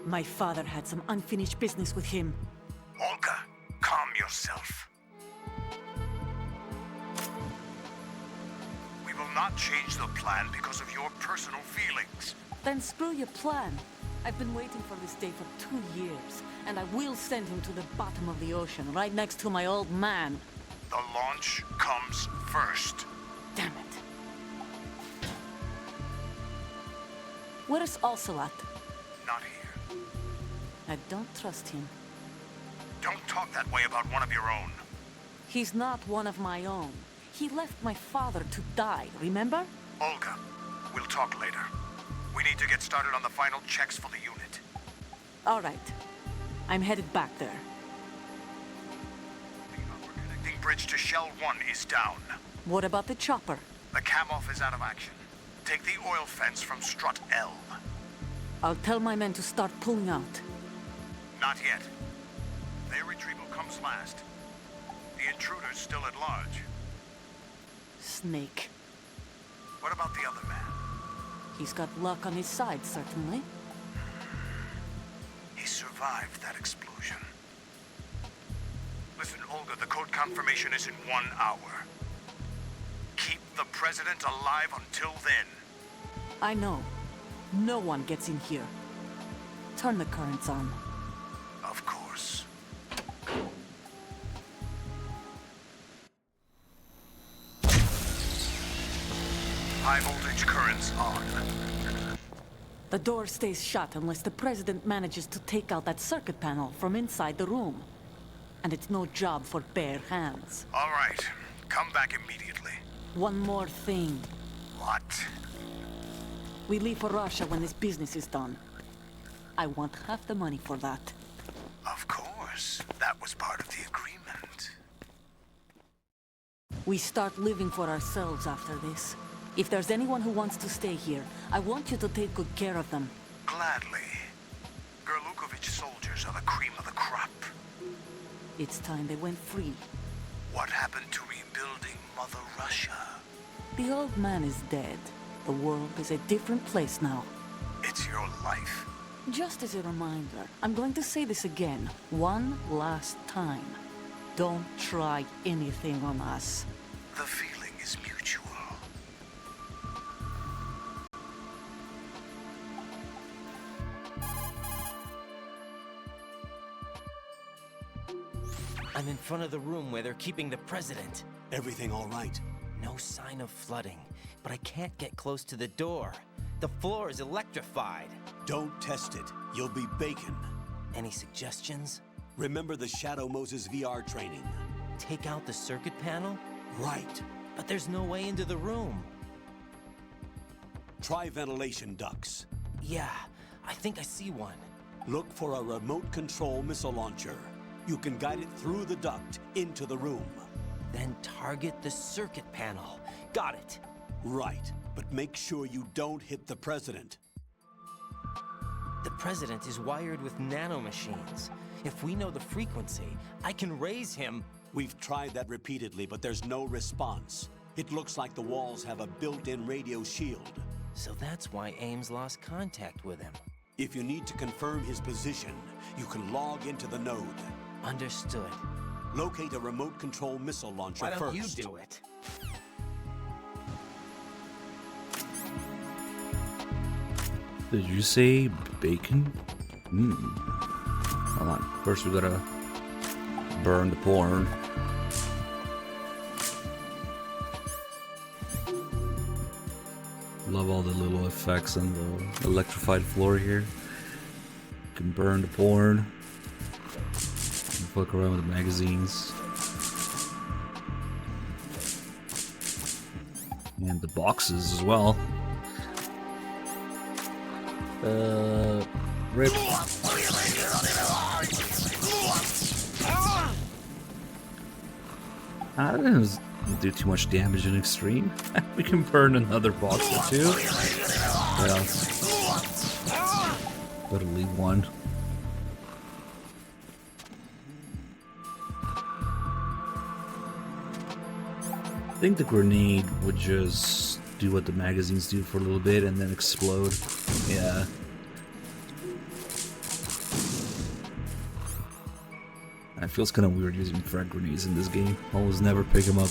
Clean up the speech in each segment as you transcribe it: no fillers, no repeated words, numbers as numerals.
My father had some unfinished business with him. Olga, calm yourself. We will not change the plan because of your personal feelings. Then screw your plan. I've been waiting for this day for 2 years, and I will send him to the bottom of the ocean, right next to my old man. The launch comes first. Damn it. Where is Ocelot? Not here. I don't trust him. Don't talk that way about one of your own. He's not one of my own. He left my father to die, remember? Olga, we'll talk later. We need to get started on the final checks for the unit. All right. I'm headed back there. The upper connecting bridge to Shell 1 is down. What about the chopper? The cam-off is out of action. Take the oil fence from strut L. I'll tell my men to start pulling out. Not yet. Their retrieval comes last. The intruder's still at large. Snake. What about the other man? He's got luck on his side, certainly. He survived that explosion. Listen, Olga, the code confirmation is in 1 hour. Keep the president alive until then. I know. No one gets in here. Turn the currents on. Of course. High voltage currents on. The door stays shut unless the president manages to take out that circuit panel from inside the room. And it's no job for bare hands. All right. Come back immediately. One more thing. What? We leave for Russia when this business is done. I want half the money for that. Of course. That was part of the agreement. We start living for ourselves after this. If there's anyone who wants to stay here, I want you to take good care of them. Gladly. Gerlukovich soldiers are the cream of the crop. It's time they went free. What happened to rebuilding Mother Russia? The old man is dead. The world is a different place now. It's your life. Just as a reminder, I'm going to say this again, one last time. Don't try anything on us. The feeling is mutual. I'm in front of the room where they're keeping the president. Everything all right? No sign of flooding, but I can't get close to the door. The floor is electrified. Don't test it. You'll be bacon. Any suggestions? Remember the Shadow Moses VR training? Take out the circuit panel? Right. But there's no way into the room. Try ventilation ducts. Yeah, I think I see one. Look for a remote control missile launcher. You can guide it through the duct into the room. Then target the circuit panel. Got it. Right, but make sure you don't hit the president. The president is wired with nanomachines. If we know the frequency, I can raise him. We've tried that repeatedly, but there's no response. It looks like the walls have a built-in radio shield. So that's why Ames lost contact with him. If you need to confirm his position, you can log into the node. Understood. Locate a remote control missile launcher first. Why don't you do it? Did you say bacon? Hold on. First we gotta burn the porn. Love all the little effects on the electrified floor here. You can burn the porn. Fuck around with the magazines. And the boxes as well. Rip. I didn't do too much damage in extreme. We can burn another box or two. Well, better leave one. I think the grenade would just do what the magazines do for a little bit and then explode. Yeah. It feels kind of weird using frag grenades in this game. Always never pick them up.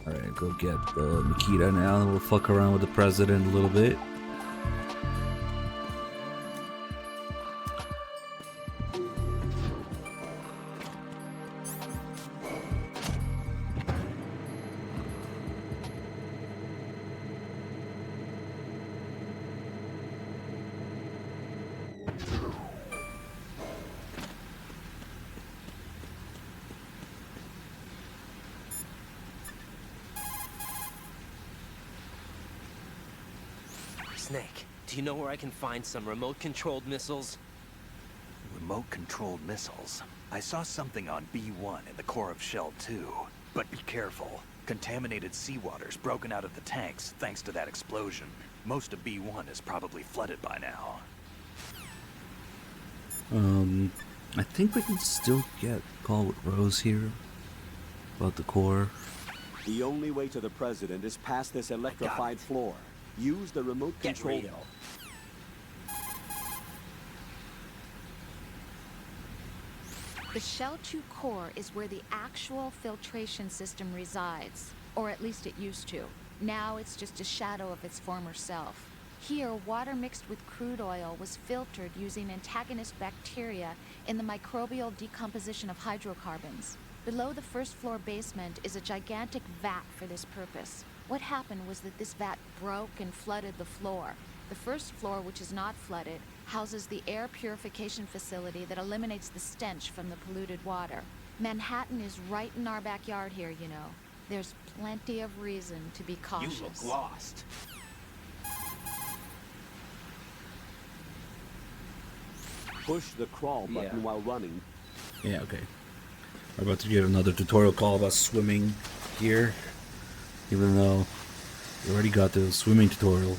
Alright, go get Nikita now, and we'll fuck around with the president a little bit. Snake, do you know where I can find some remote-controlled missiles? Remote-controlled missiles. I saw something on B1 in the core of Shell 2. But be careful. Contaminated seawater's broken out of the tanks thanks to that explosion. Most of B1 is probably flooded by now. I think we can still get call with Rose here about the core. The only way to the president is past this electrified floor. Use the remote control. The Shell 2 core is where the actual filtration system resides, or at least it used to. Now it's just a shadow of its former self. Here, water mixed with crude oil was filtered using antagonist bacteria in the microbial decomposition of hydrocarbons. Below the first floor basement is a gigantic vat for this purpose. What happened was that this vat broke and flooded the floor. The first floor, which is not flooded, houses the air purification facility that eliminates the stench from the polluted water. Manhattan is right in our backyard here, you know. There's plenty of reason to be cautious. You look lost. Push the crawl button while running. Yeah, okay. We're about to get another tutorial call about swimming here. Even though we already got the swimming tutorial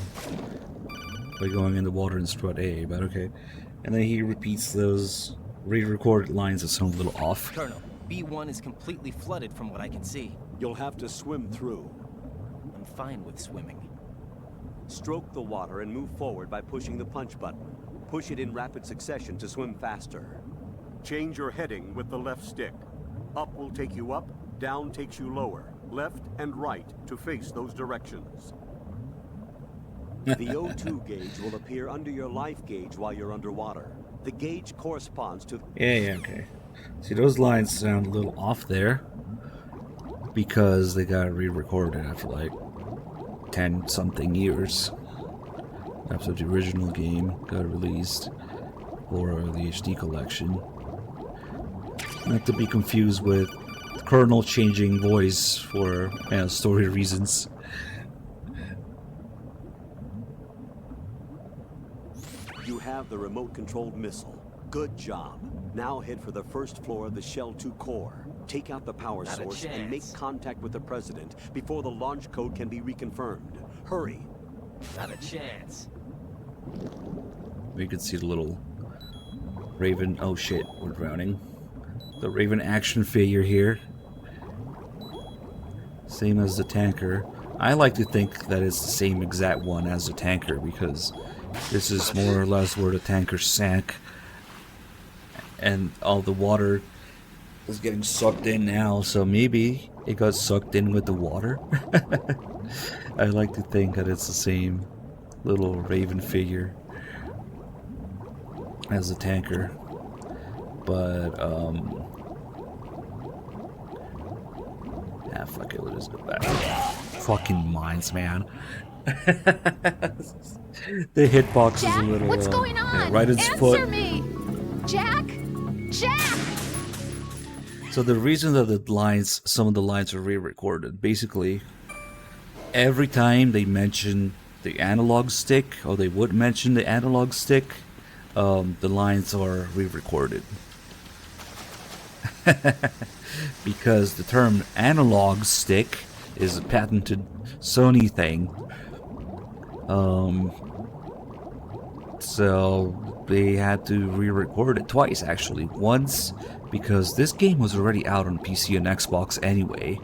by going in the water in strut A, but okay. And then he repeats those re-recorded lines that sound a little off. Colonel, B1 is completely flooded from what I can see. You'll have to swim through. I'm fine with swimming. Stroke the water and move forward by pushing the punch button. Push it in rapid succession to swim faster. Change your heading with the left stick. Up will take you up, down takes you lower. Left and right to face those directions. The O2 gauge will appear under your life gauge while you're underwater. The gauge corresponds to... Yeah, okay. See, those lines sound a little off there because they got re-recorded after like 10-something years after the original game got released for the HD collection. Not to be confused with the Colonel changing voice for story reasons. You have the remote-controlled missile. Good job. Now head for the first floor of the Shell 2 core. Take out the power source and make contact with the president before the launch code can be reconfirmed. Hurry. Not a chance. We could see the little Raven. Oh shit, we're drowning. The Raven action figure here. Same as the tanker. I like to think that it's the same exact one as the tanker because this is more or less where the tanker sank. And all the water is getting sucked in now, so maybe it got sucked in with the water. I like to think that it's the same little Raven figure as the tanker. But, fuck it, we'll just go back. Fucking mines, man. The hitbox Jack, is a little... what's going on? Yeah, right in his Answer foot. me! Jack! Jack! So the reason that the lines, some of the lines are re-recorded, basically, every time they mention the analog stick, or they would mention the analog stick, the lines are re-recorded. Because the term analog stick is a patented Sony thing. So they had to re-record it twice, actually. Once because this game was already out on PC and Xbox anyway,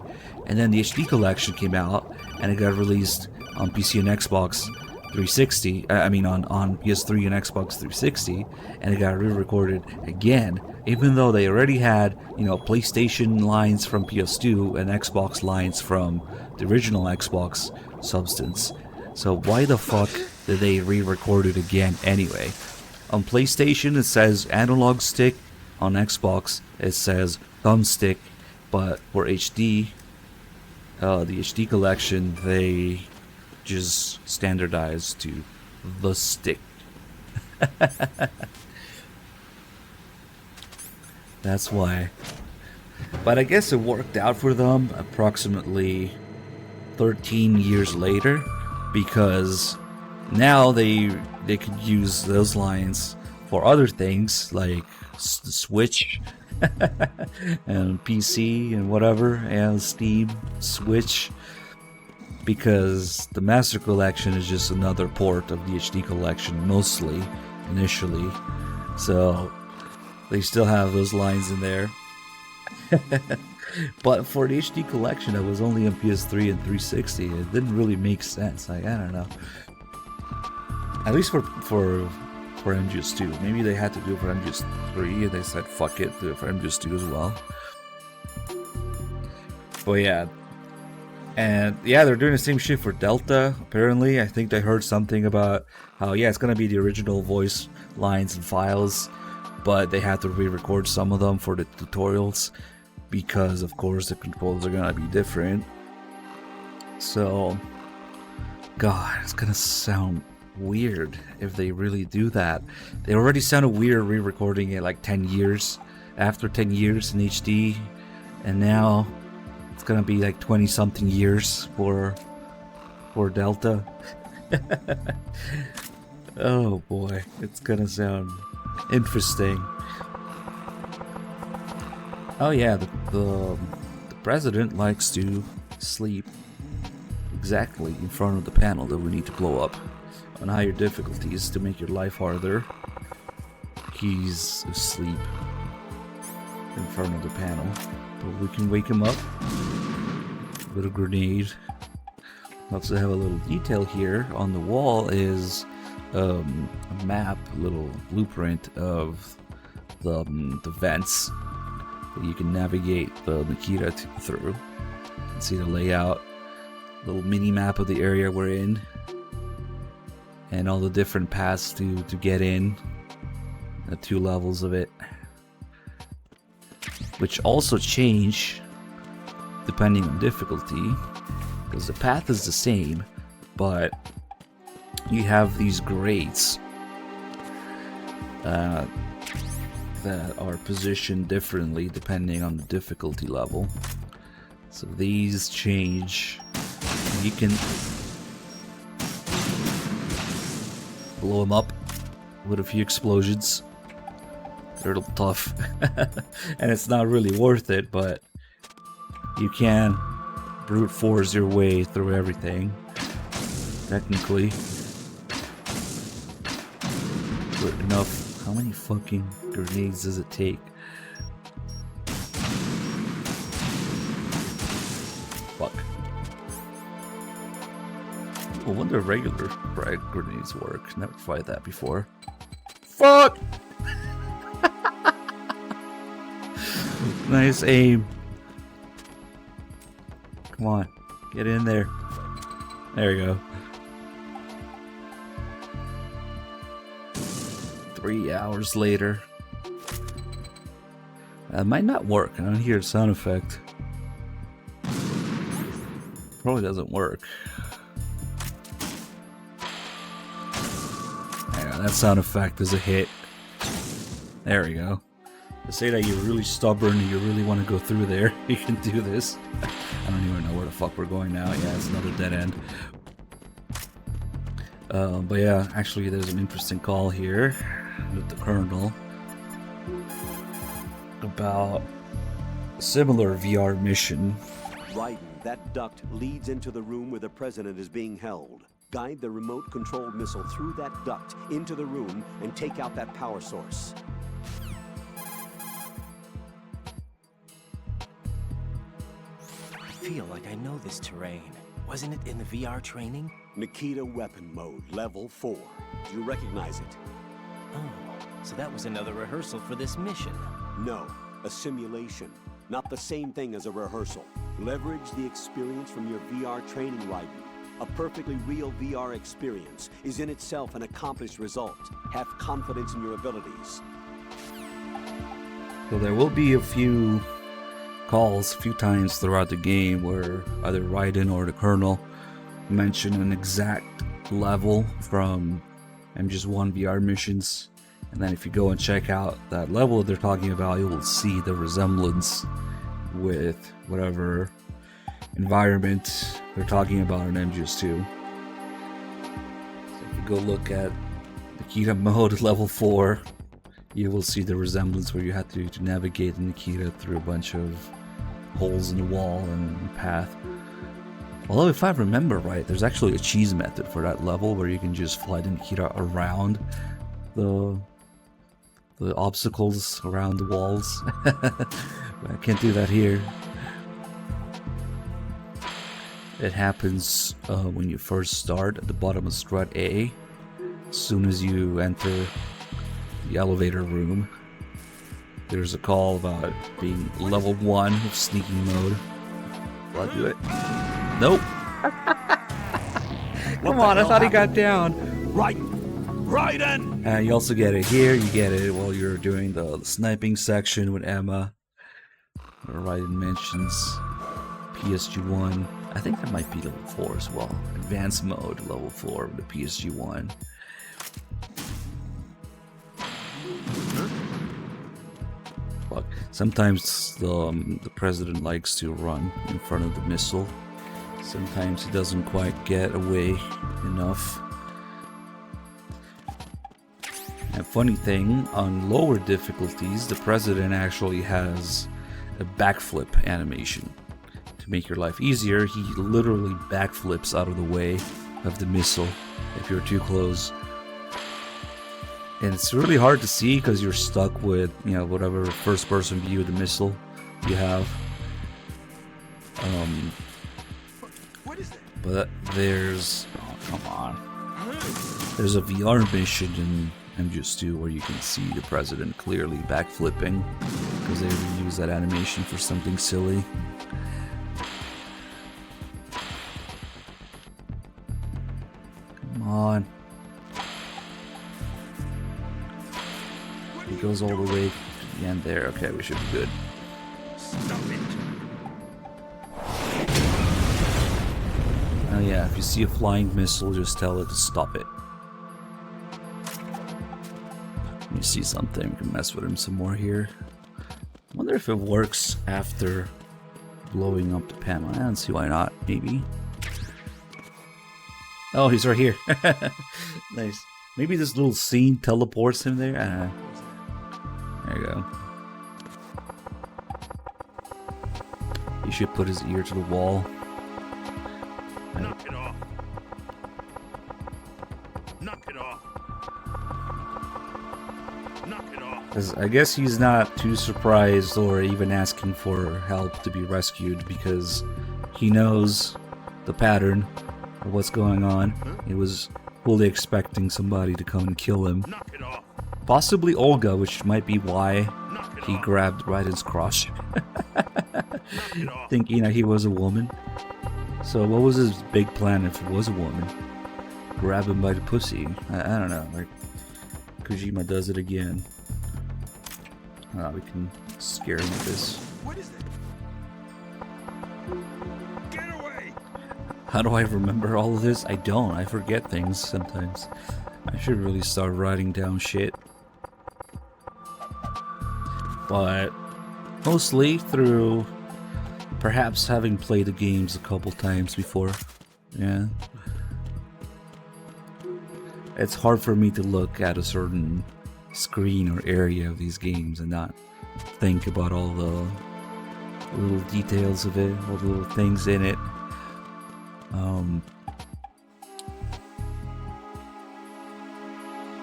and then the HD collection came out and it got released on PC and Xbox 360. I mean on PS3 and Xbox 360, and it got re-recorded again, even though they already had, you know, PlayStation lines from PS2 and Xbox lines from the original Xbox substance. So why the fuck did they re-record it again anyway? On PlayStation it says analog stick, on Xbox it says thumbstick, but for HD, the HD collection, they just standardized to the stick. That's why. But I guess it worked out for them approximately 13 years later, because now they could use those lines for other things like the Switch and PC and whatever, and Steam, Switch, because the Master Collection is just another port of the HD Collection, mostly, initially. So they still have those lines in there. But for the HD Collection that was only on PS3 and 360, it didn't really make sense. Like, I don't know. At least for MGS2. Maybe they had to do it for MGS3 and they said fuck it, do it for MGS2 as well. But yeah. And yeah, they're doing the same shit for Delta, apparently. I think they heard something about how, yeah, it's gonna be the original voice lines and files, but they had to re-record some of them for the tutorials, because of course the controls are gonna be different. So, God, it's gonna sound weird if they really do that. They already sounded weird re-recording it like 10 years, after 10 years in HD, and now it's gonna be like 20 something years for Delta. Oh boy, it's gonna sound interesting. Oh yeah, the president likes to sleep exactly in front of the panel that we need to blow up on higher difficulties to make your life harder. He's asleep in front of the panel, but we can wake him up with a grenade. Also have a little detail here on the wall is a map, a little blueprint of the vents that you can navigate the Nikita through. You can see the layout, little mini map of the area we're in, and all the different paths to get in, the 2 levels of it, which also change depending on difficulty, because the path is the same, but you have these grades that are positioned differently depending on the difficulty level. So these change. You can blow them up with a few explosions. They're a little tough. And it's not really worth it, but you can brute force your way through everything, technically. But enough. How many fucking grenades does it take? Fuck. I wonder if regular frag grenades work. Never tried that before. Fuck! Nice aim. Come on. Get in there. There we go. 3 hours later. That might not work. I don't hear a sound effect. Probably doesn't work. Yeah, that sound effect is a hit. There we go. To say that you're really stubborn and you really want to go through there, you can do this. I don't even know where the fuck we're going now. Yeah, it's another dead end. But yeah, actually there's an interesting call here with the Colonel about a similar VR mission. Raiden, that duct leads into the room where the president is being held. Guide the remote-controlled missile through that duct into the room and take out that power source. I feel like I know this terrain. Wasn't it in the VR training? Nikita weapon mode, level 4. Do you recognize it? Oh, so that was another rehearsal for this mission. No, a simulation. Not the same thing as a rehearsal. Leverage the experience from your VR training, Raiden. A perfectly real VR experience is in itself an accomplished result. Have confidence in your abilities. So there will be a few calls, a few times throughout the game where either Raiden or the Colonel mention an exact level from MGS1 VR missions. And then if you go and check out that level they're talking about, you will see the resemblance with whatever environment they're talking about in MGS2. So if you go look at Nikita mode level 4, you will see the resemblance where you have to navigate Nikita through a bunch of holes in the wall and path. Although if I remember right, there's actually a cheese method for that level where you can just fly the Nikita around the obstacles around the walls. But I can't do that here. It happens when you first start at the bottom of strut A. As soon as you enter the elevator room, there's a call about being level 1 of sneaking mode. Will I do it? Nope. Come on, I thought he got down. Raiden! You also get it here. You get it while you're doing the sniping section with Emma. Where Raiden mentions PSG1. I think that might be level 4 as well. Advanced mode, level 4 with the PSG1. Look, sometimes the president likes to run in front of the missile. Sometimes he doesn't quite get away enough. And funny thing, on lower difficulties, the president actually has a backflip animation. To make your life easier, he literally backflips out of the way of the missile if you're too close. And it's really hard to see because you're stuck with, you know, whatever first-person view of the missile you have. But there's... oh, come on. There's a VR mission in MGS2 where you can see the president clearly backflipping because they reuse that animation for something silly. Come on. It goes all the way to the end there. Okay, we should be good. Stop it! Oh yeah, if you see a flying missile, just tell it to stop it. Let me see something. We can mess with him some more here. I wonder if it works after blowing up the panel. I don't see why not. Maybe. Oh, he's right here. Nice. Maybe this little scene teleports him there. There you go. He should put his ear to the wall. Knock it off! Knock it off! Knock it off! Because I guess he's not too surprised or even asking for help to be rescued because he knows the pattern of what's going on. He was fully expecting somebody to come and kill him. Knock it off! Possibly Olga, which might be why he grabbed Raiden's crotch. Thinking that he was a woman. So what was his big plan if it was a woman? Grab him by the pussy. I don't know. Like Kojima does it again. We can scare him with this. What is it? Get away! How do I remember all of this? I don't. I forget things sometimes. I should really start writing down shit. But mostly through perhaps having played the games a couple times before. Yeah. It's hard for me to look at a certain screen or area of these games and not think about all the little details of it, all the little things in it.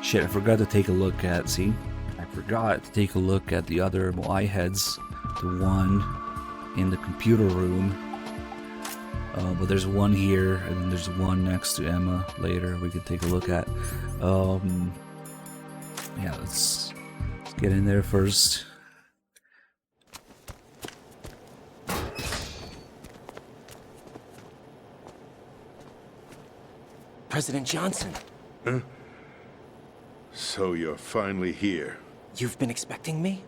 Shit, I forgot to take a look at, see? I forgot to take a look at the other Y heads. The one in the computer room. But there's one here, and then there's one next to Emma later we could take a look at. Yeah, let's get in there first. President Johnson, So you're finally here. you've been expecting me?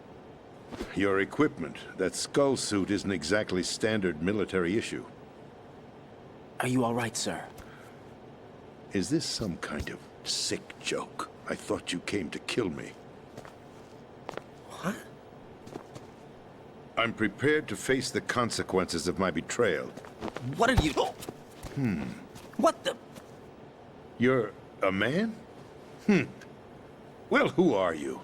Your equipment, that skull suit isn't exactly standard military issue. Are you all right, sir? Is this some kind of sick joke? I thought you came to kill me. What? I'm prepared to face the consequences of my betrayal. What are you... What the... You're a man? Well, who are you?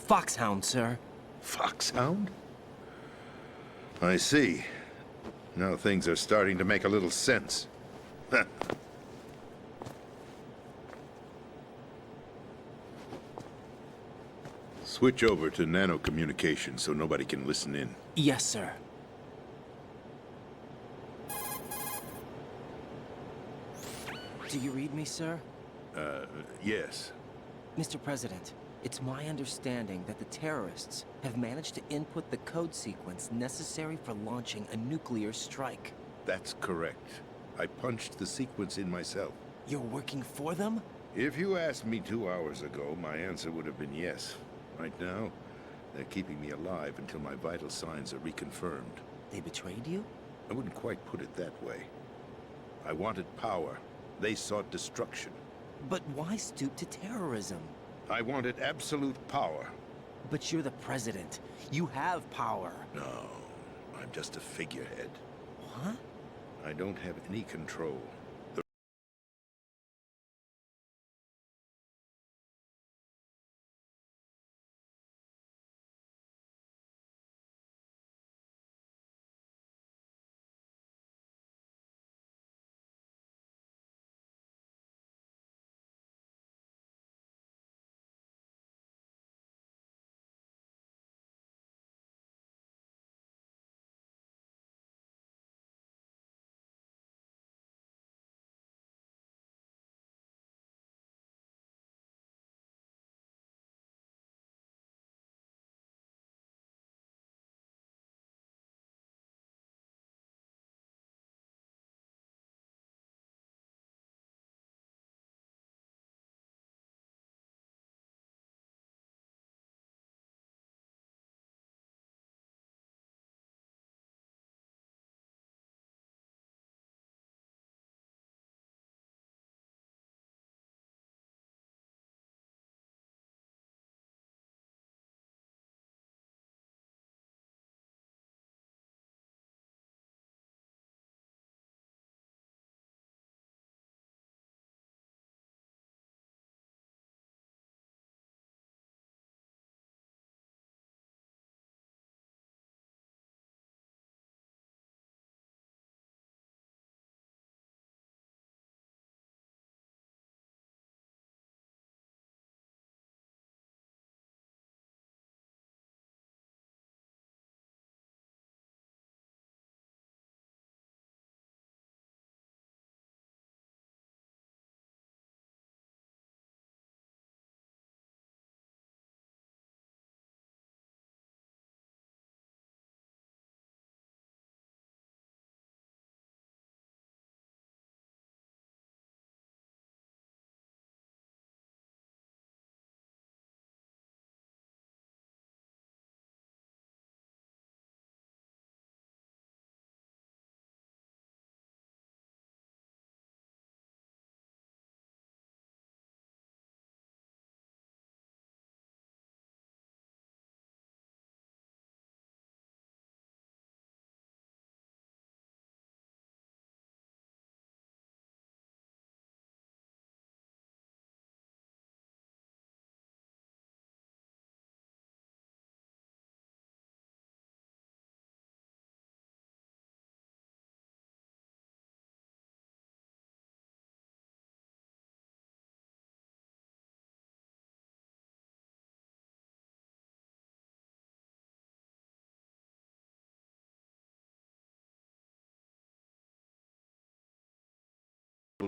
Foxhound, sir. Foxhound? I see. Now things are starting to make a little sense. Switch over to nano-communication so nobody can listen in. Yes, sir. Do you read me, sir? Yes. Mr. President, it's my understanding that the terrorists have managed to input the code sequence necessary for launching a nuclear strike. That's correct. I punched the sequence in myself. You're working for them? If you asked me 2 hours ago, my answer would have been yes. Right now, they're keeping me alive until my vital signs are reconfirmed. They betrayed you? I wouldn't quite put it that way. I wanted power. They sought destruction. But why stoop to terrorism? I wanted absolute power. But you're the president. You have power. No, I'm just a figurehead. What? I don't have any control.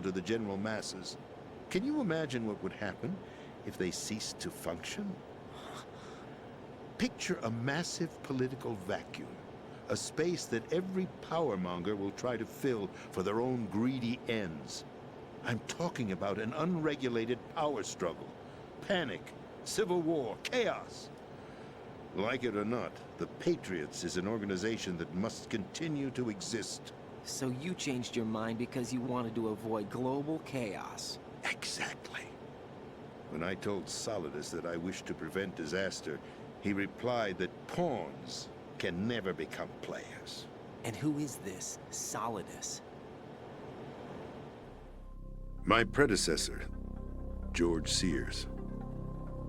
accessible to the general masses. Can you imagine what would happen if they ceased to function? Picture a massive political vacuum, a space that every powermonger will try to fill for their own greedy ends. I'm talking about an unregulated power struggle, panic, civil war, chaos. Like it or not, the Patriots is an organization that must continue to exist. So you changed your mind because you wanted to avoid global chaos. Exactly. When I told Solidus that I wished to prevent disaster, he replied that pawns can never become players. And who is this Solidus? My predecessor, George Sears.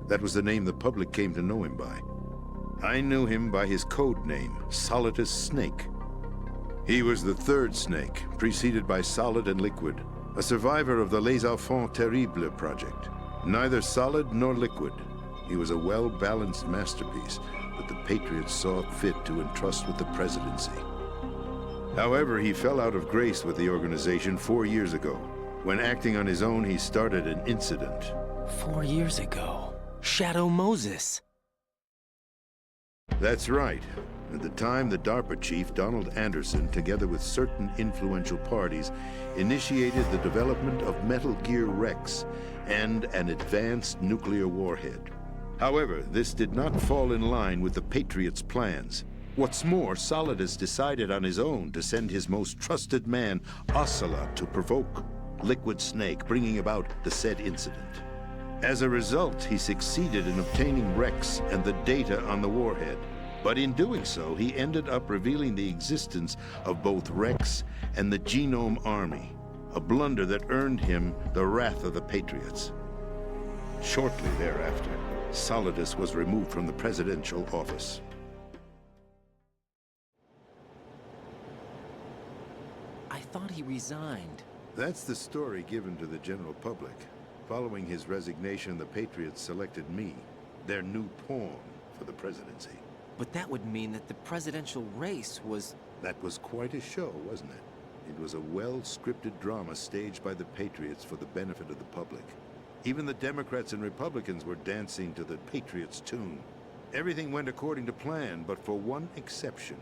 That was the name the public came to know him by. I knew him by his code name, Solidus Snake. He was the third snake, preceded by Solid and Liquid, a survivor of the Les Enfants Terribles project. Neither solid nor liquid, he was a well-balanced masterpiece that the Patriots saw fit to entrust with the presidency. However, he fell out of grace with the organization 4 years ago. When acting on his own, he started an incident. 4 years ago. Shadow Moses. That's right. At the time, the DARPA chief, Donald Anderson, together with certain influential parties, initiated the development of Metal Gear Rex and an advanced nuclear warhead. However, this did not fall in line with the Patriots' plans. What's more, Solidus decided on his own to send his most trusted man, Ocelot, to provoke Liquid Snake, bringing about the said incident. As a result, he succeeded in obtaining Rex and the data on the warhead. But in doing so, he ended up revealing the existence of both Rex and the Genome Army, a blunder that earned him the wrath of the Patriots. Shortly thereafter, Solidus was removed from the presidential office. I thought he resigned. That's the story given to the general public. Following his resignation, the Patriots selected me, their new pawn for the presidency. But that would mean that the presidential race was... That was quite a show, wasn't it? It was a well-scripted drama staged by the Patriots for the benefit of the public. Even the Democrats and Republicans were dancing to the Patriots' tune. Everything went according to plan, but for one exception.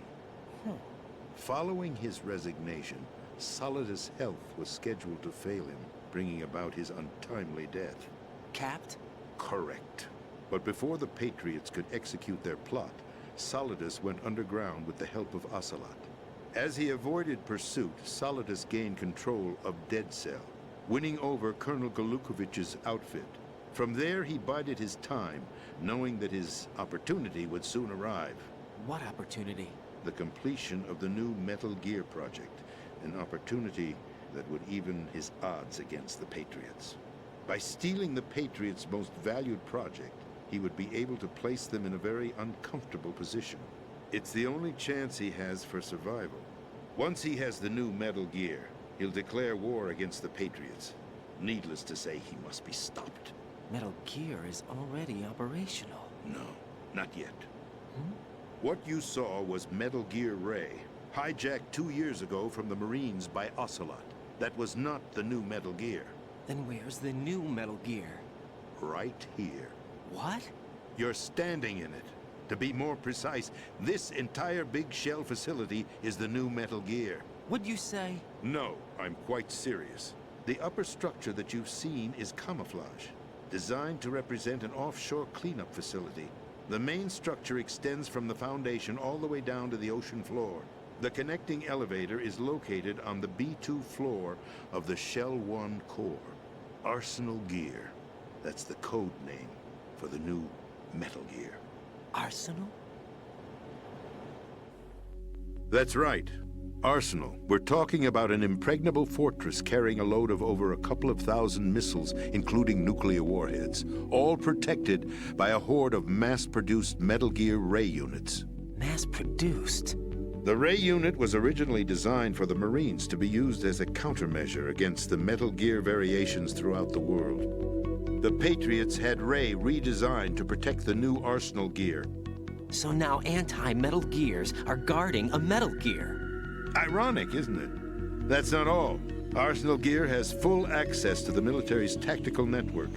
Following his resignation, Solidus' health was scheduled to fail him, bringing about his untimely death. Capped? Correct. But before the Patriots could execute their plot, Solidus went underground with the help of Ocelot. As he avoided pursuit, Solidus gained control of Dead Cell, winning over Colonel Galukovich's outfit. From there, he bided his time, knowing that his opportunity would soon arrive. What opportunity? The completion of the new Metal Gear project, an opportunity that would even his odds against the Patriots. By stealing the Patriots' most valued project, he would be able to place them in a very uncomfortable position. It's the only chance he has for survival. Once he has the new Metal Gear, he'll declare war against the Patriots. Needless to say, he must be stopped. Metal Gear is already operational. No, not yet. What you saw was Metal Gear Ray, hijacked 2 years ago from the Marines by Ocelot. That was not the new Metal Gear. Then where's the new Metal Gear? Right here. What? You're standing in it. To be more precise, this entire big shell facility is the new Metal Gear. What'd you say? No, I'm quite serious. The upper structure that you've seen is camouflage, designed to represent an offshore cleanup facility. The main structure extends from the foundation all the way down to the ocean floor. The connecting elevator is located on the B2 floor of the Shell 1 core. Arsenal Gear. That's the code name for the new Metal Gear. Arsenal? That's right. Arsenal. We're talking about an impregnable fortress carrying a load of over a couple of thousand missiles, including nuclear warheads, all protected by a horde of mass-produced Metal Gear Ray units. Mass-produced? The Ray unit was originally designed for the Marines to be used as a countermeasure against the Metal Gear variations throughout the world. The Patriots had Ray redesigned to protect the new Arsenal Gear. So now anti-Metal Gears are guarding a Metal Gear. Ironic, isn't it? That's not all. Arsenal Gear has full access to the military's tactical network,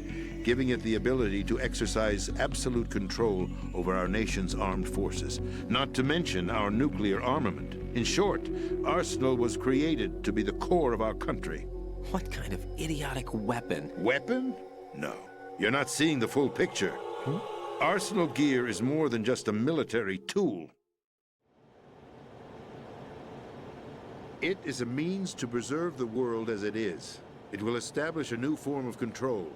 giving it the ability to exercise absolute control over our nation's armed forces, not to mention our nuclear armament. In short, Arsenal was created to be the core of our country. What kind of idiotic weapon? Weapon? No. You're not seeing the full picture. Arsenal Gear is more than just a military tool. It is a means to preserve the world as it is. It will establish a new form of control.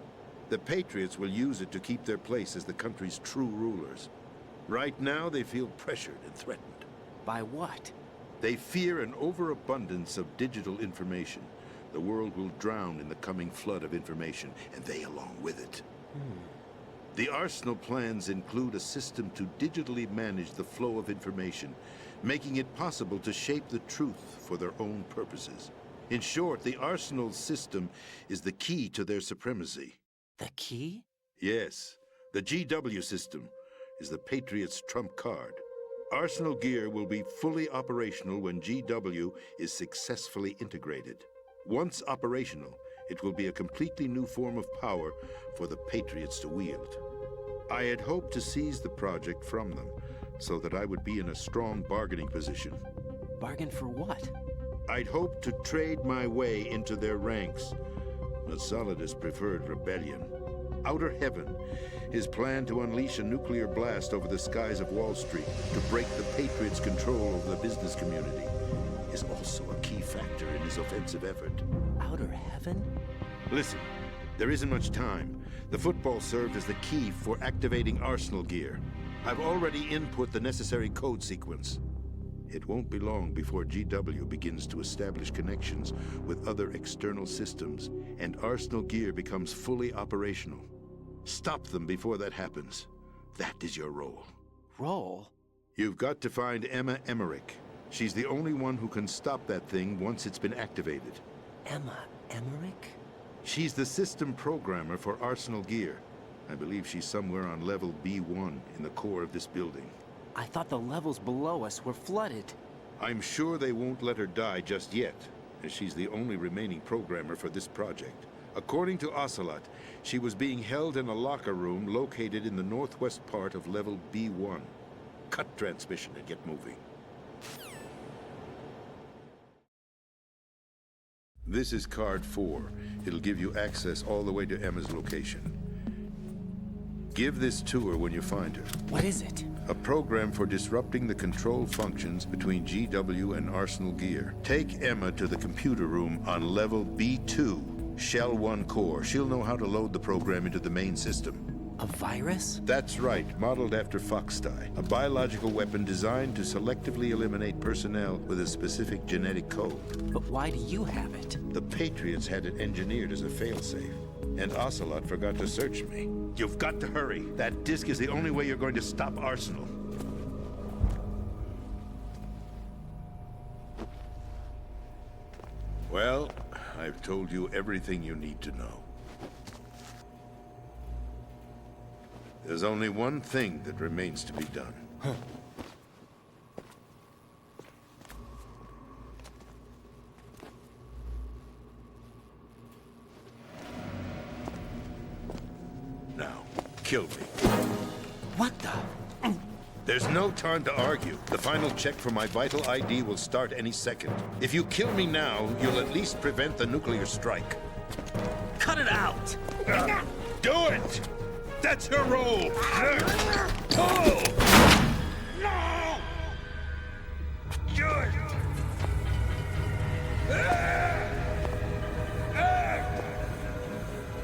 The Patriots will use it to keep their place as the country's true rulers. Right now, they feel pressured and threatened. By what? They fear an overabundance of digital information. The world will drown in the coming flood of information, and they along with it. The Arsenal plans include a system to digitally manage the flow of information, making it possible to shape the truth for their own purposes. In short, the Arsenal system is the key to their supremacy. The key? Yes, the GW system is the Patriots' trump card. Arsenal Gear will be fully operational when GW is successfully integrated. Once operational, it will be a completely new form of power for the Patriots to wield. I had hoped to seize the project from them, so that I would be in a strong bargaining position. Bargain for what? I'd hoped to trade my way into their ranks, but Solidus preferred rebellion. Outer Heaven, his plan to unleash a nuclear blast over the skies of Wall Street to break the Patriots' control over the business community, is also a key factor in his offensive effort. Outer Heaven? Listen, there isn't much time. The football served as the key for activating Arsenal Gear. I've already input the necessary code sequence. It won't be long before GW begins to establish connections with other external systems, and Arsenal Gear becomes fully operational. Stop them before that happens. That is your role. Role? You've got to find Emma Emmerich. She's the only one who can stop that thing once it's been activated. Emma Emmerich? She's the system programmer for Arsenal Gear. I believe she's somewhere on level B1 in the core of this building. I thought the levels below us were flooded. I'm sure they won't let her die just yet, as she's the only remaining programmer for this project. According to Ocelot, she was being held in a locker room located in the northwest part of level B1. Cut transmission and get moving. This is card 4. It'll give you access all the way to Emma's location. Give this to her when you find her. What is it? A program for disrupting the control functions between GW and Arsenal Gear. Take Emma to the computer room on level B2, Shell 1 core. She'll know how to load the program into the main system. A virus? That's right, modeled after Foxdie. A biological weapon designed to selectively eliminate personnel with a specific genetic code. But why do you have it? The Patriots had it engineered as a failsafe, and Ocelot forgot to search me. You've got to hurry. That disk is the only way you're going to stop Arsenal. Well, I've told you everything you need to know. There's only one thing that remains to be done. Now, kill me. What the? There's no time to argue. The final check for my vital ID will start any second. If you kill me now, you'll at least prevent the nuclear strike. Cut it out! Do it! That's her role! Pull! No! Good!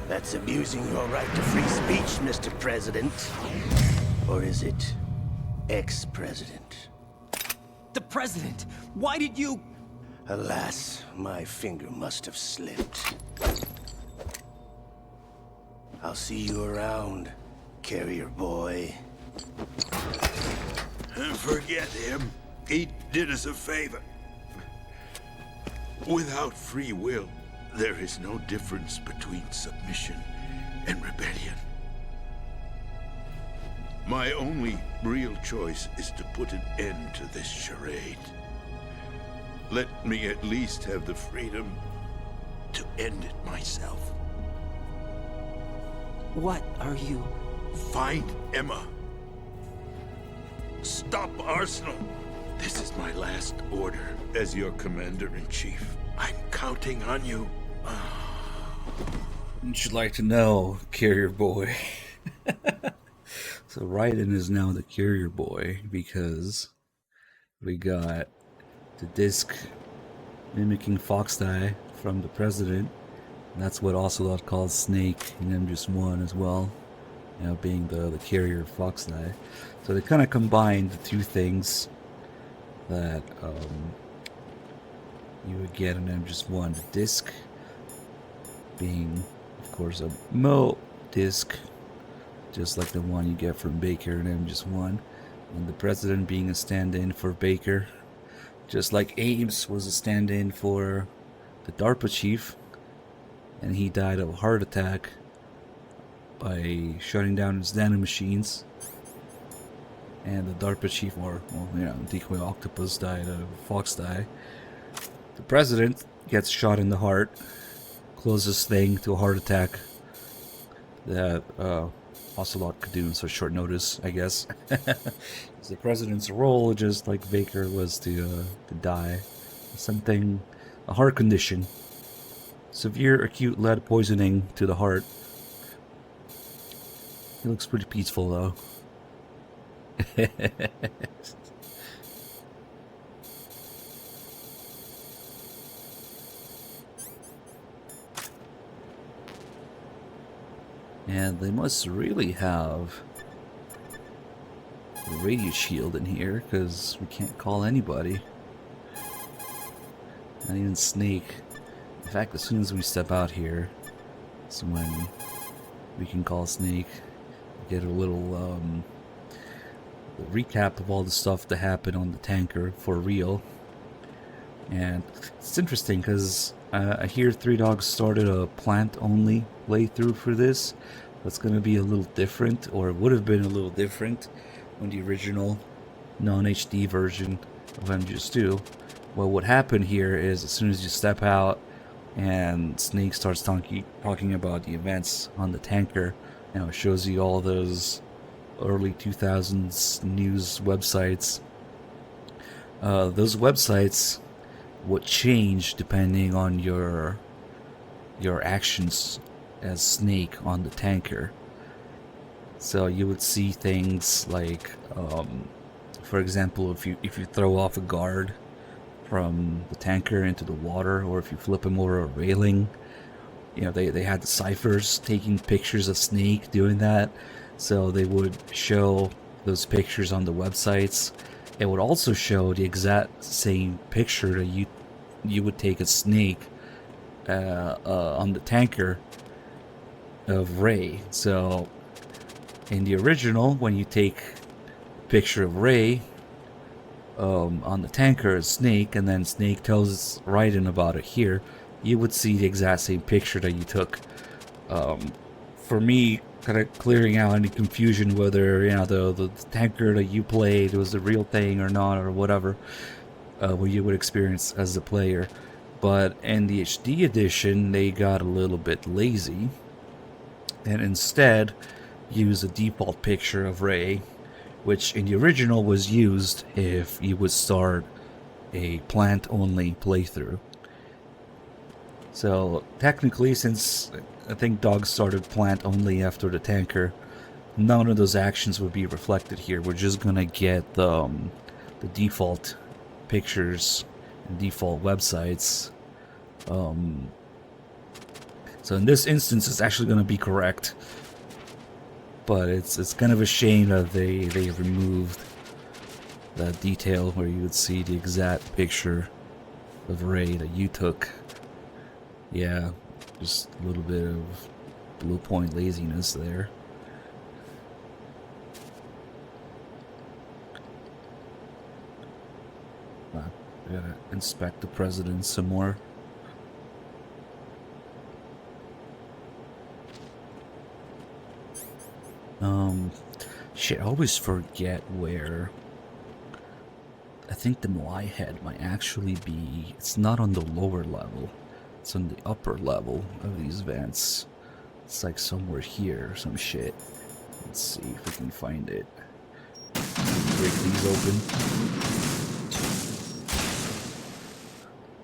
That's abusing your right to free speech, Mr. President. Or is it ex-president? The president! Why did you... Alas, my finger must have slipped. I'll see you around, carrier boy. Forget him. He did us a favor. Without free will, there is no difference between submission and rebellion. My only real choice is to put an end to this charade. Let me at least have the freedom to end it myself. What are you... Find Emma. Stop Arsenal. This is my last order as your commander-in-chief. I'm counting on you. Wouldn't you like to know, Carrier Boy? So Raiden is now the Carrier Boy because we got the disc mimicking Foxdie from the President. And that's what Ocelot calls Snake in MGS1 as well. You know, being the carrier of Foxdie. So they kind of combined the two things that you would get in MGS1. The disc being, of course, a Mo disc, just like the one you get from Baker in MGS1. And the President being a stand-in for Baker, just like Ames was a stand-in for the DARPA chief, and he died of a heart attack by shutting down his nanomachines. And the DARPA chief, or, well, you know, Decoy Octopus died of Foxdie. The President gets shot in the heart, closest thing to a heart attack that Ocelot could do in such short notice, I guess. It's the President's role, just like Baker was to die. Something, a heart condition. Severe acute lead poisoning to the heart. He looks pretty peaceful though. And they must really have a radio shield in here, because we can't call anybody. Not even Snake. In fact, as soon as we step out here, is when we can call Snake. Get a little recap of all the stuff that happened on the tanker for real. And it's interesting because I hear Three Dogs started a plant-only playthrough for this. That's going to be a little different, or it would have been a little different when the original non-HD version of MGS2. Well, what happened here is as soon as you step out and Snake starts talking about the events on the tanker, you know, it shows you all those early 2000s news websites. Those websites would change depending on your actions as Snake on the tanker. So you would see things like, for example, if you throw off a guard from the tanker into the water, or if you flip him over a railing, you know, they had the ciphers taking pictures of Snake doing that. So they would show those pictures on the websites. It would also show the exact same picture that you would take a Snake on the tanker of Ray. So in the original, when you take a picture of Ray on the tanker as Snake, and then Snake tells Raiden about it here, you would see the exact same picture that you took. For me, kind of clearing out any confusion whether, you know, the tanker that you played was the real thing or not, or whatever, what you would experience as a player. But in the HD edition, they got a little bit lazy and instead used a default picture of Ray, which in the original was used if you would start a plant-only playthrough. So technically, since I think Dog started plant-only after the tanker, none of those actions would be reflected here. We're just gonna get the default pictures and default websites. So in this instance, it's actually gonna be correct. But it's kind of a shame that they removed that detail where you would see the exact picture of Ray that you took. Yeah, just a little bit of blue point laziness there. I gotta inspect the President some more. Shit, I always forget where. I think the Moai head might actually be. It's not on the lower level. It's on the upper level of these vents. It's like somewhere here or some shit. Let's see if we can find it. Break these open.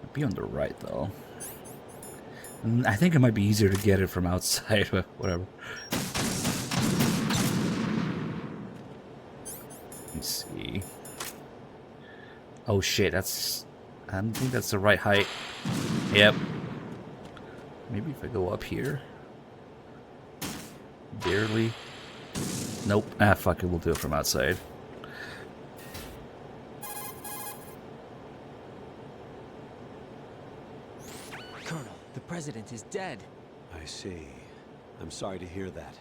Might be on the right though. I think it might be easier to get it from outside, but whatever. Let me see. Oh shit, that's... I don't think that's the right height. Yep. Maybe if I go up here. Barely. Nope. Ah, fuck it. We'll do it from outside. Colonel, the president is dead. I see. I'm sorry to hear that.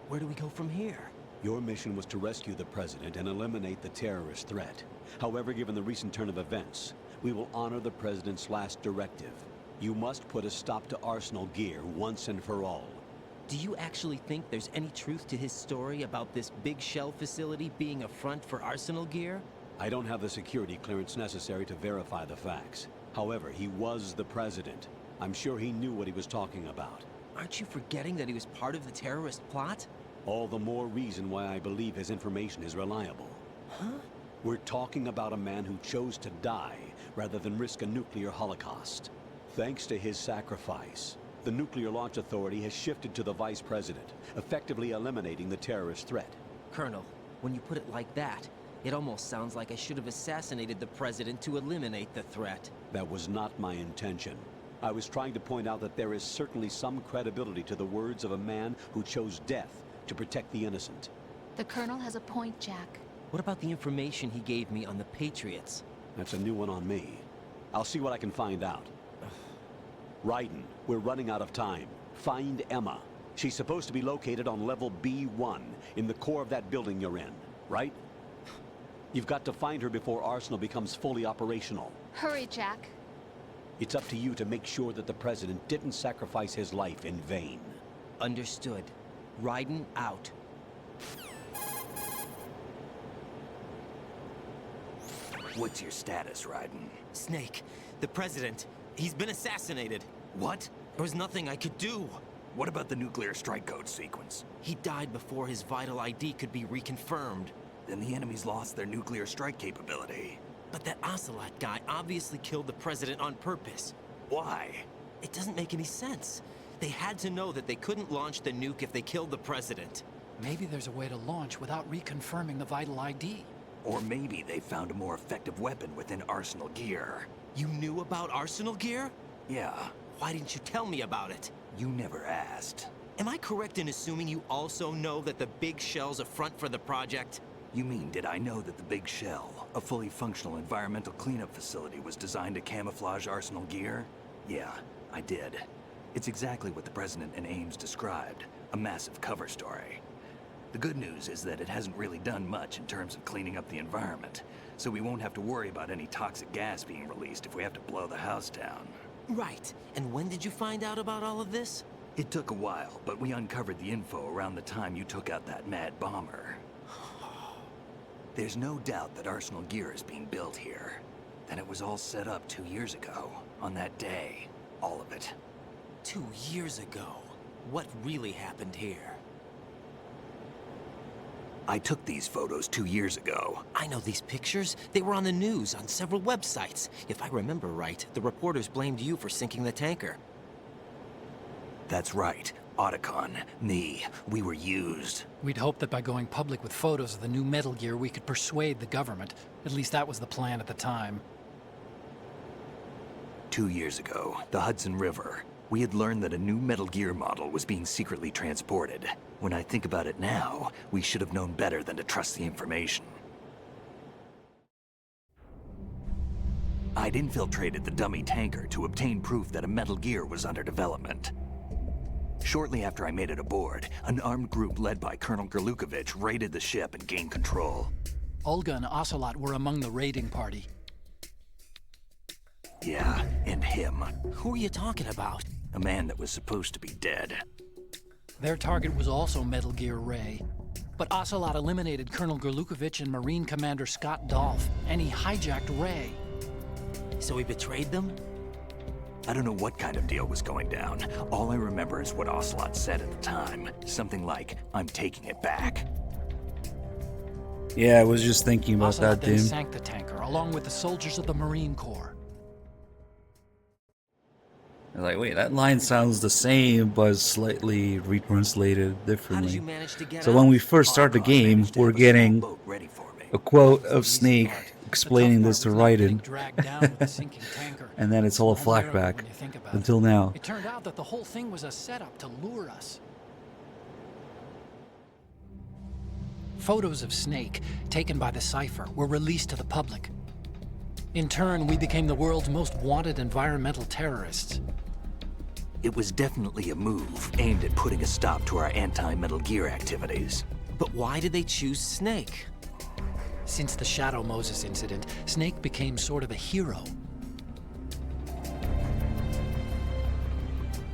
Where do we go from here? Your mission was to rescue the president and eliminate the terrorist threat. However, given the recent turn of events, we will honor the president's last directive. You must put a stop to Arsenal Gear once and for all. Do you actually think there's any truth to his story about this big shell facility being a front for Arsenal Gear? I don't have the security clearance necessary to verify the facts. However, he was the president. I'm sure he knew what he was talking about. Aren't you forgetting that he was part of the terrorist plot? All the more reason why I believe his information is reliable. Huh? We're talking about a man who chose to die rather than risk a nuclear holocaust. Thanks to his sacrifice, the Nuclear Launch Authority has shifted to the vice president, effectively eliminating the terrorist threat. Colonel, when you put it like that, it almost sounds like I should have assassinated the president to eliminate the threat. That was not my intention. I was trying to point out that there is certainly some credibility to the words of a man who chose death to protect the innocent. The Colonel has a point, Jack. What about the information he gave me on the Patriots? That's a new one on me. I'll see what I can find out. Raiden, we're running out of time. Find Emma. She's supposed to be located on level B1 in the core of that building you're in, right? You've got to find her before Arsenal becomes fully operational. Hurry, Jack. It's up to you to make sure that the president didn't sacrifice his life in vain. Understood. Raiden out. What's your status, Raiden? Snake, the president, he's been assassinated. What? There was nothing I could do. What about the nuclear strike code sequence? He died before his vital ID could be reconfirmed. Then the enemy's lost their nuclear strike capability. But that Ocelot guy obviously killed the president on purpose. Why? It doesn't make any sense. They had to know that they couldn't launch the nuke if they killed the president. Maybe there's a way to launch without reconfirming the vital ID. Or maybe they found a more effective weapon within Arsenal Gear. You knew about Arsenal Gear? Yeah. Why didn't you tell me about it? You never asked. Am I correct in assuming you also know that the Big Shell's a front for the project? You mean, did I know that the Big Shell, a fully functional environmental cleanup facility, was designed to camouflage Arsenal Gear? Yeah, I did. It's exactly what the President and Ames described, a massive cover story. The good news is that it hasn't really done much in terms of cleaning up the environment, so we won't have to worry about any toxic gas being released if we have to blow the house down. Right. And when did you find out about all of this? It took a while, but we uncovered the info around the time you took out that mad bomber. There's no doubt that Arsenal Gear is being built here. Then it was all set up 2 years ago, on that day. All of it. 2 years ago? What really happened here? I took these photos 2 years ago. I know these pictures. They were on the news, on several websites. If I remember right, the reporters blamed you for sinking the tanker. That's right. Otacon, me, we were used. We'd hoped that by going public with photos of the new Metal Gear, we could persuade the government. At least that was the plan at the time. 2 years ago, the Hudson River, we had learned that a new Metal Gear model was being secretly transported. When I think about it now, we should have known better than to trust the information. I'd infiltrated the dummy tanker to obtain proof that a Metal Gear was under development. Shortly after I made it aboard, an armed group led by Colonel Gerlukovich raided the ship and gained control. Olga and Ocelot were among the raiding party. Yeah, and him. Who are you talking about? A man that was supposed to be dead. Their target was also Metal Gear Ray. But Ocelot eliminated Colonel Gerlukovich and Marine Commander Scott Dolph, and he hijacked Ray. So he betrayed them? I don't know what kind of deal was going down. All I remember is what Ocelot said at the time. Something like, I'm taking it back. Yeah, I was just thinking about Ocelot that, then Dim. sank the tanker, along with the soldiers of the Marine Corps. Like, wait, that line sounds the same, but slightly retranslated How did differently. you manage to get So out? when we first start the Our boss game, managed to we're have a small getting boat ready for me. a quote That was of the easy Snake part. explaining The this tough to part was not getting Raiden, dragged down with a sinking tanker. and then it's all a Small miracle flashback when you think about until it. now. It turned out that the whole thing was a setup to lure us. Photos of Snake, taken by the Cypher, were released to the public. In turn, we became the world's most wanted environmental terrorists. It was definitely a move aimed at putting a stop to our anti-Metal Gear activities. But why did they choose Snake? Since the Shadow Moses incident, Snake became sort of a hero.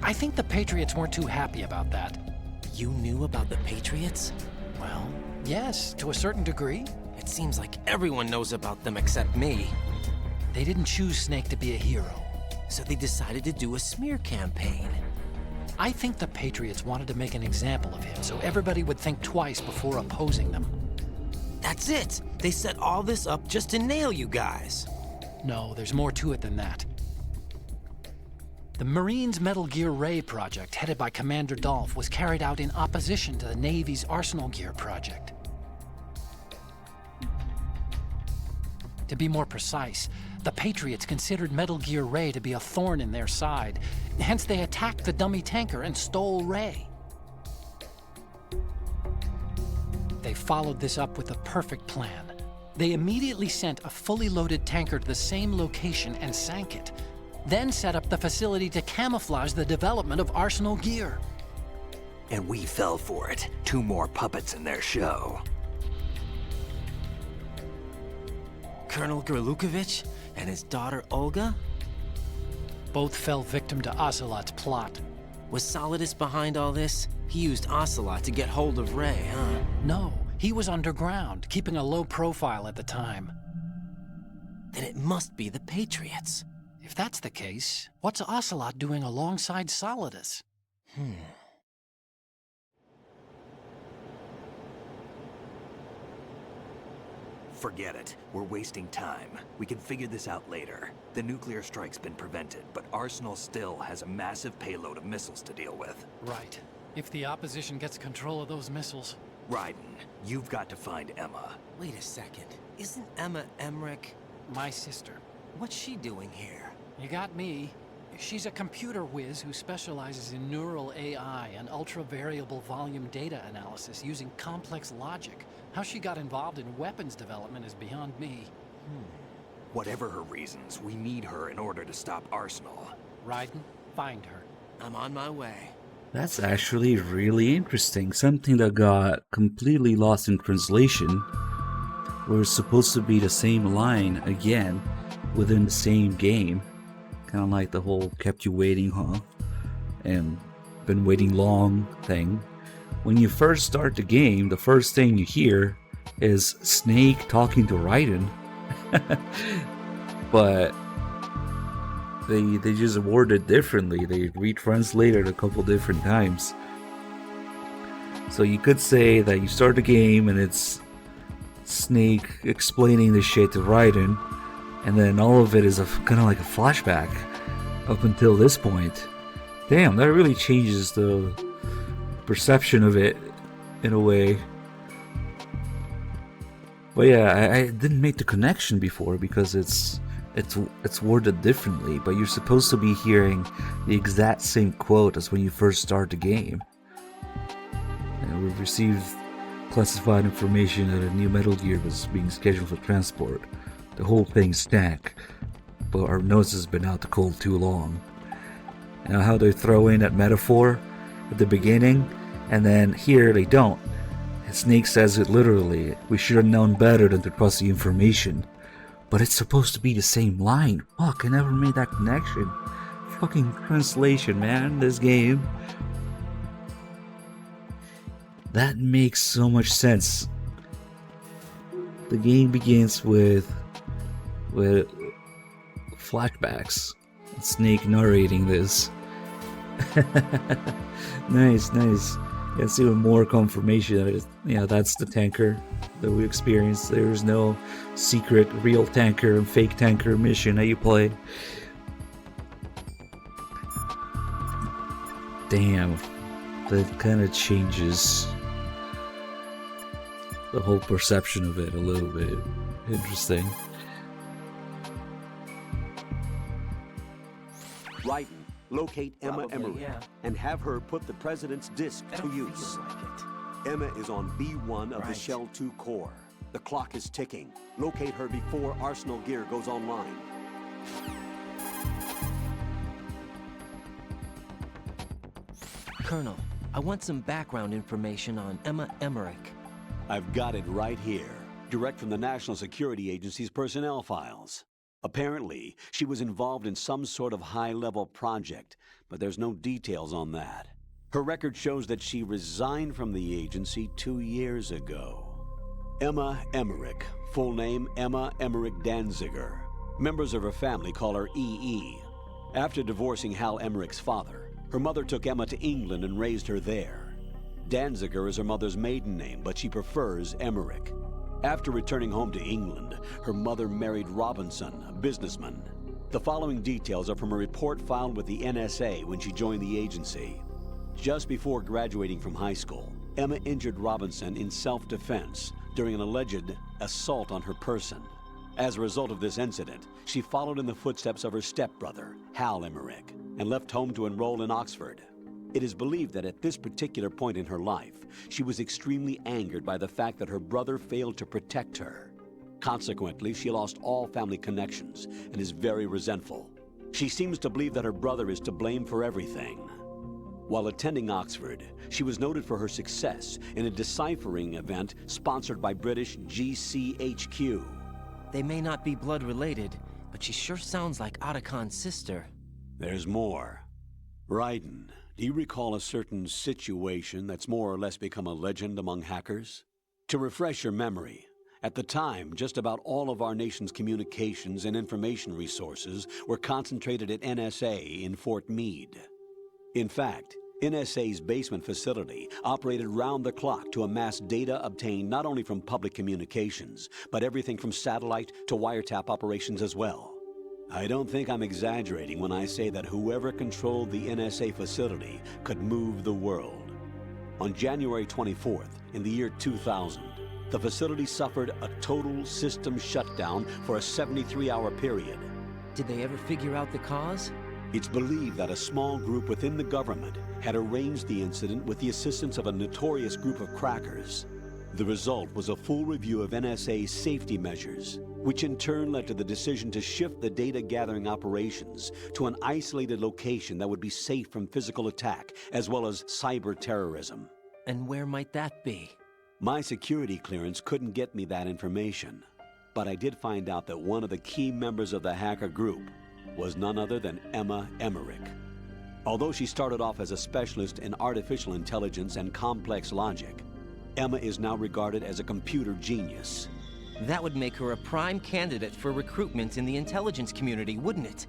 I think the Patriots weren't too happy about that. You knew about the Patriots? Well, yes, to a certain degree. It seems like everyone knows about them except me. They didn't choose Snake to be a hero. So they decided to do a smear campaign. I think the Patriots wanted to make an example of him so everybody would think twice before opposing them. That's it! They set all this up just to nail you guys. No, there's more to it than that. The Marines' Metal Gear Ray project, headed by Commander Dolph, was carried out in opposition to the Navy's Arsenal Gear project. To be more precise, the Patriots considered Metal Gear Ray to be a thorn in their side. Hence, they attacked the dummy tanker and stole Ray. They followed this up with a perfect plan. They immediately sent a fully loaded tanker to the same location and sank it, then set up the facility to camouflage the development of Arsenal Gear. And we fell for it. 2 more puppets in their show. Colonel Gerlukovich and his daughter Olga? Both fell victim to Ocelot's plot. Was Solidus behind all this? He used Ocelot to get hold of Ray, huh? No, he was underground, keeping a low profile at the time. Then it must be the Patriots. If that's the case, what's Ocelot doing alongside Solidus? Forget it. We're wasting time. We can figure this out later. The nuclear strike's been prevented, but Arsenal still has a massive payload of missiles to deal with. Right. If the opposition gets control of those missiles. Raiden, you've got to find Emma. Wait a second. Isn't Emma Emmerich? My sister. What's she doing here? You got me. She's a computer whiz who specializes in neural AI and ultra-variable volume data analysis using complex logic. How she got involved in weapons development is beyond me. Whatever her reasons, we need her in order to stop Arsenal. Raiden, find her. I'm on my way. That's actually really interesting. Something that got completely lost in translation. Where it's supposed to be the same line again within the same game. Kind of like the whole kept you waiting, huh? And been waiting long thing. When you first start the game, the first thing you hear is Snake talking to Raiden. But they just worded differently. They retranslated a couple different times. So you could say that you start the game and it's Snake explaining this shit to Raiden, and then all of it is kind of like a flashback up until this point. Damn, that really changes the perception of it in a way. But yeah, I didn't make the connection before because it's worded differently, but you're supposed to be hearing the exact same quote as when you first start the game. And we've received classified information that a new Metal Gear was being scheduled for transport. The whole thing stank, but our nose has been out the cold too long. Now how they throw in that metaphor at the beginning, and then here they don't. And Snake says it literally. We should have known better than to trust the information. But it's supposed to be the same line. Fuck, I never made that connection. Fucking translation, man, this game. That makes so much sense. The game begins with flashbacks, Snake narrating this. Nice, nice. It's even more confirmation that that's the tanker that we experienced. There's no secret real tanker and fake tanker mission that you play. Damn, that kind of changes the whole perception of it a little bit. Interesting. Raiden, locate Emma Emmerich and have her put the president's disc to use. Emma is on B1 of the Shell 2 core. The clock is ticking. Locate her before Arsenal gear goes online. Colonel, I want some background information on Emma Emmerich. I've got it right here, direct from the National Security Agency's personnel files. Apparently, she was involved in some sort of high-level project, but there's no details on that. Her record shows that she resigned from the agency 2 years ago. Emma Emmerich, full name Emma Emmerich Danziger. Members of her family call her EE. After divorcing Hal Emmerich's father, her mother took Emma to England and raised her there. Danziger is her mother's maiden name, but she prefers Emmerich. After returning home to England, her mother married Robinson, a businessman. The following details are from a report filed with the NSA when she joined the agency. Just before graduating from high school, Emma injured Robinson in self-defense during an alleged assault on her person. As a result of this incident, she followed in the footsteps of her stepbrother, Hal Emmerich, and left home to enroll in Oxford. It is believed that at this particular point in her life, she was extremely angered by the fact that her brother failed to protect her. Consequently, she lost all family connections and is very resentful. She seems to believe that her brother is to blame for everything. While attending Oxford, she was noted for her success in a deciphering event sponsored by British GCHQ. They may not be blood related, but she sure sounds like Otachan's sister. There's more. Raiden, do you recall a certain situation that's more or less become a legend among hackers? To refresh your memory, at the time, just about all of our nation's communications and information resources were concentrated at NSA in Fort Meade. In fact, NSA's basement facility operated round the clock to amass data obtained not only from public communications, but everything from satellite to wiretap operations as well. I don't think I'm exaggerating when I say that whoever controlled the NSA facility could move the world. On January 24th, in the year 2000, the facility suffered a total system shutdown for a 73-hour period. Did they ever figure out the cause? It's believed that a small group within the government had arranged the incident with the assistance of a notorious group of crackers. The result was a full review of NSA's safety measures, which in turn led to the decision to shift the data-gathering operations to an isolated location that would be safe from physical attack, as well as cyber terrorism. And where might that be? My security clearance couldn't get me that information, but I did find out that one of the key members of the hacker group was none other than Emma Emmerich. Although she started off as a specialist in artificial intelligence and complex logic, Emma is now regarded as a computer genius. That would make her a prime candidate for recruitment in the intelligence community, wouldn't it?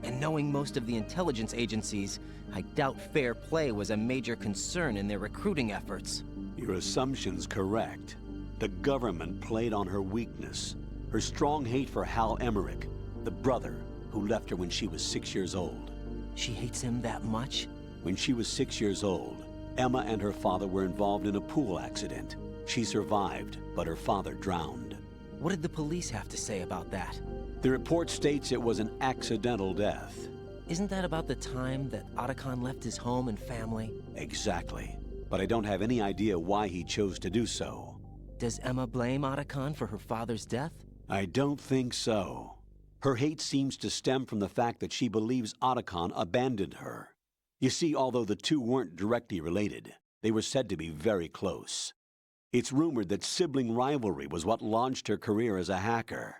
And knowing most of the intelligence agencies, I doubt fair play was a major concern in their recruiting efforts. Your assumption's correct. The government played on her weakness, her strong hate for Hal Emmerich, the brother who left her when she was 6 years old. She hates him that much? When she was 6 years old, Emma and her father were involved in a pool accident. She survived, but her father drowned. What did the police have to say about that? The report states it was an accidental death. Isn't that about the time that Otachan left his home and family? Exactly. But I don't have any idea why he chose to do so. Does Emma blame Otachan for her father's death? I don't think so. Her hate seems to stem from the fact that she believes Otachan abandoned her. You see, although the two weren't directly related, they were said to be very close. It's rumored that sibling rivalry was what launched her career as a hacker.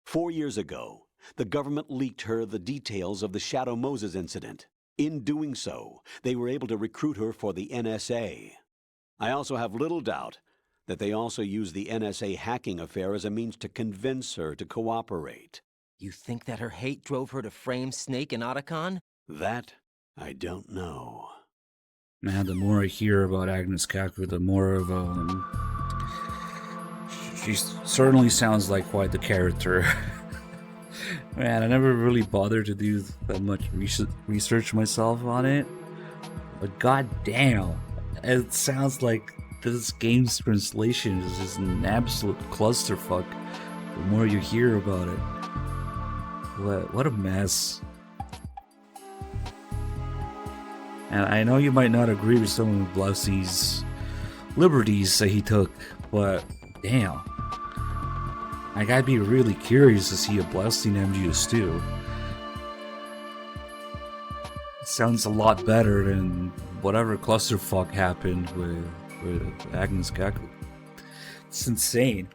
4 years ago, the government leaked her the details of the Shadow Moses incident. In doing so, they were able to recruit her for the NSA. I also have little doubt that they also used the NSA hacking affair as a means to convince her to cooperate. You think that her hate drove her to frame Snake and Otacon? That, I don't know. Man, the more I hear about Agnes Kaku, the more of she certainly sounds like quite the character. Man, I never really bothered to do that much research myself on it, but goddamn, it sounds like this game's translation is just an absolute clusterfuck. The more you hear about it, what a mess. And I know you might not agree with some of Blousy's liberties that he took, but damn. I gotta be really curious to see a Blaustein MGS2. It sounds a lot better than whatever clusterfuck happened with Agnes Kaku. It's insane.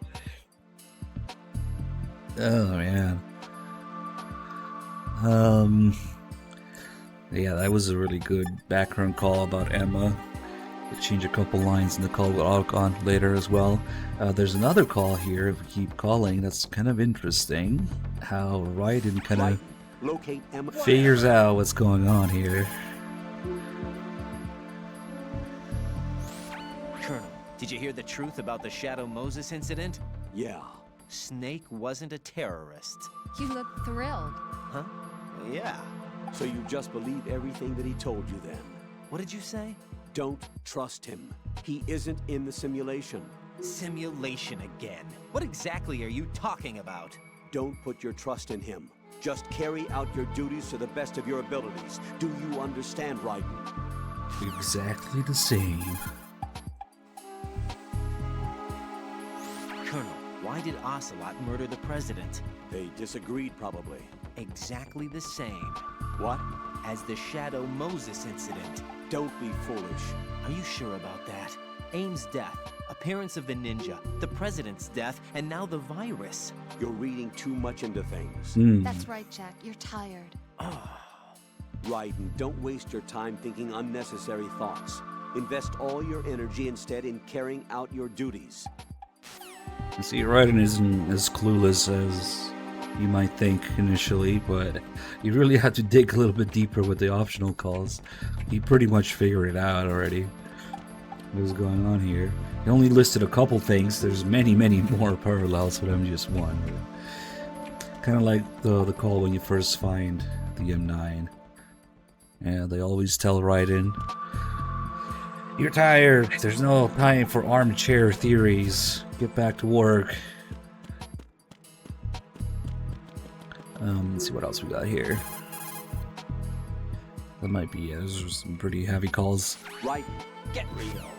Oh man. Yeah, that was a really good background call about Emma. We'll change a couple lines in the call with Otacon later as well. There's another call here, if we keep calling, that's kind of interesting. How Raiden kind of figures out what's going on here. Colonel, did you hear the truth about the Shadow Moses incident? Yeah. Snake wasn't a terrorist. You look thrilled. Huh? Yeah. So you just believe everything that he told you then? What did you say? Don't trust him. He isn't in the simulation. Simulation again. What exactly are you talking about? Don't put your trust in him. Just carry out your duties to the best of your abilities. Do you understand, Raiden? Exactly the same. Colonel, why did Ocelot murder the president? They disagreed, probably. Exactly the same. What? As the Shadow Moses incident. Don't be foolish. Are you sure about that? Aim's death, appearance of the ninja, the president's death, and now the virus. You're reading too much into things. That's right, Jack. You're tired. Raiden, don't waste your time thinking unnecessary thoughts. Invest all your energy instead in carrying out your duties. You see, Raiden isn't as clueless as you might think initially, but you really have to dig a little bit deeper with the optional calls. He pretty much figured it out already. What's going on here? He only listed a couple things. There's many, many more parallels with MGS1. Kind of like the call when you first find the M9. And they always tell Raiden, "You're tired. There's no time for armchair theories. Get back to work." Let's see what else we got here. That might be it. Those are some pretty heavy calls. Raiden, get real.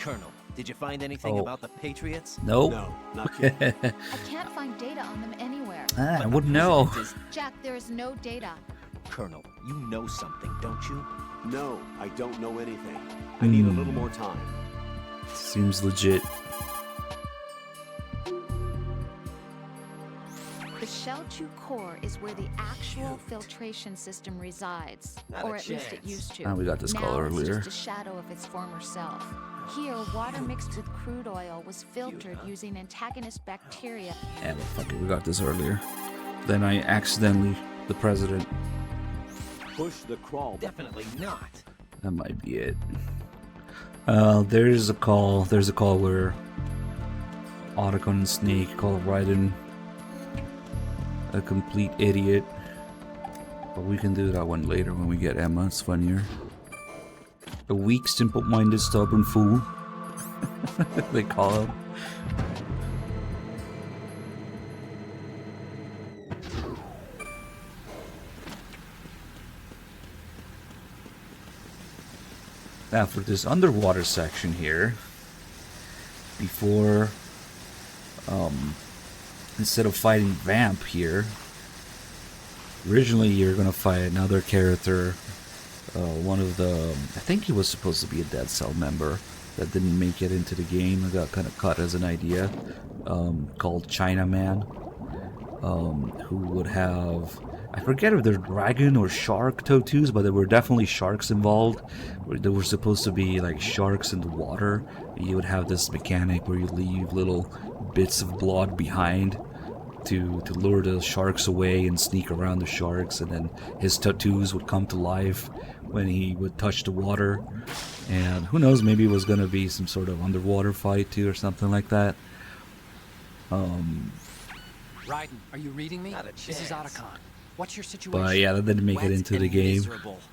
Colonel, did you find anything about the Patriots? Nope. No, not yet. I can't find data on them anywhere. I wouldn't know. Jack, there is no data. Colonel, you know something, don't you? No, I don't know anything. I need a little more time. Seems legit. The Shell 2 core is where the actual filtration system resides. Not or a at least it chance. used to. Oh, we got this call now earlier. It's just a shadow of its former self. Here, water mixed with crude oil was filtered using antagonist bacteria. Yeah, but fuck it, we got this earlier. Then I accidentally, the president. Push the crawl. Definitely not. That might be it. There's a call where Otacon and Snake call Raiden a complete idiot. But we can do that one later when we get Emma, it's funnier. A weak, simple-minded, stubborn fool. They call him. Now for this underwater section here, before, instead of fighting Vamp here, originally you're gonna fight another character, one of the, I think he was supposed to be a Dead Cell member that didn't make it into the game. It got kind of cut as an idea, called Chinaman, who would have I forget if they're dragon or shark tattoos, but there were definitely sharks involved. There were supposed to be like sharks in the water. You would have this mechanic where you leave little bits of blood behind to lure the sharks away and sneak around the sharks, and then his tattoos would come to life when he would touch the water. And who knows, maybe it was gonna be some sort of underwater fight too or something like that. Raiden, are you reading me? This is Otacon. What's your situation? But yeah, that didn't make it into the game.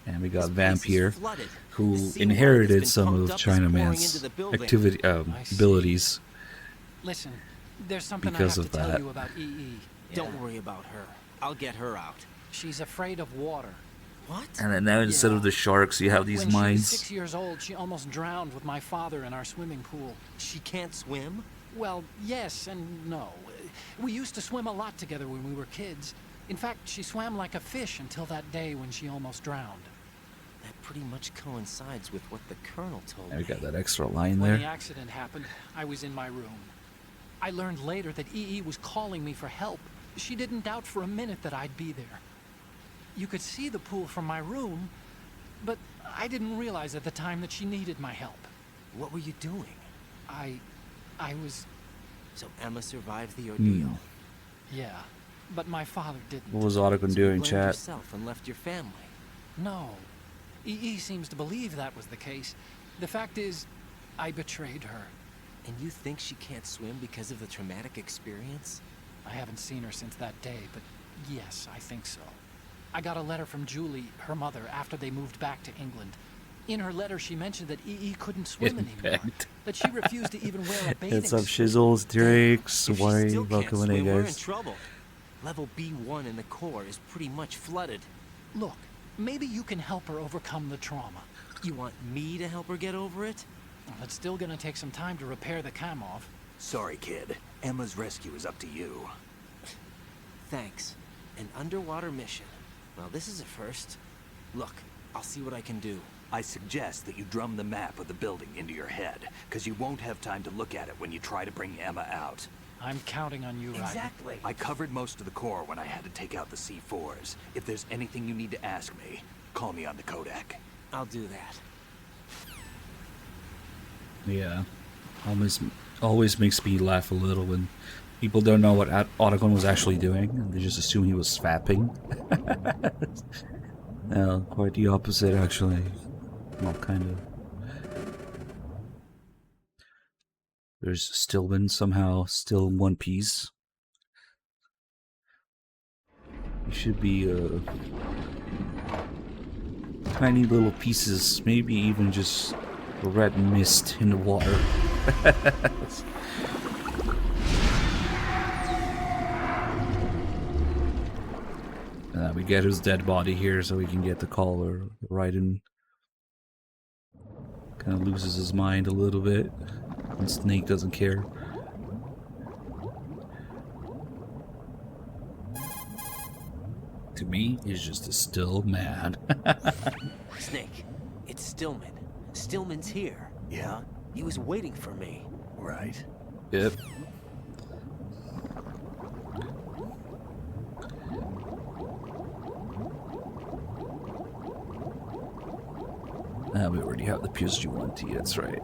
And we got Vamp here, who inherited some of Chinaman's activity abilities. Listen, there's something because I have of to tell that. you about EE. Don't worry about her. I'll get her out. She's afraid of water. What? And then now instead of the sharks, you have these When she was mines. 6 years old, she almost drowned with my father in our swimming pool. She can't swim? Well, yes and no. We used to swim a lot together when we were kids. In fact, she swam like a fish until that day when she almost drowned. That pretty much coincides with what the Colonel told And me. we got that extra line When the there. accident happened, I was in my room. I learned later that EE was calling me for help. She didn't doubt for a minute that I'd be there. You could see the pool from my room, but I didn't realize at the time that she needed my help. What were you doing? I was... So Emma survived the ordeal. Yeah, but my father didn't. What was Otacon So you doing, blamed chat? yourself and left your family. No. EE seems to believe that was the case. The fact is, I betrayed her. And you think she can't swim because of the traumatic experience? I haven't seen her since that day, but yes, I think so. I got a letter from Julie, her mother, after they moved back to England. In her letter, she mentioned that EE couldn't swim anymore. That she refused to even wear a bathing What's up, suit. Shizzles, Drakes, If she Why? still can't Welcome in, swim, we're in guys. trouble. Level B1 in the core is pretty much flooded. Look, maybe you can help her overcome the trauma. You want me to help her get over it? Well, it's still gonna take some time to repair the Kamov. Sorry, kid. Emma's rescue is up to you. Thanks. An underwater mission. Well, this is a first. Look, I'll see what I can do. I suggest that you drum the map of the building into your head, because you won't have time to look at it when you try to bring Emma out. I'm counting on you, Raiden. Exactly. I covered most of the core when I had to take out the C4s. If there's anything you need to ask me, call me on the Kodak. I'll do that. Yeah, always makes me laugh a little when people don't know what Otacon was actually doing, and they just assume he was fapping. No, quite the opposite, actually. Well, kind of. There's Stillman somehow still in one piece. He should be tiny little pieces, maybe even just red mist in the water. We get his dead body here so we can get the caller. Raiden kind of loses his mind a little bit, and Snake doesn't care. To me, he's just a still man. Snake, it's Stillman. Stillman's here. Yeah? He was waiting for me. Right. Yep. We already have the PSG-1T, that's right.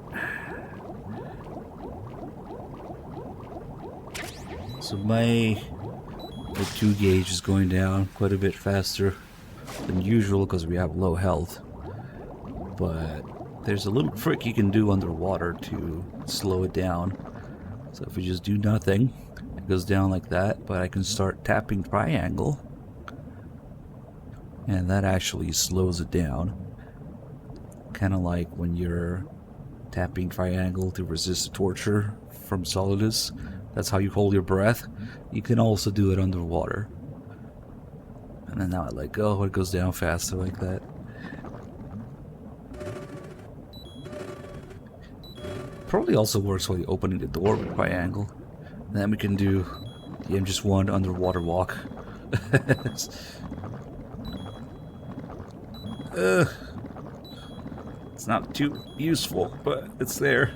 So my 2 gauge is going down quite a bit faster than usual because we have low health. But there's a little trick you can do underwater to slow it down. So if we just do nothing, it goes down like that, but I can start tapping triangle. And that actually slows it down. Kind of like when you're tapping triangle to resist torture from Solidus. That's how you hold your breath. You can also do it underwater. And then now I let go, it goes down faster like that. Probably also works while you're opening the door with triangle. And then we can do the M1 underwater walk. It's not too useful, but it's there.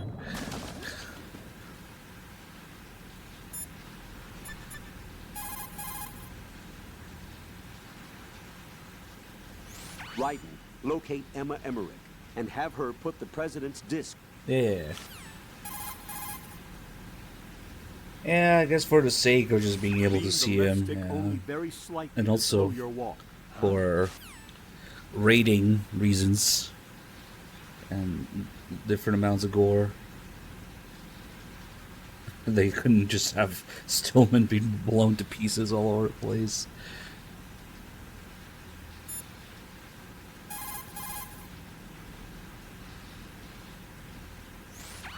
Raiden, locate Emma Emmerich and have her put the president's disc. Yeah. Yeah, I guess for the sake of just being able to see him, and also for rating reasons and different amounts of gore. They couldn't just have Stillman be blown to pieces all over the place.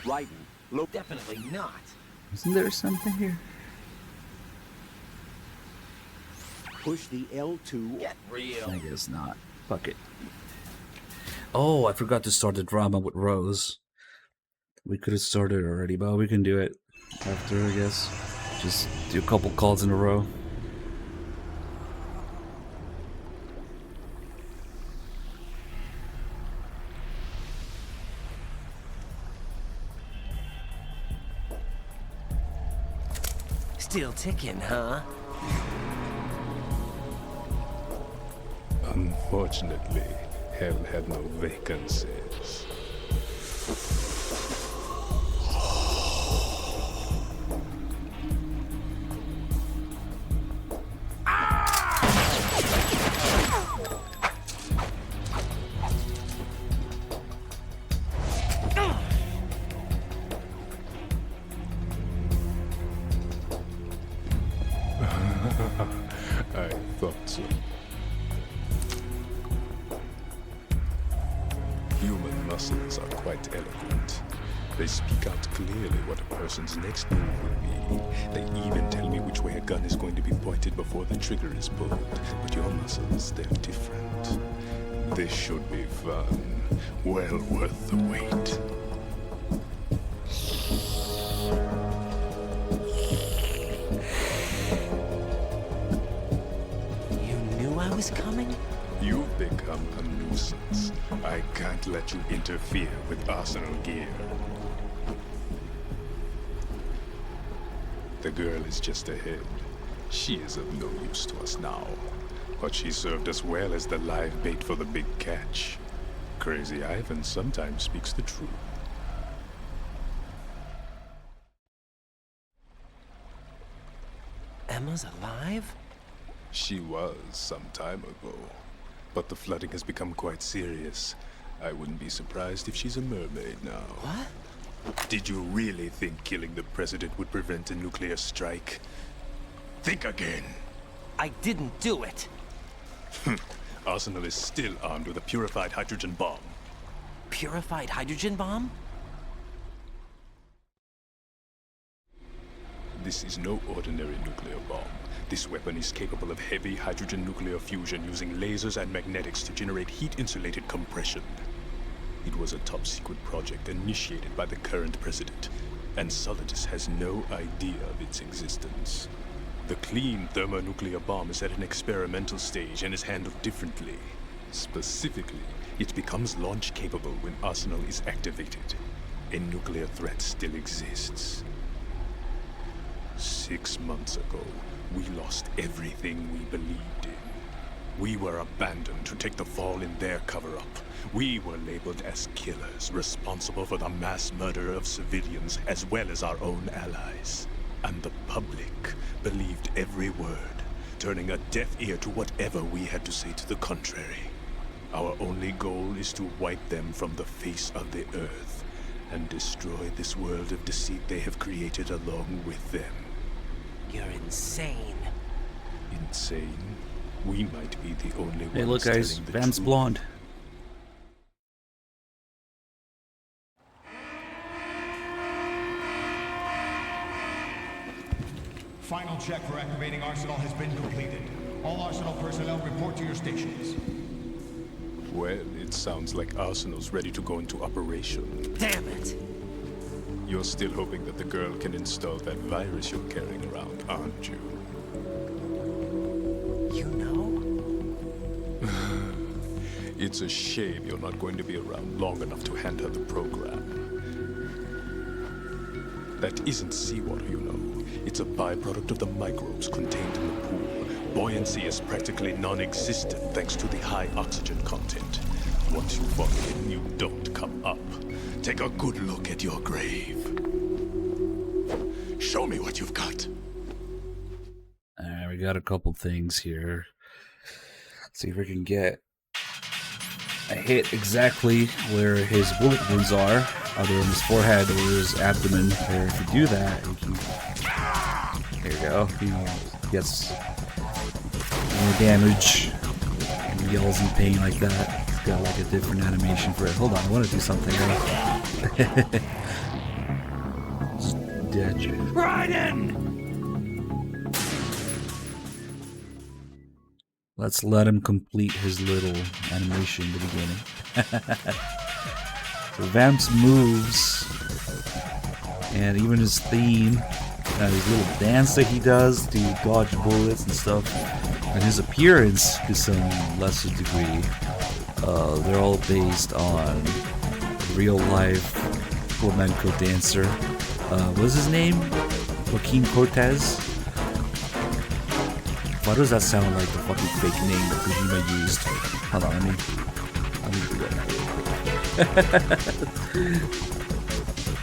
Raiden, Definitely not. Isn't there something here? push the L2. Get real. I guess not. Fuck it. Oh, I forgot to start the drama with Rose. We could have started already, but we can do it after, I guess. Just do a couple calls in a row. Still ticking, huh? Unfortunately, hell had no vacancies. I thought so. Human muscles are quite eloquent. They speak out clearly what a person's next move will be. They even tell me which way a gun is going to be pointed before the trigger is pulled. But your muscles, they're different. This should be fun. Well worth the wait. I was coming? You've become a nuisance. I can't let you interfere with Arsenal gear. The girl is just ahead. She is of no use to us now. But she served us well as the live bait for the big catch. Crazy Ivan sometimes speaks the truth. Emma's alive? She was some time ago, but the flooding has become quite serious. I wouldn't be surprised if she's a mermaid now. What? Did you really think killing the president would prevent a nuclear strike? Think again. I didn't do it. Arsenal is still armed with a purified hydrogen bomb. Purified hydrogen bomb? This is no ordinary nuclear bomb. This weapon is capable of heavy hydrogen nuclear fusion using lasers and magnetics to generate heat-insulated compression. It was a top-secret project initiated by the current president, and Solidus has no idea of its existence. The clean thermonuclear bomb is at an experimental stage and is handled differently. Specifically, it becomes launch-capable when Arsenal is activated. A nuclear threat still exists. 6 months ago, we lost everything we believed in. We were abandoned to take the fall in their cover-up. We were labeled as killers, responsible for the mass murder of civilians as well as our own allies. And the public believed every word, turning a deaf ear to whatever we had to say to the contrary. Our only goal is to wipe them from the face of the earth and destroy this world of deceit they have created along with them. You're insane. Insane? We might be the only ones. Hey, look, guys, telling the Van's truth. blonde. Final check for activating Arsenal has been completed. All Arsenal personnel report to your stations. Well, it sounds like Arsenal's ready to go into operation. Damn it! You're still hoping that the girl can install that virus you're carrying around, aren't you? You know? It's a shame you're not going to be around long enough to hand her the program. That isn't seawater, you know. It's a byproduct of the microbes contained in the pool. Buoyancy is practically non-existent thanks to the high oxygen content. Once you fall in, you don't come up. Take a good look at your grave. Show me what you've got. Alright, we got a couple things here. See if we can get a hit exactly where his bullet wounds are, either on his forehead or his abdomen. Or if you do that, you can... There you go. He gets more damage and yells in pain like that. It's got like a different animation for it. Hold on, I want to do something else. Dead. Raiden! Let's let him complete his little animation in the beginning. So Vamp's moves and even his theme, his little dance that he does to dodge bullets and stuff, and his appearance to some lesser degree, they're all based on real life flamenco dancer. What's his name? Joaquin Cortez? Why does that sound like the fucking fake name that Kojima used? Hold on, let me do that.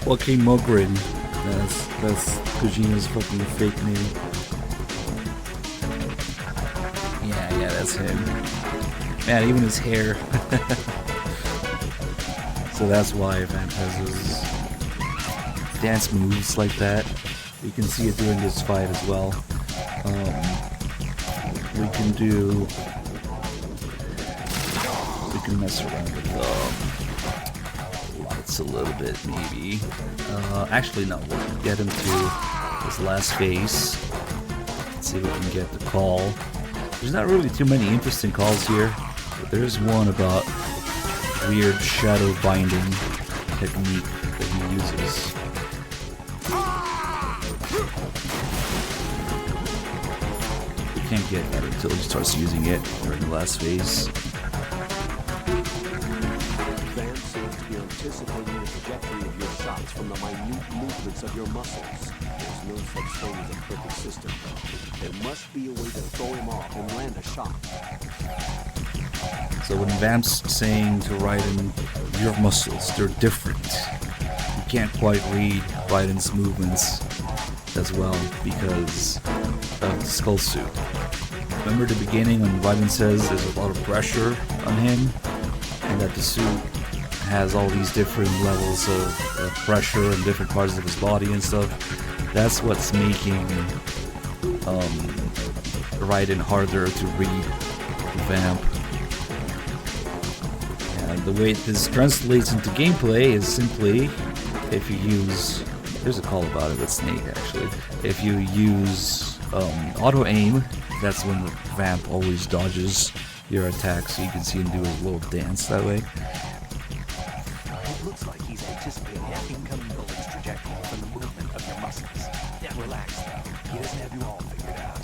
Joaquin Mogren. That's Kojima's fucking fake name. Yeah, that's him. Man, even his hair. So that's why Vamp has his dance moves like that. You can see it during this fight as well. We can mess around with lights a little bit, maybe. Actually, no, we'll get him to his last phase. Let's see if we can get the call. There's not really too many interesting calls here, but there's one about weird shadow binding technique that he uses. Can't get that until he starts using it during the last phase. Vamp seems to be anticipating the trajectory of your shots from the minute movements of your muscles. There's no such thing as a perfect system, though. There must be a way to throw him off and land a shot. So when Vamp's saying to Raiden, your muscles, they're different. You can't quite read Raiden's movements as well because of the skull suit. Remember the beginning when Raiden says there's a lot of pressure on him and that the suit has all these different levels of pressure in different parts of his body and stuff? That's what's making Raiden harder to read Vamp. And the way this translates into gameplay is simply if you use... There's a call about it with Snake, actually. If you use auto-aim, that's when Vamp always dodges your attack, so you can see him do his little dance that way. It looks like he's anticipating an incoming bullet's trajectory from the movement of your muscles. Relax, though. He doesn't have you all figured out.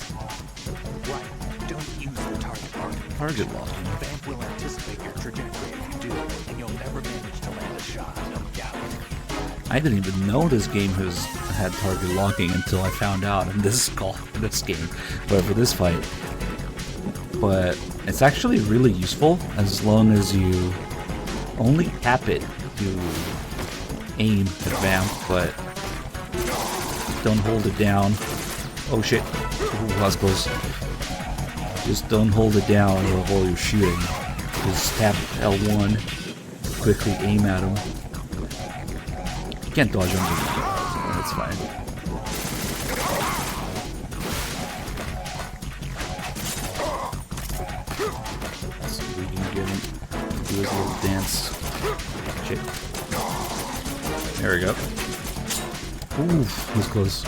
Right. Don't use the target locking. Target locking? Vamp will anticipate your trajectory if you do, and you'll never manage to land a shot, no doubt. I didn't even know this game had target locking until I found out in this game, but for this fight. But it's actually really useful as long as you only tap it to aim at Vamp, but don't hold it down. Oh shit! Ooh, that was close. Just don't hold it down while you're shooting. Just tap L1 to quickly aim at him. You can't dodge under the so that's fine. So we can get him to do his little dance. Shit. There we go. Ooh, that was close.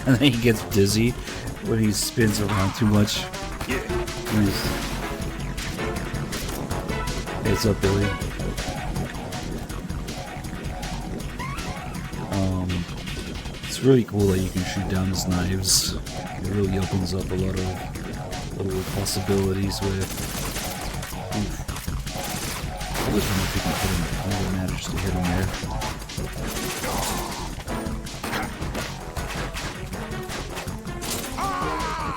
And then he gets dizzy when he spins around too much. Yeah. It's up, Billy. It's really cool that you can shoot down his knives. It really opens up a lot of little possibilities with I always wonder if you can hit him. I never managed to hit him there.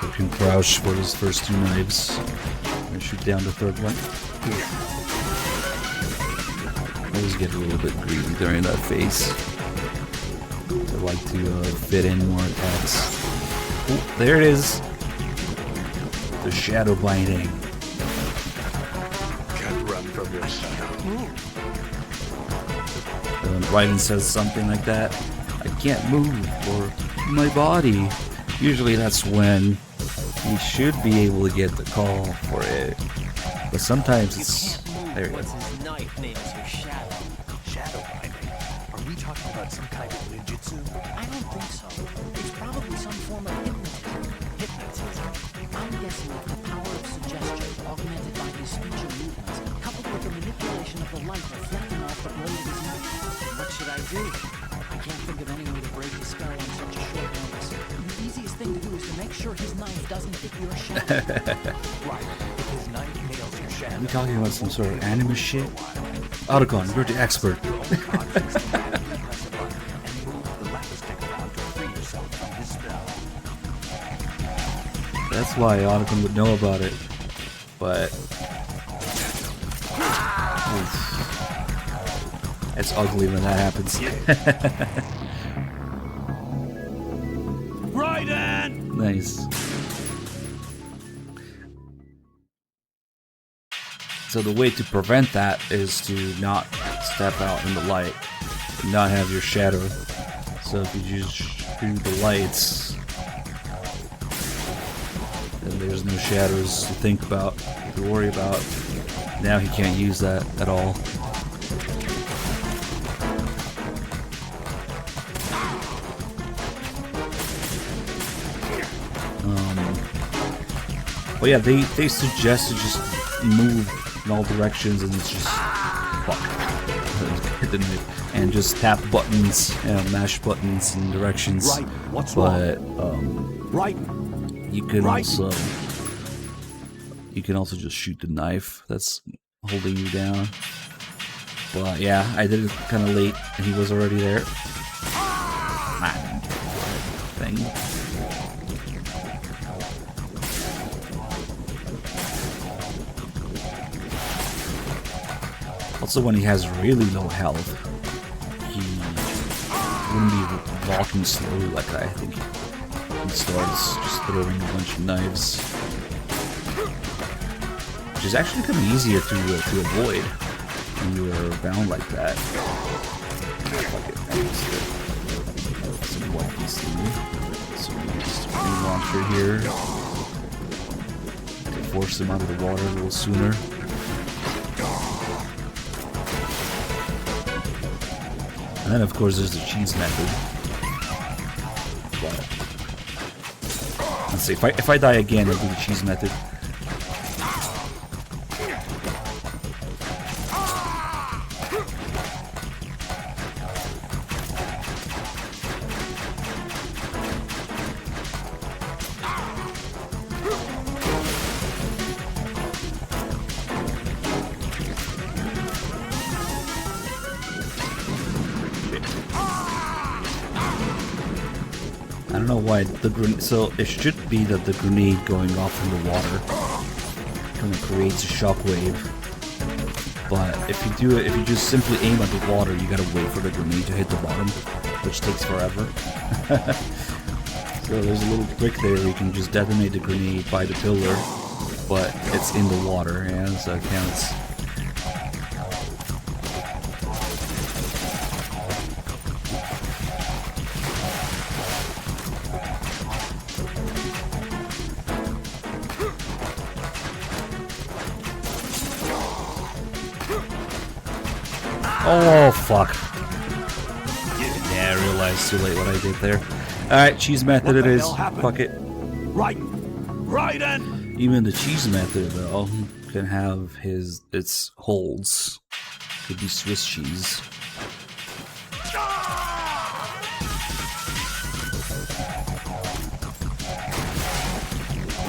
You can crouch for his first 2 knives and shoot down the third one. I always get a little bit greedy during that phase. I like to fit in more attacks. Oh, there it is. The shadow binding. Can't run from your shadow. When Raiden says something like that, I can't move for my body. Usually that's when he should be able to get the call for it. But sometimes it's... There it is. His knife names your shadow. Shadow binding? Are we talking about some kind of ninjutsu? I don't think so. It's probably some form of hypnotism. I'm guessing that the power of suggestion, augmented by his speech and movements, coupled with the manipulation of the light reflecting off the blade of his knife. What should I do? I can't think of any way to break his spell on such a short notice. The easiest thing to do is to make sure his knife doesn't hit your shadow. Right. If his knife nails your shadow. Are we talking about some sort of anime shit? Otacon, you're the expert. That's why Otacon would know about it. But... Oof. It's ugly when that happens. Raiden! Nice. So the way to prevent that is to not step out in the light, and not have your shadow. So if you just shoot the lights, then there's no shadows to think about, to worry about. Now he can't use that at all. But yeah, they suggest to just move in all directions and it's just fuck. And just tap buttons and mash buttons in directions. Right. What's but right. You can also just shoot the knife that's holding you down. But yeah, I did it kind of late and he was already there. Thing. Also, when he has really low health, he wouldn't be walking slowly like that. I think he starts just throwing a bunch of knives, which is actually kind of easier to avoid when you are bound like that. Fuck it, some white DC. So we just launcher here to force him out of the water a little sooner. And then, of course, there's the cheese method. But let's see, if I die again, I'll do the cheese method. I don't know why the grenade. So it should be that the grenade going off in the water kind of creates a shockwave. But if you do it, if you just simply aim at the water, you gotta wait for the grenade to hit the bottom, which takes forever. So there's a little trick there where you can just detonate the grenade by the pillar, but it's in the water, yeah, so it counts. Oh, fuck. Yeah, I realized too late what I did there. Alright, cheese method it is. Fuck it. Raiden! Even the cheese method, though, can have its holds. Could be Swiss cheese.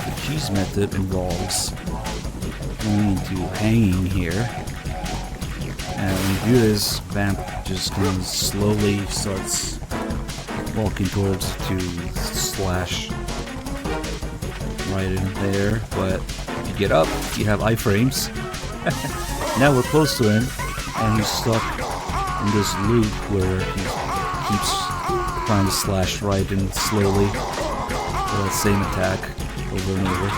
The cheese method involves going into hanging here. And when you do this, Vamp just kind of slowly starts walking towards to slash right in there. But if you get up, you have iframes. Now we're close to him, and he's stuck in this loop where he keeps trying to slash right in slowly for that same attack over and over.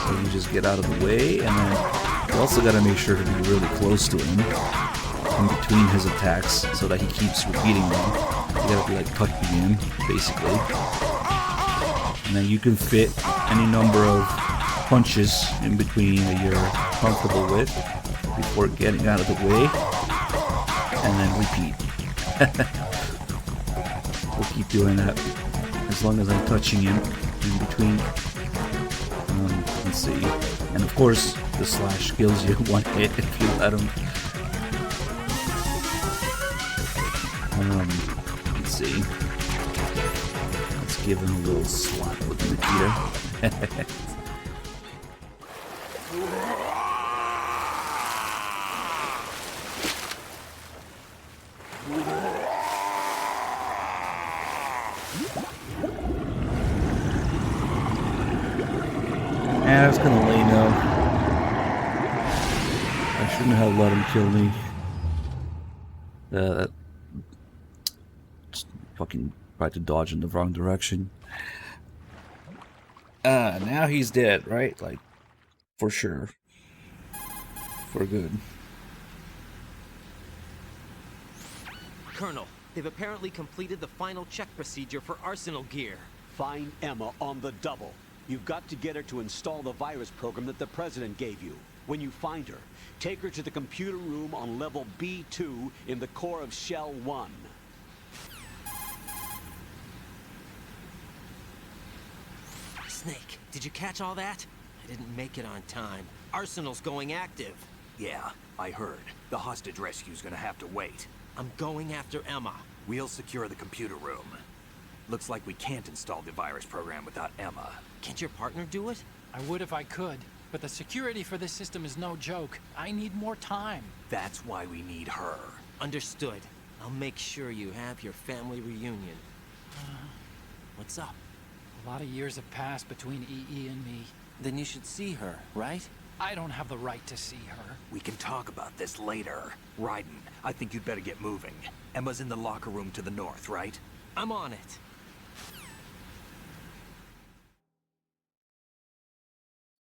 So you just get out of the way, and then you also got to make sure to be really close to him in between his attacks so that he keeps repeating them. You got to be like touching him, basically. And then you can fit any number of punches in between that you're comfortable with before getting out of the way, and then repeat. We'll keep doing that as long as I'm touching him in between. Let's see. And of course, the slash kills you one hit if you let him. Let's see. Let's give him a little slap with the Nikita. Yeah, that's kind of lame though. I shouldn't have let him kill me. That just fucking tried to dodge in the wrong direction. Now he's dead, right? Like, for sure. For good. Colonel, they've apparently completed the final check procedure for arsenal gear. Find Emma on the double. You've got to get her to install the virus program that the President gave you. When you find her, take her to the computer room on level B2 in the core of Shell 1. Snake, did you catch all that? I didn't make it on time. Arsenal's going active. Yeah, I heard. The hostage rescue's gonna have to wait. I'm going after Emma. We'll secure the computer room. Looks like we can't install the virus program without Emma. Can't your partner do it? I would if I could, but the security for this system is no joke. I need more time. That's why we need her. Understood. I'll make sure you have your family reunion. What's up? A lot of years have passed between EE and me. Then you should see her, right? I don't have the right to see her. We can talk about this later. Raiden, I think you'd better get moving. Emma's in the locker room to the north, right? I'm on it.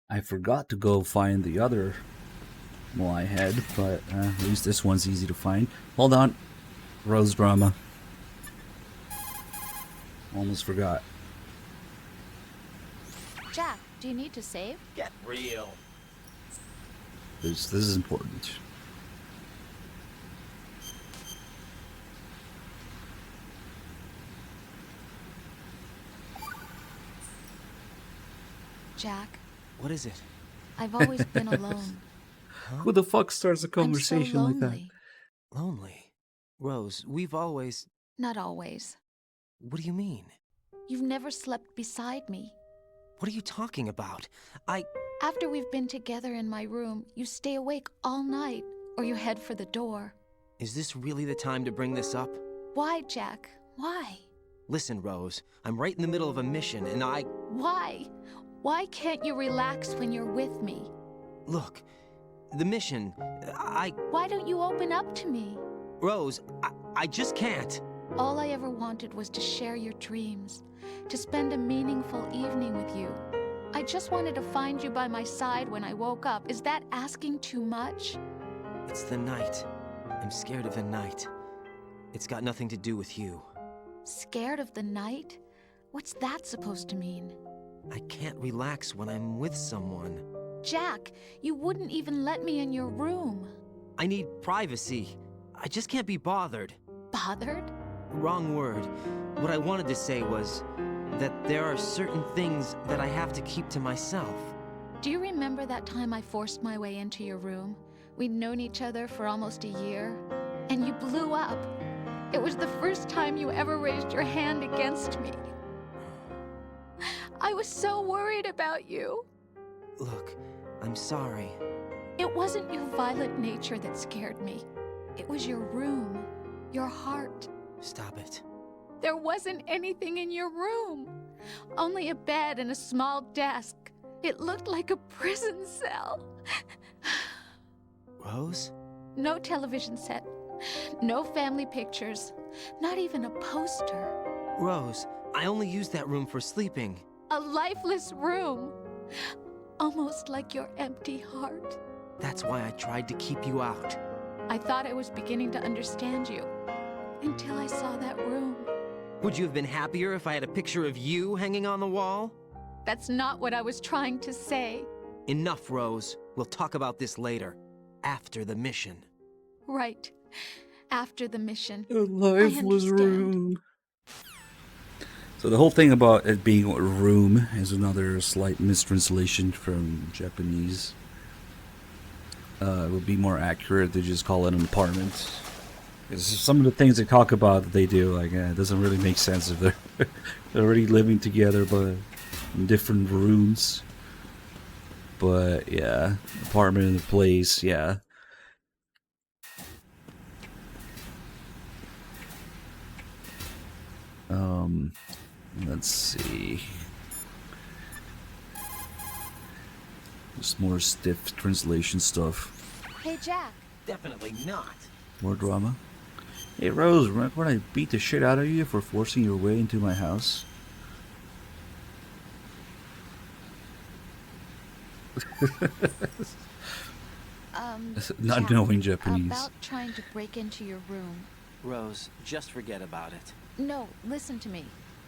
I forgot to go find the other Moai head, but at least this one's easy to find. Hold on. Rose drama. Almost forgot. Jack, do you need to save? Get real. This is important. Jack, What is it? I've always been alone. Who the fuck starts a conversation I'm so like that? lonely. Lonely. Rose, we've always... Not always. What do you mean? You've never slept beside me. What are you talking about? After we've been together in my room, you stay awake all night, or you head for the door. Is this really the time to bring this up? Why, Jack? Why? Listen, Rose, I'm right in the middle of a mission, and Why? Why can't you relax when you're with me? Look, the mission, Why don't you open up to me? Rose, I just can't. All I ever wanted was to share your dreams, to spend a meaningful evening with you. I just wanted to find you by my side when I woke up. Is that asking too much? It's the night. I'm scared of the night. It's got nothing to do with you. Scared of the night? What's that supposed to mean? I can't relax when I'm with someone. Jack, you wouldn't even let me in your room. I need privacy. I just can't be bothered. Bothered? Wrong word. What I wanted to say was that there are certain things that I have to keep to myself. Do you remember that time I forced my way into your room? We'd known each other for almost a year, and you blew up. It was the first time you ever raised your hand against me. I was so worried about you. Look, I'm sorry. It wasn't your violent nature that scared me. It was your room, your heart. Stop it. There wasn't anything in your room. Only a bed and a small desk. It looked like a prison cell. Rose? No television set. No family pictures. Not even a poster. Rose, I only use that room for sleeping. A lifeless room. Almost like your empty heart. That's why I tried to keep you out. I thought I was beginning to understand you. Until I saw that room. Would you have been happier if I had a picture of you hanging on the wall? That's not what I was trying to say. Enough, Rose. We'll talk about this later. After the mission. Right. After the mission. A lifeless room. So the whole thing about it being a room is another slight mistranslation from Japanese. It would be more accurate to just call it an apartment. Because some of the things they talk about that they do, like, it doesn't really make sense if they're already living together but in different rooms. But yeah, apartment in the place, yeah. Let's see. Just more stiff translation stuff. Hey, Jack. Definitely not. More drama. Hey, Rose, remember when I beat the shit out of you for forcing your way into my house? Not Jack, knowing Japanese. About trying to break into your room. Rose, just forget about it. No, listen to me.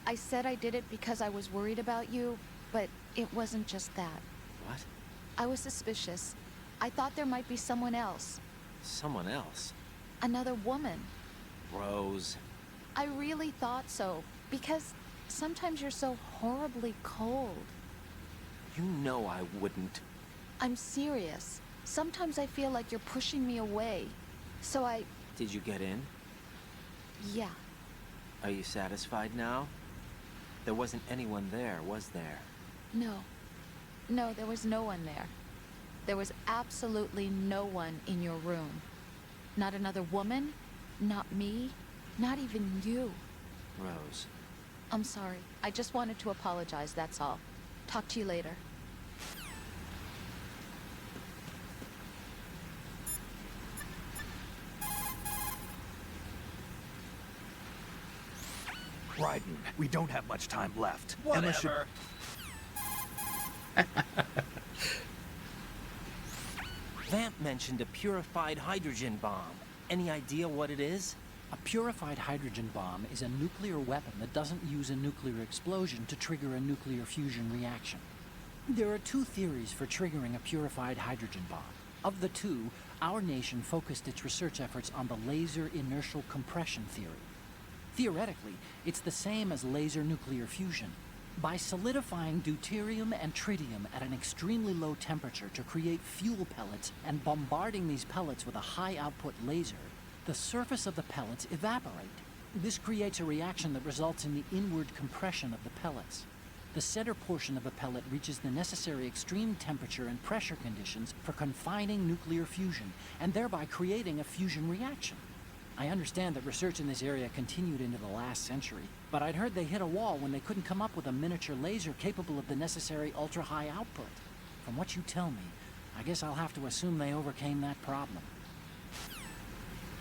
I said I did it because I was worried about you, but it wasn't just that. What? I was suspicious. I thought there might be someone else. Someone else? Another woman. Rose. I really thought so, because sometimes you're so horribly cold. You know I wouldn't. I'm serious. Sometimes I feel like you're pushing me away. So I... Did you get in? Yeah. Are you satisfied now? There wasn't anyone there, was there? No. No, there was no one there. There was absolutely no one in your room. Not another woman, not me, not even you. Rose. I'm sorry. I just wanted to apologize, that's all. Talk to you later. Raiden, we don't have much time left. Whatever. Vamp mentioned a purified hydrogen bomb. Any idea what it is? A purified hydrogen bomb is a nuclear weapon that doesn't use a nuclear explosion to trigger a nuclear fusion reaction. There are two theories for triggering a purified hydrogen bomb. Of the two, our nation focused its research efforts on the laser inertial compression theory. Theoretically, it's the same as laser nuclear fusion. By solidifying deuterium and tritium at an extremely low temperature to create fuel pellets and bombarding these pellets with a high-output laser, the surface of the pellets evaporate. This creates a reaction that results in the inward compression of the pellets. The center portion of a pellet reaches the necessary extreme temperature and pressure conditions for confining nuclear fusion, and thereby creating a fusion reaction. I understand that research in this area continued into the last century, but I'd heard they hit a wall when they couldn't come up with a miniature laser capable of the necessary ultra-high output. From what you tell me, I guess I'll have to assume they overcame that problem.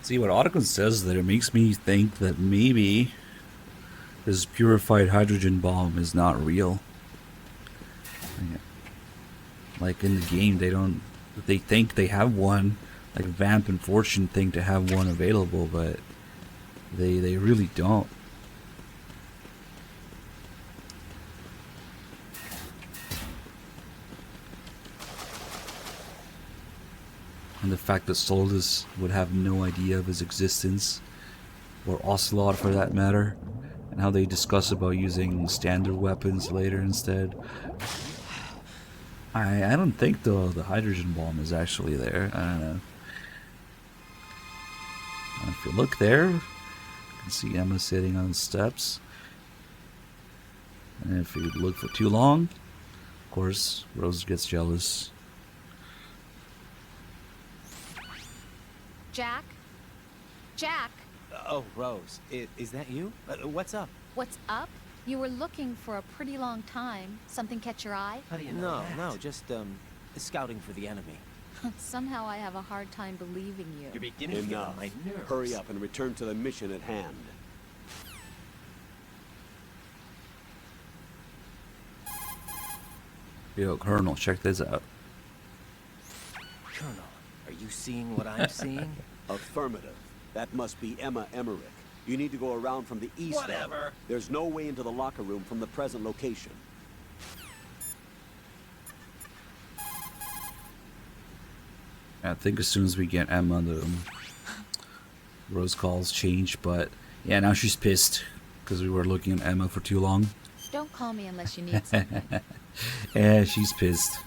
See, what Otacon says there makes me think that maybe this purified hydrogen bomb is not real. Like in the game, they think they have one, like Vamp and Fortune think to have one available, but they really don't. And the fact that Solus would have no idea of his existence, or Ocelot for that matter, and how they discuss about using standard weapons later instead. I don't think the hydrogen bomb is actually there. I don't know. If you look there, you can see Emma sitting on the steps. And if you look for too long, of course, Rose gets jealous Jack? Jack? Oh, Rose, is that you? What's up? What's up? You were looking for a pretty long time. Something catch your eye? How do you know that? No, just, scouting for the enemy. Somehow I have a hard time believing you. You're beginning to get on Enough. my nerves. Hurry up and return to the mission at hand. Yo, Colonel, check this out. Colonel, are you seeing what I'm seeing? Affirmative. That must be Emma Emmerich. You need to go around from the east. Whatever. There's no way into the locker room from the present location. I think as soon as we get Emma, the Rose calls change, but yeah, now she's pissed because we were looking at Emma for too long. Don't call me unless you need something. Yeah, she's pissed.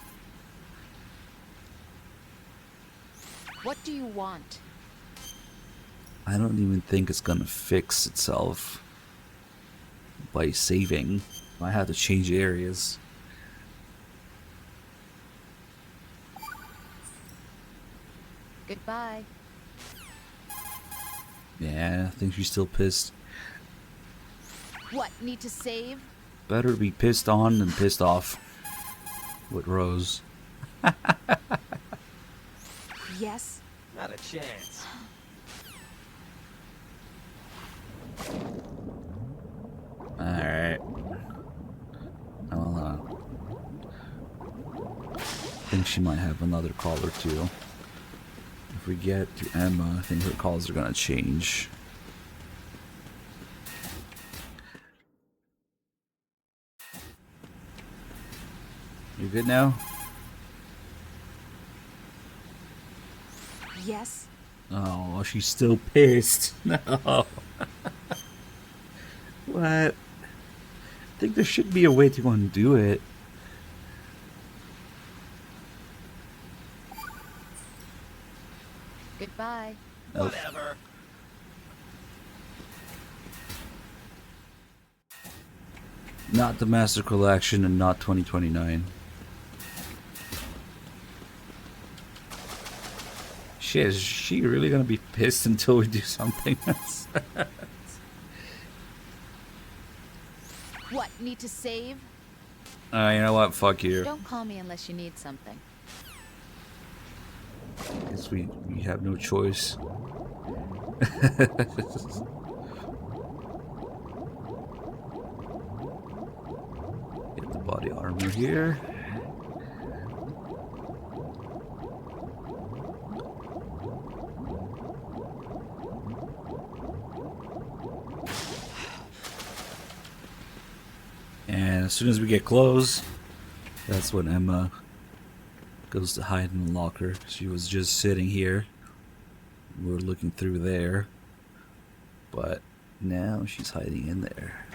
What do you want? I don't even think it's gonna fix itself by saving. I have to change areas. Goodbye. Yeah, I think she's still pissed. What, need to save? Better be pissed on than pissed off with Rose. Yes? Not a chance. Alright. I think she might have another call or two. If we get to Emma, I think her calls are gonna change. You good now? Yes? Oh, she's still pissed. No. What? I think there should be a way to undo it. Goodbye. Oh. Whatever. Not the Master Collection and not 2029. Shit, is she really gonna be pissed until we do something else? What, need to save? You know what? Fuck you. Don't call me unless you need something. Guess we have no choice. Get the body armor here. And as soon as we get close, that's when Emma goes to hide in the locker. She was just sitting here. We were looking through there. But now she's hiding in there.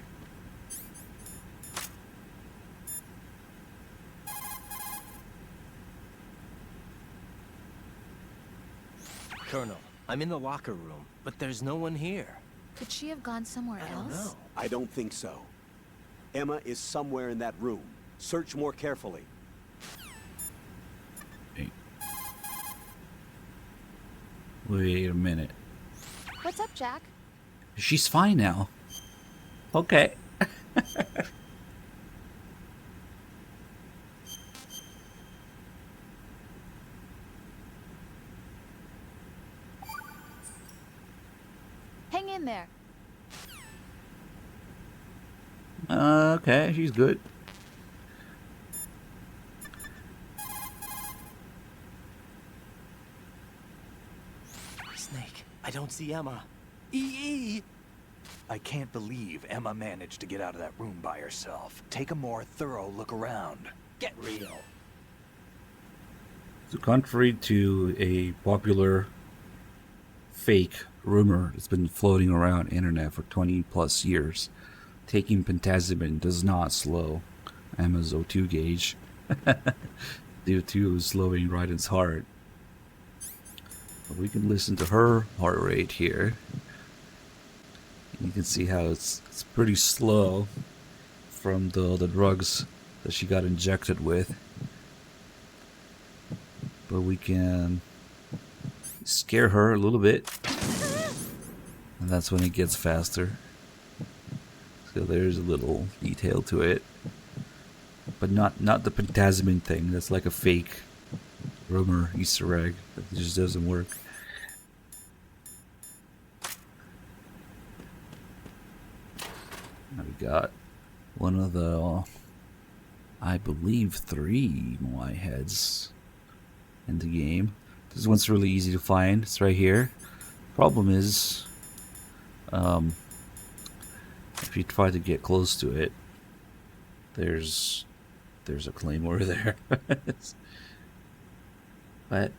Colonel, I'm in the locker room, but there's no one here. Could she have gone somewhere else? I don't think so. Emma is somewhere in that room. Search more carefully. Wait a minute. What's up, Jack? She's fine now. Okay. Hang in there. Okay, she's good. Snake, I don't see Emma. EE! I can't believe Emma managed to get out of that room by herself. Take a more thorough look around. Get real. So contrary to a popular fake rumor that's been floating around the internet for 20 plus years, taking pentazimine does not slow Emma's O2 gauge. The O2 is slowing right in its heart. But we can listen to her heart rate here. You can see how it's pretty slow from the drugs that she got injected with. But we can scare her a little bit. And that's when it gets faster. So there's a little detail to it. But not the phantasming thing. That's like a fake rumor Easter egg. That just doesn't work. Now we got one of the, I believe, 3 Moai heads in the game. This one's really easy to find. It's right here. Problem is, if you try to get close to it, there's a claymore there. But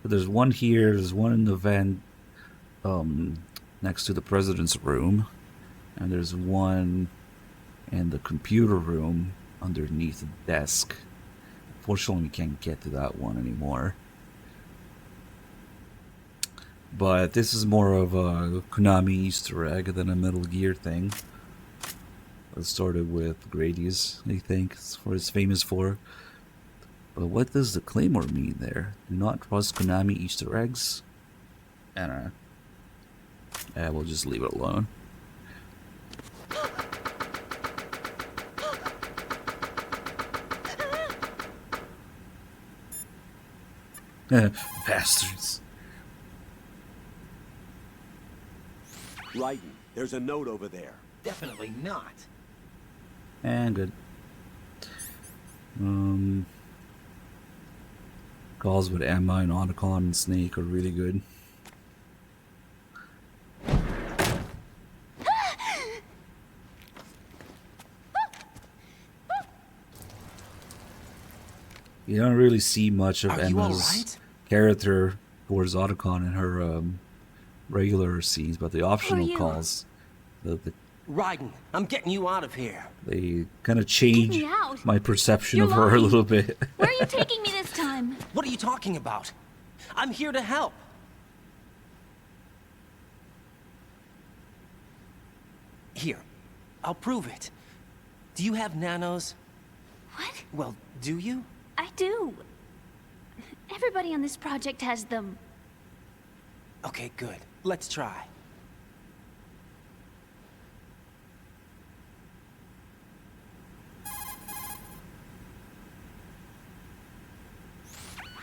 there's one here, there's one in the vent next to the president's room, and there's one in the computer room underneath the desk. Unfortunately, we can't get to that one anymore. But this is more of a Konami Easter egg than a Metal Gear thing. It started with Grady's, I think. It's what it's famous for. But what does the claymore mean there? Do not trust Konami Easter eggs? I don't know. Yeah, we'll just leave it alone. Bastards. Raiden, there's a note over there. Definitely not. And good. Calls with Emma and Otacon and Snake are really good. You don't really see much of Emma's character towards Otacon in her regular scenes, but the optional calls, the Raiden, I'm getting you out of here. They kind of change my perception of her a little bit. Where are you taking me this time? What are you talking about? I'm here to help. Here, I'll prove it. Do you have nanos? What? Well, do you? I do. Everybody on this project has them. Okay, good. Let's try.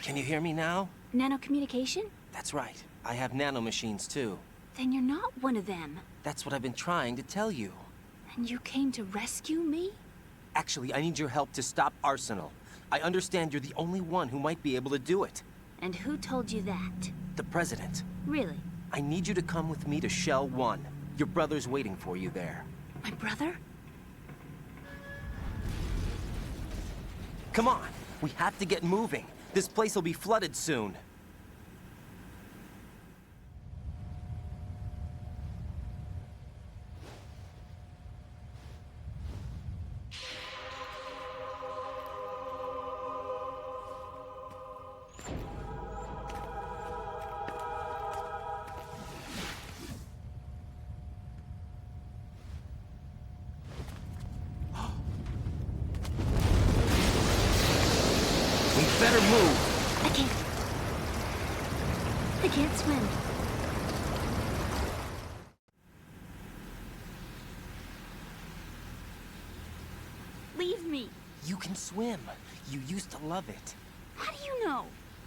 Can you hear me now? Nanocommunication? That's right. I have nanomachines too. Then you're not one of them. That's what I've been trying to tell you. And you came to rescue me? Actually, I need your help to stop Arsenal. I understand you're the only one who might be able to do it. And who told you that? The President. Really? I need you to come with me to Shell 1. Your brother's waiting for you there. My brother? Come on! We have to get moving. This place will be flooded soon. Better move. I can't swim. Leave me. You can swim. You used to love it. How do you know?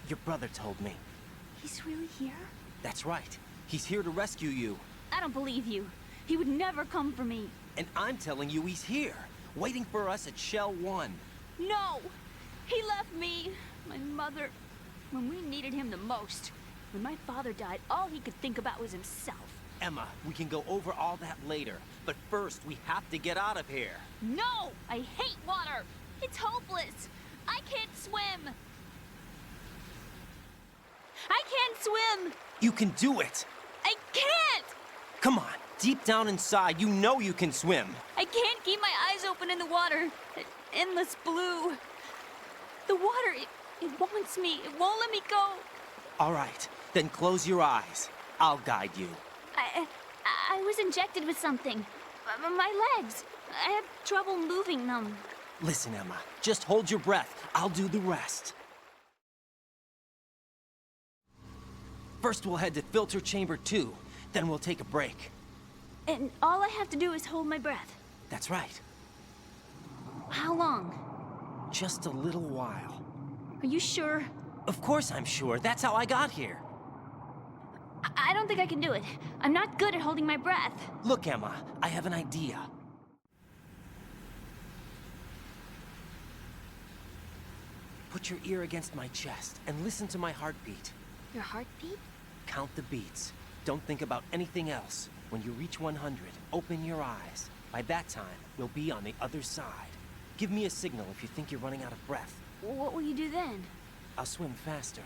Your brother told me. He's really here? That's right. He's here to rescue you. I don't believe you. He would never come for me. And I'm telling you he's here, waiting for us at Shell 1. No! He left me, my mother, when we needed him the most. When my father died, all he could think about was himself. Emma, we can go over all that later. But first, we have to get out of here. No! I hate water! It's hopeless! I can't swim! I can't swim! You can do it! I can't! Come on, deep down inside, you know you can swim. I can't keep my eyes open in the water. Endless blue. The water, it wants me. It won't let me go. All right, then close your eyes. I'll guide you. I was injected with something. My legs. I have trouble moving them. Listen, Emma, just hold your breath. I'll do the rest. First, we'll head to filter chamber 2. Then we'll take a break. And all I have to do is hold my breath. That's right. How long? Just a little while. Are you sure? Of course I'm sure. That's how I got here. I don't think I can do it. I'm not good at holding my breath. Look, Emma, I have an idea. Put your ear against my chest and listen to my heartbeat. Your heartbeat? Count the beats. Don't think about anything else. When you reach 100, open your eyes. By that time, we'll be on the other side. Give me a signal if you think you're running out of breath. What will you do then? I'll swim faster.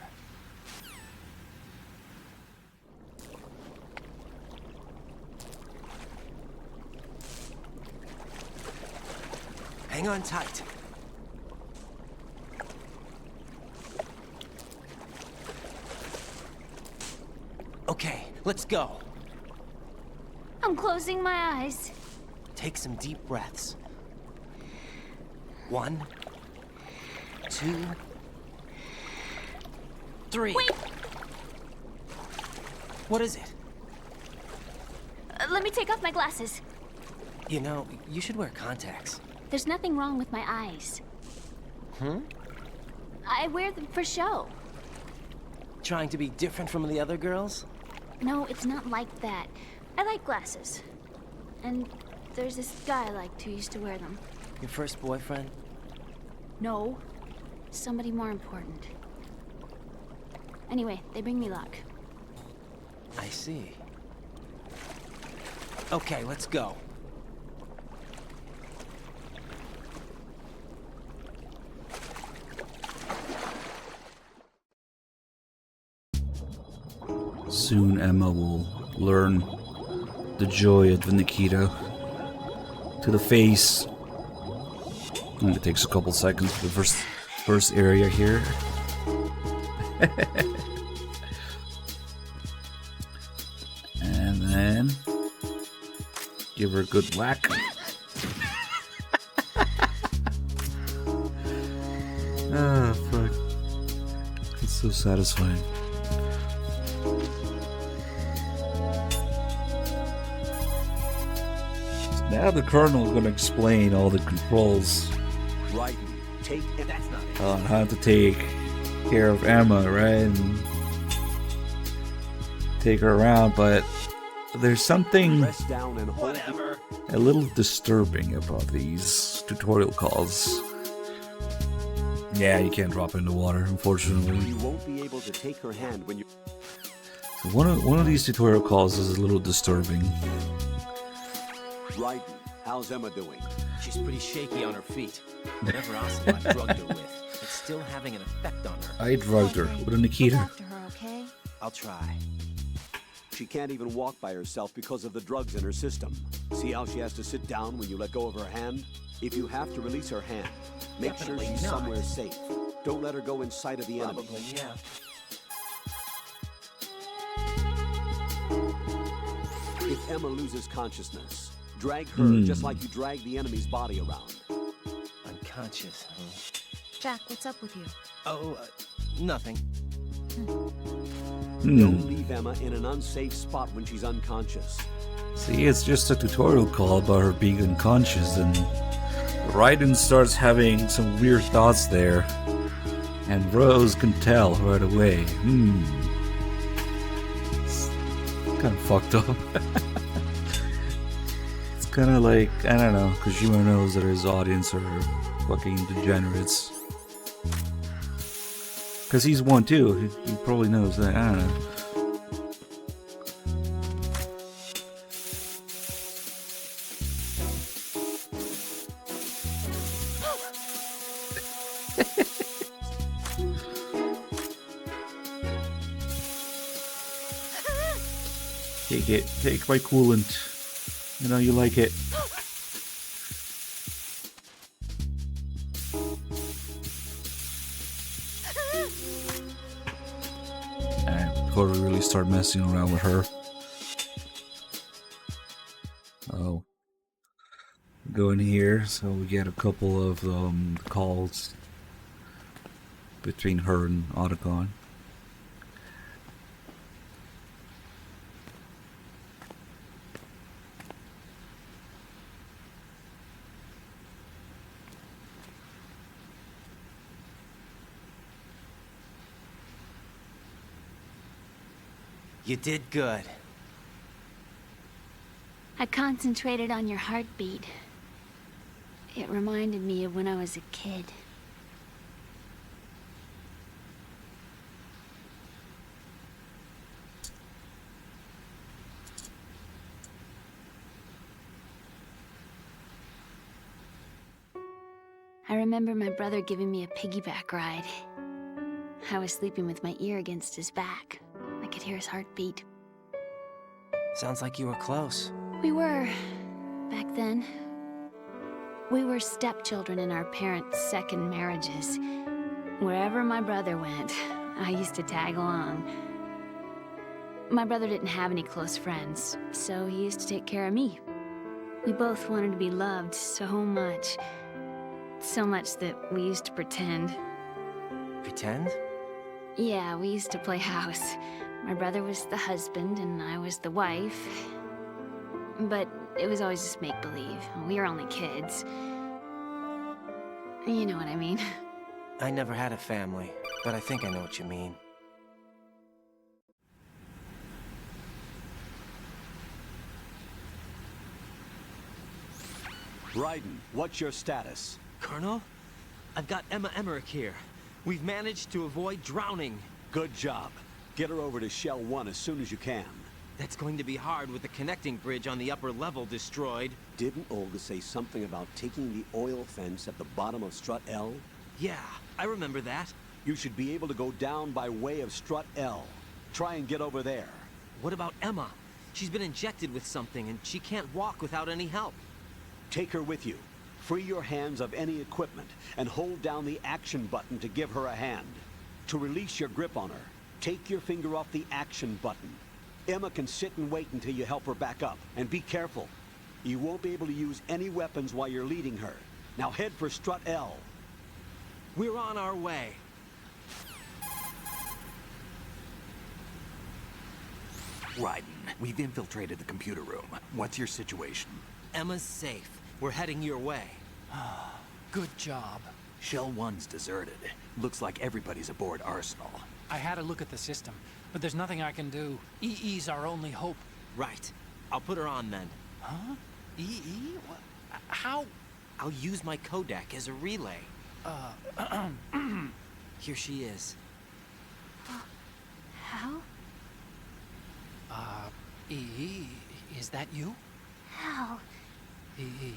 Hang on tight. Okay, let's go. I'm closing my eyes. Take some deep breaths. 1, 2, 3. Wait! What is it? Let me take off my glasses. You know, you should wear contacts. There's nothing wrong with my eyes. Hmm? I wear them for show. Trying to be different from the other girls? No, it's not like that. I like glasses. And there's this guy I liked who used to wear them. Your first boyfriend? No. Somebody more important. Anyway, they bring me luck. I see. Okay, let's go. Soon Emma will learn the joy of the Nikita to the face. And it takes a couple seconds for the first area here. And then give her a good whack. Ah, fuck. It's so satisfying. Now the Colonel is going to explain all the controls Right. Take and that's not it. on how to take care of Emma, right? And take her around, but there's something Press down and hold a little disturbing about these tutorial calls. Yeah, you can't drop in the water, unfortunately. You won't be able to take her hand when you. So one of these tutorial calls is a little disturbing. Right. How's Emma doing? She's pretty shaky on her feet. Whatever Ocelot drugged her with, it's still having an effect on her. I drugged her with a Nikita. Look after her, okay? I'll try. She can't even walk by herself because of the drugs in her system. See how she has to sit down when you let go of her hand? If you have to release her hand, make Definitely sure she's not. somewhere safe. Don't let her go in sight of the enemy. Probably, yeah. If Emma loses consciousness, drag her just like you drag the enemy's body around. Unconscious, huh? Jack, what's up with you? Oh, nothing. Don't leave Emma in an unsafe spot when she's unconscious. See, it's just a tutorial call about her being unconscious, and Raiden starts having some weird thoughts there, and Rose can tell right away. It's kind of fucked up. It's kind of like, I don't know, Kojima knows that his audience are fucking degenerates. Because he's one too, he probably knows that, I don't know. Take it. Take my coolant. You know you like it. Alright, before we really start messing around with her. Oh. Go in here, so we get a couple of calls between her and Otacon. You did good. I concentrated on your heartbeat. It reminded me of when I was a kid. I remember my brother giving me a piggyback ride. I was sleeping with my ear against his back. I could hear his heartbeat. Sounds like you were close. We were, back then. We were stepchildren in our parents' second marriages. Wherever my brother went, I used to tag along. My brother didn't have any close friends, so he used to take care of me. We both wanted to be loved so much. So much that we used to pretend. Pretend? Yeah, we used to play house. My brother was the husband and I was the wife. But it was always just make-believe. We were only kids. You know what I mean. I never had a family, but I think I know what you mean. Raiden, what's your status? Colonel, I've got Emma Emmerich here. We've managed to avoid drowning. Good job. Get her over to Shell 1 as soon as you can. That's going to be hard with the connecting bridge on the upper level destroyed. Didn't Olga say something about taking the oil fence at the bottom of Strut L? Yeah, I remember that. You should be able to go down by way of Strut L. Try and get over there. What about Emma? She's been injected with something and she can't walk without any help. Take her with you. Free your hands of any equipment and hold down the action button to give her a hand. To release your grip on her, take your finger off the action button. Emma can sit and wait until you help her back up. And be careful. You won't be able to use any weapons while you're leading her. Now head for Strut L. We're on our way. Raiden, we've infiltrated the computer room. What's your situation? Emma's safe. We're heading your way. Good job. Shell 1's deserted. Looks like everybody's aboard Arsenal. I had a look at the system, but there's nothing I can do. EE's our only hope. Right. I'll put her on then. Huh? EE? What? How? I'll use my Kodak as a relay. Here she is. How? EE, is that you? How? EE.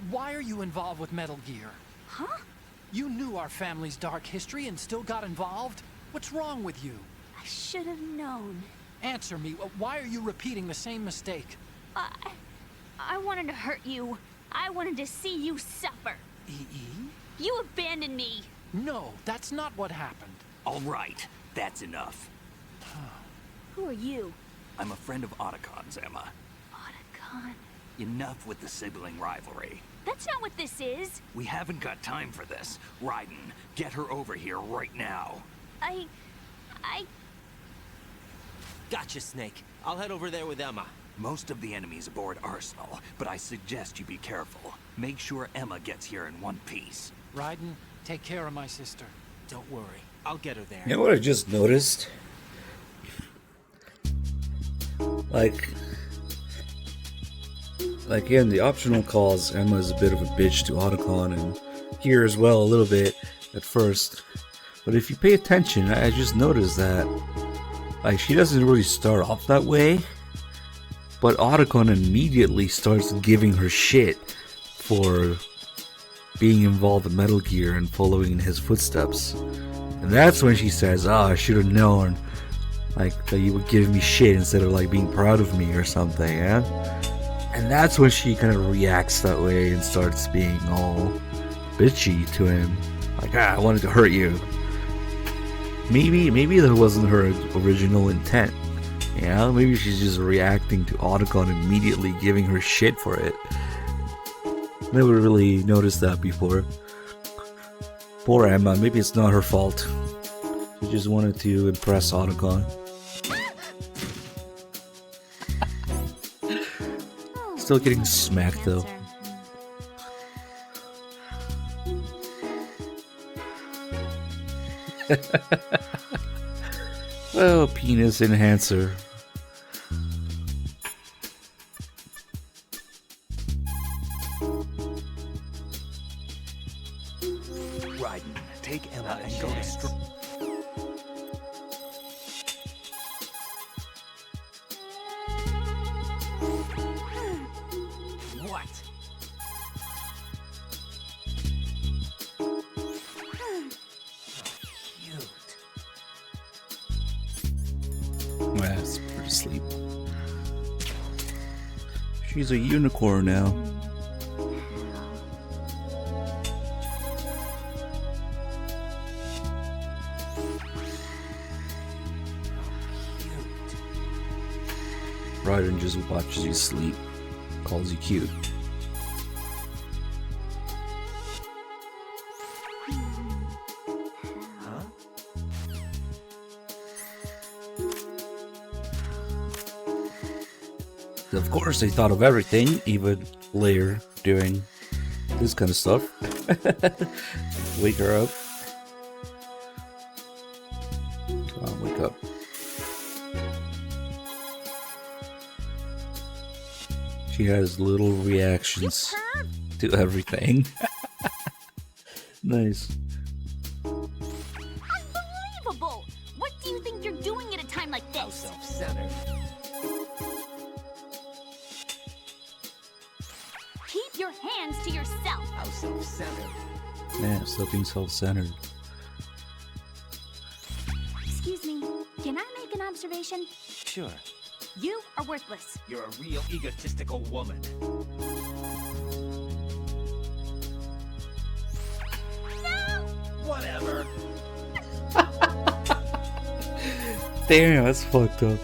Why are you involved with Metal Gear? Huh? You knew our family's dark history and still got involved? What's wrong with you? I should have known. Answer me. Why are you repeating the same mistake? I wanted to hurt you. I wanted to see you suffer. EE? You abandoned me. No, that's not what happened. All right, that's enough. Who are you? I'm a friend of Otacon's, Emma. Otacon? Enough with the sibling rivalry. That's not what this is. We haven't got time for this. Raiden, get her over here right now. I... Gotcha, Snake. I'll head over there with Emma. Most of the enemy's aboard Arsenal, but I suggest you be careful. Make sure Emma gets here in one piece. Raiden, take care of my sister. Don't worry. I'll get her there. You know what I just noticed? Like in the optional calls, Emma's a bit of a bitch to Otacon, and here as well a little bit at first. But if you pay attention, I just noticed that like she doesn't really start off that way, but Otacon immediately starts giving her shit for being involved in Metal Gear and following in his footsteps. And that's when she says, I should have known like that you would give me shit instead of like being proud of me or something, yeah? And that's when she kind of reacts that way and starts being all bitchy to him. Like, I wanted to hurt you. Maybe that wasn't her original intent. Yeah, maybe she's just reacting to Otacon immediately giving her shit for it. Never really noticed that before. Poor Emma, maybe it's not her fault. She just wanted to impress Otacon. Still getting smacked though. Oh, penis enhancer. Raiden, take Emma and go to What? That's pretty sleep. She's a unicorn now. Raiden just watches you sleep, calls you cute. Of course, they thought of everything, even later doing this kind of stuff. Wake her up. Come on, wake up. She has little reactions to everything. Nice. Unbelievable! What do you think you're doing at a time like this? How self-centered. Keep your hands to yourself. How self-centered. Yeah, stop being self-centered. Excuse me, can I make an observation? Sure. You are worthless. You're a real egotistical woman. No! Whatever. Damn, that's fucked up.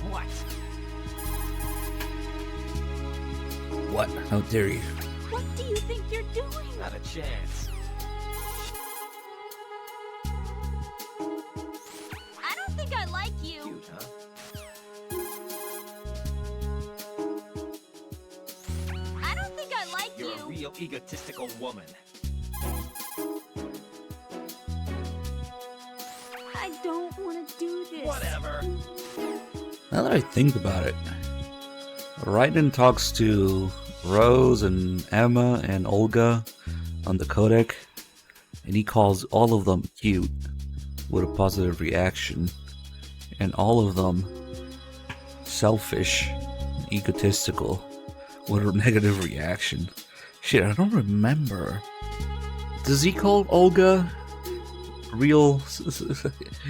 What? What? How dare you? What do you think you're doing? Not a chance. I don't think I like you. Cute, huh? I don't think I like You're you. a real egotistical woman. I don't want to do this. Whatever. Now that I think about it, Raiden talks to Rose and Emma and Olga on the codec, and he calls all of them cute with a positive reaction, and all of them selfish, egotistical with a negative reaction. Shit, I don't remember. Does he call Olga real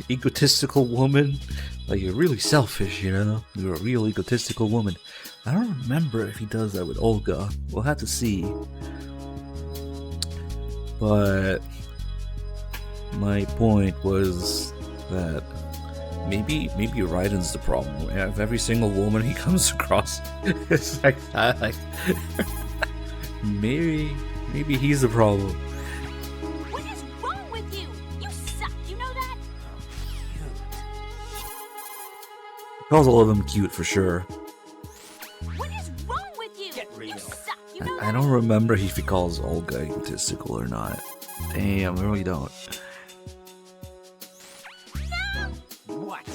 egotistical woman? Like, you're really selfish, you know? You're a real egotistical woman. I don't remember if he does that with Olga. We'll have to see. But my point was that maybe Raiden's the problem. If every single woman he comes across is like that, like maybe he's the problem. What is wrong with you? You suck, you know that? Calls all of them cute for sure. What is wrong with you? Get real. You suck, you know I don't remember if he calls Olga egotistical or not. Damn, I really don't. What?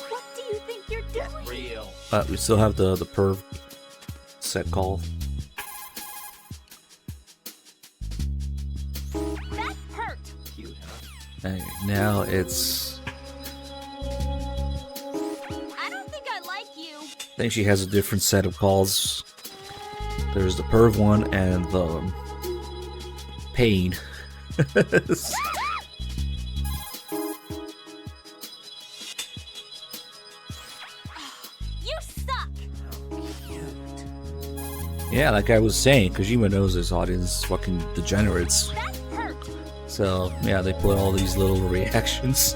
What do you think you're doing? Real. We still have the perv set call. That hurt. Cute, huh? Hey, now it's. I don't think I like you. I think she has a different set of calls. There's the perv one and the pain. You suck. Yeah, like I was saying, Kojima knows his audience is fucking degenerates. So, yeah, they put all these little reactions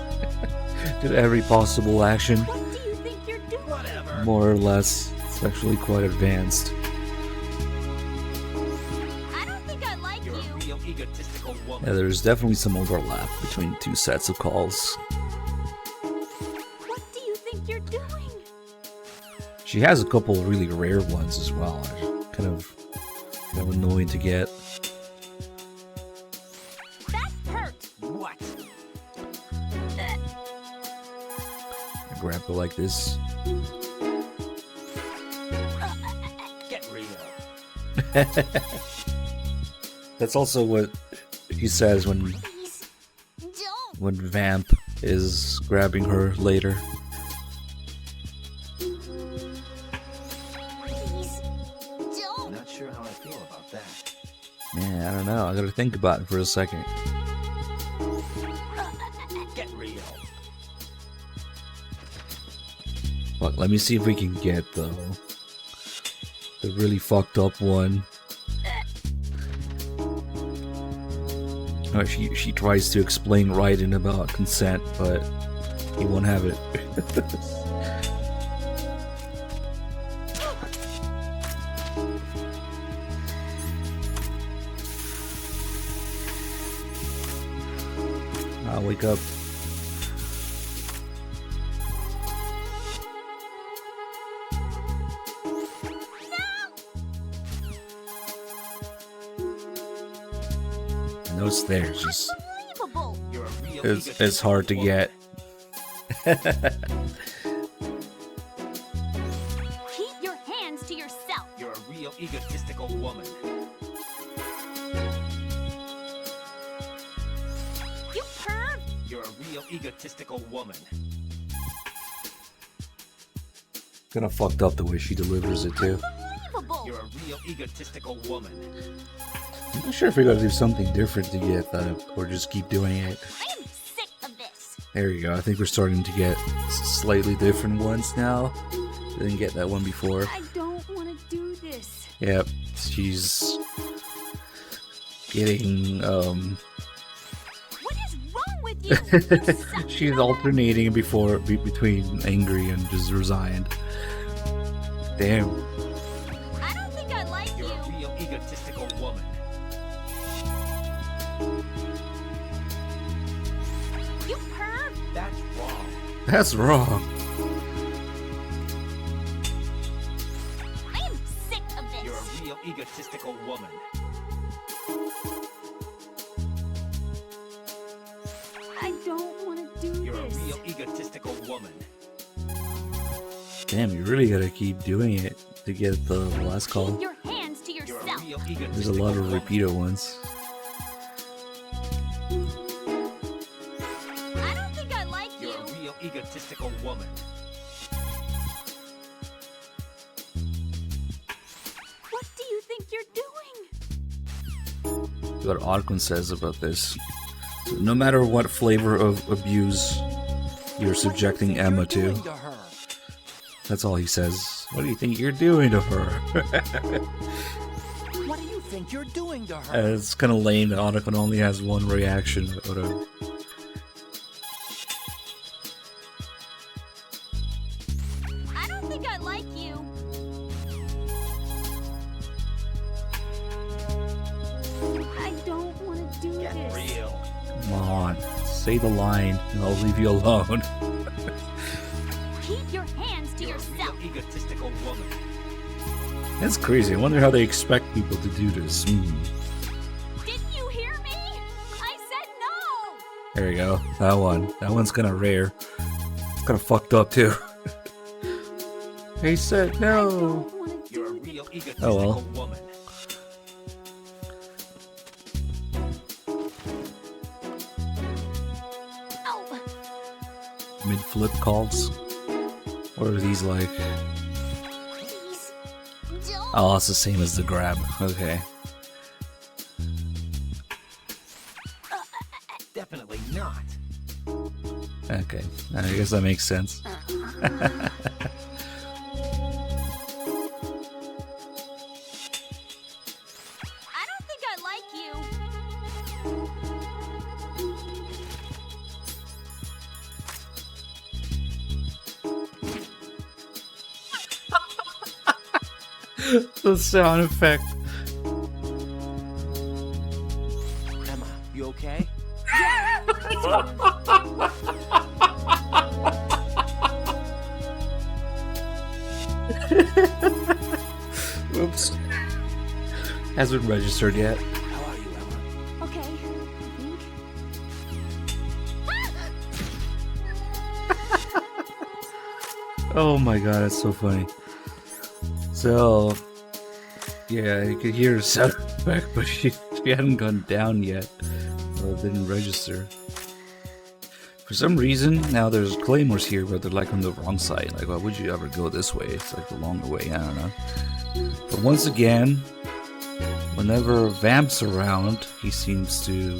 to every possible action. What do you think you're doing? Whatever. More or less. It's actually quite advanced. I don't think I like you. Real egotistical woman. Yeah, there's definitely some overlap between two sets of calls. What do you think you're doing? She has a couple of really rare ones as well. Kind of annoying to get. That hurt. What? I grab it like this. Get real. That's also what he says when Vamp is grabbing her later. Not sure how I feel about that. Yeah, I don't know. I gotta think about it for a second. Get real. Look, let me see if we can get the really fucked up one. Oh, she tries to explain writing about consent, but he won't have it. I'll wake up. I know it's there, it's just it's hard to get. Keep your hands to yourself. You're a real egotistical woman. You perv. You're a real egotistical woman. Kinda fucked up the way she delivers it too. You're a real egotistical woman. I'm not sure if we gotta do something different to get that, or just keep doing it. I am sick of this. There you go. I think we're starting to get slightly different ones now. Didn't get that one before. I don't want to do this. Yep, she's getting What is wrong with you? she's alternating between angry and just resigned. Damn. I don't think I like You're you. a real egotistical woman. You perv. That's wrong. That's wrong. I am sick of this. You're a real egotistical woman. I don't want to do You're this. a real egotistical woman. Damn, you really gotta keep doing it to get the last call. Keep your hands to You're yourself. a real egotistical There's a lot of woman. repeated ones. I don't think I like you. You're a real egotistical woman. What do you think you're doing? What Arkun says about this. So no matter what flavor of abuse you're subjecting Emma to, that's all he says. What do you think you're doing to her? What do you think you're doing to her? It's kind of lame that Arkun only has one reaction. Whatever. I don't think I like you. I don't want to do this. Real. Come on, say the line, and I'll leave you alone. Keep your hands to You're a yourself. real egotistical woman. That's crazy. I wonder how they expect people to do this. Didn't you hear me? I said no. There you go. That one. That one's kind of rare. It's kind of fucked up too. He said no. You're a real egotistical Oh well. woman. Oh, Mid-flip calls. What are these like? please. Don't. Oh, it's the same as the grab. Okay. Definitely not. Okay. I guess that makes sense. The sound effect. Emma, you okay? Oops. Hasn't registered yet. How are you, Emma? Okay, I think. Oh my god, that's so funny. So, yeah, you could hear a sound effect, but she hadn't gone down yet. So it didn't register. For some reason, now there's claymores here, but they're like on the wrong side. Like, why would you ever go this way? It's like the longer way, I don't know. But once again, whenever Vamp's around, he seems to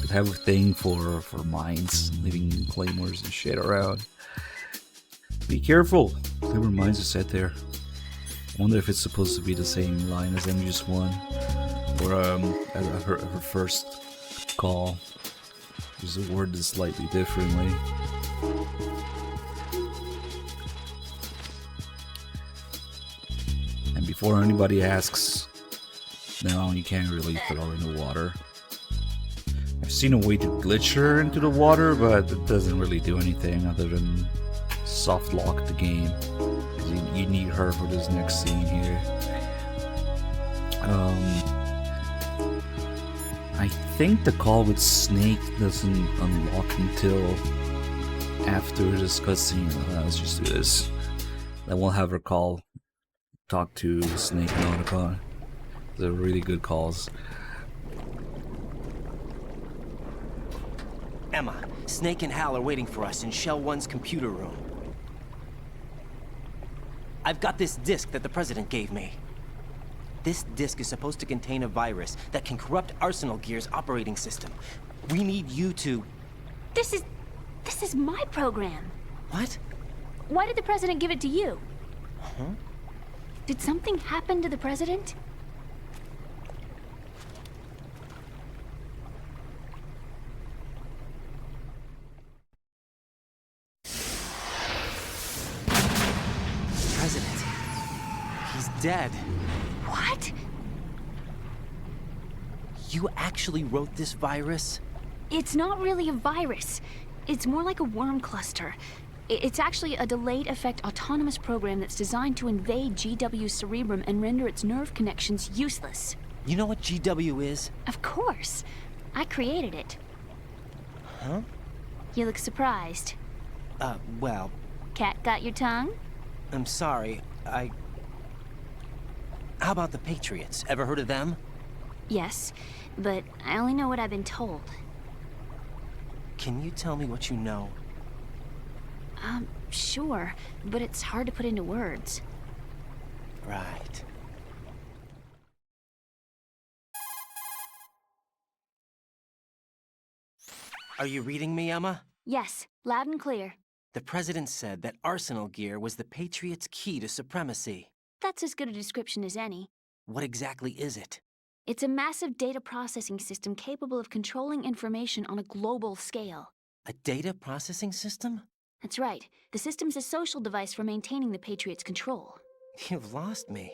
have a thing for mines, leaving claymores and shit around. Be careful! Claymore mines are set there. I wonder if it's supposed to be the same line as MGS1, or her first call. Use the word slightly differently. And before anybody asks, no, you can't really throw her in the water. I've seen a way to glitch her into the water, but it doesn't really do anything other than soft lock the game. You need her for this next scene here. I think the call with Snake doesn't unlock until after this cutscene. Let's just do this. Then we'll have her talk to Snake and Otacon. They're really good calls. Emma, Snake and Hal are waiting for us in Shell 1's computer room. I've got this disk that the President gave me. This disk is supposed to contain a virus that can corrupt Arsenal Gear's operating system. We need you to... This is my program. What? Why did the President give it to you? Huh? Did something happen to the President? President. He's dead. What? You actually wrote this virus? It's not really a virus. It's more like a worm cluster. It's actually a delayed effect autonomous program that's designed to invade GW's cerebrum and render its nerve connections useless. You know what GW is? Of course. I created it. Huh? You look surprised. Well... Cat got your tongue? I'm sorry, How about the Patriots? Ever heard of them? Yes, but I only know what I've been told. Can you tell me what you know? Sure, but it's hard to put into words. Right. Are you reading me, Emma? Yes, loud and clear. The President said that Arsenal Gear was the Patriots' key to supremacy. That's as good a description as any. What exactly is it? It's a massive data processing system capable of controlling information on a global scale. A data processing system? That's right. The system's a social device for maintaining the Patriots' control. You've lost me.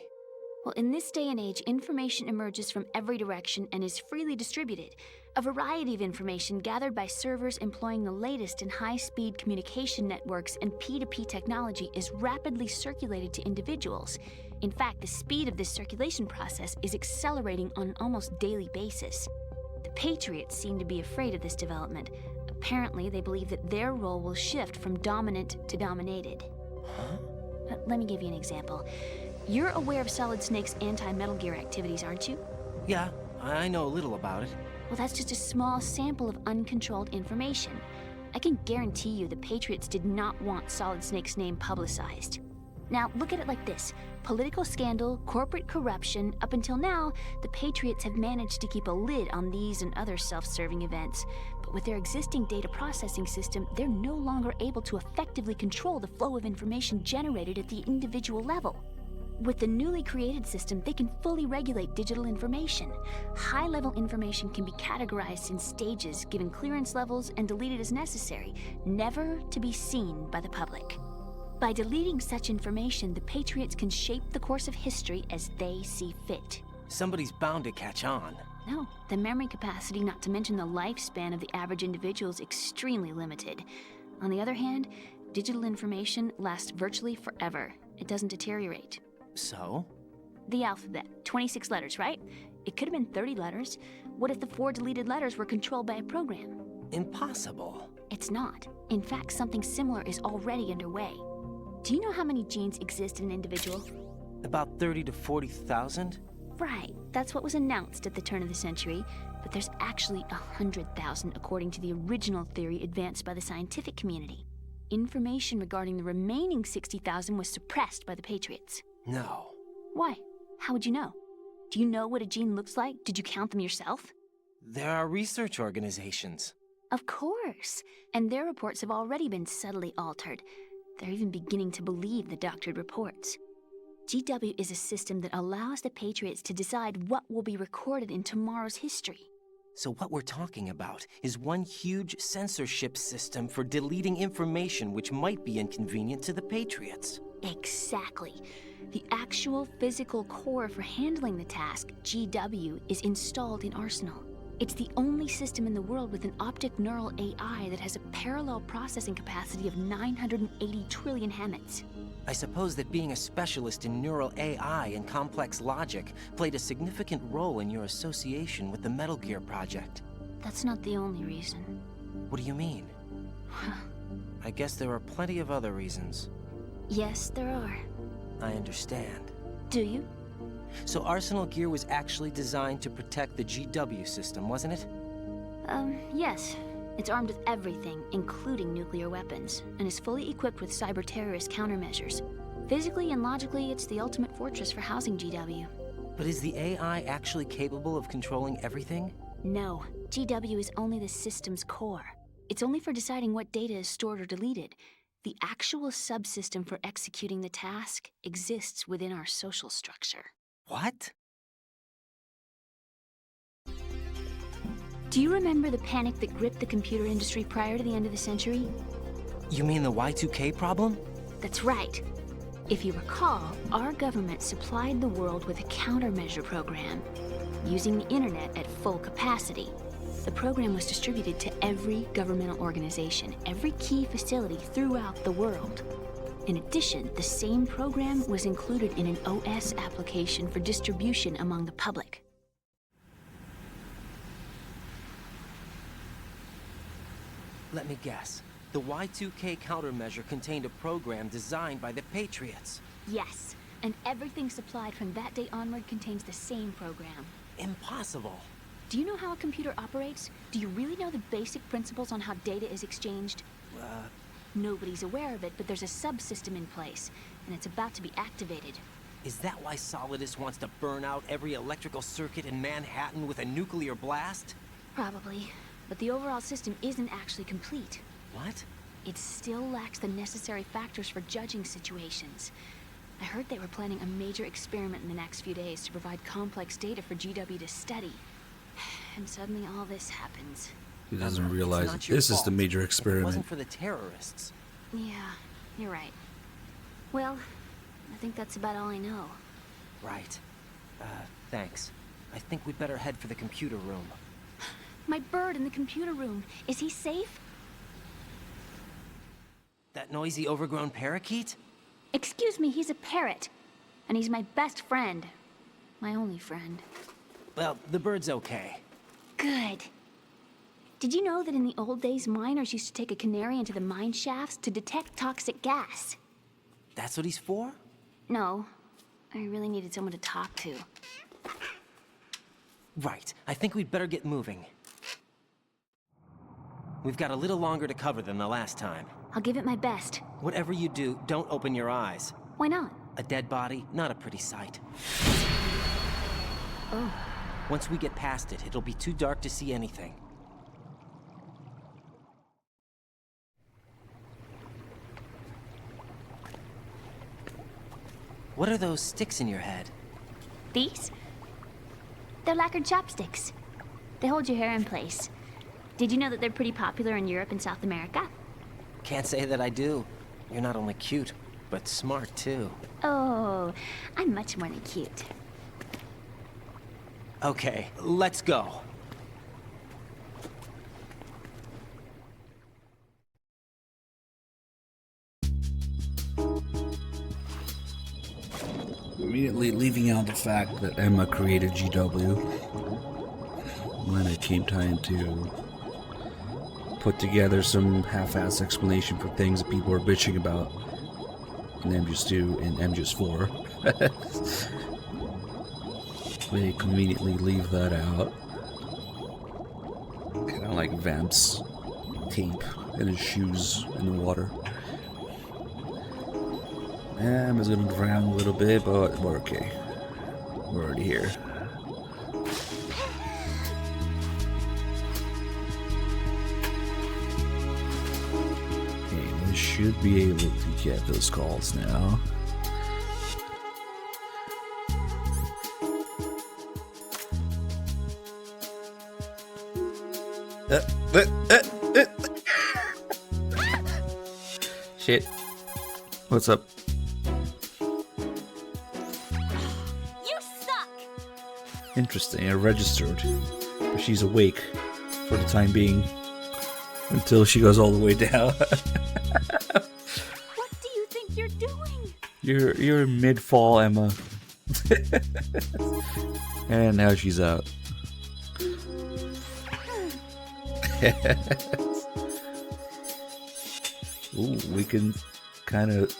Well, in this day and age, information emerges from every direction and is freely distributed. A variety of information gathered by servers employing the latest in high-speed communication networks and P2P technology is rapidly circulated to individuals. In fact, the speed of this circulation process is accelerating on an almost daily basis. The Patriots seem to be afraid of this development. Apparently, they believe that their role will shift from dominant to dominated. Huh? Let me give you an example. You're aware of Solid Snake's anti-Metal Gear activities, aren't you? Yeah, I know a little about it. Well, that's just a small sample of uncontrolled information. I can guarantee you the Patriots did not want Solid Snake's name publicized. Now, look at it like this. Political scandal, corporate corruption, up until now, the Patriots have managed to keep a lid on these and other self-serving events. But with their existing data processing system, they're no longer able to effectively control the flow of information generated at the individual level. With the newly created system, they can fully regulate digital information. High-level information can be categorized in stages, given clearance levels, and deleted as necessary, never to be seen by the public. By deleting such information, the Patriots can shape the course of history as they see fit. Somebody's bound to catch on. No, the memory capacity, not to mention the lifespan of the average individual, is extremely limited. On the other hand, digital information lasts virtually forever. It doesn't deteriorate. So? The alphabet, 26 letters, right? It could have been 30 letters. What if the 4 deleted letters were controlled by a program? Impossible. It's not. In fact, something similar is already underway. Do you know how many genes exist in an individual? About 30 to 40,000? Right, that's what was announced at the turn of the century, but there's actually 100,000 according to the original theory advanced by the scientific community. Information regarding the remaining 60,000 was suppressed by the Patriots. No. Why? How would you know? Do you know what a gene looks like? Did you count them yourself? There are research organizations. Of course, and their reports have already been subtly altered. They're even beginning to believe the doctored reports. GW is a system that allows the Patriots to decide what will be recorded in tomorrow's history. So what we're talking about is one huge censorship system for deleting information which might be inconvenient to the Patriots. Exactly. The actual physical core for handling the task, GW, is installed in Arsenal. It's the only system in the world with an optic neural AI that has a parallel processing capacity of 980 trillion Hammets. I suppose that being a specialist in neural AI and complex logic played a significant role in your association with the Metal Gear project. That's not the only reason. What do you mean? I guess there are plenty of other reasons. Yes, there are. I understand. Do you? So Arsenal Gear was actually designed to protect the GW system, wasn't it? Yes. It's armed with everything, including nuclear weapons, and is fully equipped with cyber-terrorist countermeasures. Physically and logically, it's the ultimate fortress for housing GW. But is the AI actually capable of controlling everything? No. GW is only the system's core. It's only for deciding what data is stored or deleted. The actual subsystem for executing the task exists within our social structure. What? Do you remember the panic that gripped the computer industry prior to the end of the century? You mean the Y2K problem? That's right. If you recall, our government supplied the world with a countermeasure program, using the internet at full capacity. The program was distributed to every governmental organization, every key facility throughout the world. In addition, the same program was included in an OS application for distribution among the public. Let me guess. The Y2K countermeasure contained a program designed by the Patriots. Yes, and everything supplied from that day onward contains the same program. Impossible. Do you know how a computer operates? Do you really know the basic principles on how data is exchanged? Nobody's aware of it, but there's a subsystem in place, and it's about to be activated. Is that why Solidus wants to burn out every electrical circuit in Manhattan with a nuclear blast? Probably, but the overall system isn't actually complete. What? It still lacks the necessary factors for judging situations. I heard they were planning a major experiment in the next few days to provide complex data for GW to study. And suddenly all this happens. He doesn't realize that this is the major experiment. It wasn't for the terrorists. Yeah, you're right. Well, I think that's about all I know. Right. Thanks. I think we'd better head for the computer room. My bird in the computer room. Is he safe? That noisy, overgrown parakeet? Excuse me, he's a parrot. And he's my best friend. My only friend. Well, the bird's okay. Good. Did you know that in the old days, miners used to take a canary into the mine shafts to detect toxic gas? That's what he's for? No. I really needed someone to talk to. Right. I think we'd better get moving. We've got a little longer to cover than the last time. I'll give it my best. Whatever you do, don't open your eyes. Why not? A dead body, not a pretty sight. Oh. Once we get past it, it'll be too dark to see anything. What are those sticks in your head? These? They're lacquered chopsticks. They hold your hair in place. Did you know that they're pretty popular in Europe and South America? Can't say that I do. You're not only cute, but smart too. Oh, I'm much more than cute. Okay, let's go. Immediately leaving out the fact that Emma created GW when it came time to put together some half-ass explanation for things that people were bitching about in MGS2 and MGS4. They conveniently leave that out. Kind of like Vamp's tape and his shoes in the water. Emma's gonna drown a little bit, but we're okay. We're already here. Okay, we should be able to get those calls now. Shit. What's up? Interesting, I registered. But she's awake for the time being. Until she goes all the way down. What do you think you're doing? You're in mid-fall, Emma. And now she's out. Ooh, we can kind of...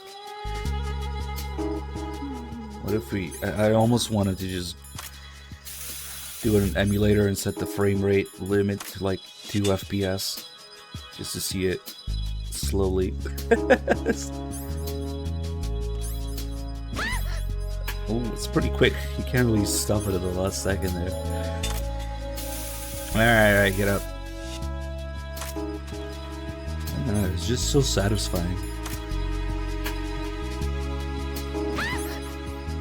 What if we... I almost wanted to just do an emulator and set the frame rate limit to like 2 FPS just to see it slowly. Oh, it's pretty quick. You can't really stop it at the last second there. Alright, get up. It's just so satisfying.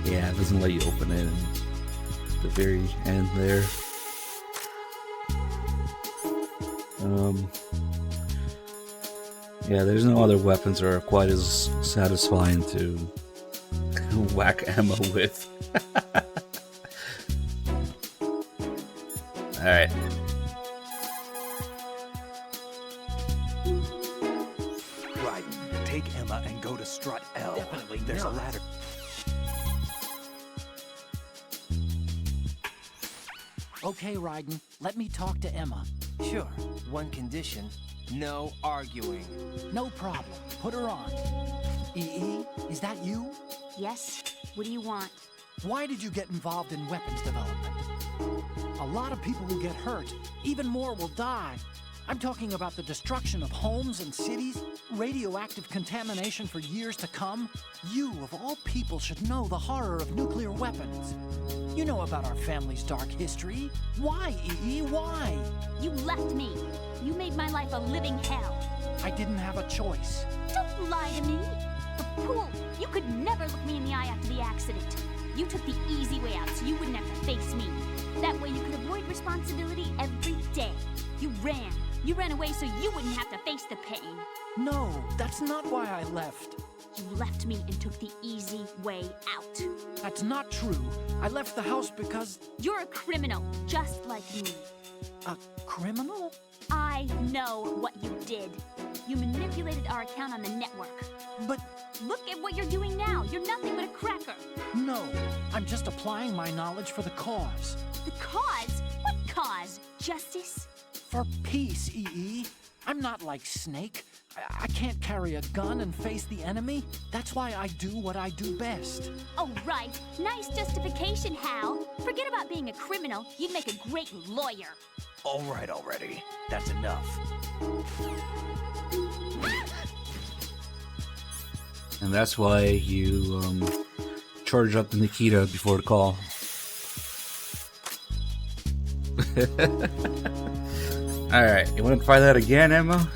Yeah, it doesn't let you open it. The very end there. Yeah, there's no other weapons that are quite as satisfying to whack Emma with. Alright. Right, take Emma and go to strut L. Definitely There's not. a ladder. Okay, Raiden, let me talk to Emma. Sure, one condition. No arguing. No problem. Put her on. EE, is that you? Yes? What do you want? Why did you get involved in weapons development? A lot of people will get hurt. Even more will die. I'm talking about the destruction of homes and cities, radioactive contamination for years to come. You, of all people, should know the horror of nuclear weapons. You know about our family's dark history. Why, EE? Why? You left me. You made my life a living hell. I didn't have a choice. Don't lie to me. The pool. You could never look me in the eye after the accident. You took the easy way out so you wouldn't have to face me. That way you could avoid responsibility every day. You ran. You ran away so you wouldn't have to face the pain. No, that's not why I left. You left me and took the easy way out. That's not true. I left the house because... You're a criminal, just like me. A criminal? I know what you did. You manipulated our account on the network. But... Look at what you're doing now. You're nothing but a cracker. No, I'm just applying my knowledge for the cause. The cause? What cause? Justice? For peace, EE. I'm not like Snake. I can't carry a gun and face the enemy. That's why I do what I do best. Oh, right. Nice justification, Hal. Forget about being a criminal. You'd make a great lawyer. All right already. That's enough. And that's why you charge up the Nikita before the call. Alright, you want to try that again, Emma?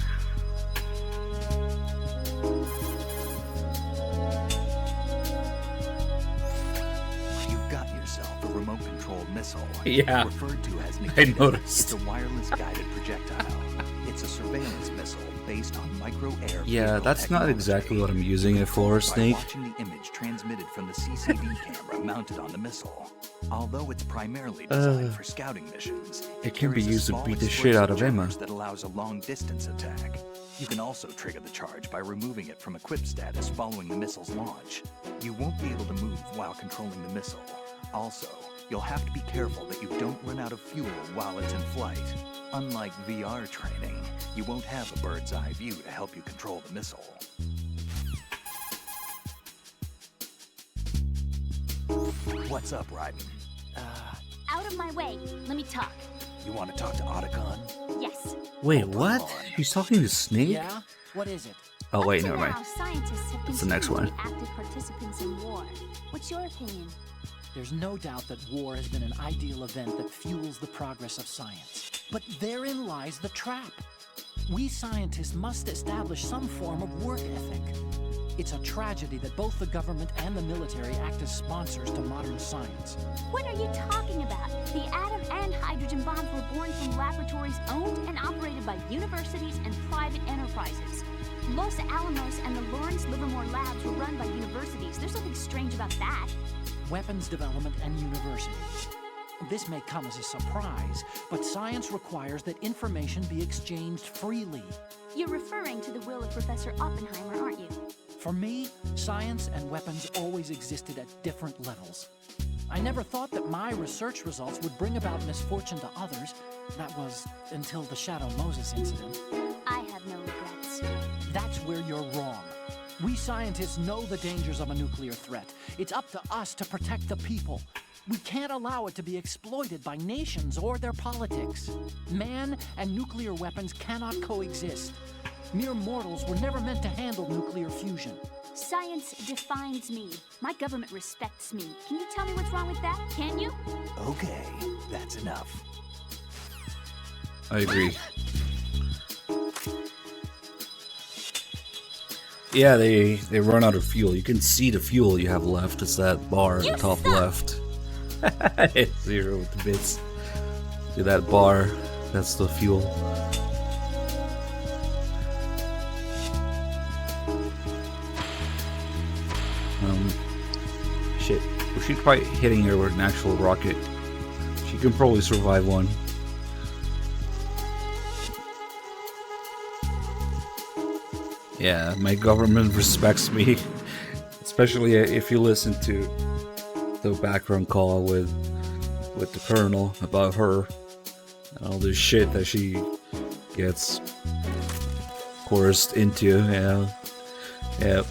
You've got yourself a remote-controlled missile. Yeah, referred to as I Nikita. noticed. It's a wireless guided projectile. It's a surveillance missile based on micro-air. Yeah, that's not exactly what I'm using it for, Snake. By watching the image transmitted from the CCD camera mounted on the missile. Although it's primarily designed for scouting missions, it can be carries a used to small beat the shit out of Emma. charge that allows a long-distance attack. You can also trigger the charge by removing it from equip status following the missile's launch. You won't be able to move while controlling the missile. Also, you'll have to be careful that you don't run out of fuel while it's in flight. Unlike VR training, you won't have a bird's eye view to help you control the missile. What's up, Raiden? Out of my way. Let me talk. You want to talk to Otacon? Yes. Wait, what? He's talking to Snake? Yeah? What is it? Oh, wait, Up to never mind. now, scientists have It's the next continued one. to be active participants in war. What's your opinion? There's no doubt that war has been an ideal event that fuels the progress of science. But therein lies the trap. We scientists must establish some form of work ethic. It's a tragedy that both the government and the military act as sponsors to modern science. What are you talking about? The atom and hydrogen bombs were born from laboratories owned and operated by universities and private enterprises. Los Alamos and the Lawrence Livermore labs were run by universities. There's nothing strange about that. Weapons development and universities. This may come as a surprise, but science requires that information be exchanged freely. You're referring to the will of Professor Oppenheimer, aren't you? For me, science and weapons always existed at different levels. I never thought that my research results would bring about misfortune to others. That was until the Shadow Moses incident. I have no regrets. That's where you're wrong. We scientists know the dangers of a nuclear threat. It's up to us to protect the people. We can't allow it to be exploited by nations or their politics. Man and nuclear weapons cannot coexist. Mere mortals were never meant to handle nuclear fusion. Science defines me. My government respects me. Can you tell me what's wrong with that? Can you? Okay, that's enough. I agree. Yeah, they run out of fuel. You can see the fuel you have left. It's that bar at the top left. It's 0 with the bits. See that bar? That's the fuel. Shit. We should try hitting her with an actual rocket. She can probably survive one. Yeah, my government respects me. Especially if you listen to the background call with the colonel about her and all this shit that she gets coerced into. Yeah. Yep.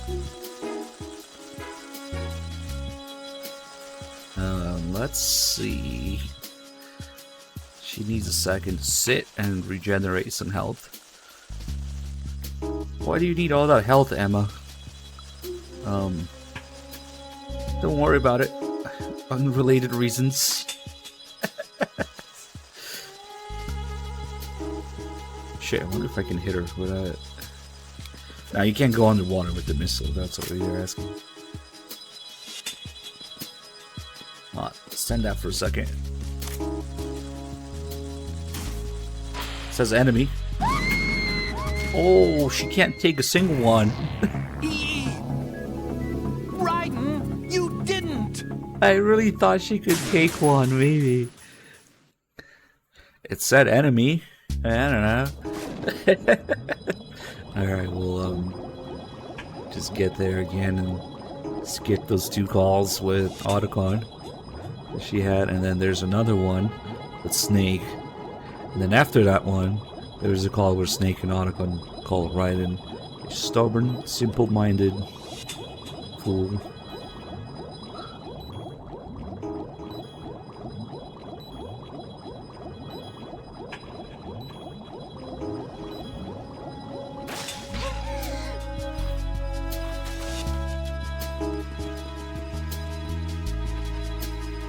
Let's see. She needs a second to sit and regenerate some health. Why do you need all that health, Emma? Don't worry about it. Unrelated reasons. Shit, I wonder if I can hit her without it. Now you can't go underwater with the missile, that's what you're asking. Send that for a second. It says enemy. Oh, she can't take a single one. Raiden, you didn't! I really thought she could take one, maybe. It said enemy. I don't know. Alright, we'll just get there again and skip those 2 calls with Otacon that she had, and then there's another one with Snake. And then after that one, there's a call where Snake and Otacon call Raiden a stubborn, simple-minded fool.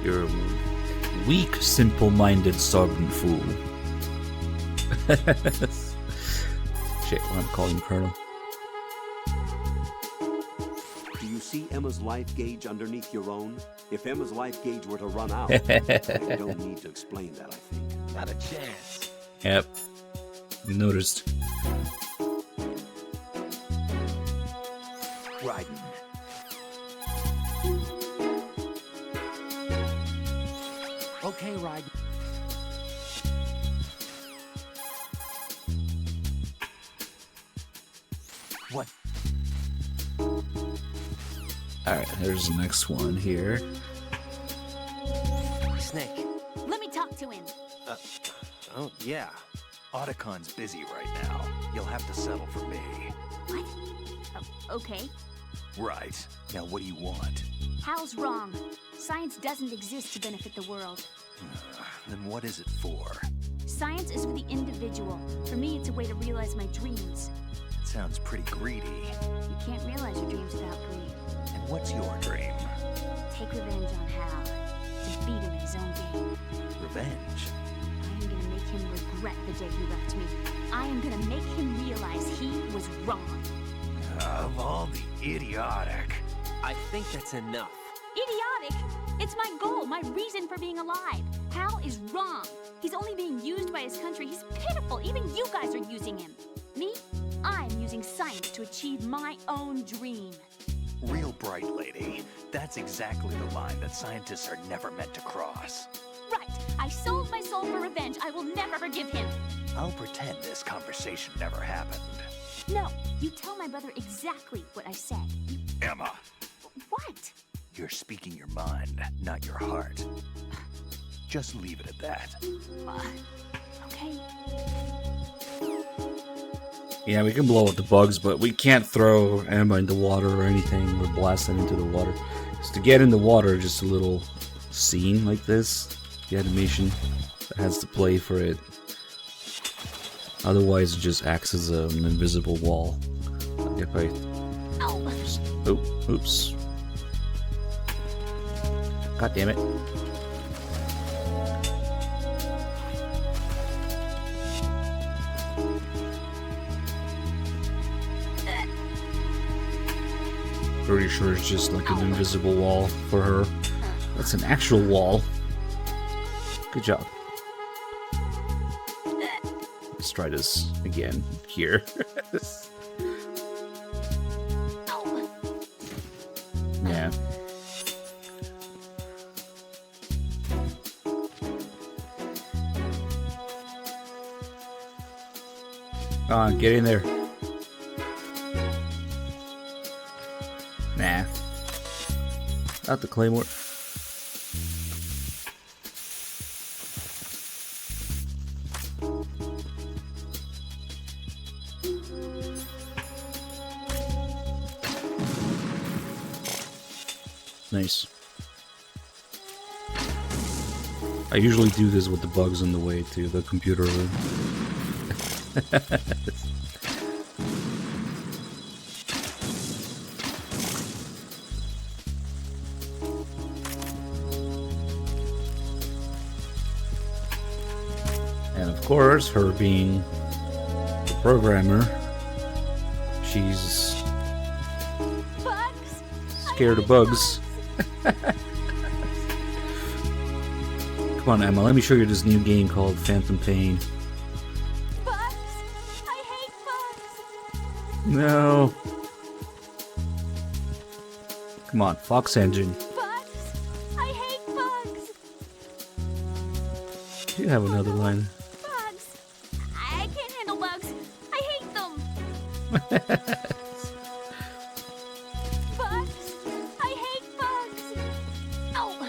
You're a weak, simple-minded, stubborn fool. Shit, I'm calling Colonel. Do you see Emma's life gauge underneath your own? If Emma's life gauge were to run out, I don't need to explain that, I think. Not a chance. Yep. You noticed. Raiden. Okay, Raiden. What? Alright, there's the next one here. Snake. Let me talk to him. Oh, yeah. Otacon's busy right now. You'll have to settle for me. What? Oh, okay. Right. Now what do you want? Hal's wrong. Science doesn't exist to benefit the world. Then what is it for? Science is for the individual. For me, it's a way to realize my dreams. It sounds pretty greedy. You can't realize your dreams without greed. And what's your dream? Take revenge on Hal. To beat him in his own game. Revenge? I am gonna make him regret the day he left me. I am gonna make him realize he was wrong. Of all the idiotic. I think that's enough. Idiotic? It's my goal, my reason for being alive. Hal is wrong. He's only being used by his country. He's pitiful. Even you guys are using him. Me? I'm using science to achieve my own dream. Real bright, lady. That's exactly the line that scientists are never meant to cross. Right. I sold my soul for revenge. I will never forgive him. I'll pretend this conversation never happened. No, you tell my brother exactly what I said. Emma. What? You're speaking your mind, not your heart. Just leave it at that. Okay. Yeah, we can blow up the bugs, but we can't throw Emma into water or anything or blast them into the water. So to get in the water, just a little scene like this, the animation that has to play for it. Otherwise, it just acts as an invisible wall. Like if I just, oops. God damn it. Pretty sure it's just like an invisible wall for her. That's an actual wall. Good job. Let's try this again here. Yeah. Come on, get in there. Nah. Not the claymore. Nice. I usually do this with the bugs on the way to the computer room. And of course, her being the programmer, she's scared of bugs. Come on, Emma, let me show you this new game called Phantom Pain. Bugs! I hate bugs! No. Come on, Fox Engine. Bugs! I hate bugs! You have another line. Bugs! I can't handle bugs! I hate them! Bugs! I hate bugs! Ow!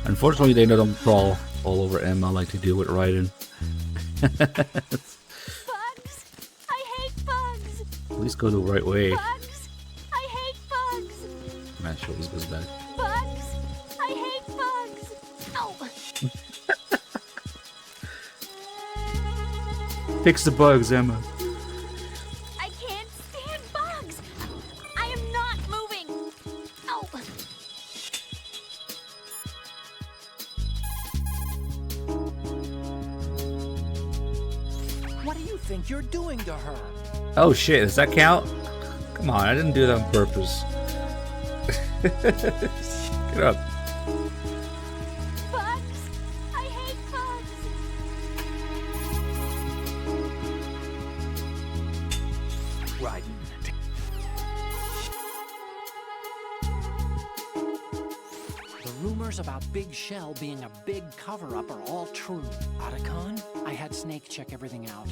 Unfortunately, they don't crawl all over Emma like they do with Raiden. Bugs! I hate bugs! At least go the right way. Bugs! I hate bugs! Man, she always goes back. Bugs! I hate bugs! Ow! Fix the bugs, Emma. I can't stand bugs! I am not moving! Ow! What do you think you're doing to her? Oh shit, does that count? Come on, I didn't do that on purpose. Get up. Bugs! I hate bugs! rumors about Big Shell being a big cover-up are all true. Otacon? I had Snake check everything out.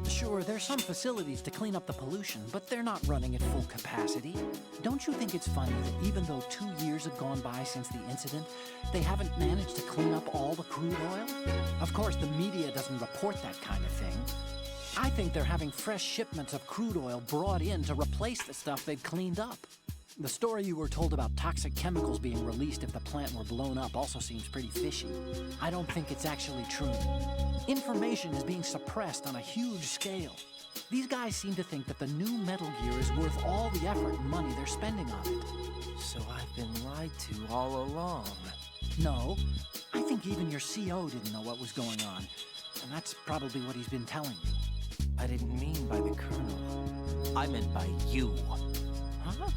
Sure, there's some facilities to clean up the pollution, but they're not running at full capacity. Don't you think it's funny that even though 2 years have gone by since the incident, they haven't managed to clean up all the crude oil? Of course, the media doesn't report that kind of thing. I think they're having fresh shipments of crude oil brought in to replace the stuff they've cleaned up. The story you were told about toxic chemicals being released if the plant were blown up also seems pretty fishy. I don't think it's actually true. Information is being suppressed on a huge scale. These guys seem to think that the new Metal Gear is worth all the effort and money they're spending on it. So I've been lied to all along. No, I think even your CO didn't know what was going on. And that's probably what he's been telling you. I didn't mean by the Colonel. I meant by you. Huh?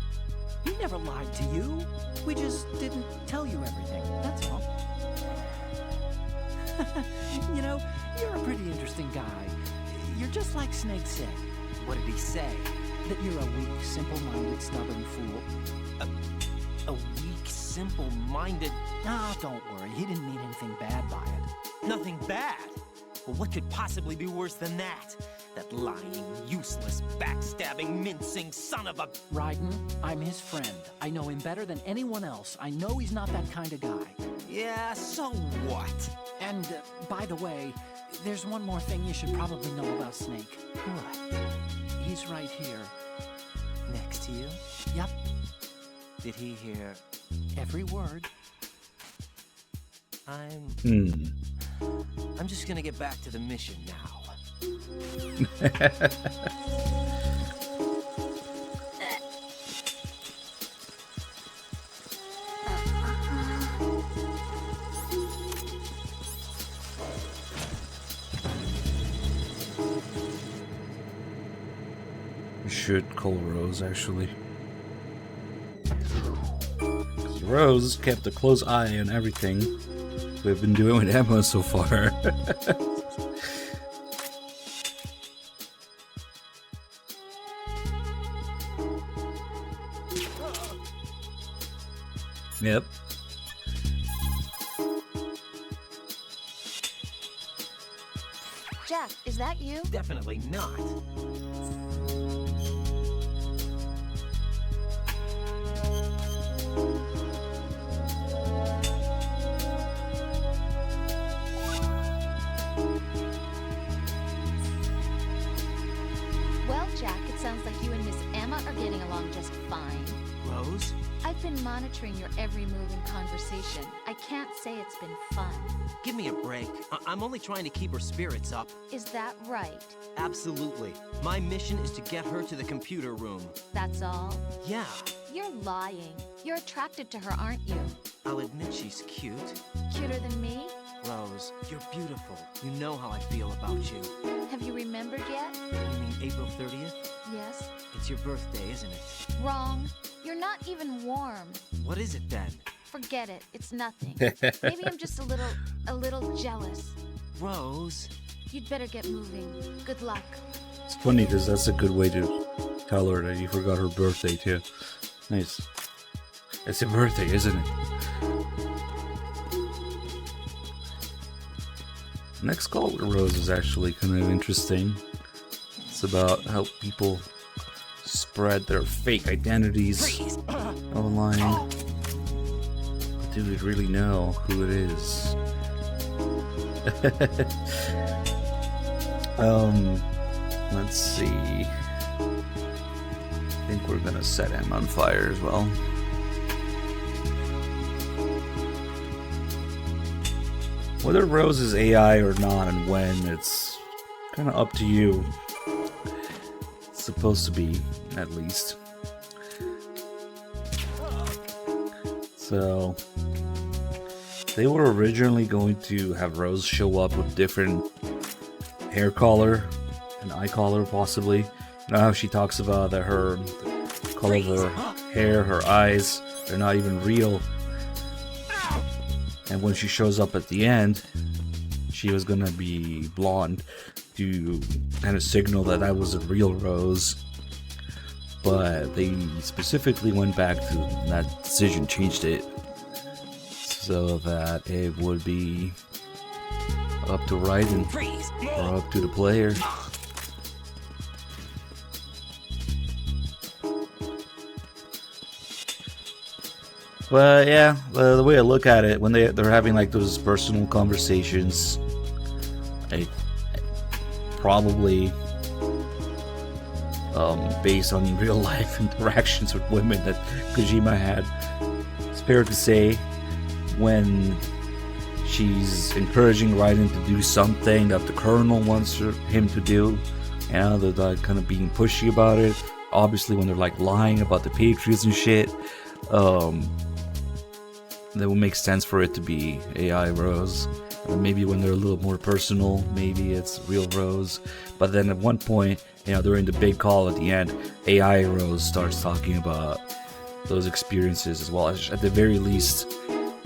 We never lied to you. We just didn't tell you everything, that's all. You know, you're a pretty interesting guy. You're just like Snake said. What did he say? That you're a weak, simple-minded, stubborn fool. A weak, simple-minded... Ah, don't worry. He didn't mean anything bad by it. Nothing bad? Well, what could possibly be worse than that? That lying, useless, backstabbing, mincing son of a... Raiden, I'm his friend. I know him better than anyone else. I know he's not that kind of guy. Yeah, so what? And, by the way, there's one more thing you should probably know about Snake. What? He's right here. Next to you? Yep. Did he hear... every word? I'm just gonna get back to the mission now. We should call Rose, actually. Rose kept a close eye on everything we've been doing with Emma so far. Yep. Jack, is that you? Definitely not. Well, Jack, it sounds like you and Miss Emma are getting along just fine. Rose? I've been monitoring your every move and conversation. I can't say it's been fun. Give me a break. I'm only trying to keep her spirits up. Is that right? Absolutely. My mission is to get her to the computer room. That's all? Yeah. You're lying. You're attracted to her, aren't you? I'll admit she's cute. Cuter than me? Rose, you're beautiful. You know how I feel about you. Have you remembered yet? You mean April 30th? Yes. It's your birthday, isn't it? Wrong. You're not even warm. What is it then? Forget it. It's nothing. Maybe I'm just a little jealous. Rose. You'd better get moving. Good luck. It's funny because that's a good way to tell her that you forgot her birthday too. Nice. It's your birthday, isn't it? Next call with Rose is actually kind of interesting. It's about how people spread their fake identities online. But do we really know who it is? Let's see. I think we're gonna set him on fire as well. Whether Rose is AI or not and when, it's kind of up to you. It's supposed to be, at least. So, they were originally going to have Rose show up with different hair color and eye color, possibly. You know how she talks about that her color of her hair, her eyes, they're not even real. And when she shows up at the end, she was gonna be blonde to kind of signal that that was a real Rose. But they specifically went back to that decision, changed it. so that it would be up to Raiden or up to the player. But yeah, the way I look at it, when they're having like those personal conversations, like probably based on real life interactions with women that Kojima had, it's fair to say when she's encouraging Raiden to do something that the Colonel wants him to do, they're like kind of being pushy about it. Obviously, when they're like lying about the Patriots and shit, that would make sense for it to be AI Rose. Maybe when they're a little more personal, maybe it's real Rose. But then at one point, during the big call at the end, AI Rose starts talking about those experiences as well. At the very least,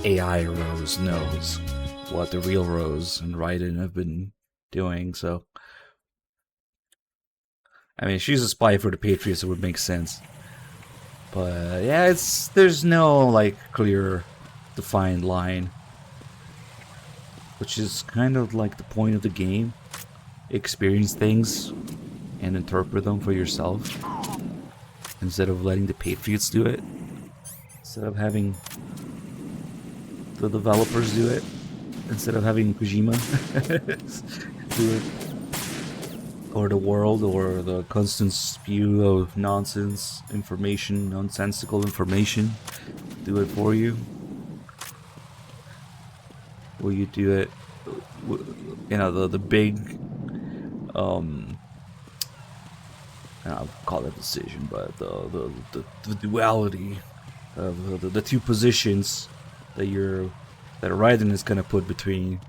AI Rose knows what the real Rose and Raiden have been doing. So, I mean, she's a spy for the Patriots, it would make sense. But yeah, there's no like clear, defined line, which is kind of like the point of the game. Experience things and interpret them for yourself instead of letting the Patriots do it, instead of having the developers do it, instead of having Kojima do it, or the world, or the constant spew of nonsense information, nonsensical information do it for you. Will you do it, the big I'll call it decision, but the duality of the two positions that Raiden is gonna put between,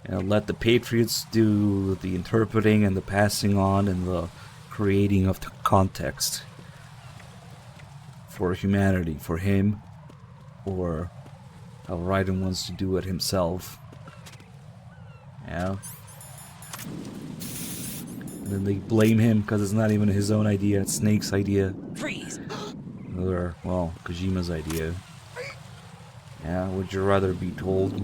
let the Patriots do the interpreting and the passing on and the creating of the context for humanity, for him, or how Raiden wants to do it himself. Yeah. And then they blame him because it's not even his own idea, it's Snake's idea. Freeze! Or, well, Kojima's idea. Yeah, would you rather be told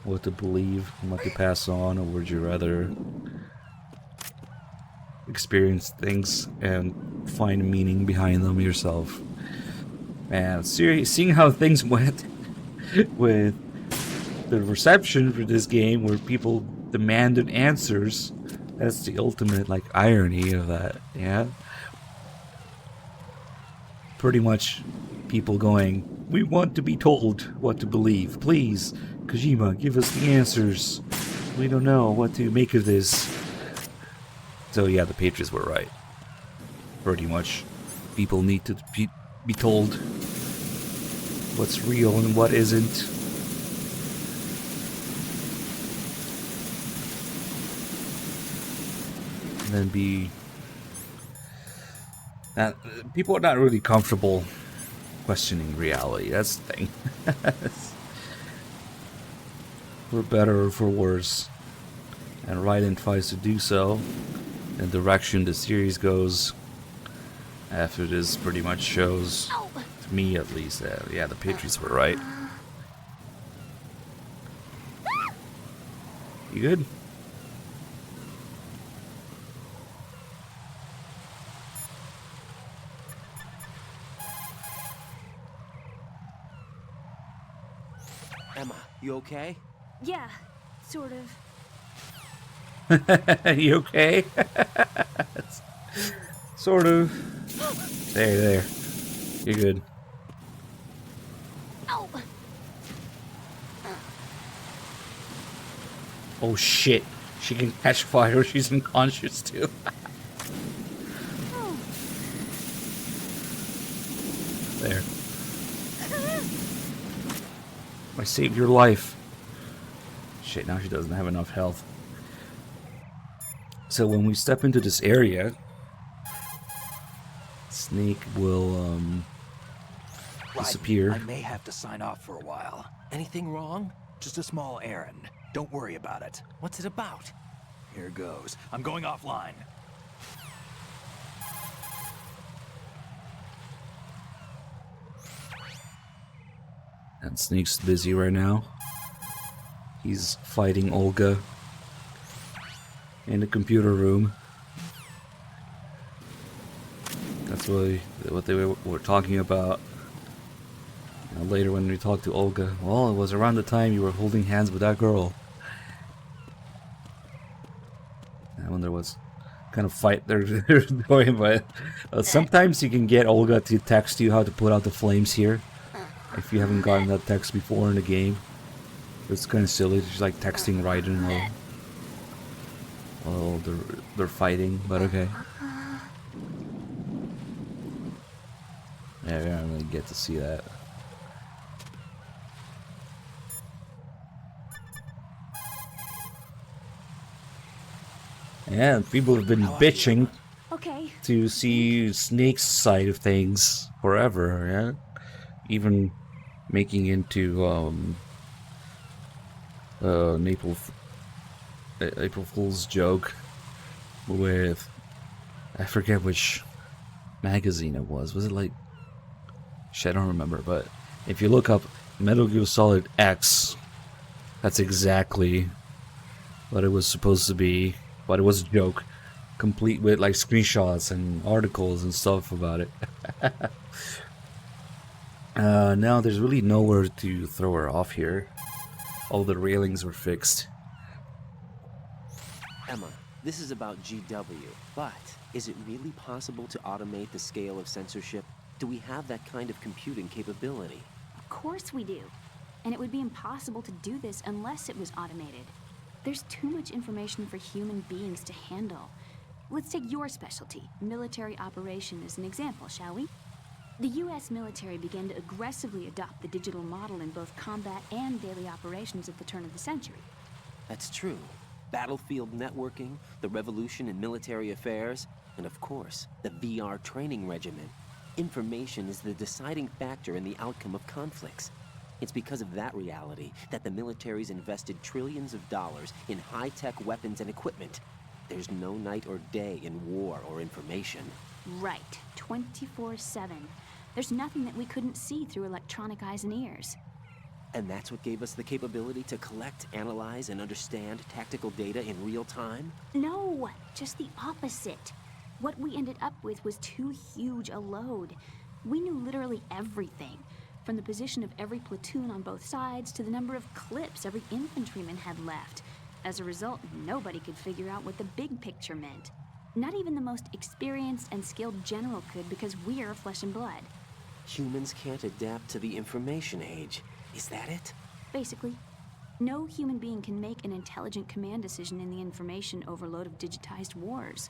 what to believe and what to pass on, or would you rather experience things and find meaning behind them yourself? Man, seeing how things went with the reception for this game, where people demanded answers, that's the ultimate like irony of that. Yeah, pretty much people going, we want to be told what to believe, please Kojima, give us the answers, we don't know what to make of this. So yeah, the Patriots were right. Pretty much people need to be told what's real and what isn't. And then people are not really comfortable questioning reality. That's the thing. For better or for worse. And Raiden tries to do so. The direction the series goes after this pretty much shows, to me at least, that yeah, the Patriots were right. You good? Emma, you okay? Yeah, sort of. You okay? Sort of. There. You're good. Ow. Oh shit. She can catch fire. She's unconscious too. There. I saved your life. Shit, now she doesn't have enough health. So when we step into this area, Snake will disappear. I may have to sign off for a while. Anything wrong? Just a small errand. Don't worry about it. What's it about? Here goes. I'm going offline. And Snake's busy right now. He's fighting Olga in the computer room. That's what they were talking about. Later when we talked to Olga, well, it was around the time you were holding hands with that girl. I wonder what's kind of fight they're doing, but sometimes you can get Olga to text you how to put out the flames here. If you haven't gotten that text before in the game. It's kind of silly, she's like texting Raiden while they're fighting, but okay. Yeah, we don't really get to see that. Yeah, people have been bitching to see Snake's side of things forever, yeah? Even making into April Fool's joke with, I forget which magazine it was. Was it like, shit, I don't remember, but if you look up Metal Gear Solid X, that's exactly what it was supposed to be, but it was a joke, complete with like screenshots and articles and stuff about it. Now there's really nowhere to throw her off here. All the railings were fixed. Emma, this is about GW, but is it really possible to automate the scale of censorship? Do we have that kind of computing capability? Of course we do. And it would be impossible to do this unless it was automated. There's too much information for human beings to handle. Let's take your specialty, military operation, as an example, shall we? The US military began to aggressively adopt the digital model in both combat and daily operations at the turn of the century. That's true. Battlefield networking, the revolution in military affairs, and of course, the VR training regimen. Information is the deciding factor in the outcome of conflicts. It's because of that reality that the military's invested trillions of dollars in high-tech weapons and equipment. There's no night or day in war or information. Right, 24/7. There's nothing that we couldn't see through electronic eyes and ears. And that's what gave us the capability to collect, analyze, and understand tactical data in real time? No, just the opposite. What we ended up with was too huge a load. We knew literally everything, from the position of every platoon on both sides to the number of clips every infantryman had left. As a result, nobody could figure out what the big picture meant. Not even the most experienced and skilled general could, because we're flesh and blood. Humans can't adapt to the information age. Is that it? Basically. No human being can make an intelligent command decision in the information overload of digitized wars.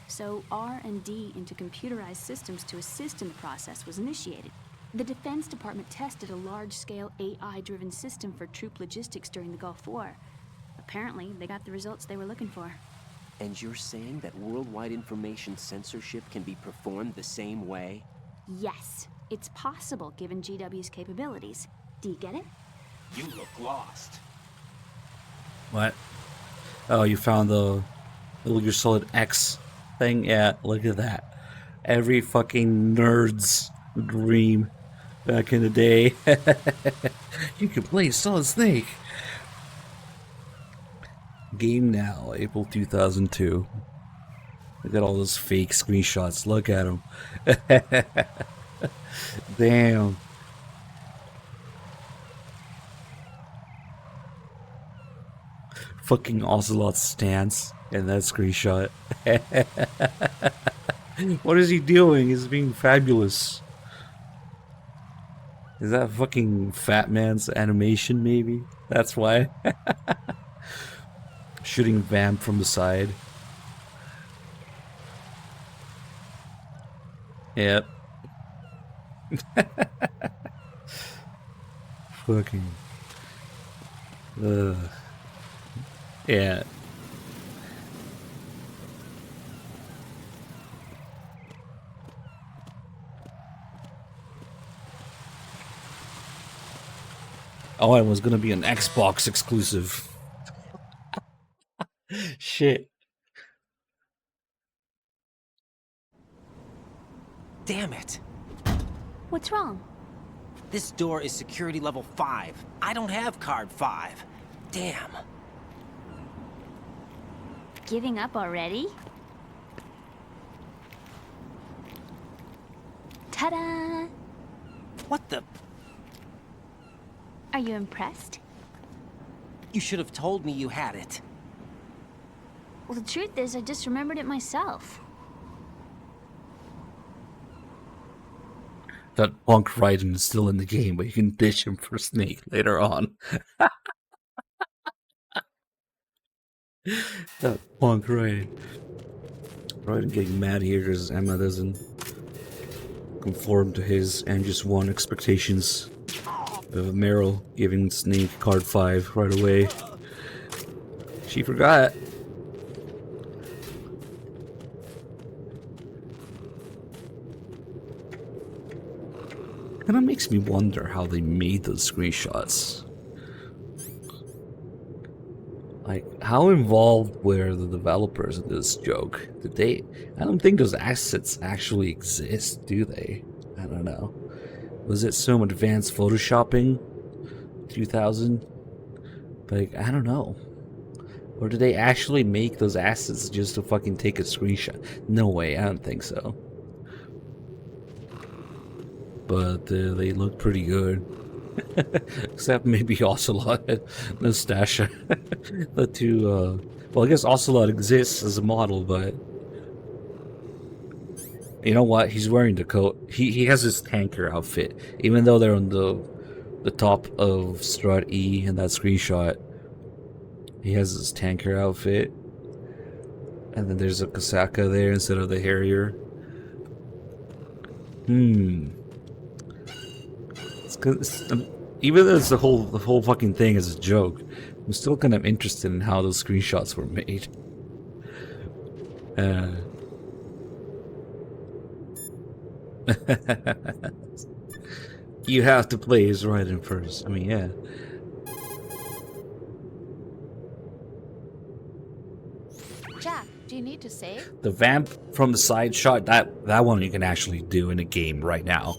So R&D into computerized systems to assist in the process was initiated. The Defense Department tested a large-scale AI-driven system for troop logistics during the Gulf War. Apparently, they got the results they were looking for. And you're saying that worldwide information censorship can be performed the same way? Yes, it's possible given GW's capabilities. Do you get it? You look lost. What? Oh, you found the Metal Gear Solid X thing? Yeah, look at that. Every fucking nerd's dream back in the day. You could play Solid Snake. Game now, April 2002. Look at all those fake screenshots. Look at them. Damn. Fucking Ocelot's stance in that screenshot. What is he doing? He's being fabulous. Is that fucking Fat Man's animation, maybe? That's why. Shooting Vamp from the side. Yep. Fucking. Yeah. Oh, it was gonna be an Xbox exclusive. Shit. Damn it. What's wrong? This door is security level 5. I don't have card 5. Damn. Giving up already? Ta-da! What the? Are you impressed? You should have told me you had it. Well, the truth is, I just remembered it myself. That punk Raiden is still in the game, but you can ditch him for Snake later on. That punk Raiden. Raiden getting mad here because Emma doesn't conform to his and just one expectations of Meryl giving Snake card 5 right away. She forgot. Kind of makes me wonder how they made those screenshots. Like, how involved were the developers in this joke? Did they? I don't think those assets actually exist, do they? I don't know. Was it some advanced photoshopping? 2000? Like, I don't know. Or did they actually make those assets just to fucking take a screenshot? No way, I don't think so. But they look pretty good. Except maybe Ocelot and Nastasha. The two, well, I guess Ocelot exists as a model, but... You know what? He's wearing the coat. He has his tanker outfit. Even though they're on the top of Strut E in that screenshot. He has his tanker outfit. And then there's a Kasaka there instead of the Harrier. Even though it's the whole fucking thing is a joke, I'm still kind of interested in how those screenshots were made. You have to play as Raiden first. I mean, yeah. Jack, do you need to save? The vamp from the side shot, that one you can actually do in a game right now.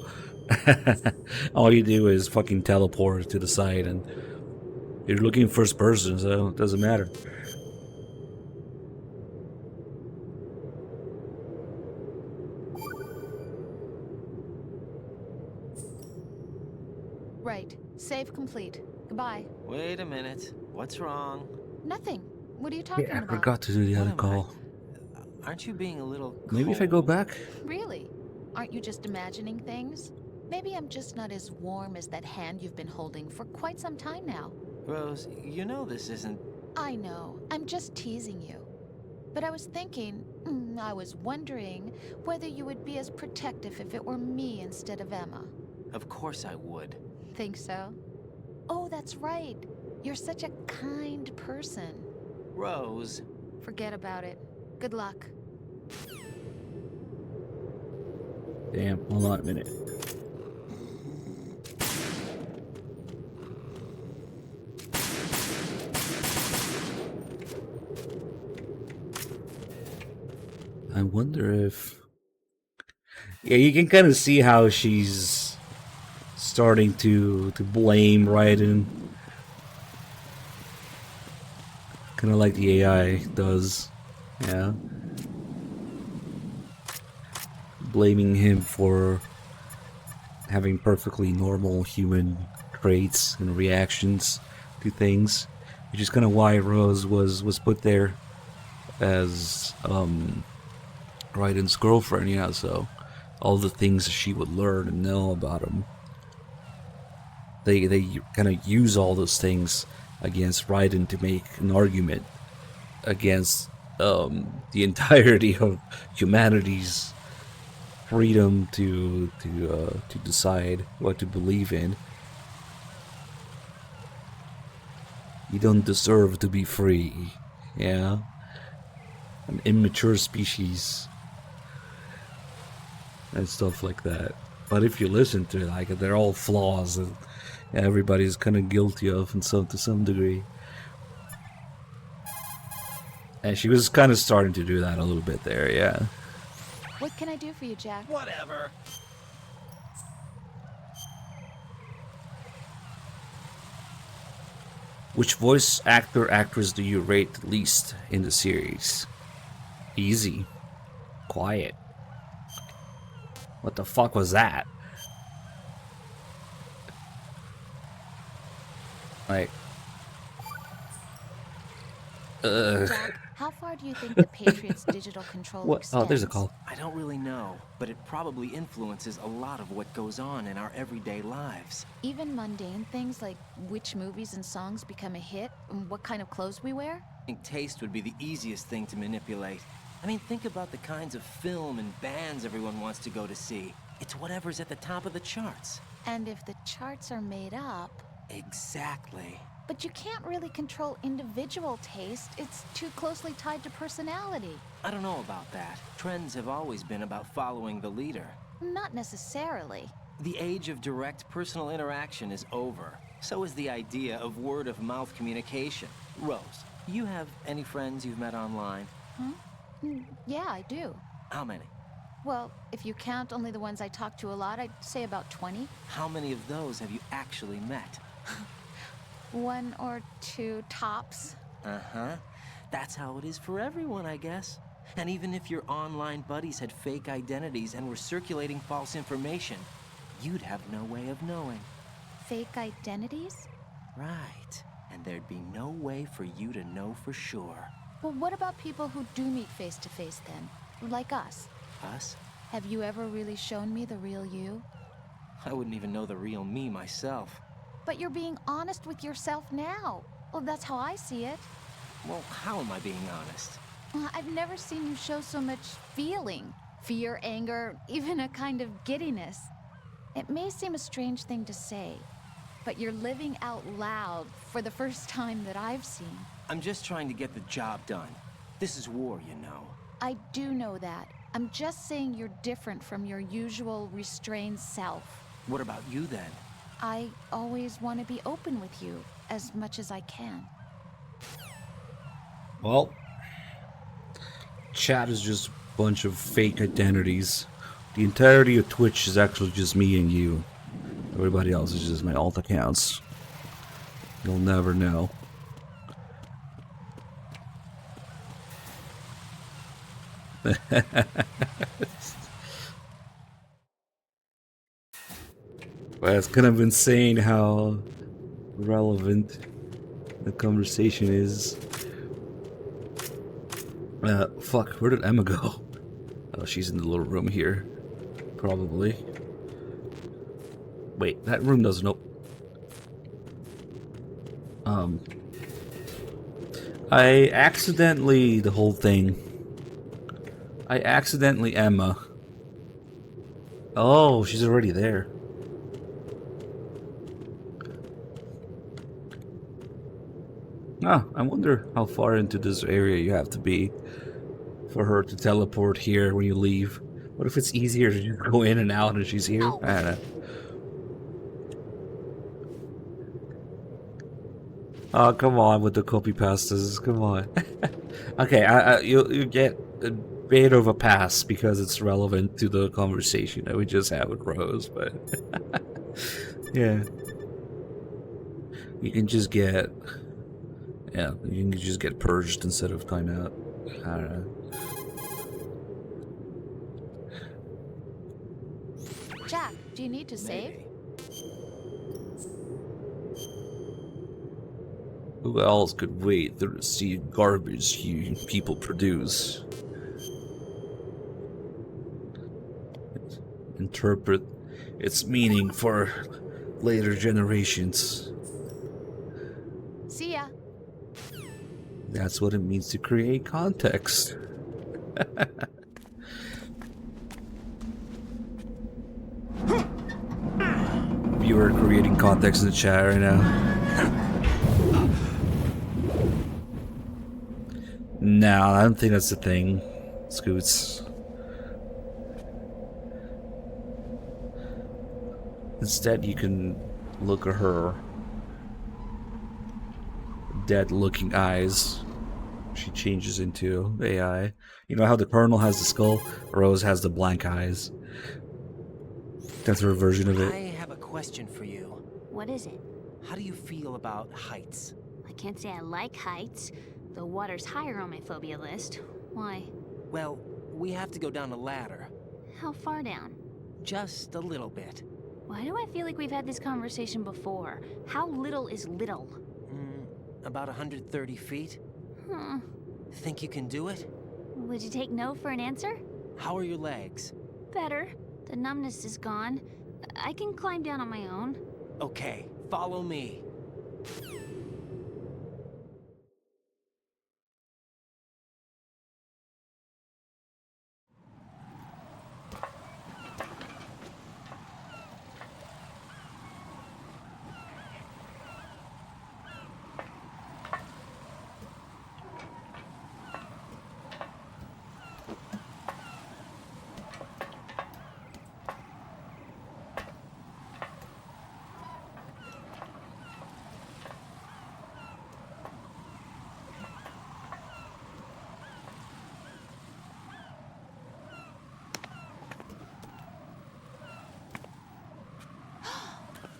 All you do is fucking teleport to the side, and you're looking first person, so it doesn't matter. Right. Save complete. Goodbye. Wait a minute. What's wrong? Nothing. What are you talking Yeah, I about? forgot to do the other call. Aren't you being a little cold? Maybe if I go back? Really? Aren't you just imagining things? Maybe I'm just not as warm as that hand you've been holding for quite some time now. Rose, you know this isn't... I know. I'm just teasing you. But I was thinking, I was wondering whether you would be as protective if it were me instead of Emma. Of course I would. Think so? Oh, that's right. You're such a kind person. Rose. Forget about it. Good luck. Damn, hold on a minute. I wonder if... Yeah, you can kind of see how she's starting to blame Raiden. Kind of like the AI does. Yeah. Blaming him for having perfectly normal human traits and reactions to things. Which is kind of why Rose was put there as Raiden's girlfriend, yeah, so all the things she would learn and know about him. They kind of use all those things against Raiden to make an argument against the entirety of humanity's freedom to decide what to believe in. You don't deserve to be free, yeah? An immature species and stuff like that. But if you listen to it, like, they're all flaws that everybody's kind of guilty of, and so to some degree. And she was kind of starting to do that a little bit there, yeah. What can I do for you, Jack? Whatever. Which voice actor actress do you rate the least in the series? Easy. Quiet. What the fuck was that? Like... Jack, how far do you think the Patriots' digital control What? extends? Oh, there's a call. I don't really know, but it probably influences a lot of what goes on in our everyday lives. Even mundane things like which movies and songs become a hit, and what kind of clothes we wear? I think taste would be the easiest thing to manipulate. I mean, think about the kinds of film and bands everyone wants to go to see. It's whatever's at the top of the charts. And if the charts are made up... Exactly. But you can't really control individual taste. It's too closely tied to personality. I don't know about that. Trends have always been about following the leader. Not necessarily. The age of direct personal interaction is over. So is the idea of word-of-mouth communication. Rose, you have any friends you've met online? Yeah, I do. How many? Well, if you count only the ones I talk to a lot, I'd say about 20. How many of those have you actually met? 1 or 2 tops. Uh-huh. That's how it is for everyone, I guess. And even if your online buddies had fake identities and were circulating false information, you'd have no way of knowing. Fake identities? Right. And there'd be no way for you to know for sure. Well, what about people who do meet face-to-face then? Like us. Us? Have you ever really shown me the real you? I wouldn't even know the real me myself. But you're being honest with yourself now. Well, that's how I see it. Well, how am I being honest? I've never seen you show so much feeling. Fear, anger, even a kind of giddiness. It may seem a strange thing to say, but you're living out loud for the first time that I've seen. I'm just trying to get the job done. This is war, you know. I do know that. I'm just saying you're different from your usual restrained self. What about you then? I always want to be open with you, as much as I can. Well, chat is just a bunch of fake identities. The entirety of Twitch is actually just me and you. Everybody else is just my alt accounts. You'll never know. Well, it's kind of insane how relevant the conversation is. Fuck, where did Emma go? Oh, she's in the little room here. Probably. Wait, that room doesn't open. I accidentally, the whole thing. I accidentally Emma. Oh, she's already there. Ah, I wonder how far into this area you have to be for her to teleport here when you leave. What if it's easier to just go in and out and she's here? I don't know. Oh, come on with the copy pastas. Come on. Okay, you get a bit of a pass because it's relevant to the conversation that we just had with Rose, but yeah. You can just get... Yeah, you can just get purged instead of timeout. I don't know. Jack, do you need to save? Who else could wait to see garbage you people produce? Interpret its meaning for later generations. See ya. That's what it means to create context. You are creating context in the chat right now. No, I don't think that's the thing, Scoots. Instead, you can look at her dead-looking eyes. She changes into AI. You know how the Colonel has the skull? Rose has the blank eyes. That's her version of it. I have a question for you. What is it? How do you feel about heights? Can't say I like heights. The water's higher on my phobia list. Why? Well, we have to go down a ladder. How far down? Just a little bit. Why do I feel like we've had this conversation before? How little is little? About 130 feet. Huh. Think you can do it? Would you take no for an answer? How are your legs? Better. The numbness is gone. I can climb down on my own. Okay, follow me.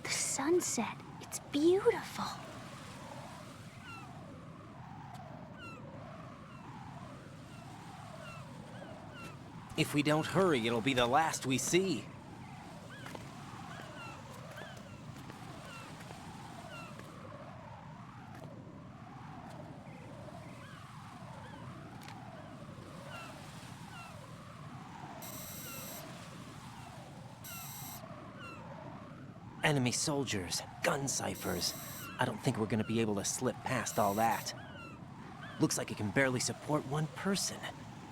Sunset. It's beautiful. If we don't hurry, it'll be the last we see. Enemy soldiers, gun ciphers. I don't think we're gonna be able to slip past all that. Looks like it can barely support one person.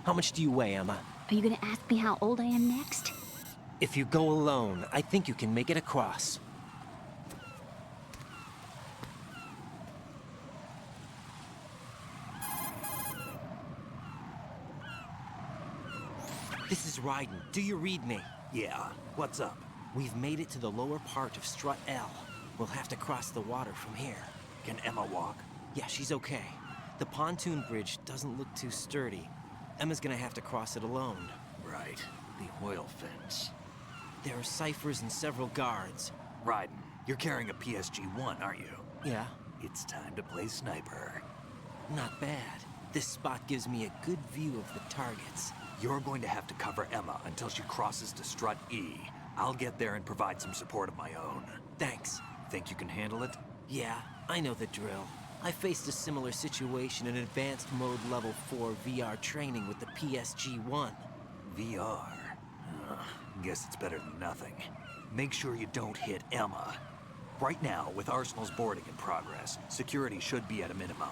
How much do you weigh, Emma? Are you gonna ask me how old I am next? If you go alone, I think you can make it across. This is Raiden. Do you read me? Yeah, what's up? We've made it to the lower part of Strut L. We'll have to cross the water from here. Can Emma walk? Yeah, she's okay. The pontoon bridge doesn't look too sturdy. Emma's gonna have to cross it alone. Right. The oil fence. There are ciphers and several guards. Raiden, you're carrying a PSG-1, aren't you? Yeah. It's time to play sniper. Not bad. This spot gives me a good view of the targets. You're going to have to cover Emma until she crosses to Strut E. I'll get there and provide some support of my own. Thanks. Think you can handle it? Yeah, I know the drill. I faced a similar situation in Advanced Mode Level 4 VR training with the PSG-1. VR? Guess it's better than nothing. Make sure you don't hit Emma. Right now, with Arsenal's boarding in progress, security should be at a minimum.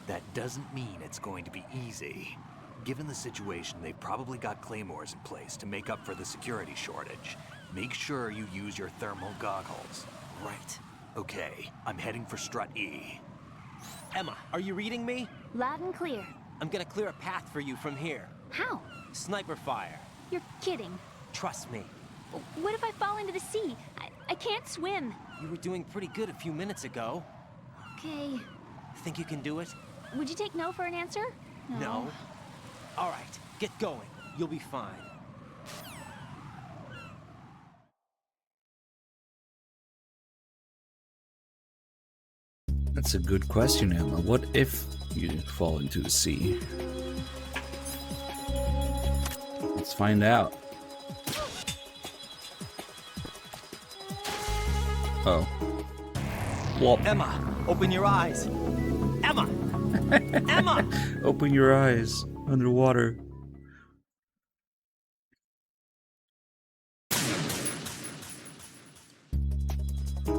That doesn't mean it's going to be easy. Given the situation, they've probably got claymores in place to make up for the security shortage. Make sure you use your thermal goggles. Right. Okay, I'm heading for Strut E. Emma, are you reading me? Loud and clear. I'm gonna clear a path for you from here. How? Sniper fire. You're kidding. Trust me. What if I fall into the sea? I can't swim. You were doing pretty good a few minutes ago. Okay. Think you can do it? Would you take no for an answer? No. All right, get going. You'll be fine. That's a good question, Emma. What if you fall into the sea? Let's find out. Oh. Well, Emma, open your eyes. Emma! Emma! Open your eyes. Underwater.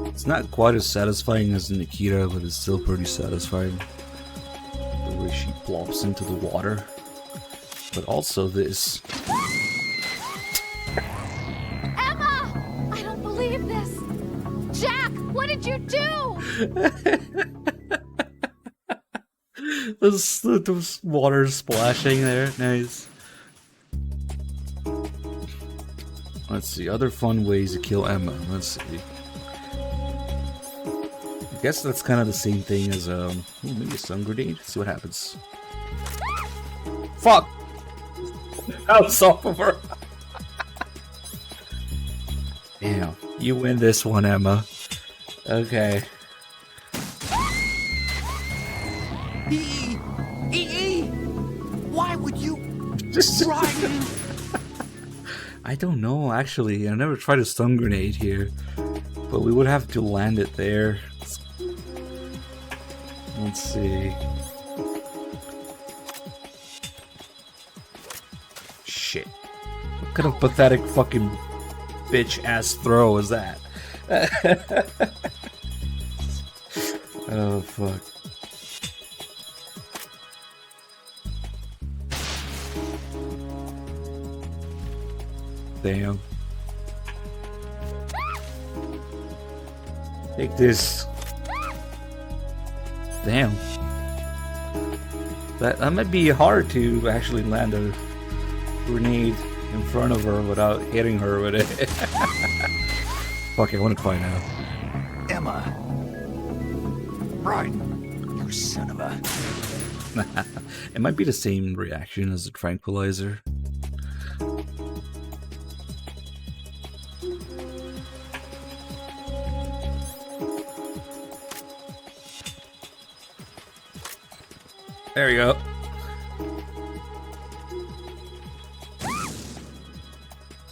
It's not quite as satisfying as Nikita, but it's still pretty satisfying. The way she plops into the water. But also this. Emma! I don't believe this! Jack, what did you do? Those water splashing there, nice. Let's see, other fun ways to kill Emma. Let's see. I guess that's kind of the same thing as maybe a stun grenade. See what happens. Fuck! Bounce off of her. Damn, you win this one, Emma. Okay. Why would you? I don't know, actually. I never tried a stun grenade here, but we would have to land it there. Let's see. Shit. What kind of pathetic fucking bitch ass throw is that? Oh, fuck. Damn. Take this. Damn. That might be hard to actually land a grenade in front of her without hitting her with it. Fuck, I want to find out. Emma. Right. You son of a... It might be the same reaction as the tranquilizer. There you go.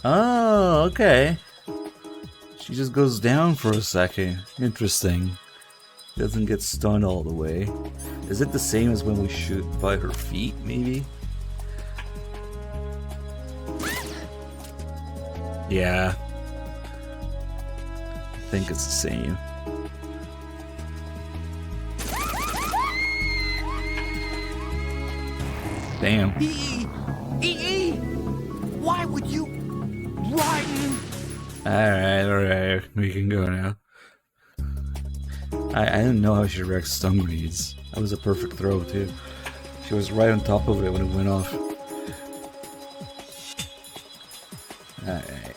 Oh, okay. She just goes down for a second. Interesting. Doesn't get stunned all the way. Is it the same as when we shoot by her feet, maybe? Yeah. I think it's the same. Damn. Why would you? Alright, we can go now. I didn't know how she wrecked stun grenades. That was a perfect throw, too. She was right on top of it when it went off. Alright.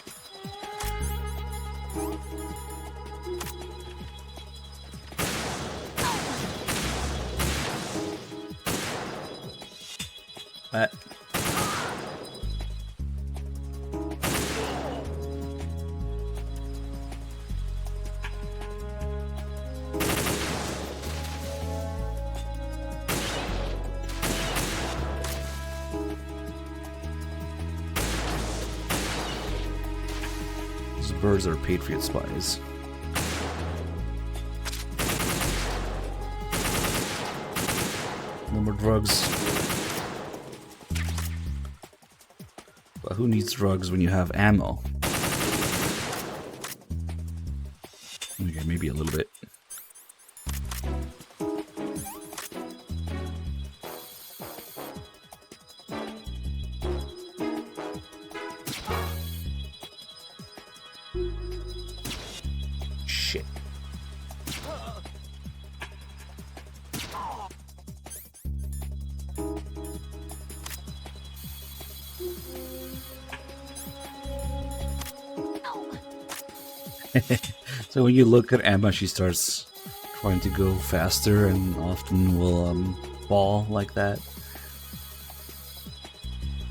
These birds are Patriot spies. No more drugs. But who needs drugs when you have ammo? Okay, maybe a little bit. Shit. So when you look at Emma, she starts trying to go faster and often will fall like that.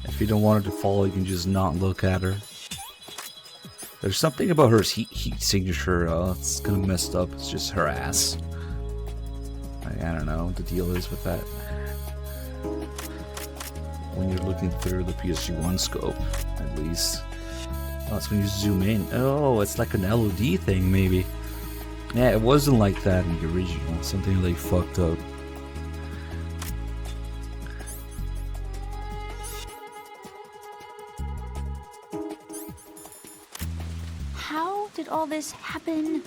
If you don't want her to fall, you can just not look at her. There's something about her heat signature, it's kind of messed up. It's just her ass. I don't know what the deal is with that. When you're looking through the PSG-1 scope, at least. Oh, it's when you zoom in. Oh, it's like an LOD thing, maybe. Yeah, it wasn't like that in the original. Something they fucked up. How did all this happen?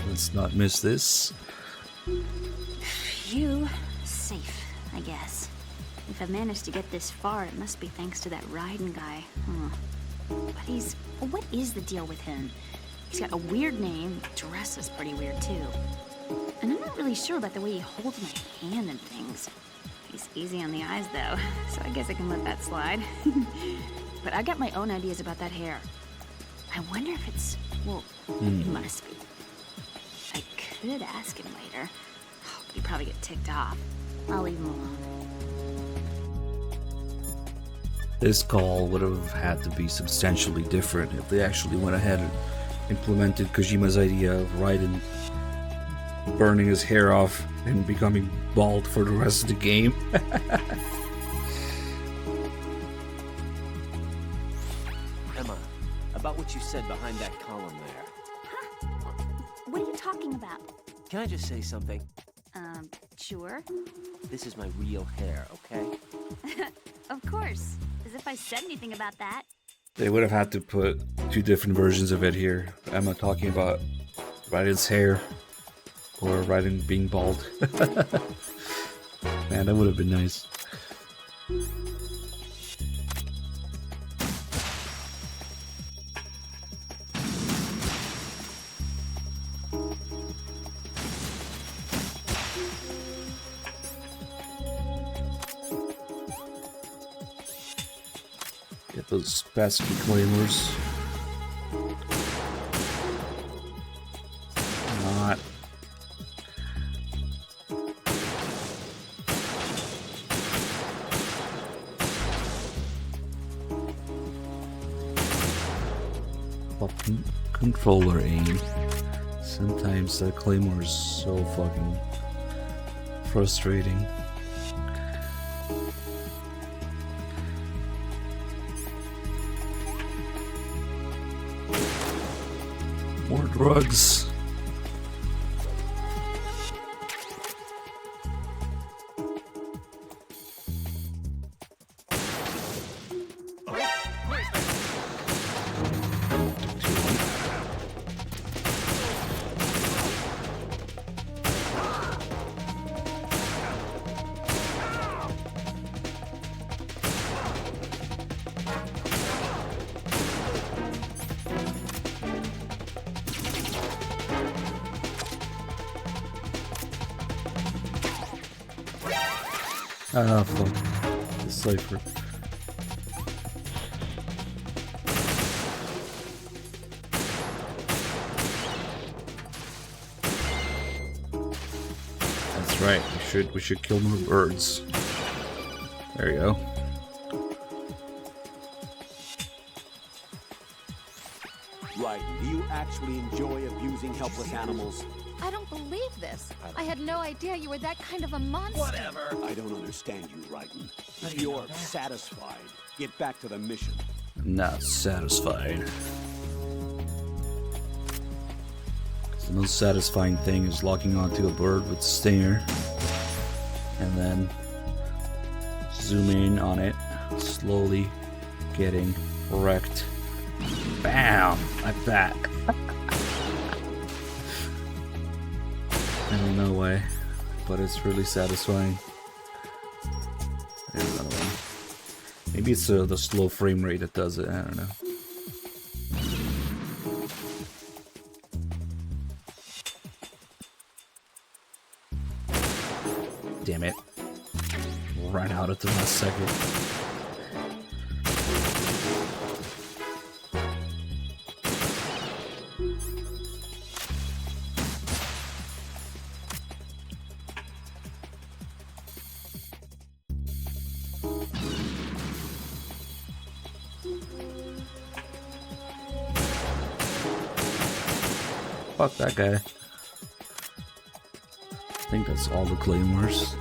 Let's not miss this. Phew. Safe, I guess. If I've managed to get this far, it must be thanks to that Raiden guy. But what is the deal with him? He's got a weird name, dresses pretty weird too. And I'm not really sure about the way he holds my hand and things. He's easy on the eyes though, so I guess I can let that slide. But I got my own ideas about that hair. I wonder if it's, well, it must be. I could ask him later, but he'd probably get ticked off. I'll leave him alone. This call would have had to be substantially different if they actually went ahead and implemented Kojima's idea of Raiden burning his hair off and becoming bald for the rest of the game. Emma, about what you said behind that column there. Huh? What are you talking about? Can I just say something? Sure. This is my real hair, okay? Of course. As if I said anything about that. They would have had to put two different versions of it here. Emma talking about Raiden's hair or Raiden being bald. Man, that would have been nice. Get those pesky claymores. Not. Fucking controller aim. Sometimes that claymore is so fucking frustrating. More drugs. Ah, fuck. The cipher. That's right. We should kill more birds. There you go. Right. Do you actually enjoy abusing helpless animals? I don't believe this. I had no idea you were that kind of a monster. Whatever. I don't understand you, Raiden. You're satisfied. Get back to the mission. Not satisfied. The most satisfying thing is locking onto a bird with Stinger and then zooming in on it, slowly getting wrecked. Bam! Like that. I don't know why, but it's really satisfying. There's another one. Maybe it's the slow frame rate that does it, I don't know. Damn it. Ran out at the last second. Fuck that guy. I think that's all the claymores.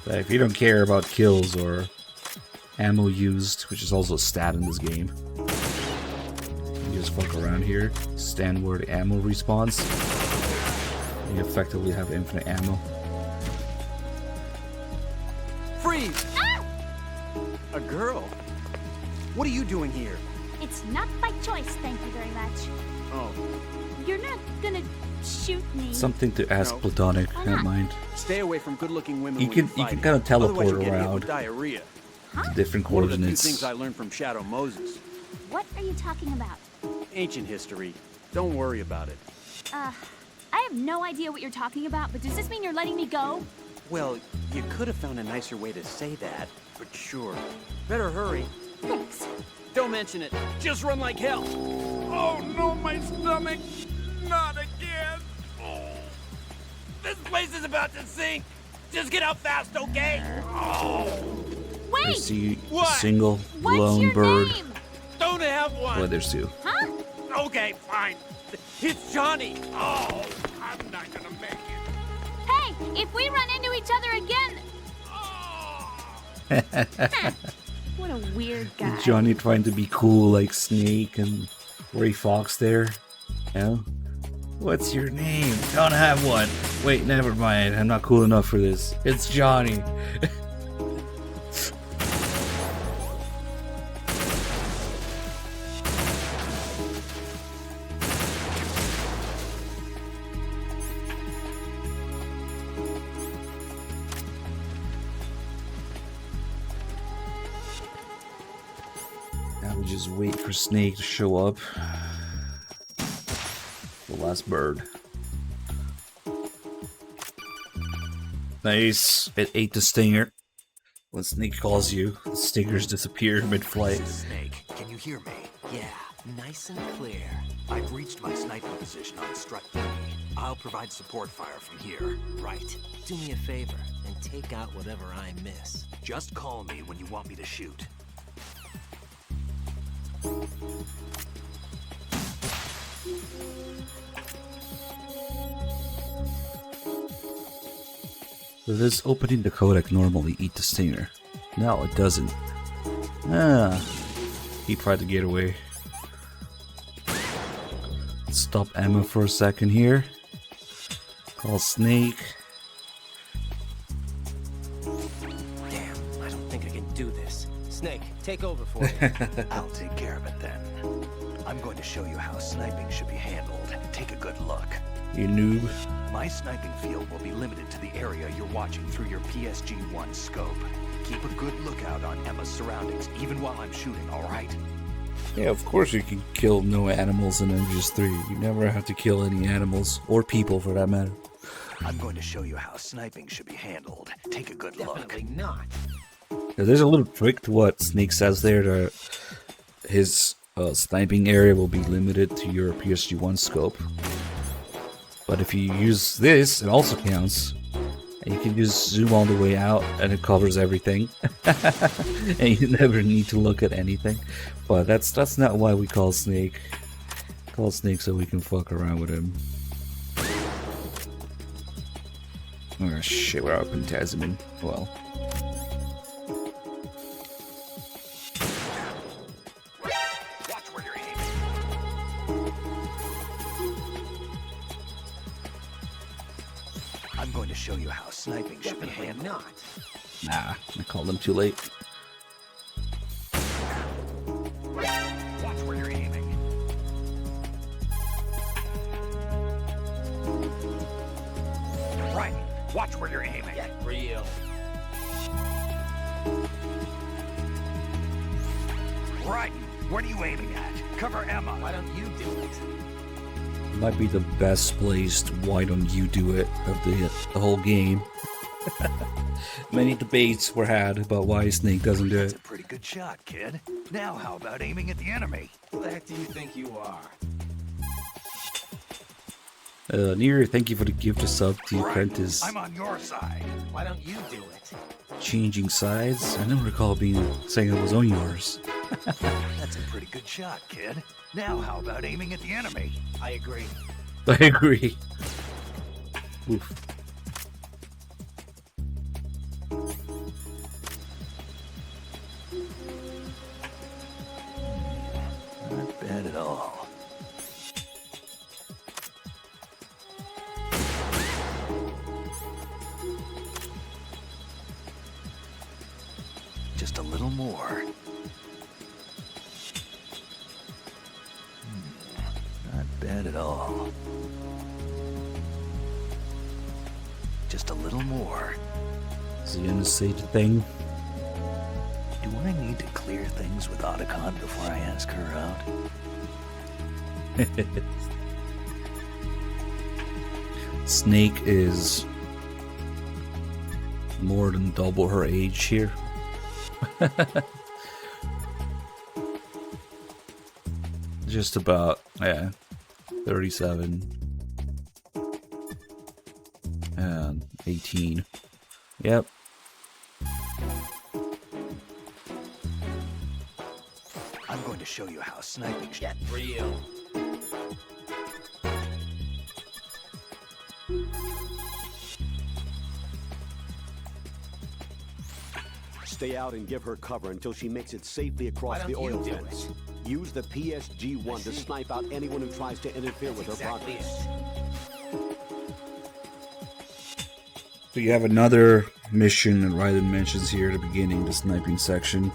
But if you don't care about kills or ammo used, which is also a stat in this game, you just fuck around here, stand where the ammo respawns, and you effectively have infinite ammo. Freeze! Ah! A girl? What are you doing here? It's not by choice, thank you very much. Oh. You're not gonna shoot me. Something to ask No. Platonic, I don't mind. Stay away from good-looking women. You when can fighting. kind of teleport Otherwise you'll get hit around with diarrhea. to different One of the few coordinates. things I learned from Shadow Moses. What are you talking about? Ancient history. Don't worry about it. I have no idea what you're talking about, but does this mean you're letting me go? Well, you could have found a nicer way to say that, but sure. Better hurry. Thanks. Don't mention it. Just run like hell. Oh no, my stomach! No! place is about to sink. Just get out fast, okay? I Wait! see a What? single What's lone your bird. name? Don't have one. Well, there's two. Huh? Okay, fine. It's Johnny. Oh, I'm not gonna make it. Hey, if we run into each other again... What a weird guy. Johnny trying to be cool like Snake and Ray Fox there. Yeah. What's your name? Don't have one. Wait, never mind. I'm not cool enough for this. It's Johnny. Now we just wait for Snake to show up. The last bird. Nice. It ate the stinger. When Snake calls you, the stingers disappear mid-flight. This is Snake. Can you hear me? Yeah, nice and clear. I've reached my sniping position on Strut 3. I'll provide support fire from here. Right. Do me a favor and take out whatever I miss. Just call me when you want me to shoot. Does this opening the codec normally eat the stinger? No, it doesn't. Ah, he tried to get away. Let's stop Emma for a second here. Call Snake. Damn, I don't think I can do this. Snake, take over for me. I'll take care of it then. I'm going to show you how sniping should be handled. Take a good look. You noob. My sniping field will be limited to the area you're watching through your PSG-1 scope. Keep a good lookout on Emma's surroundings, even while I'm shooting, alright? Yeah, of course you can kill no animals in MGS3. You never have to kill any animals, or people for that matter. I'm going to show you how sniping should be handled. Take a good look. Definitely not. Now, there's a little trick to what Snake says there. That his sniping area will be limited to your PSG-1 scope. But if you use this, it also counts. And you can just zoom all the way out and it covers everything. And you never need to look at anything. But that's not why we call Snake. Call Snake so we can fuck around with him. Oh shit, we're up in Tasman. Well. Watch where you're aiming. I'm going to show you how sniping should be handled. Not. Nah, I called him too late. Watch where you're aiming. Right. Watch where you're aiming. Get real. Right. What are you aiming at? Cover Emma. Why don't you do it? Might be the best placed "why don't you do it" of the whole game. Many debates were had about why Snake doesn't do That's it. a pretty good shot, kid. Now how about aiming at the enemy? Who the heck do you think you are? Near, thank you for the gift of sub to Right. Apprentice. I'm on your side. Why don't you do it? Changing sides? I don't recall saying I was on yours. That's a pretty good shot, kid. Now how about aiming at the enemy? I agree. I agree. Oof. Not bad at all. Just a little more. Not bad at all. Just a little more. Is he gonna say the thing? Do I need to clear things with Otacon before I ask her out? Snake is more than double her age here. Just about, yeah, 37. And 18. Yep. I'm going to show you how sniping get real. Stay out and give her cover until she makes it safely across the oil fence. Use the PSG-1 to snipe out anyone who tries to interfere with her progress. So you have another mission that Ryden mentions here at the beginning, the sniping section.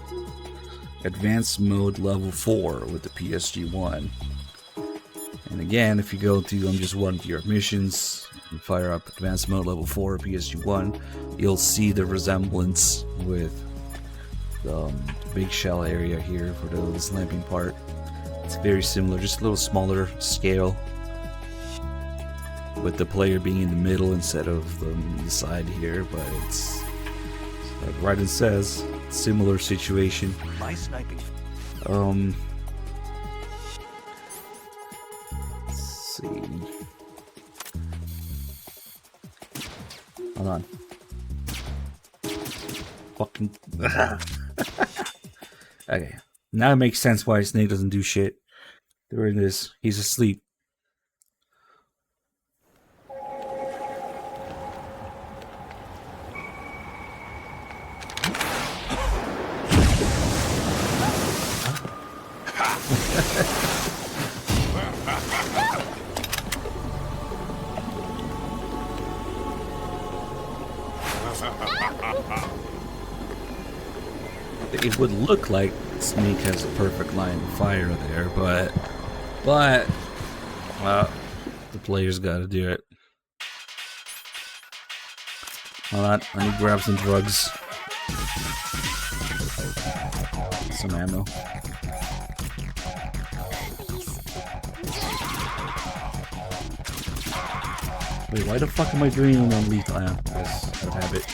Advanced mode level 4 with the PSG-1. And again, if you go to just one of your missions and fire up advanced mode level 4 PSG-1, you'll see the resemblance with the big shell area here for the sniping part. It's very similar, just a little smaller scale, with the player being in the middle instead of the side here, but it's like Ryden says, similar situation. My sniping. Let's see. Hold on. Fucking. Okay. Now it makes sense why Snake doesn't do shit during this. He's asleep. It would look like Snake has a perfect line of fire there, but the player's got to do it. Hold on, I need to grab some drugs, some ammo. Wait, why the fuck am I doing non-lethal ammo? Yes, I have it.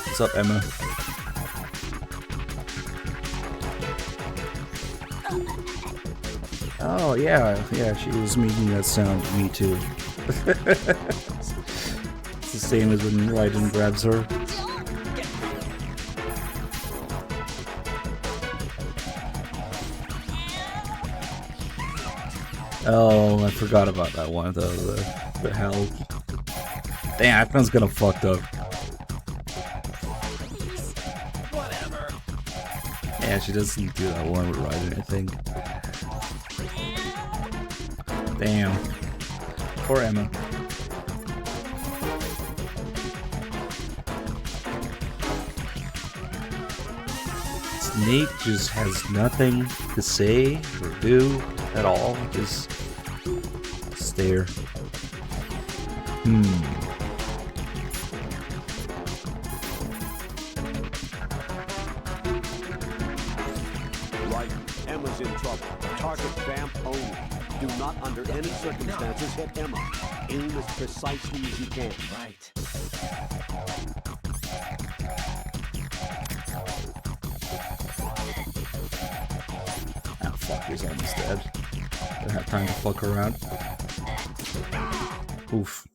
What's up, Emma? Oh, yeah, she was making that sound to me too. It's the same as when Ryden grabs her. Oh, I forgot about that one, the hell. Damn, that one's gonna fucked up. Whatever. Yeah, she doesn't do that one with Ryden, I think. Damn. Poor Emma. Snake just has nothing to say or do at all. Just stare. Right, Emma's in trouble. Target Vamp only. Do not under any circumstances hit Emma. Aim as precisely as you can. Right. Oh fuck, he's almost dead. Don't have time to fuck around. Oof.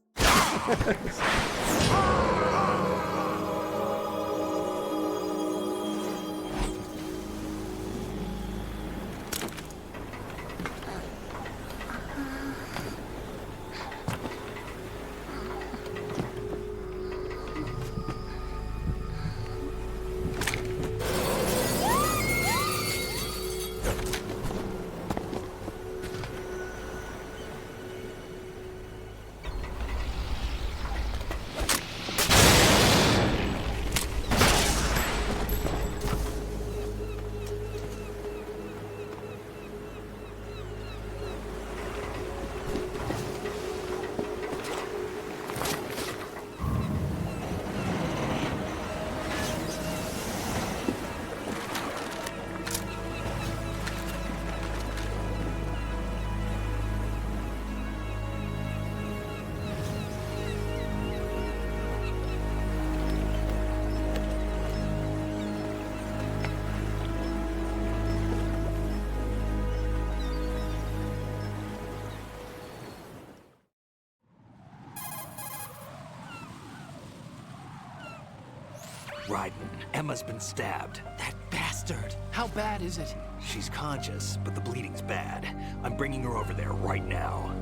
Raiden, Emma's been stabbed. That bastard! How bad is it? She's conscious, but the bleeding's bad. I'm bringing her over there right now.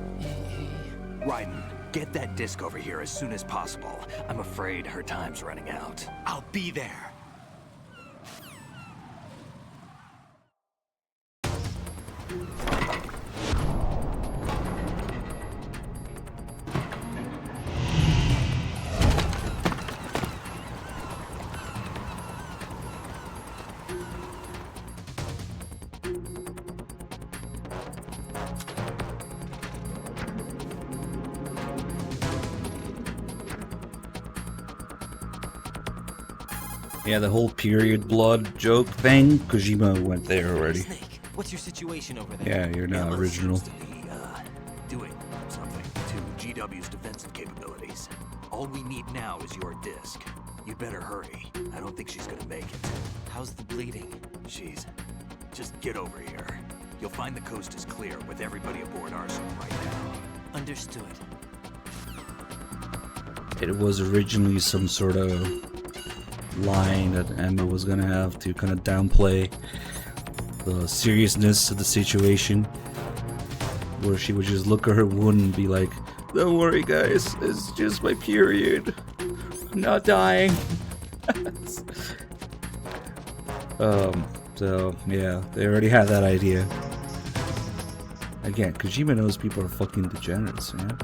Raiden, get that disc over here as soon as possible. I'm afraid her time's running out. I'll be there. Yeah, the whole period blood joke thing, Kojima went there already. Snake, what's your situation over there? Yeah, you're not original. Seems to be, doing something to GW's defensive capabilities. All we need now is your disc. You'd better hurry. I don't think she's gonna make it. How's the bleeding? Just get over here. You'll find the coast is clear with everybody aboard Arsenal right now. Understood. It was originally some sort of line that Emma was gonna have to kind of downplay the seriousness of the situation, where she would just look at her wound and be like, "Don't worry guys, it's just my period. I'm not dying." So yeah, they already had that idea. Again, Kojima knows people are fucking degenerates, man.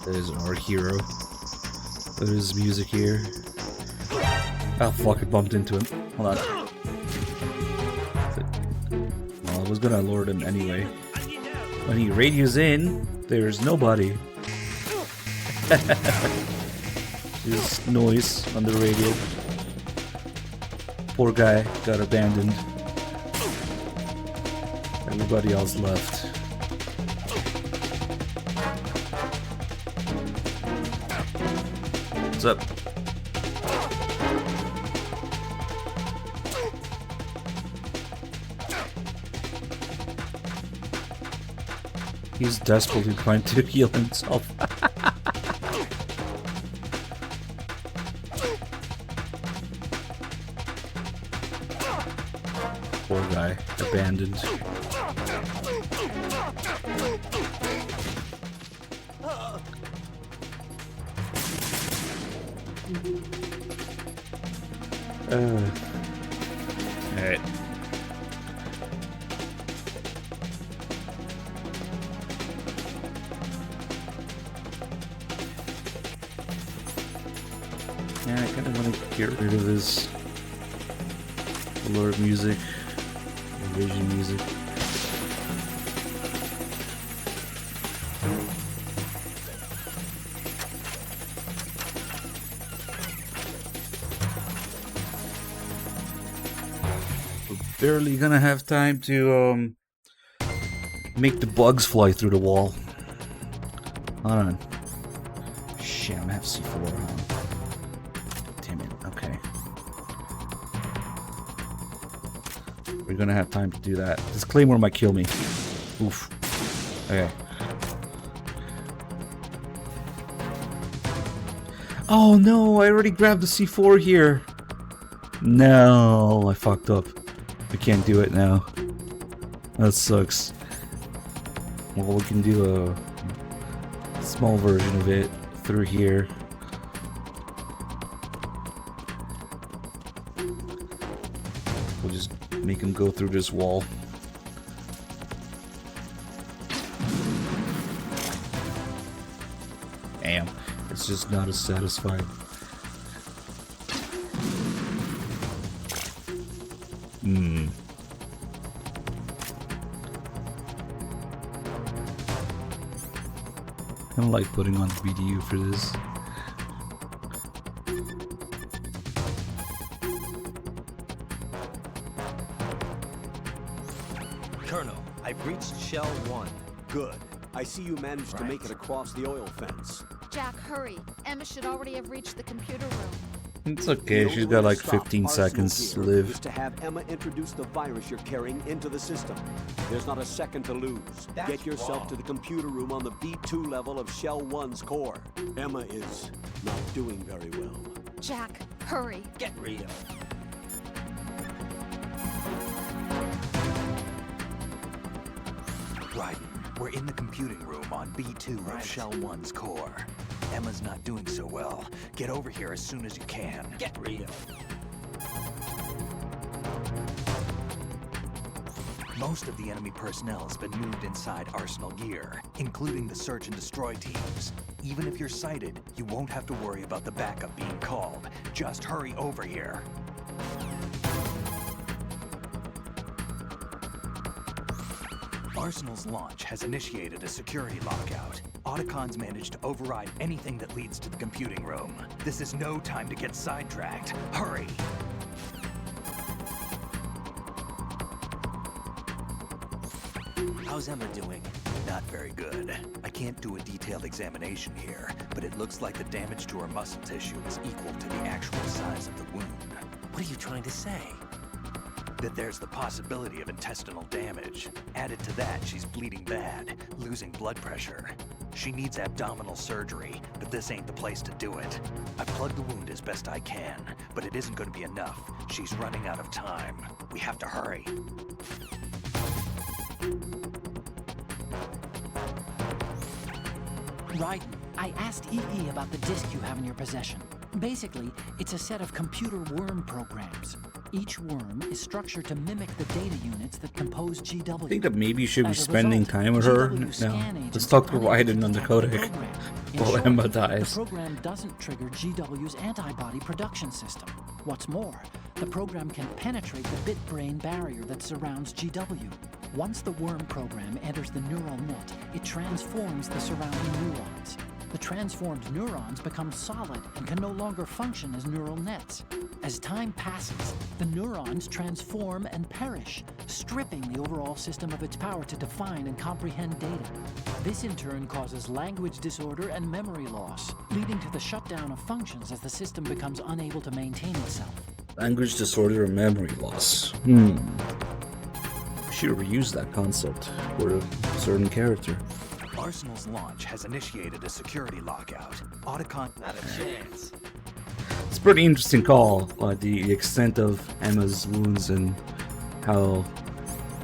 There's our hero. There's music here. Oh fuck, I bumped into him. Hold on. Well, I was gonna lure him anyway. When he radios in, there's nobody. There's noise on the radio. Poor guy got abandoned. Everybody else left. What's up? He's desperately trying to heal himself. Poor guy, abandoned. Alright. Yeah, I kind of want to get rid of this Lord music, Vision music. We're barely gonna have time to make the bugs fly through the wall. Hold on. Shit, I'm gonna have C4 on. Damn it, okay. We're gonna have time to do that. This claymore might kill me. Oof. Okay. Oh no, I already grabbed the C4 here. No, I fucked up. I can't do it now. That sucks. Well, we can do a small version of it through here. We'll just make him go through this wall. Damn, it's just not as satisfying. I don't like putting on the BDU for this. Colonel, I've reached Shell 1. Good. I see you managed to make it across the oil fence. Jack, hurry. Emma should already have reached the computer room. It's okay, she's got like 15 seconds to live. Is to have Emma introduce the virus you're carrying into the system. There's not a second to lose. Get yourself to the computer room on the B2 level of Shell 1's core. Emma is not doing very well. Jack, hurry. Get real. Right. We're in the computing room on B2 of Shell 1's core. Emma's not doing so well. Get over here as soon as you can. Get real. Most of the enemy personnel has been moved inside Arsenal gear, including the search and destroy teams. Even if you're sighted, you won't have to worry about the backup being called. Just hurry over here. Arsenal's launch has initiated a security lockout. Otacons managed to override anything that leads to the computing room. This is no time to get sidetracked. Hurry! How's Emma doing? Not very good. I can't do a detailed examination here, but it looks like the damage to her muscle tissue is equal to the actual size of the wound. What are you trying to say? That there's the possibility of intestinal damage. Added to that, she's bleeding bad, losing blood pressure. She needs abdominal surgery, but this ain't the place to do it. I plugged the wound as best I can, but it isn't going to be enough. She's running out of time. We have to hurry. Right. I asked EE about the disk you have in your possession. Basically, it's a set of computer worm programs. Each worm is structured to mimic the data units that compose GW. I think that maybe you should be spending time with her. Now, let's talk to Raiden on the codec while Emma dies. The program doesn't trigger GW's antibody production system. What's more, the program can penetrate the bit-brain barrier that surrounds GW. Once the worm program enters the neural net, it transforms the surrounding neurons. The transformed neurons become solid and can no longer function as neural nets. As time passes, the neurons transform and perish, stripping the overall system of its power to define and comprehend data. This in turn causes language disorder and memory loss, leading to the shutdown of functions as the system becomes unable to maintain itself. Language disorder and memory loss. Should reuse that concept for a certain character. Arsenal's launch has initiated a security lockout. Otacon... Not a chance. It's a pretty interesting call, the extent of Emma's wounds and how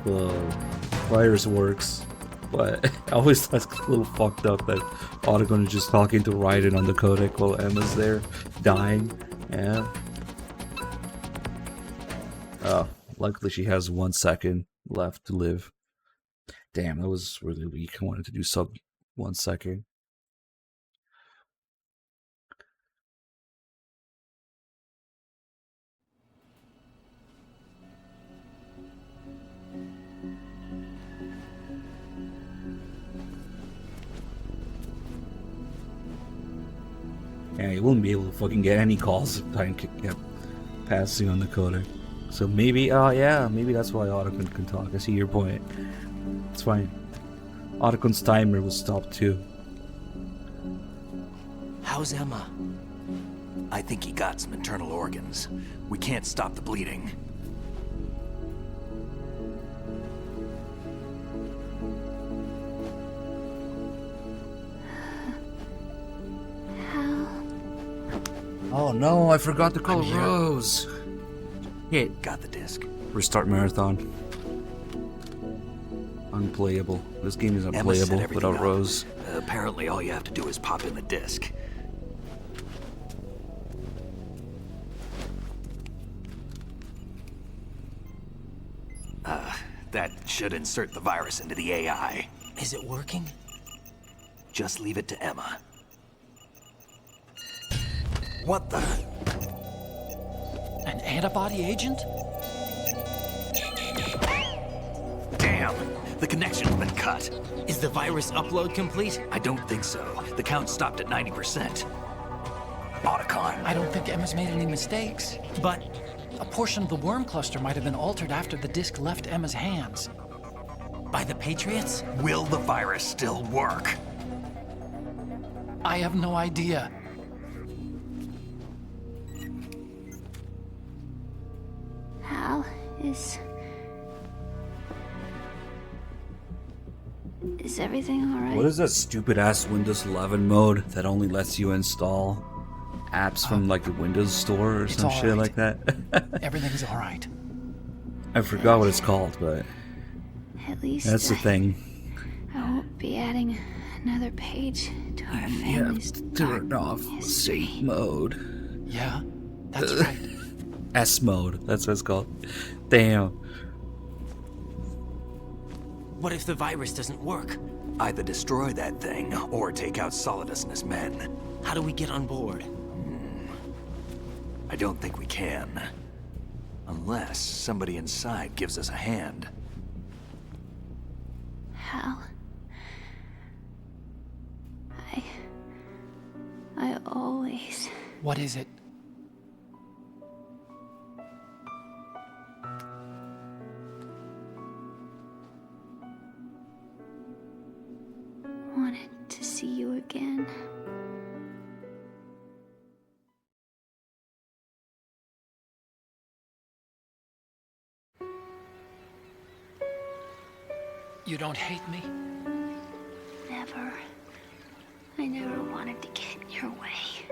the virus works. But I always thought it's a little fucked up that Otacon is just talking to Raiden on the codec while Emma's there, dying. Yeah. Luckily she has 1 second left to live. Damn, that was really weak. I wanted to do sub 1 second. Yeah, you wouldn't be able to fucking get any calls if time kept passing on the codec. So maybe, yeah, maybe that's why Otacon can talk. I see your point. It's fine. Otacon's timer will stop too. How's Emma? I think he got some internal organs. We can't stop the bleeding. Oh no, I forgot to call Rose. Hit. Got the disc. Restart marathon. Unplayable. This game is unplayable without Rose. Apparently all you have to do is pop in the disc. That should insert the virus into the AI. Is it working? Just leave it to Emma. What the? An antibody agent? Damn! The connection's been cut. Is the virus upload complete? I don't think so. The count stopped at 90%. Otacon. I don't think Emma's made any mistakes. But a portion of the worm cluster might have been altered after the disc left Emma's hands. By the Patriots? Will the virus still work? I have no idea. Is everything alright? What is that stupid ass Windows 11 mode that only lets you install apps from like the Windows Store or some shit like that? Everything's alright. I forgot what it's called, but At least that's the thing. I won't be adding another page to our family's Turn off safe mode. Yeah, that's right. S mode, that's what it's called. Damn. What if the virus doesn't work? Either destroy that thing, or take out Solidus and his men. How do we get on board? I don't think we can. Unless somebody inside gives us a hand. Hal. I always... What is it? wanted to see you again. You don't hate me? Never. I never wanted to get in your way.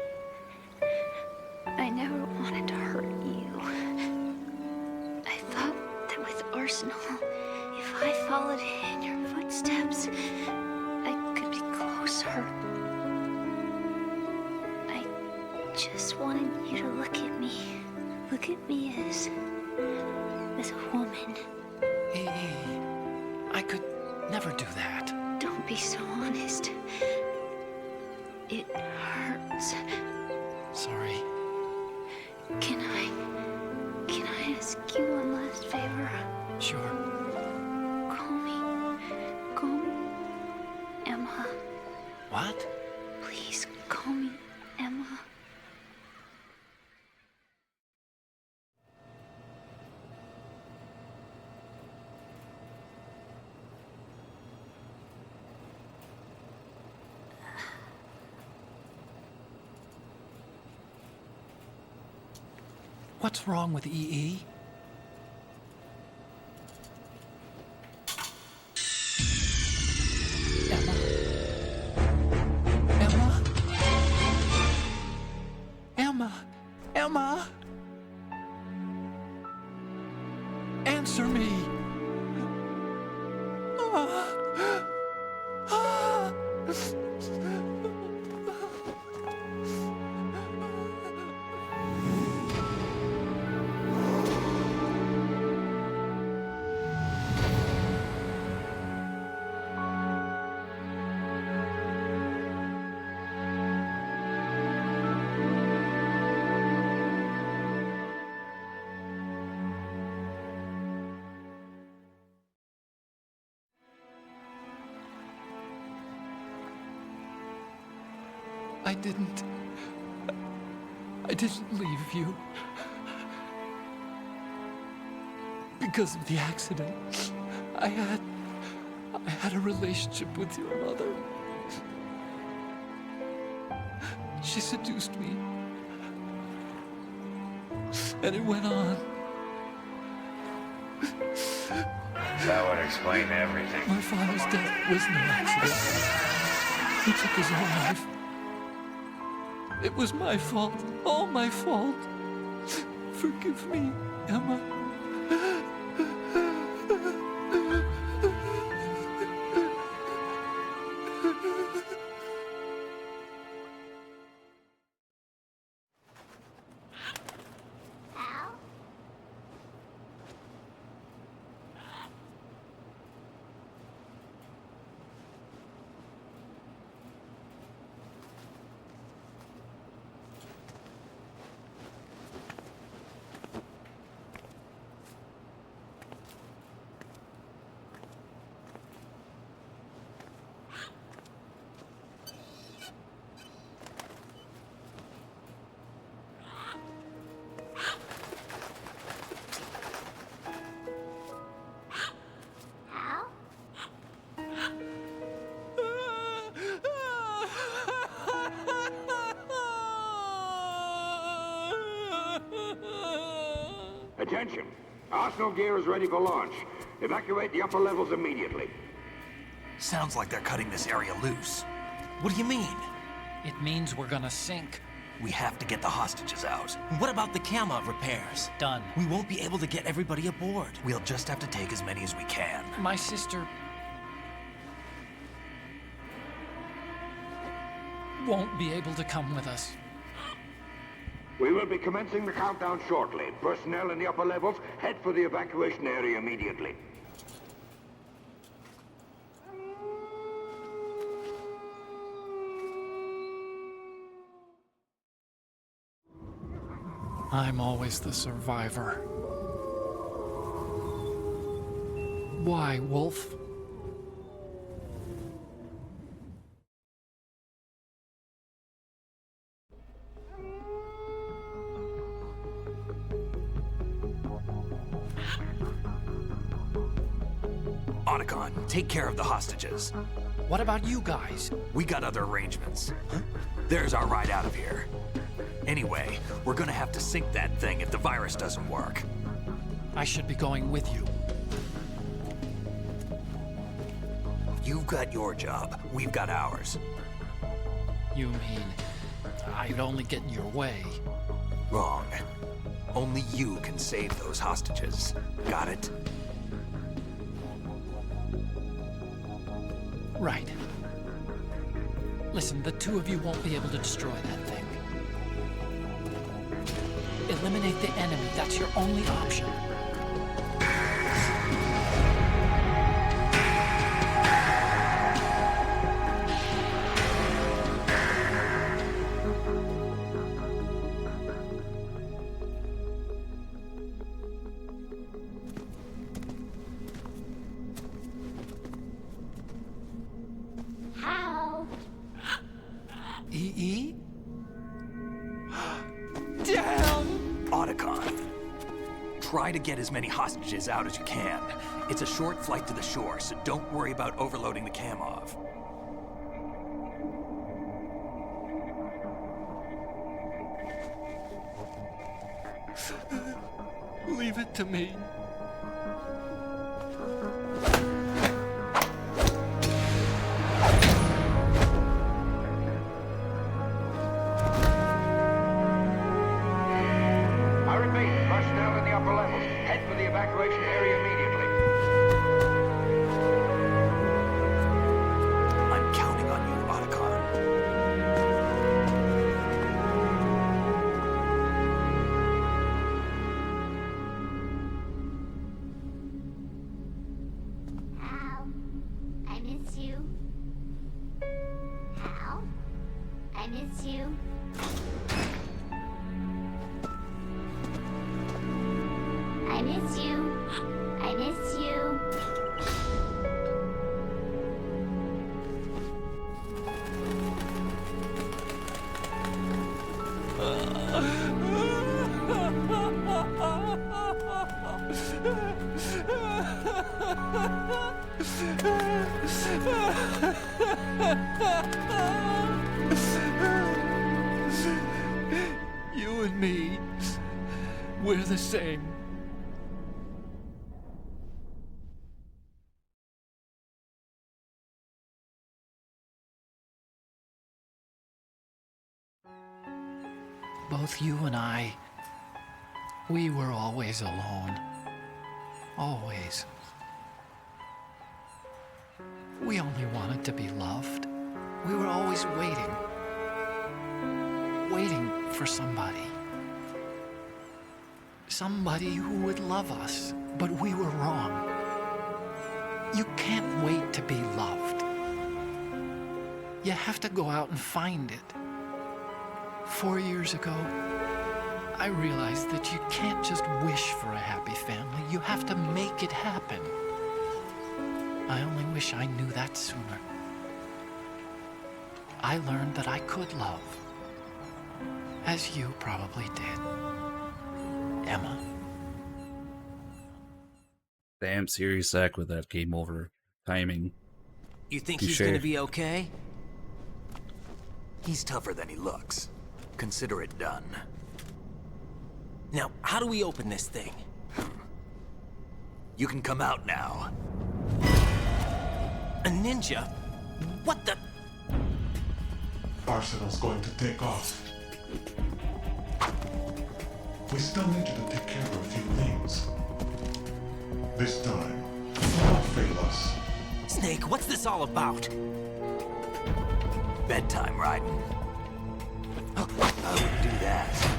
I never wanted to hurt you. I thought that with Arsenal, if I followed in your footsteps, I could be closer. I just wanted you to look at me. Look at me as a woman. I could never do that. Don't be so honest. It hurts. Sorry. Can I ask you one last favor? Sure. Call me Emma. What? Please call me Emma. What's wrong with EE? Emma? Emma? Emma? Emma? Answer me! I didn't leave you. Because of the accident, I had a relationship with your mother. She seduced me. And it went on. That would explain everything. My father's death was no accident. He took his own life. It was my fault. All my fault. Forgive me, Emma. Attention! Arsenal gear is ready for launch. Evacuate the upper levels immediately. Sounds like they're cutting this area loose. What do you mean? It means we're gonna sink. We have to get the hostages out. What about the camo repairs? Done. We won't be able to get everybody aboard. We'll just have to take as many as we can. My sister won't be able to come with us. We will be commencing the countdown shortly. Personnel in the upper levels, head for the evacuation area immediately. I'm always the survivor. Why, Wolf? Otacon, take care of the hostages. What about you guys? We got other arrangements. There's our ride out of here. Anyway, we're gonna have to sink that thing if the virus doesn't work. I should be going with you. You've got your job, we've got ours. You mean I'd only get in your way? Wrong. Only you can save those hostages. Got it? Right. Listen, the two of you won't be able to destroy that thing. Eliminate the enemy. That's your only option. How? EE? Damn! Otacon, try to get as many hostages out as you can. It's a short flight to the shore, so don't worry about overloading the Kamov. Leave it to me. I repeat, personnel in the upper levels, head for the evacuation area immediately. I'm counting on you, Otacon. Hal, I miss you. Hal, I miss you. I miss you. I miss you. You and me, we're the same. Both you and I, we were always alone. Always. We only wanted to be loved. We were always waiting. Waiting for somebody. Somebody who would love us, but we were wrong. You can't wait to be loved. You have to go out and find it. 4 years ago, I realized that you can't just wish for a happy family. You have to make it happen. I only wish I knew that sooner. I learned that I could love, as you probably did. Emma. Damn, serious sack with that game over timing. You think Touché. he's gonna be okay? He's tougher than he looks. Consider it done. Now, how do we open this thing? You can come out now. A ninja? What the? Arsenal's going to take off. We still need you to take care of a few things. This time, don't fail us. Snake, what's this all about? Bedtime, Raiden. I would do that.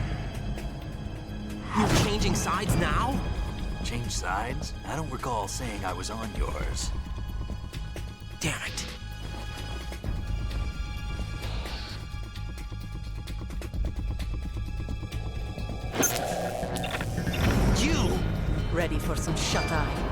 You're changing sides now? Change sides? I don't recall saying I was on yours. Damn it. You! Ready for some shut-eye?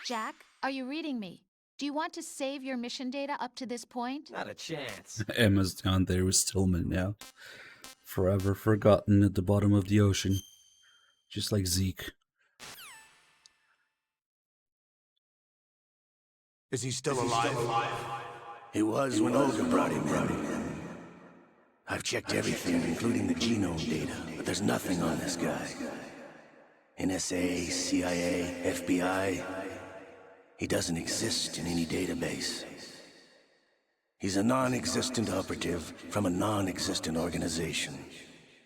Jack, are you reading me? Do you want to save your mission data up to this point? Not a chance. Emma's down there with Stillman now. Forever forgotten at the bottom of the ocean. Just like Zeke. Is he still alive? He was when Olga brought him in. I've checked everything, including the genome data, but there's nothing on this guy. NSA, CIA, FBI. He doesn't exist in any database. He's a non-existent operative from a non-existent organization.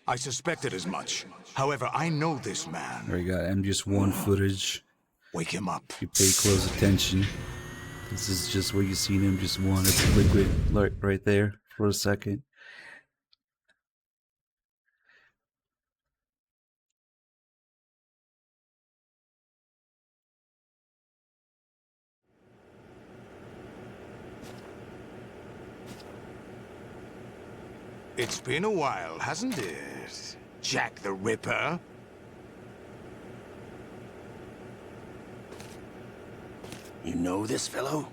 I suspected as much. However, I know this man. There you got MGS1 footage. Wake him up. If you pay close attention, this is just where you seen MGS1. It's liquid right there for a second. It's been a while, hasn't it? Jack the Ripper? You know this fellow?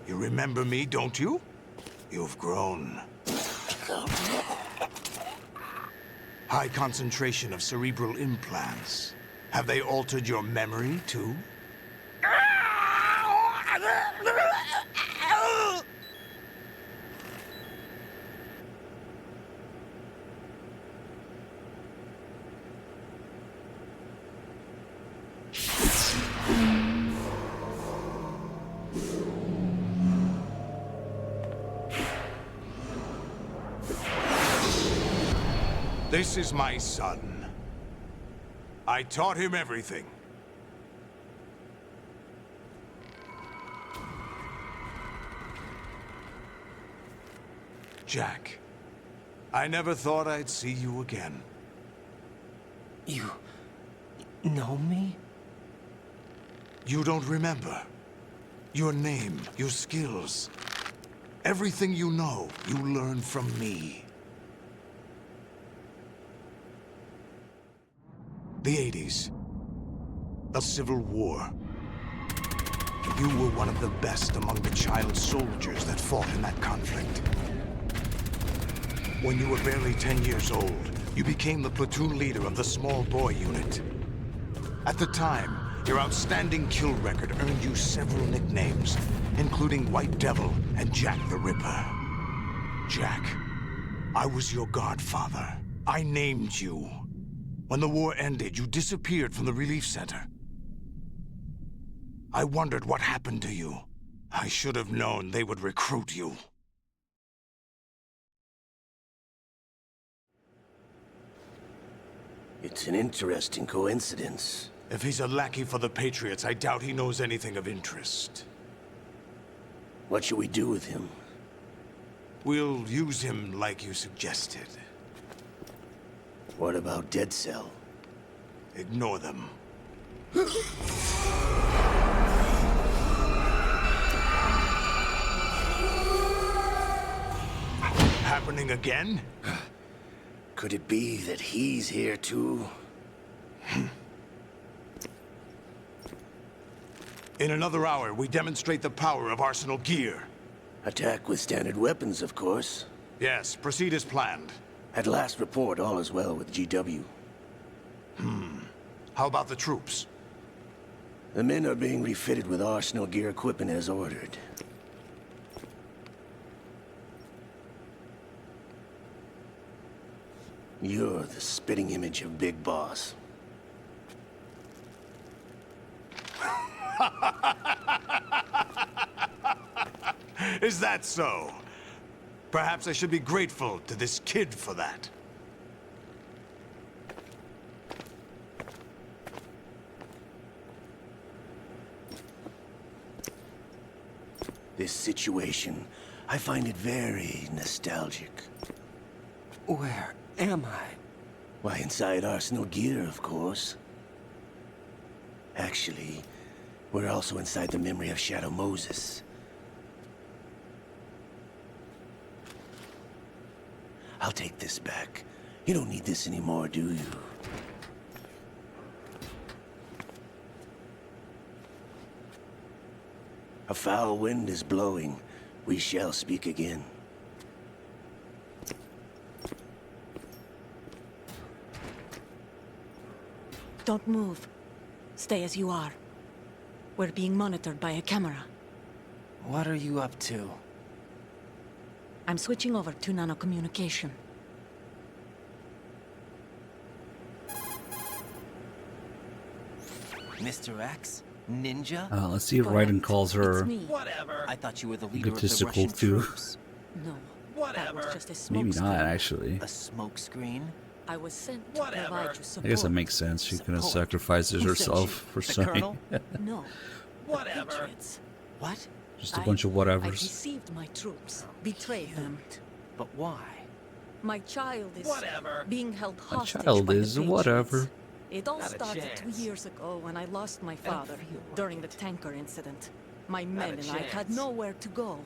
You remember me, don't you? You've grown. High concentration of cerebral implants. Have they altered your memory, too? This is my son. I taught him everything. Jack, I never thought I'd see you again. You know me? You don't remember. Your name, your skills. Everything you know, you learned from me. The 80s. The Civil War. You were one of the best among the child soldiers that fought in that conflict. When you were barely 10 years old, you became the platoon leader of the small boy unit. At the time, your outstanding kill record earned you several nicknames, including White Devil and Jack the Ripper. Jack, I was your godfather. I named you. When the war ended, you disappeared from the relief center. I wondered what happened to you. I should have known they would recruit you. It's an interesting coincidence. If he's a lackey for the Patriots, I doubt he knows anything of interest. What should we do with him? We'll use him like you suggested. What about Dead Cell? Ignore them. Happening again? Could it be that he's here too? In another hour, we demonstrate the power of Arsenal gear. Attack with standard weapons, of course. Yes, proceed as planned. At last report, all is well with GW. How about the troops? The men are being refitted with Arsenal gear equipment as ordered. You're the spitting image of Big Boss. Is that so? Perhaps I should be grateful to this kid for that. This situation, I find it very nostalgic. Where am I? Why, inside Arsenal gear, of course. Actually, we're also inside the memory of Shadow Moses. I'll take this back. You don't need this anymore, do you? A foul wind is blowing. We shall speak again. Don't move. Stay as you are. We're being monitored by a camera. What are you up to? I'm switching over to nanocommunication. Mr. X? Ninja? Let's see if Raiden calls her Whatever. I thought you were the leader of the egotistical Russian too. troops. No. Whatever. That was just a smoke Maybe not, screen. actually. A smoke screen? I was sent to provide you support. I guess that makes sense. She could have sacrifices herself for The something. Colonel? No. Whatever. Patriots. What? Just a bunch of whatevers. I deceived my troops, betrayed them. But why? My child is being held My hostage child by the is Patriots. whatever. It all Not a started chance. 2 years ago when I lost my father during the tanker incident. My men a and I had chance. nowhere to go,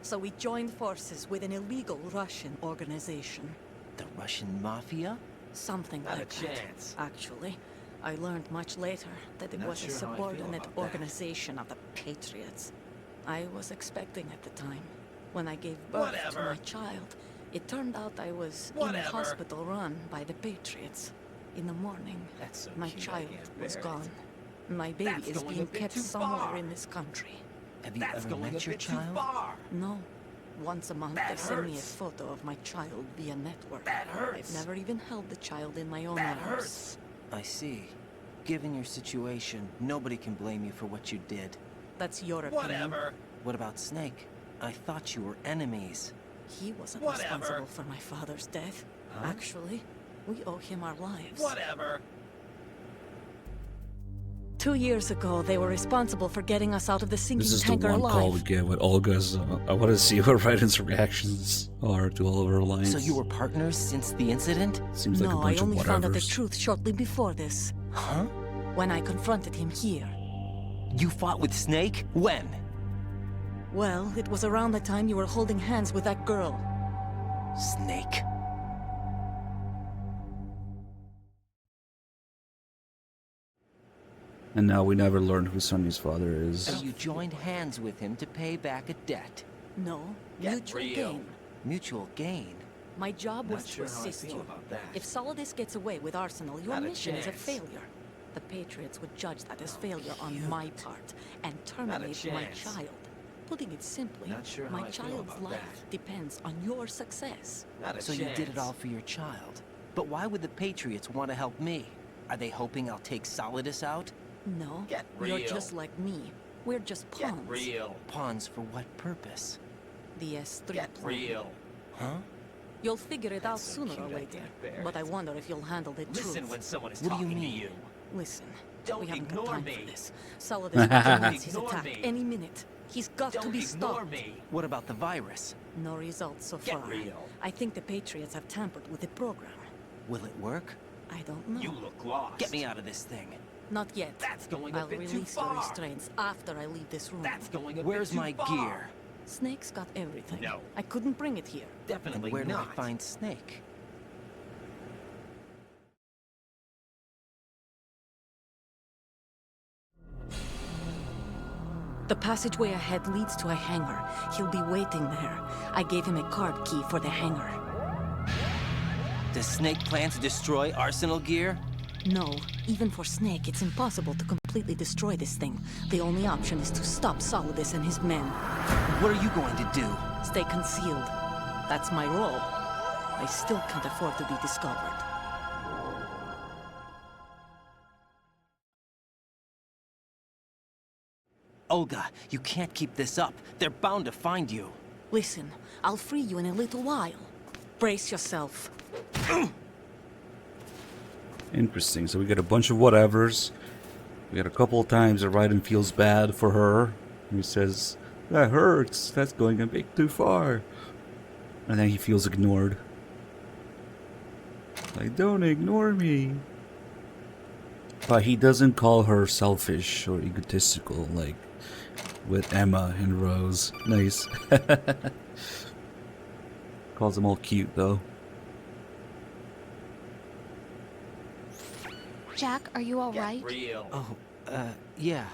so we joined forces with an illegal Russian organization. The Russian Mafia? Something Not a like that, chance. actually. I learned much later that it Not was a sure how I feel subordinate about that. organization of the Patriots. I was expecting at the time. When I gave birth to my child, it turned out I was in a hospital run by the Patriots. In the morning, That's so my cute, I child can't was bear it. gone. My baby That's is going a being bit kept too somewhere far. in this country. Have you ever met your child? No. Once a month, they send me a photo of my child via network. I've never even held the child in my own arms. I see. Given your situation, nobody can blame you for what you did. That's your opinion. What about Snake? I thought you were enemies. He wasn't responsible for my father's death. Actually, we owe him our lives. 2 years ago, they were responsible for getting us out of the sinking This is the tanker one call alive. to get with Olga's. I want to see what Raiden's reactions are to all of her lines. So you were partners since the incident? Seems like a No, I bunch of only found out the whatevers. truth shortly before this. Huh? When I confronted him here. You fought with Snake? When? Well, it was around the time you were holding hands with that girl. Snake. And now we never learned who Sonny's father is. So you joined hands with him to pay back a debt. No, mutual gain. Mutual gain? My job was to sure how I assist feel you. about that. If Solidus gets away with Arsenal, your Not a mission is a chance. failure. The Patriots would judge that as failure on my part and terminate my chance. child. Putting it simply, Not sure how my I feel child's about life depends on your success. So you did it all for your child? But why would the Patriots want to help me? Are they hoping I'll take Solidus out? No, Get you're real. just like me. We're just pawns. Pawns for what purpose? The S3 plan. Huh? You'll figure it out sooner or later. But I wonder if you'll handle the truth. someone is what do you mean? Listen, Don't we haven't got ignore time me. for this. Solidus will commence his Ignore attack me. any minute. He's got to be stopped. What about the virus? No results so Get far. real. I think the Patriots have tampered with the program. Will it work? I don't know. look lost. Get me out of this thing. Not yet. That's going a I'll bit too release your far. restraints after I leave this room. going Where's my gear? Snake's got everything. No. I couldn't bring it here. Definitely where do I find Snake? The passageway ahead leads to a hangar. He'll be waiting there. I gave him a card key for the hangar. Does Snake plan to destroy Arsenal gear? No, even for Snake, it's impossible to completely destroy this thing. The only option is to stop Solidus and his men. What are you going to do? Stay concealed. That's my role. I still can't afford to be discovered. Olga, you can't keep this up. They're bound to find you. Listen, I'll free you in a little while. Brace yourself. Interesting. So we get a bunch of whatevers. We got a couple of times that Raiden feels bad for her. He says, "That hurts. That's going a bit too far." And then he feels ignored. Like, don't ignore me. But he doesn't call her selfish or egotistical like with Emma and Rose. Nice. Calls them all cute though. Jack, are you all right? Oh, yeah.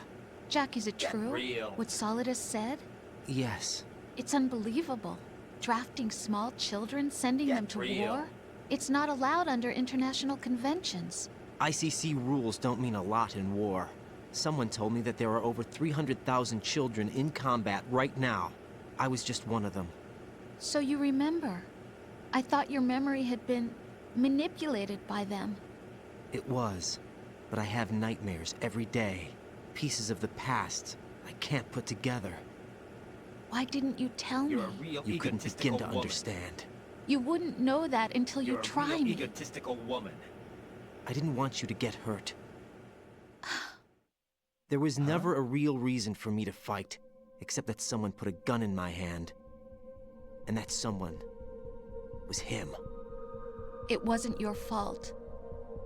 Jack, is it true? What Solidus said? Yes. It's unbelievable. Drafting small children, sending them to war? It's not allowed under international conventions. ICC rules don't mean a lot in war. Someone told me that there are over 300,000 children in combat right now. I was just one of them. So you remember. I thought your memory had been manipulated by them. It was, but I have nightmares every day. Pieces of the past I can't put together. Why didn't you tell me? You couldn't begin to understand. You wouldn't know that until you try me. Egotistical woman. I didn't want you to get hurt. There was never a real reason for me to fight, except that someone put a gun in my hand. And that someone was him. It wasn't your fault.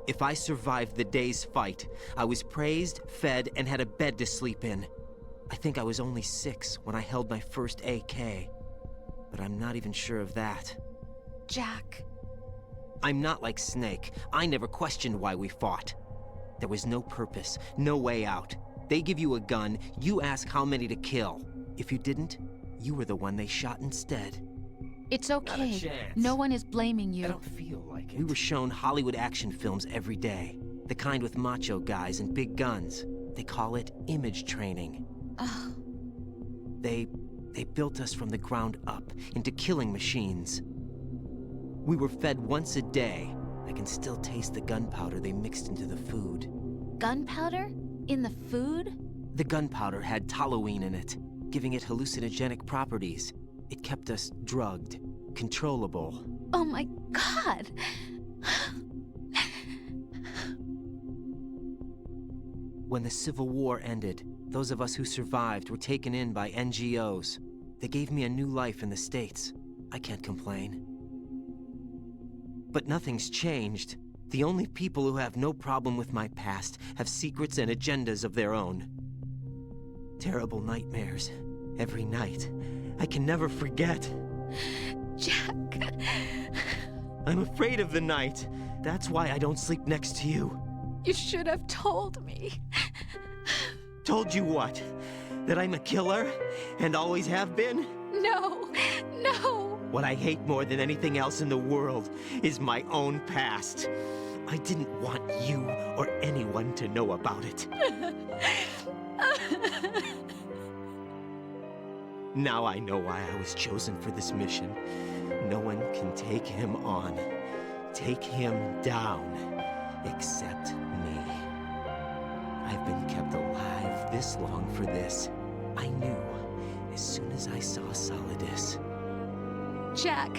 If I survived the day's fight, I was praised, fed, and had a bed to sleep in. I think I was only 6 when I held my first AK. But I'm not even sure of that. Jack. I'm not like Snake. I never questioned why we fought. There was no purpose, no way out. They give you a gun, you ask how many to kill. If you didn't, you were the one they shot instead. It's okay. No one is blaming you. I don't feel like it. We were shown Hollywood action films every day. The kind with macho guys and big guns. They call it image training. They built us from the ground up into killing machines. We were fed once a day. I can still taste the gunpowder they mixed into the food. Gunpowder? In the food? The gunpowder had toluene in it, giving it hallucinogenic properties. It kept us drugged, controllable. Oh my God! When the Civil War ended, those of us who survived were taken in by NGOs. They gave me a new life in the States. I can't complain. But nothing's changed. The only people who have no problem with my past have secrets and agendas of their own. Terrible nightmares. Every night. I can never forget. Jack. I'm afraid of the night. That's why I don't sleep next to you. You should have told me. Told you what? That I'm a killer? And always have been? No, no. What I hate more than anything else in the world is my own past. I didn't want you or anyone to know about it. Now I know why I was chosen for this mission. No one can take him on. take him down, except me. I've been kept alive this long for this. I knew as soon as I saw Solidus. Jack,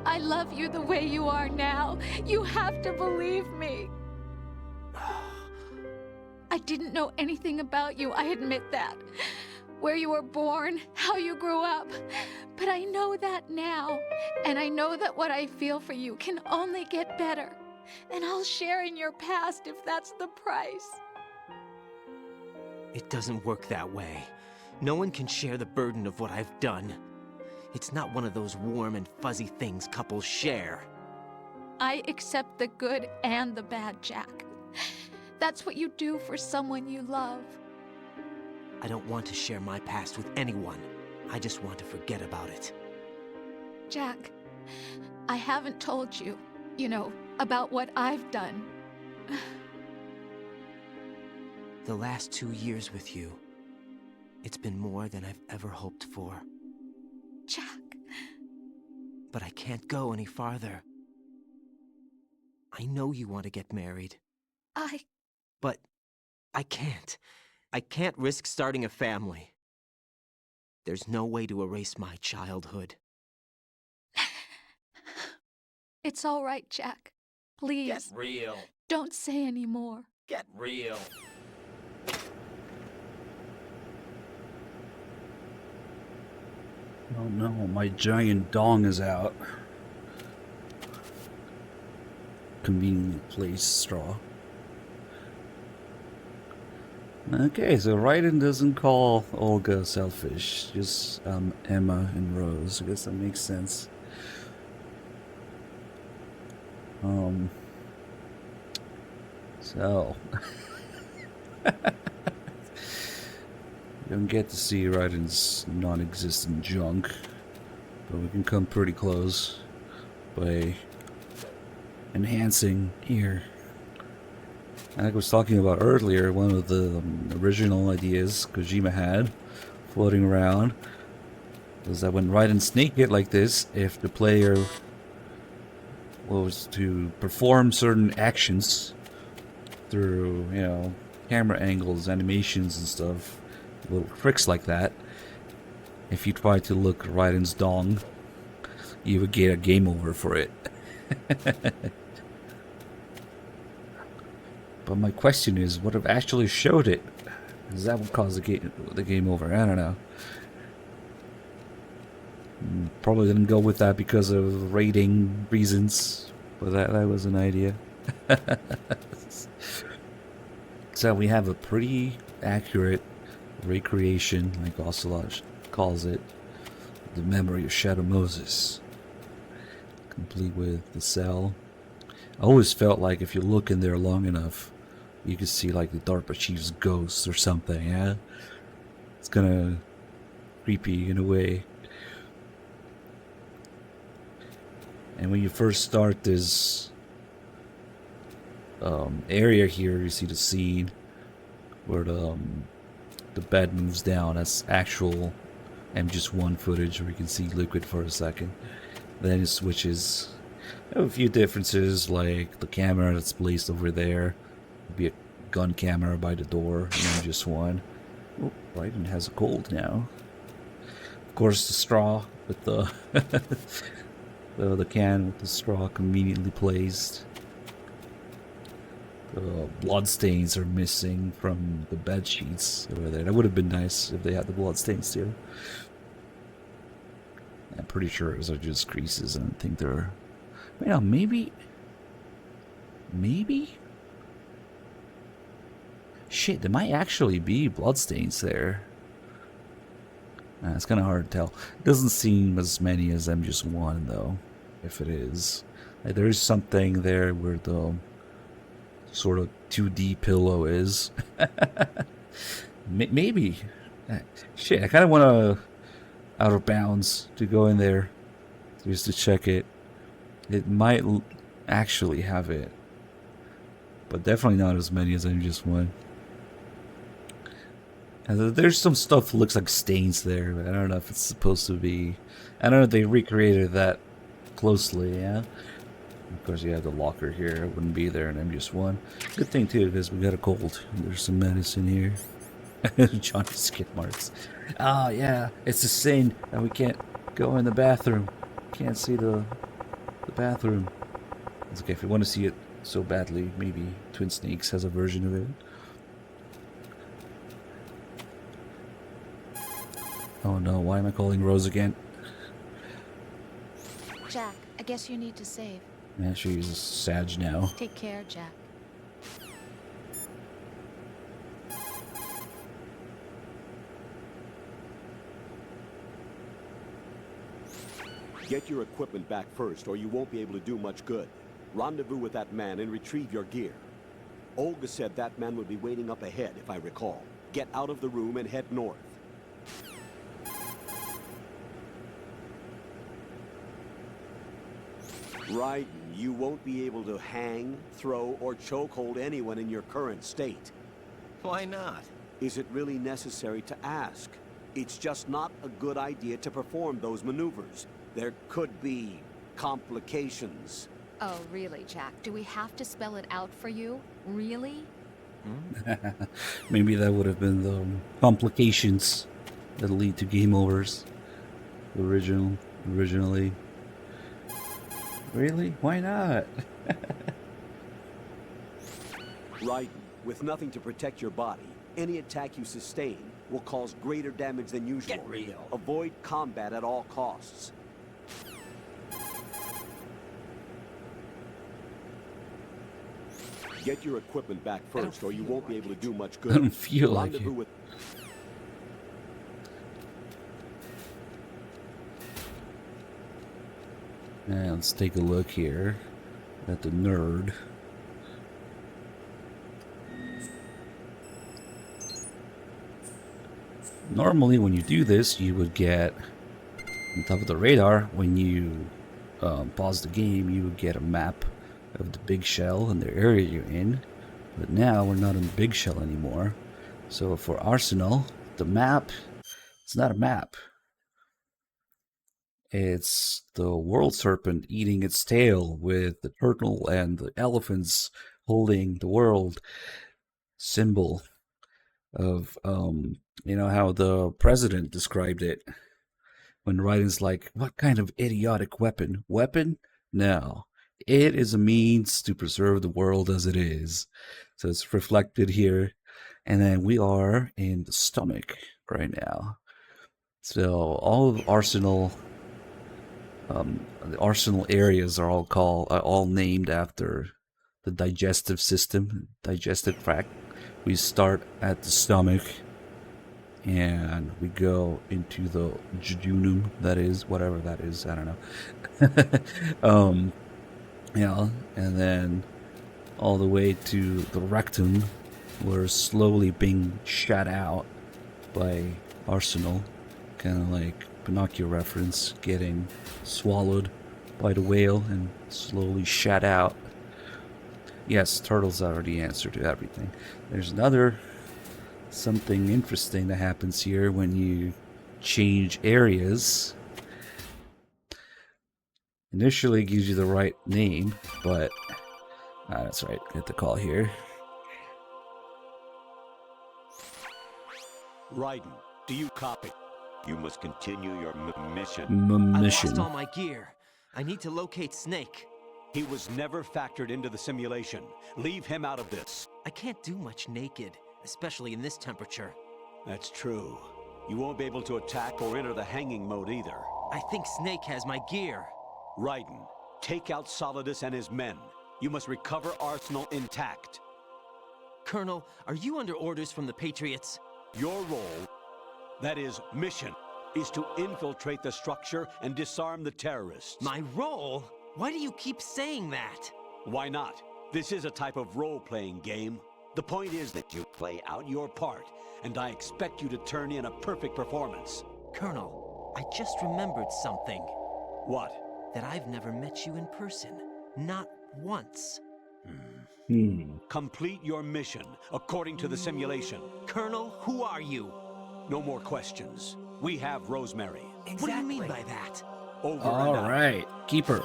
I love you the way you are now. You have to believe me. I didn't know anything about you, I admit that. Where you were born, how you grew up. But I know that now. And I know that what I feel for you can only get better. And I'll share in your past if that's the price. It doesn't work that way. No one can share the burden of what I've done. It's not one of those warm and fuzzy things couples share. I accept the good and the bad, Jack. That's what you do for someone you love. I don't want to share my past with anyone. I just want to forget about it. Jack, I haven't told you, about what I've done. The last 2 years with you, it's been more than I've ever hoped for. Jack. But I can't go any farther. I know you want to get married. But I can't. I can't risk starting a family. There's no way to erase my childhood. It's all right, Jack. Please. Get real. Don't say any more. Get real. Oh no, my giant dong is out. Conveniently placed straw. Okay, so Raiden doesn't call Olga selfish, just Emma and Rose. I guess that makes sense. So you don't get to see Raiden's non-existent junk, but we can come pretty close by enhancing here. Like I was talking about earlier, one of the original ideas Kojima had floating around was that when Raiden's naked like this, if the player was to perform certain actions through, camera angles, animations and stuff, little tricks like that, if you try to look Raiden's dong, you would get a game over for it. But my question is, what if actually showed it? Because that would cause the game over. I don't know. Probably didn't go with that because of rating reasons, but that was an idea. So we have a pretty accurate recreation, like Ocelot calls it, the memory of Shadow Moses, complete with the cell. I always felt like if you look in there long enough, you could see like the DARPA chief's ghost or something. Yeah, it's kind of creepy in a way. And when you first start this area here, you see the scene where the bed moves down. That's actual MGS1 footage where you can see Liquid for a second. Then it switches. There are a few differences, like the camera that's placed over there would be a gun camera by the door, and MGS1. Oh, Raiden has a cold now. Of course, the straw with the the can with the straw conveniently placed. The bloodstains are missing from the bed sheets over there. That would have been nice if they had the bloodstains too. I'm pretty sure those are just creases. I don't think they're... Well, maybe... Shit, there might actually be bloodstains there. It's kind of hard to tell. It doesn't seem as many as MGS1 though, if it is. Like, there is something there where the sort of 2D pillow is. Maybe. Shit, I kind of want to out of bounds to go in there just to check it. It might actually have it, but definitely not as many as MGS1. And there's some stuff that looks like stains there, but I don't know if it's supposed to be. I don't know if they recreated that closely, yeah? Of course, you have the locker here. It wouldn't be there in MGS1. Good thing, too, because we got a cold. There's some medicine here. Johnny's skid marks. Ah, yeah. It's a sin that we can't go in the bathroom. Can't see the bathroom. It's okay. If you want to see it so badly, maybe Twin Snakes has a version of it. Oh no, why am I calling Rose again? Jack, I guess you need to save. Yeah, she's Sag now. Take care, Jack. Get your equipment back first, or you won't be able to do much good. Rendezvous with that man and retrieve your gear. Olga said that man would be waiting up ahead, if I recall. Get out of the room and head north. Raiden, you won't be able to hang, throw, or chokehold anyone in your current state. Why not? Is it really necessary to ask? It's just not a good idea to perform those maneuvers. There could be complications. Oh, really, Jack? Do we have to spell it out for you? Really? Maybe that would have been the complications that lead to game overs. Originally. Really? Why not? Raiden, with nothing to protect your body, any attack you sustain will cause greater damage than usual. Get real. Avoid combat at all costs. Get your equipment back first, or you won't be able to do much good. I don't feel like it. Now let's take a look here at the nerd. Normally when you do this, you would get on top of the radar. When you pause the game, you would get a map of the big shell and the area you're in. But now we're not in the big shell anymore. So for Arsenal, the map, it's not a map. It's the world serpent eating its tail with the turtle and the elephants holding the world symbol of, you know, how the president described it. When Raiden's like, what kind of idiotic weapon? Weapon? No. It is a means to preserve the world as it is. So it's reflected here. And then we are in the stomach right now. So all of Arsenal... the Arsenal areas are all named after the digestive system, digestive tract. We start at the stomach, and we go into the jejunum. That is whatever that is. I don't know. Yeah, and then all the way to the rectum. We're slowly being shot out by Arsenal, kind of like Pinocchio reference, getting swallowed by the whale and slowly shat out. Yes, turtles are the answer to everything. There's another something interesting that happens here when you change areas. Initially it gives you the right name, but that's right, get the call here. Raiden, do you copy? You must continue your mission. I lost all my gear. I need to locate Snake. He was never factored into the simulation. Leave him out of this. I can't do much naked, especially in this temperature. That's true. You won't be able to attack or enter the hanging mode either. I think Snake has my gear. Raiden, take out Solidus and his men. You must recover Arsenal intact. Colonel, are you under orders from the Patriots? Your role, that is, mission, is to infiltrate the structure and disarm the terrorists. My role? Why do you keep saying that? Why not? This is a type of role-playing game. The point is that you play out your part, and I expect you to turn in a perfect performance. Colonel, I just remembered something. What? That I've never met you in person. Not once. Complete your mission, according to the simulation. Colonel, who are you? No more questions. We have Rosemary. Exactly. What do you mean by that? Over All right, keep her.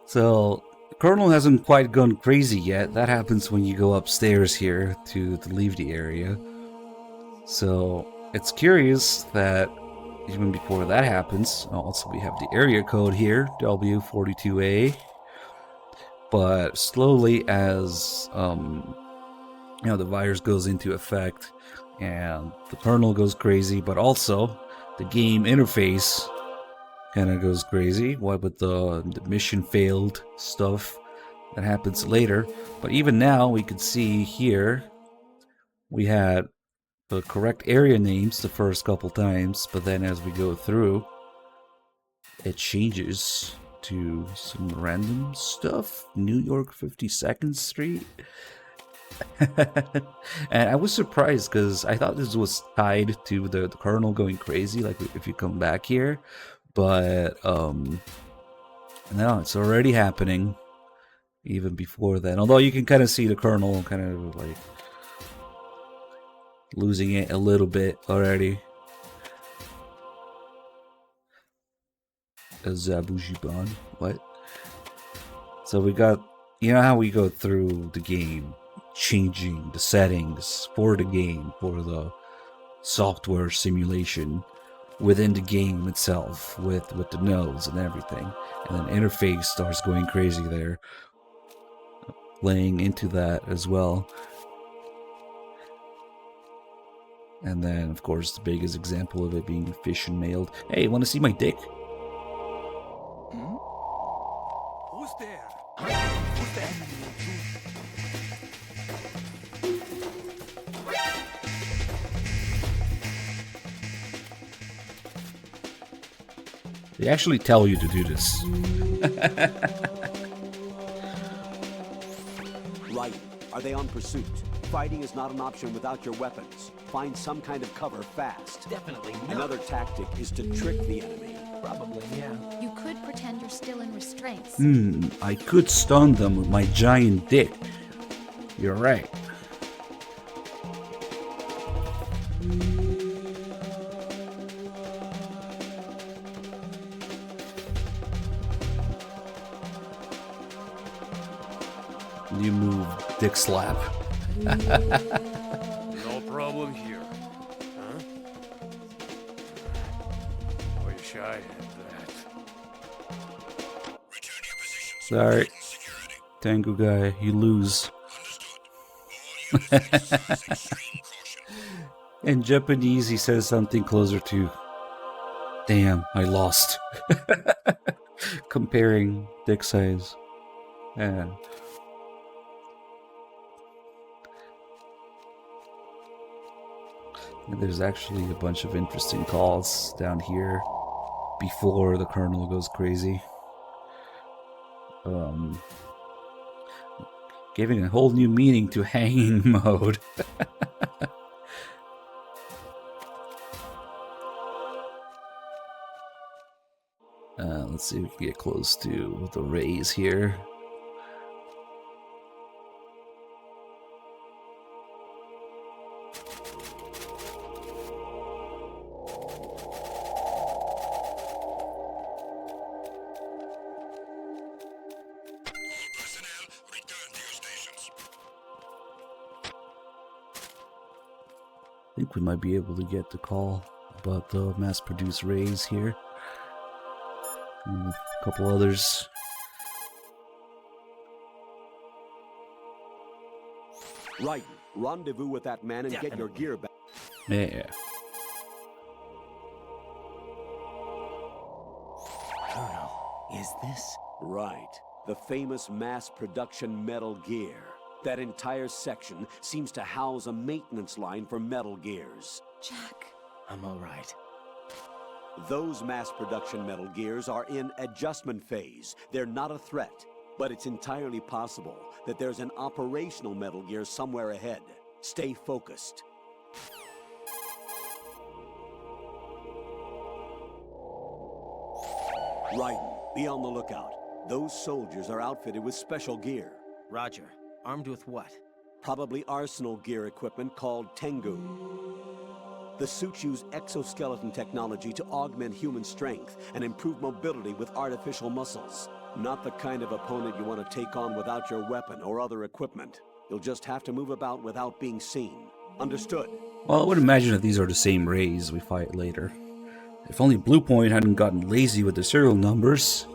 So, the Colonel hasn't quite gone crazy yet. That happens when you go upstairs here to leave the area. So, it's curious that even before that happens, also we have the area code here, W42A. But slowly as, the virus goes into effect and the Colonel goes crazy, but also the game interface kind of goes crazy. What with the mission failed stuff that happens later. But even now, we could see here we had the correct area names the first couple times, but then as we go through, it changes to some random stuff. New York 52nd Street. And I was surprised because I thought this was tied to the Colonel going crazy, like if you come back here. But no, it's already happening even before then. Although you can kind of see the Colonel kind of like losing it a little bit already. Zabujiban, what? So we got, you know how we go through the game, changing the settings for the game, for the software simulation within the game itself, with the nodes and everything, and then interface starts going crazy there, playing into that as well. And then, of course, the biggest example of it being fish and mailed. Hey, want to see my dick? Who's there? Who's there? They actually tell you to do this. Right. Are they on pursuit? Fighting is not an option without your weapons. Find some kind of cover fast. Definitely not. Another tactic is to trick the enemy. Probably, yeah. You could pretend you're still in restraints. I could stun them with my giant dick. You're right. You move, dick slap. No problem here. Huh? Wish I had that. Sorry. Tango guy, you lose. In Japanese, he says something closer to, damn, I lost. Comparing dick size. Yeah. And there's actually a bunch of interesting calls down here before the Colonel goes crazy. Giving a whole new meaning to hanging mode. Let's see if we can get close to the rays here. I think we might be able to get the call about the mass-produced rays here. And a couple others. Right. Rendezvous with that man and get your gear back. Yeah. Colonel, is this? Right. The famous mass production Metal Gear. That entire section seems to house a maintenance line for Metal Gears. Jack. I'm all right. Those mass production Metal Gears are in adjustment phase. They're not a threat, but it's entirely possible that there's an operational Metal Gear somewhere ahead. Stay focused. Raiden, be on the lookout. Those soldiers are outfitted with special gear. Roger. Armed with what? Probably arsenal gear equipment called Tengu. The suits use exoskeleton technology to augment human strength and improve mobility with artificial muscles. Not the kind of opponent you want to take on without your weapon or other equipment. You'll just have to move about without being seen. Understood? Well, I would imagine that these are the same Rays we fight later. If only Bluepoint hadn't gotten lazy with the serial numbers.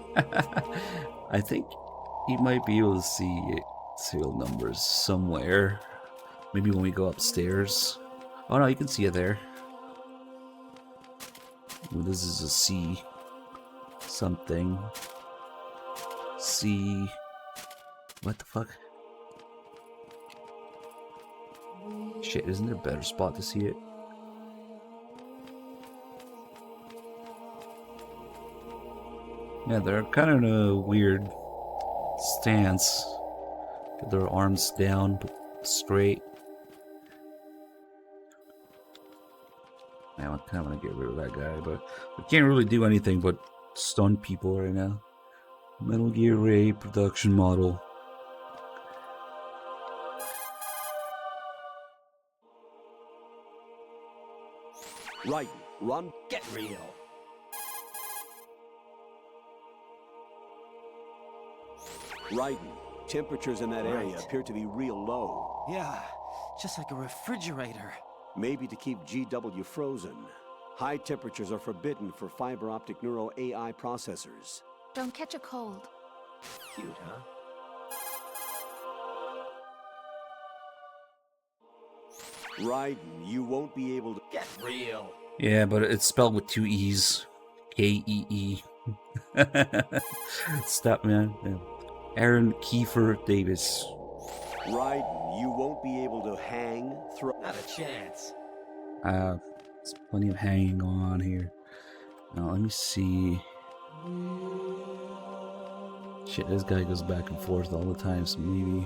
I think you might be able to see serial numbers somewhere. Maybe when we go upstairs. Oh no, you can see it there. Well, this is a C something. C. What the fuck? Shit, isn't there a better spot to see it? Yeah, they're kind of in a weird stance. Get their arms down, but straight. Now I kind of want to get rid of that guy, but we can't really do anything but stun people right now. Metal Gear Ray production model. Right. Run. Get real. Raiden, temperatures in that area appear to be real low. Yeah, just like a refrigerator. Maybe to keep GW frozen. High temperatures are forbidden for fiber optic neural AI processors. Don't catch a cold. Cute, huh? Raiden, you won't be able to get real. Yeah, but it's spelled with 2 E's. K-E-E. Stop, man. Yeah. Aaron Kiefer Davis. Raiden, you won't be able to hang, throw. Not a chance. There's plenty of hanging on here. Now, let me see. Shit, this guy goes back and forth all the time, so maybe.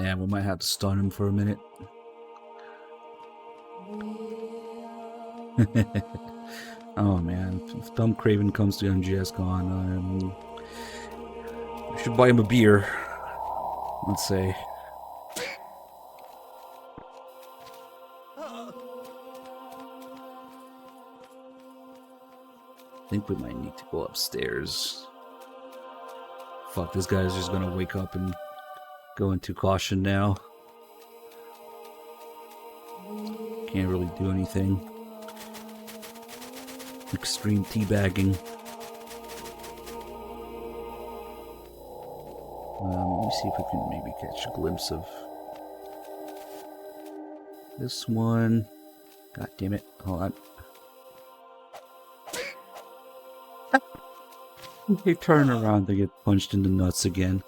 Yeah, we might have to stun him for a minute. Oh man, if Dumb Craven comes to MGS Con, we should buy him a beer. Let's say. I think we might need to go upstairs. Fuck, this guy's just gonna wake up and go into caution now. Can't really do anything. Extreme teabagging. Let me see if we can maybe catch a glimpse of this one. God damn it. Hold on. They turn around, they get punched in the nuts again.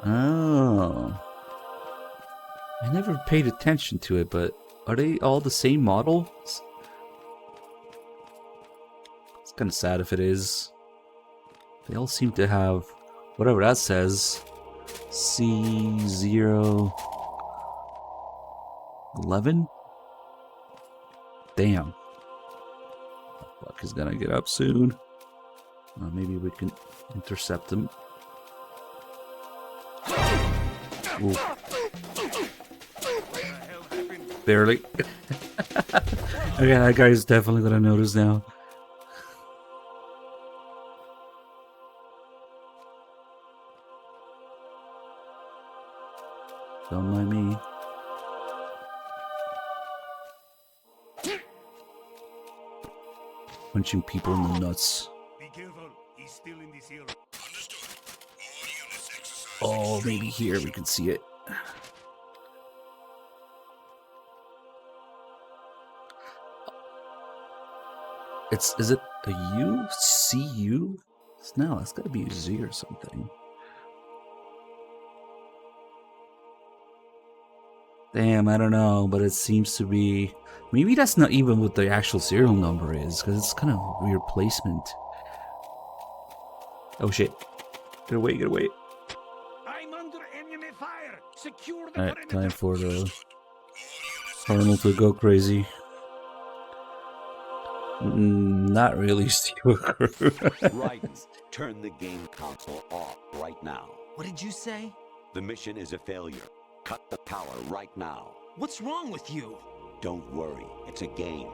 Oh. I never paid attention to it, but are they all the same model? It's kind of sad if it is. They all seem to have whatever that says. C011? Damn. Fuck is gonna get up soon. Maybe we can intercept him. Ooh. Barely. Okay, that guy's definitely gonna notice now. Don't mind me. Punching people in the nuts. Be careful. He's still in this area. Oh, maybe here we can see it. Is it a U? C-U? No, that's gotta be a Z or something. Damn, I don't know, but it seems to be... Maybe that's not even what the actual serial number is, because it's kind of weird placement. Oh shit. Get away, get away. I'm under enemy fire. Secure the Alright, time for the Colonel to go crazy. Not really, Steel Crew. Right. Turn the game console off right now. What did you say? The mission is a failure. Cut the power right now. What's wrong with you? Don't worry. It's a game.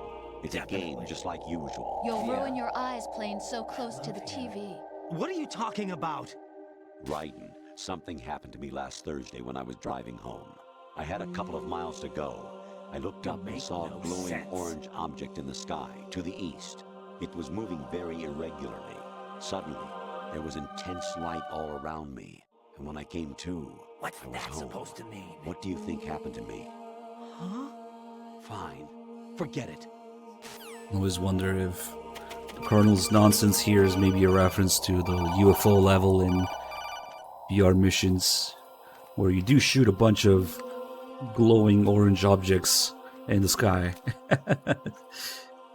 It's a game just like usual. You'll ruin your eyes playing so close to the TV. What are you talking about? Raiden, something happened to me last Thursday when I was driving home. I had a couple of miles to go. I looked up and saw a glowing orange object in the sky to the east. It was moving very irregularly. Suddenly, there was intense light all around me. And when I came to, What's I was that home. supposed to mean? What do you think happened to me? Huh? Fine. Forget it. I always wonder if the Colonel's nonsense here is maybe a reference to the UFO level in VR missions, where you do shoot a bunch of glowing orange objects in the sky.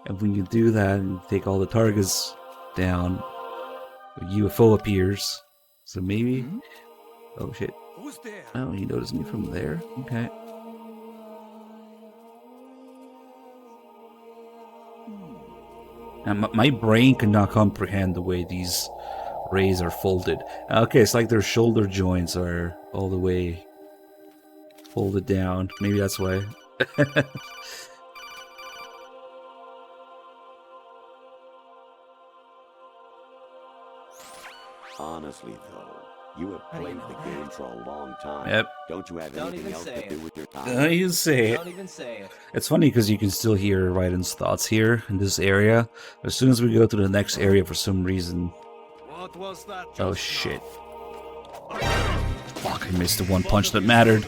And when you do that and take all the targets down, a UFO appears. So maybe... Oh shit. Who's there? Oh, he noticed me from there? Okay. And my brain cannot comprehend the way these rays are folded. Okay, it's like their shoulder joints are all the way folded down. Maybe that's why. Honestly, though, you have played the game for a long time. Yep. Don't you have anything else to do with your time? Don't even say it. Don't even say it. It's funny because you can still hear Raiden's thoughts here in this area. As soon as we go to the next area, for some reason... What was that? Oh shit. Fuck, I missed the one punch that mattered.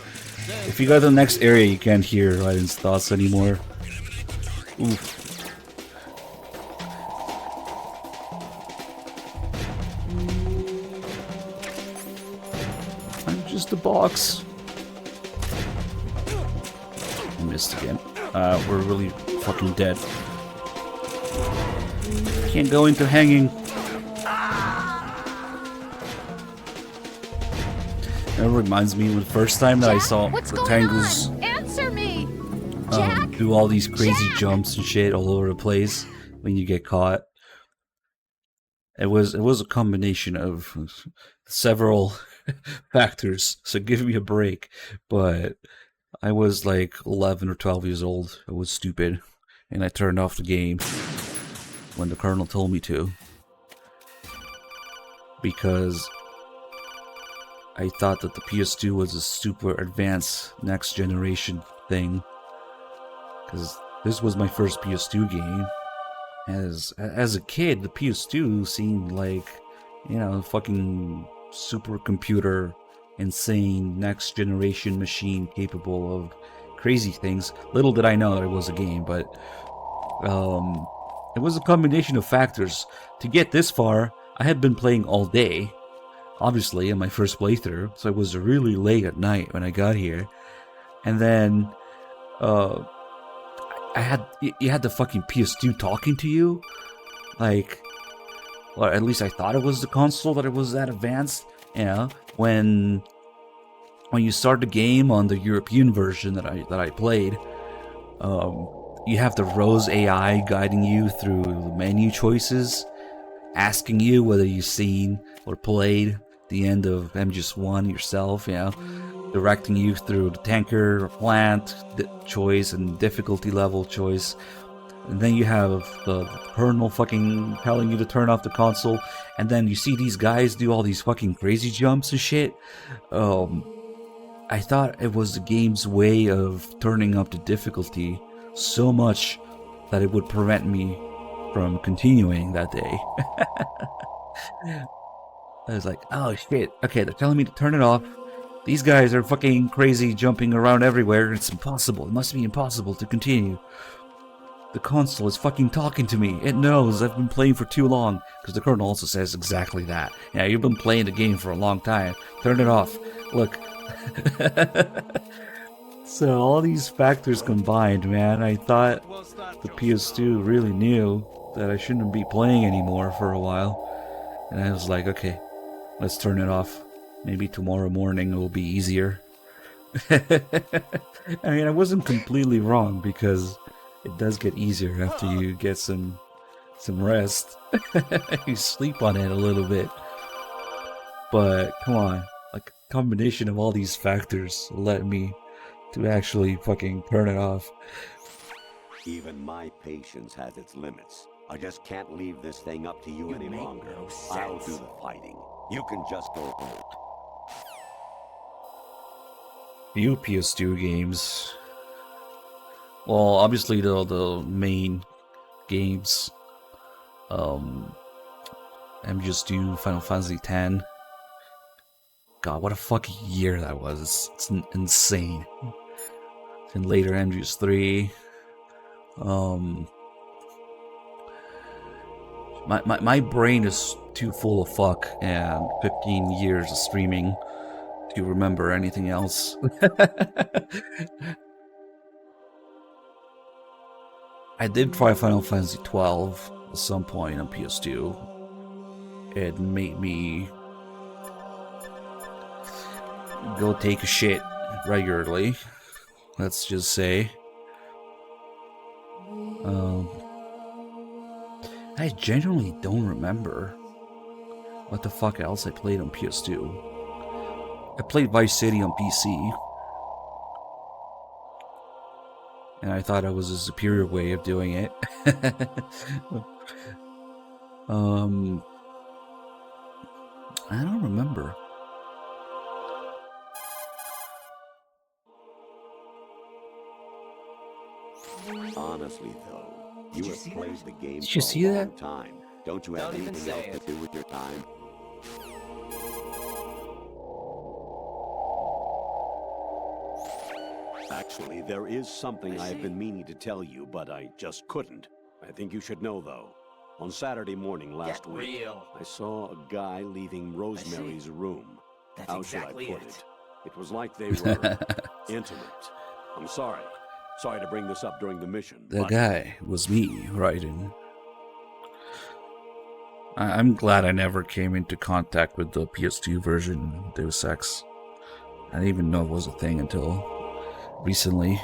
If you go to the next area, you can't hear Raiden's thoughts anymore. Oof. I'm just a box. I missed again. We're really fucking dead. Can't go into hanging. That reminds me of the first time that I saw the Tangus Answer me! do all these crazy jumps and shit all over the place when you get caught. It was a combination of several factors, so give me a break. But I was like 11 or 12 years old. I was stupid, and I turned off the game when the Colonel told me to, because I thought that the PS2 was a super advanced next generation thing, because this was my first PS2 game. As a kid, the PS2 seemed like, you know, fucking supercomputer, insane next generation machine capable of crazy things. Little did I know that it was a game, but it was a combination of factors. To get this far, I had been playing all day, obviously, in my first playthrough, so it was really late at night when I got here. And then you had the fucking PS2 talking to you, like, or at least I thought it was the console, that it was that advanced. You know, when you start the game on the European version that I played, you have the Rose AI guiding you through the menu choices, asking you whether you've seen or played the end of MGS1 yourself, you know, directing you through the tanker plant choice and difficulty level choice. And then you have the Colonel fucking telling you to turn off the console, and then you see these guys do all these fucking crazy jumps and shit. I thought it was the game's way of turning up the difficulty so much that it would prevent me from continuing that day. I was like, oh shit, okay, they're telling me to turn it off. These guys are fucking crazy, jumping around everywhere. It's impossible. It must be impossible to continue. The console is fucking talking to me. It knows I've been playing for too long. Because the Colonel also says exactly that. Yeah, you've been playing the game for a long time. Turn it off. Look. So all these factors combined, man, I thought the PS2 really knew that I shouldn't be playing anymore for a while. And I was like, okay, let's turn it off. Maybe tomorrow morning it will be easier. I mean, I wasn't completely wrong, because it does get easier after you get some rest. You sleep on it a little bit. But come on, like, combination of all these factors led me to actually fucking turn it off. Even my patience has its limits. I just can't leave this thing up to you any longer. I'll do the fighting. You can just go home. Few PS2 games. Well, obviously the main games. MGS2, Final Fantasy X. God, what a fucking year that was. It's insane. And later MGS3. My brain is too full of fuck and 15 years of streaming to remember anything else. I did try Final Fantasy XII at some point on PS2. It made me go take a shit regularly, let's just say. I genuinely don't remember what the fuck else I played on PS2. I played Vice City on PC, and I thought it was a superior way of doing it. I don't remember. Honestly, though, you have played the game Did you for see a that? long time. Don't you have anything else to do with your time? Actually, there is something I've been meaning to tell you, but I just couldn't. I think you should know, though. On Saturday morning last week, I saw a guy leaving Rosemary's room. How should I put it? It was like they were intimate. I'm sorry. Sorry to bring this up during the mission. The but guy was me, Raiden. I'm glad I never came into contact with the PS2 version of Deus Ex. I didn't even know it was a thing until recently.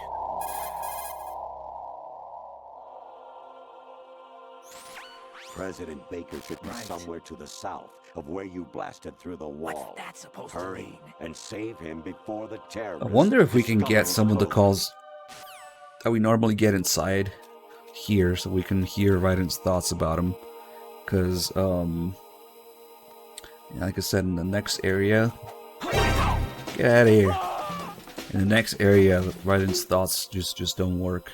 President Baker should be somewhere to the south of where you blasted through the wall. What's that supposed Hurry to mean? and save him before the terrorists. I wonder if we can discover get the some of the code. calls that we normally get inside here, so we can hear Raiden's thoughts about him. Because, like I said, in the next area... Get out of here! In the next area, Raiden's thoughts just don't work.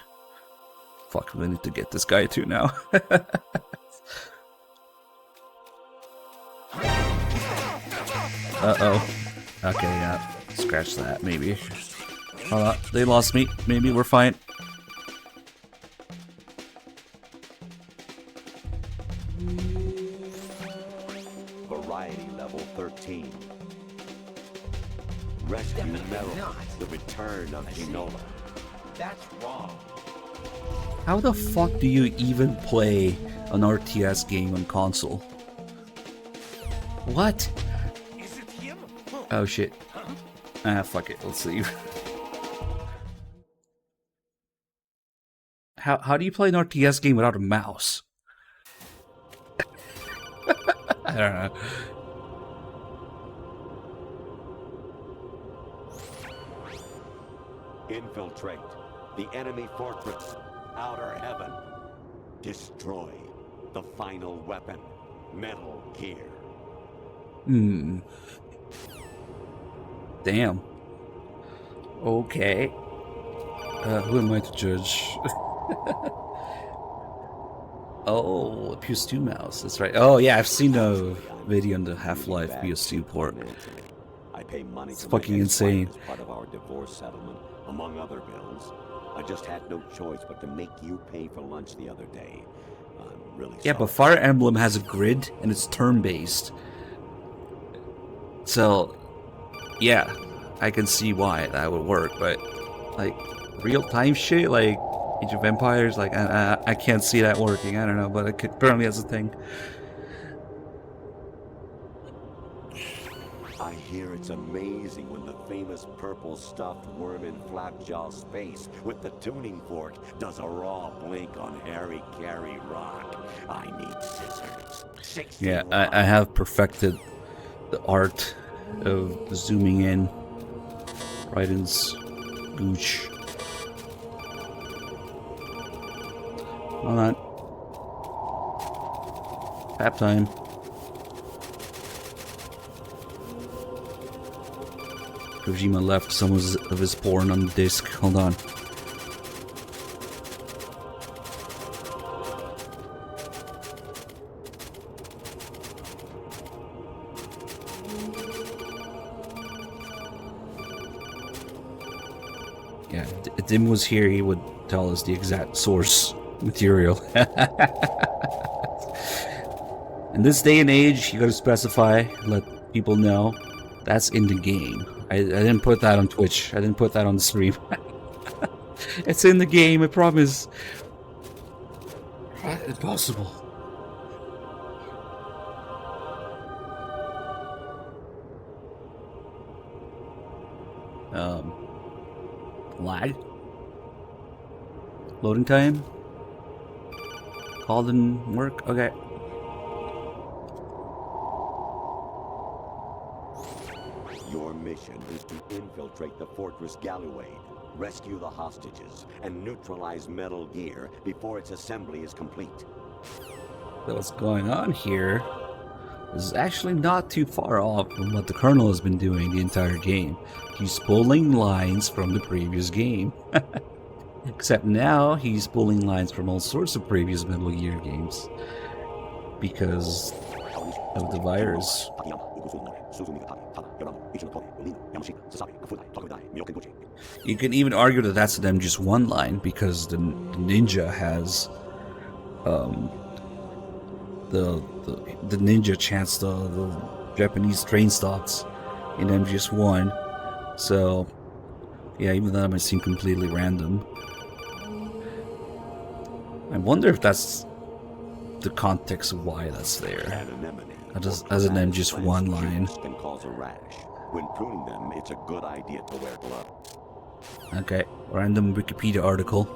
Fuck, we need to get this guy too now. Uh-oh. Okay, yeah. Scratch that, maybe. Hold on, they lost me. Maybe we're fine. Variety level 13. Rescue Metal, the return of Ginola. That's wrong. How the fuck do you even play an RTS game on console? What? Is it him? Oh shit. Ah, fuck it, let's leave. How do you play an RTS game without a mouse? I don't know. Infiltrate the enemy fortress, Outer Heaven. Destroy the final weapon, Metal Gear. Damn. Okay. Who am I to judge? Oh, a PS2 mouse. That's right. Oh yeah, I've seen a video on the Half-Life PS2 port. I pay money It's to my fucking ex-wife insane. as part of our divorce settlement, among other bills. I just had no choice but to make you pay for lunch the other day. I'm really Yeah, sorry. but Fire Emblem has a grid and it's turn-based. So, yeah, I can see why that would work, but like real-time shit, like Age of Empires, like I can't see that working. I don't know, but apparently that's a thing. I hear it's amazing when the famous purple stuffed worm in Flapjaw Space with the tuning fork does a raw blink on Harry Carey Rock. I need scissors. 60 Yeah, I have perfected the art of zooming in. Raiden's gooch. Hold on. Tap time. Kojima left some of his porn on the disc. Hold on. Yeah, if Dim was here, he would tell us the exact source material. In this day and age, you gotta specify, let people know that's in the game. I didn't put that on Twitch. I didn't put that on the stream. It's in the game, I promise. Impossible. Lag? Loading time? Call didn't work? Okay. Your mission is to infiltrate the Fortress Galloway, rescue the hostages, and neutralize Metal Gear before its assembly is complete. What's going on here is actually not too far off from what the Colonel has been doing the entire game. He's pulling lines from the previous game. Except now he's pulling lines from all sorts of previous Metal Gear games. Because of the virus. You can even argue that that's them just one line, because the ninja has the ninja chants the Japanese train stops in MGS1. So yeah, even that might seem completely random. I wonder if that's the context of why that's there. As an MGS1 line. Can cause a rash. When pruning them, it's a good idea to wear gloves. Okay, random Wikipedia article.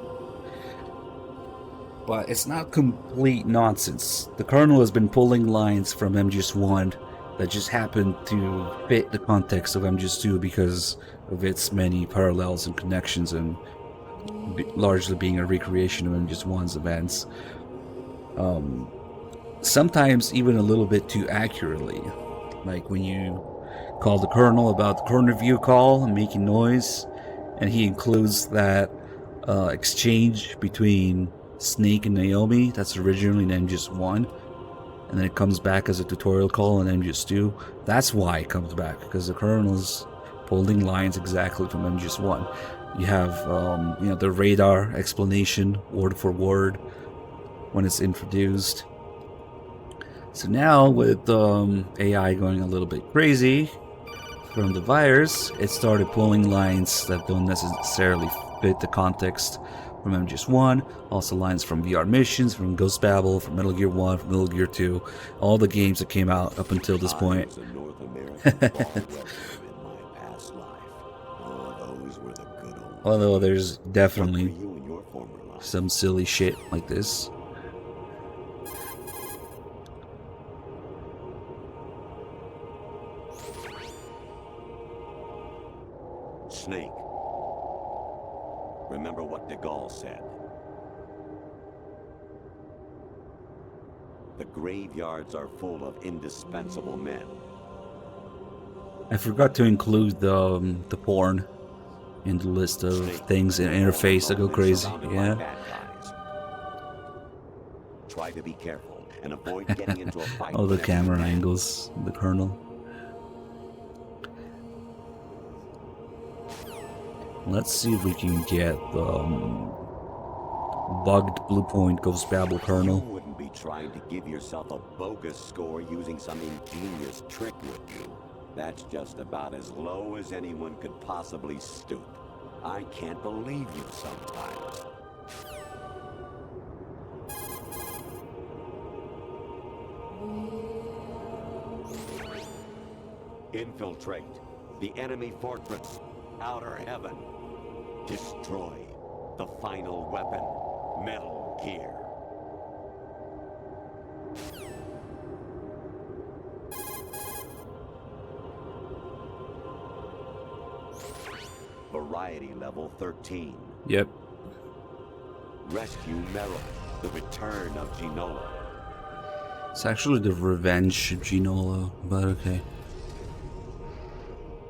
But it's not complete nonsense. The Colonel has been pulling lines from MGS1 that just happened to fit the context of MGS2 because of its many parallels and connections, and largely being a recreation of MGS1's events. Sometimes even a little bit too accurately. Like when you call the Colonel about the corner view call and making noise, and he includes that exchange between Snake and Naomi that's originally in MGS1, and then it comes back as a tutorial call in MGS2. That's why it comes back, because the Colonel's pulling lines exactly from MGS1. You have the radar explanation word for word when it's introduced. So now with AI going a little bit crazy from the virus, it started pulling lines that don't necessarily fit the context from MGS1, also lines from VR Missions, from Ghost Babel, from Metal Gear 1, from Metal Gear 2, all the games that came out up until this point. Although there's definitely some silly shit like this. Snake. Remember what de Gaulle said. The graveyards are full of indispensable men. I forgot to include the porn in the list of things in interface that go crazy. Yeah. Try to be careful and avoid getting into a fight. All the camera angles, the Colonel. Let's see if we can get bugged Blue Point Ghost Babel Colonel. You wouldn't be trying to give yourself a bogus score using some ingenious trick, would you? That's just about as low as anyone could possibly stoop. I can't believe you sometimes. Infiltrate the enemy fortress, outer heaven. Destroy the final weapon, Metal Gear. Variety level 13. Yep. Rescue Meryl. The return of Ginola. It's actually the revenge of Ginola, but okay.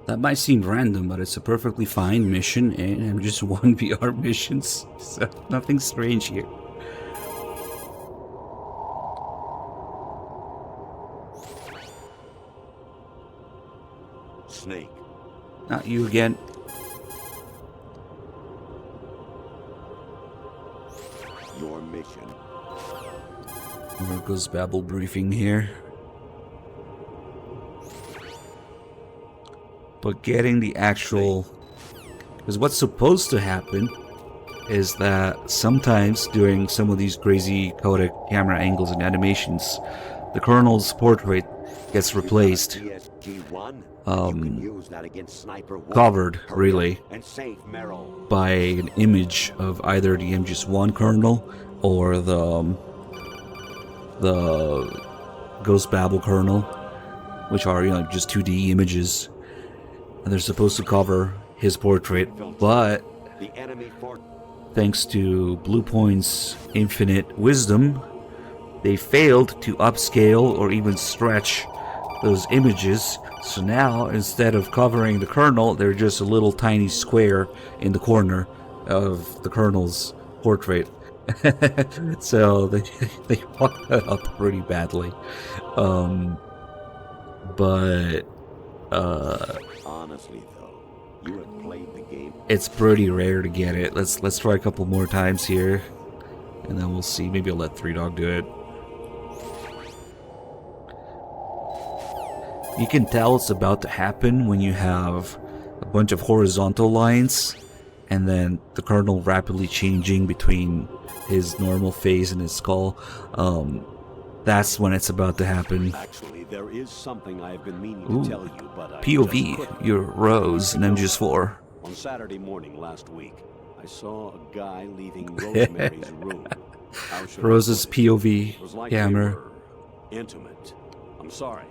That might seem random, but it's a perfectly fine mission, and I'm just 1VR missions, so nothing strange here. Snake. Not you again. Your mission. There goes Babel briefing here. But getting the actual... Because what's supposed to happen is that sometimes during some of these crazy codec camera angles and animations, the Colonel's portrait gets replaced. Covered, really, by an image of either the MGS1 Colonel or the Ghost Babel Colonel, which are, you know, just 2D images. And they're supposed to cover his portrait, but thanks to Bluepoint's infinite wisdom, they failed to upscale or even stretch those images. So now, instead of covering the Colonel, they're just a little tiny square in the corner of the Colonel's portrait. So they fucked that up pretty badly. Honestly, though, you have played the game. It's pretty rare to get it. Let's try a couple more times here, and then we'll see. Maybe I'll let 3Dog do it. You can tell it's about to happen when you have a bunch of horizontal lines, and then the Colonel rapidly changing between his normal face and his skull. That's when it's about to happen. Actually, there is something I have been meaning to tell you, but I POV, you're Rose in MGS4. On Saturday morning last week, I saw a guy leaving Rosemary's room. Rose's POV like camera. Intimate. I'm sorry.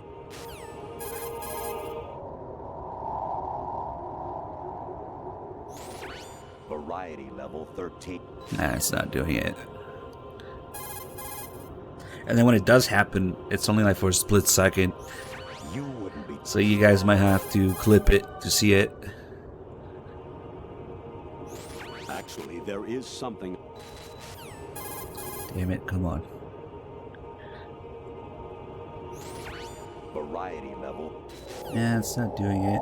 Variety level 13. Nah, it's not doing it. And then when it does happen, it's only like for a split second. So you guys might have to clip it to see it. Actually, there is something. Damn it, come on. Variety level. Yeah, it's not doing it.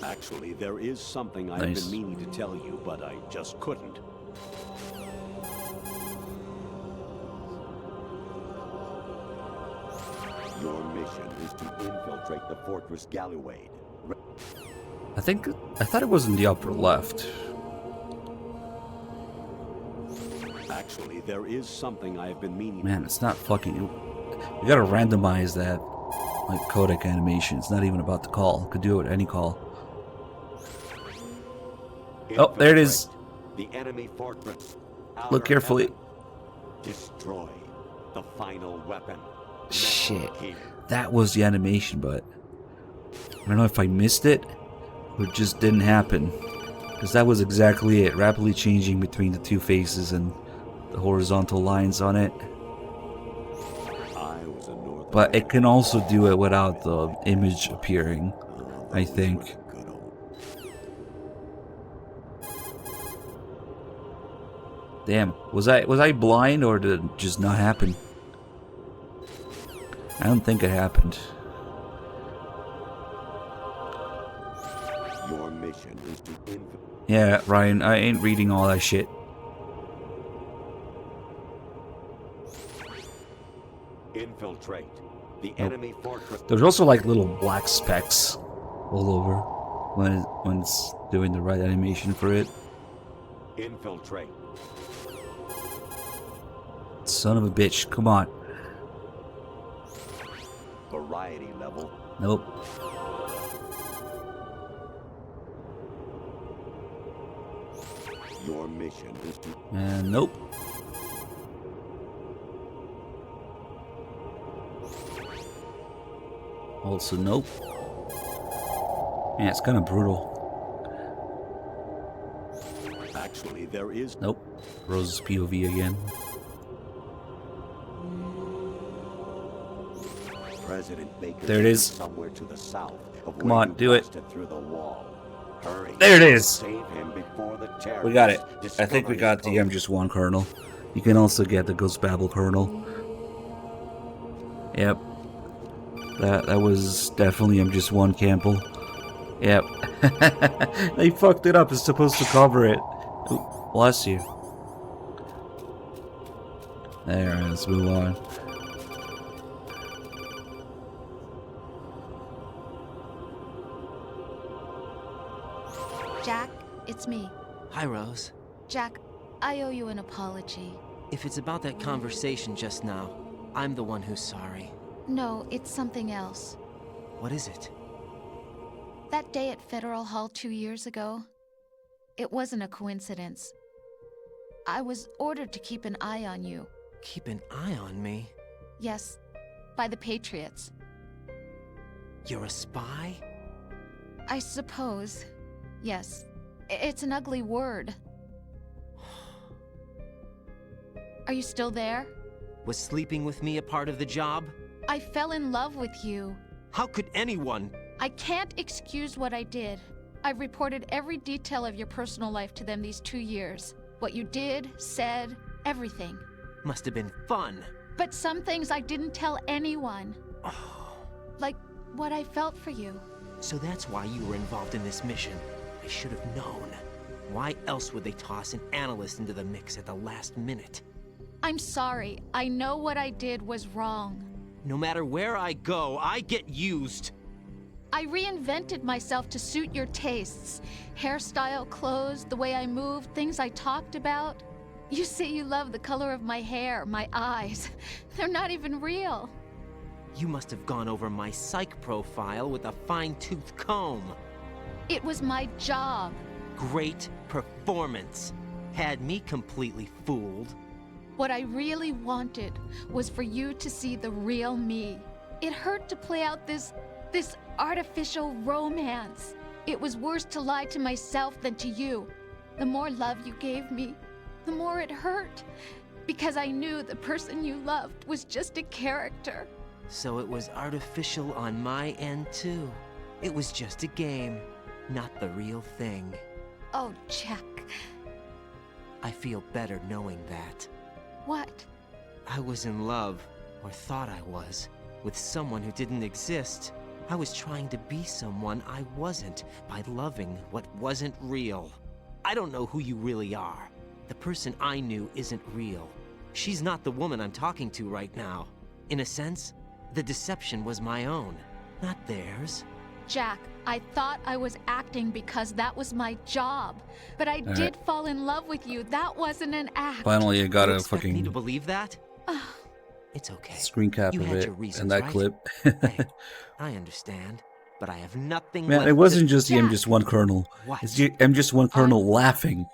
Actually, there is something I've been meaning to tell you, but I just couldn't. Your mission is to infiltrate the Fortress Galluade. I thought it was in the upper left. Actually, there is something I've been meaning. Man, it's not fucking... You gotta randomize that, like, codec animation. It's not even about the call. Could do it with any call. Oh, there it is. The enemy fortress. Look carefully. Destroy the final weapon. Shit. That was the animation, but I don't know if I missed it or it just didn't happen. Because that was exactly it. Rapidly changing between the two faces and the horizontal lines on it. But it can also do it without the image appearing, I think. Damn, was I blind or did it just not happen? I don't think it happened. Your mission is to Yeah, Ryan, I ain't reading all that shit. infiltrate the enemy fortress. There's also like little black specks all over when it's doing the right animation for it. Infiltrate. Son of a bitch, come on. Variety level. Nope. Your mission is to... And nope. Also, nope. Yeah, it's kind of brutal. Actually, there is... Nope. Rose's POV again. President Baker There it is. Somewhere to the south of Come where on, you do it. blasted through the wall. Hurry. There it is. Save him before the terrorists We got it. I discover think we his got the code. I'm Just One Colonel. You can also get the Ghost Babel Colonel. Yep. That was definitely I'm Just One Campbell. Yep. They fucked it up. It's supposed to cover it. Ooh, bless you. There, let's move on. Jack, it's me. Hi, Rose. Jack, I owe you an apology. If it's about that conversation just now, I'm the one who's sorry. No, it's something else. What is it? That day at Federal Hall 2 years ago, it wasn't a coincidence. I was ordered to keep an eye on you. Keep an eye on me? Yes, by the Patriots. You're a spy? I suppose. Yes. It's an ugly word. Are you still there? Was sleeping with me a part of the job? I fell in love with you. How could anyone? I can't excuse what I did. I've reported every detail of your personal life to them these 2 years. What you did, said, everything. Must have been fun. But some things I didn't tell anyone. Like what I felt for you. So that's why you were involved in this mission. I should have known. Why else would they toss an analyst into the mix at the last minute? I'm sorry. I know what I did was wrong. No matter where I go, I get used. I reinvented myself to suit your tastes. Hairstyle, clothes, the way I moved, things I talked about. You say you love the color of my hair, my eyes. They're not even real. You must have gone over my psych profile with a fine-tooth comb. It was my job. Great performance. Had me completely fooled. What I really wanted was for you to see the real me. It hurt to play out this artificial romance. It was worse to lie to myself than to you. The more love you gave me, the more it hurt. Because I knew the person you loved was just a character. So it was artificial on my end too. It was just a game, not the real thing. Oh, Jack. I feel better knowing that. What? I was in love, or thought I was, with someone who didn't exist. I was trying to be someone I wasn't by loving what wasn't real. I don't know who you really are. The person I knew isn't real. She's not the woman I'm talking to right now. In a sense, the deception was my own, not theirs. Jack, I thought I was acting because that was my job. But I did fall in love with you. That wasn't an act. Finally, I got You a expect me fucking to believe that? It's okay. screen cap You of had it your reasons, and that right? clip. Hey, I understand, but I have nothing Man, left it wasn't to... just the I'm Just One Colonel. What? It's the I'm Just One Colonel laughing.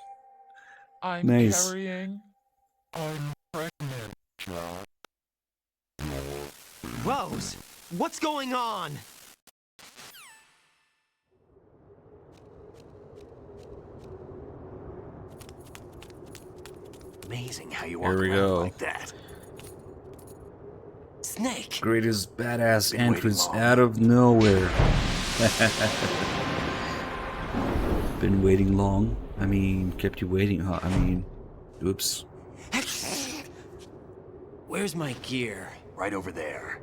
I'm Nice. carrying. I'm pregnant, Jack. Rose, what's going on? Amazing how you Here walk we around go. like that. Snake. Greatest badass Been waiting entrance long. out of nowhere. Been waiting long? I mean, kept you waiting, huh? I mean, oops. Where's my gear? Right over there.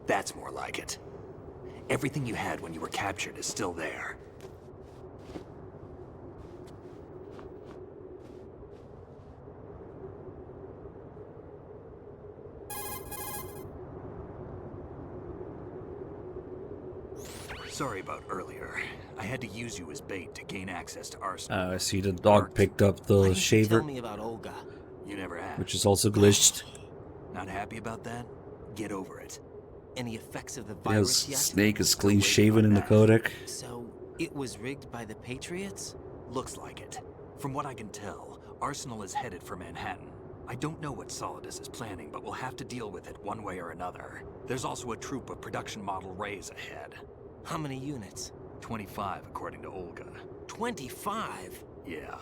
That's more like it. Everything you had when you were captured is still there. Sorry about earlier. I had to use you as bait to gain access to Arsenal. I see the dog picked up the Tell shaver, me about Olga. You never asked. which is also glitched. Not happy about that? Get over it. Any effects of the Because virus yet? Snake is clean shaven in the codec. So, it was rigged by the Patriots? Looks like it. From what I can tell, Arsenal is headed for Manhattan. I don't know what Solidus is planning, but we'll have to deal with it one way or another. There's also a troop of production model Rays ahead. How many units? 25, according to Olga. 25? Yeah.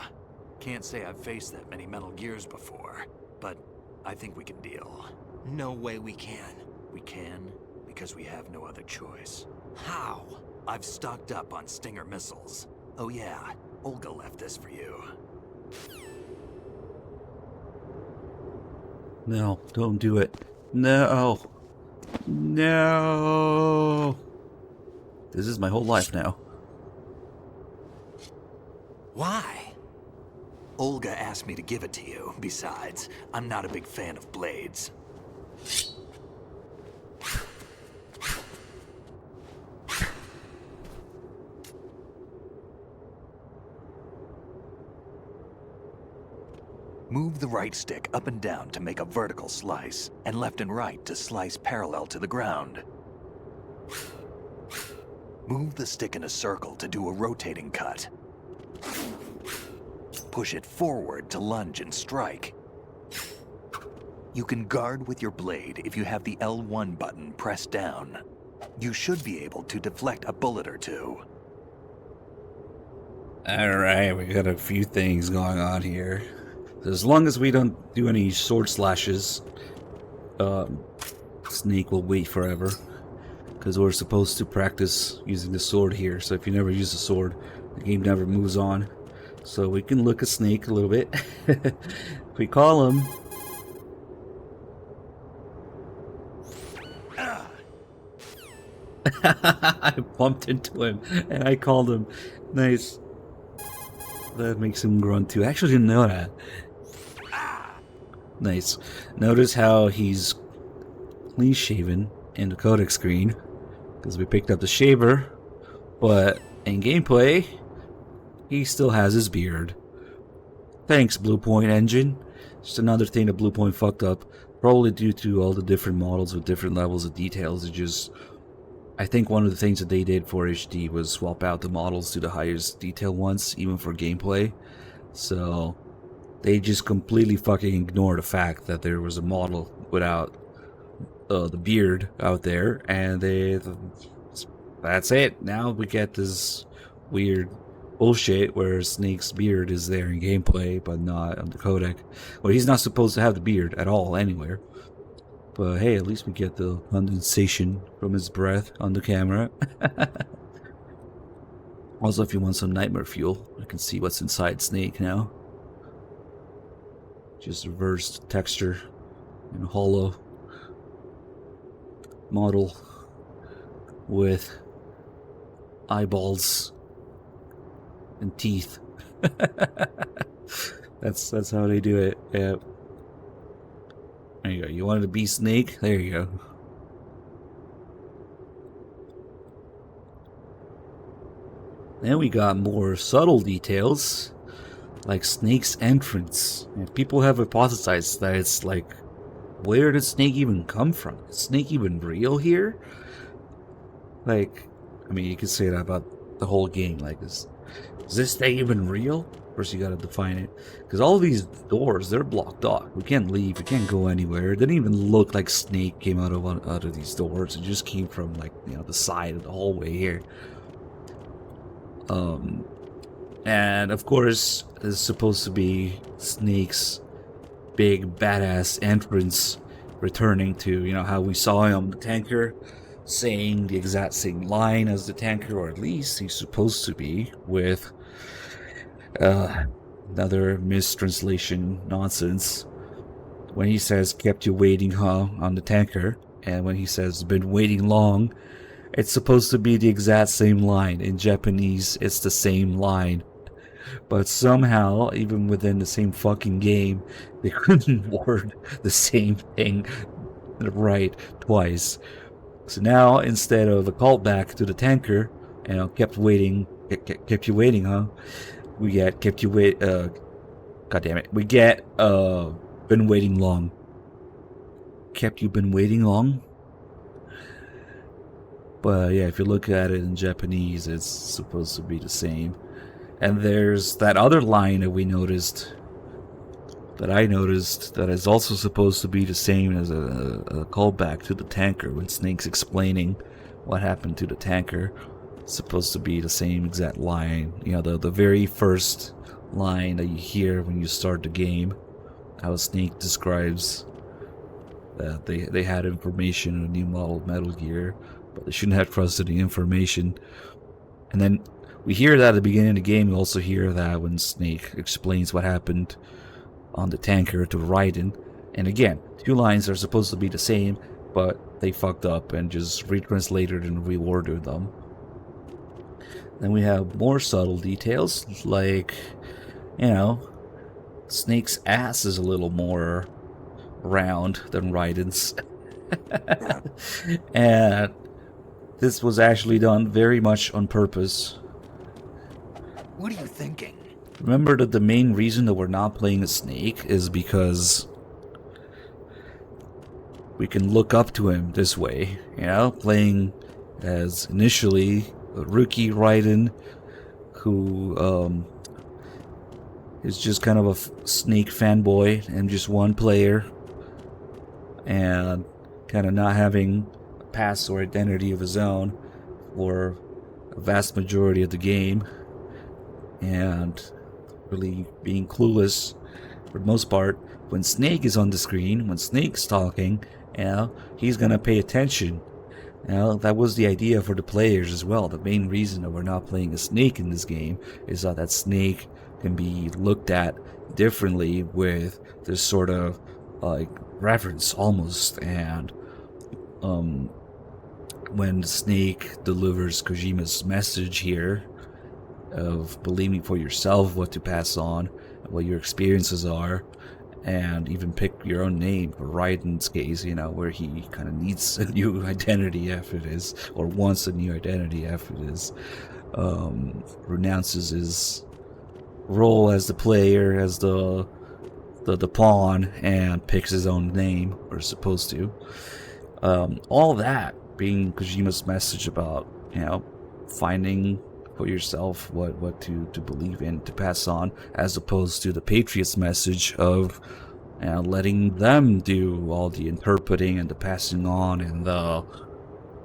Can't say I've faced that many Metal Gears before, but I think we can deal. No way we can. We can, because we have no other choice. How? I've stocked up on Stinger missiles. Oh yeah, Olga left this for you. No, don't do it. No. No. This is my whole life now. Why? Olga asked me to give it to you. Besides, I'm not a big fan of blades. Move the right stick up and down to make a vertical slice, and left and right to slice parallel to the ground. Move the stick in a circle to do a rotating cut. Push it forward to lunge and strike. You can guard with your blade if you have the L1 button pressed down. You should be able to deflect a bullet or two. Alright, we got a few things going on here. As long as we don't do any sword slashes, Snake will wait forever. Because we're supposed to practice using the sword here, so if you never use the sword, the game never moves on. So we can look at Snake a little bit. If we call him... I bumped into him, and I called him. Nice. That makes him grunt too. I actually didn't know that. Nice. Notice how he's clean shaven in the codec screen, because we picked up the shaver, but in gameplay, he still has his beard. Thanks, Bluepoint Engine. Just another thing that Bluepoint fucked up, probably due to all the different models with different levels of details. It just, I think one of the things that they did for HD was swap out the models to the highest detail ones, even for gameplay. So they just completely fucking ignored the fact that there was a model without the beard out there, and that's it. Now we get this weird bullshit where Snake's beard is there in gameplay, but not on the codec. Well, he's not supposed to have the beard at all anywhere. But hey, at least we get the condensation from his breath on the camera. Also, if you want some nightmare fuel, you can see what's inside Snake now. Just reversed texture and hollow model with eyeballs and teeth. That's how they do it. Yeah. There you go. You wanted to be Snake? There you go. Then we got more subtle details, like Snake's entrance. And people have hypothesized that it's like, where did Snake even come from? Is Snake even real here? Like, I mean, you could say that about the whole game. Like, is this thing even real? First, you gotta define it. Because all these doors, they're blocked off. We can't leave. We can't go anywhere. It didn't even look like Snake came out of these doors. It just came from, like, you know, the side of the hallway here. And of course, it's supposed to be Snake's big badass entrance, returning to, you know, how we saw him on the tanker, saying the exact same line as the tanker, or at least he's supposed to be, with another mistranslation nonsense. When he says, "Kept you waiting, huh?" on the tanker, and when he says, "Been waiting long," it's supposed to be the exact same line. In Japanese, it's the same line. But somehow, even within the same fucking game, they couldn't word the same thing right twice. So now, instead of a callback to the tanker, you know, kept you waiting, huh? We get kept you wait. God damn it. We get been waiting long. Kept you been waiting long. But yeah, if you look at it in Japanese, it's supposed to be the same. And there's that other line that we noticed that I noticed that is also supposed to be the same as a callback to the tanker when Snake's explaining what happened to the tanker. It's supposed to be the same exact line. You know, the very first line that you hear when you start the game. How Snake describes that they had information on a new model of Metal Gear, but they shouldn't have trusted the information. And then we hear that at the beginning of the game. We also hear that when Snake explains what happened on the tanker to Raiden. And again, two lines are supposed to be the same, but they fucked up and just retranslated and reordered them. Then we have more subtle details, like, you know, Snake's ass is a little more round than Raiden's. And this was actually done very much on purpose. What are you thinking? Remember that the main reason that we're not playing as Snake is because we can look up to him this way, you know, playing as initially a rookie Raiden who is just kind of a Snake fanboy and just one player and kind of not having a past or identity of his own for a vast majority of the game and really being clueless for the most part. When Snake is on the screen, when Snake's talking, you know, he's gonna pay attention. You know, that was the idea for the players as well. The main reason that we're not playing a Snake in this game is that Snake can be looked at differently with this sort of like reverence almost. And when Snake delivers Kojima's message here of believing for yourself what to pass on, what your experiences are, and even pick your own name. For Raiden's case, you know, where he kind of needs a new identity after this, or wants a new identity after this, renounces his role as the player, as the pawn, and picks his own name, or is supposed to. All that being Kojima's message about, you know, finding for yourself what to believe in, to pass on, as opposed to the Patriots' message of letting them do all the interpreting and the passing on and the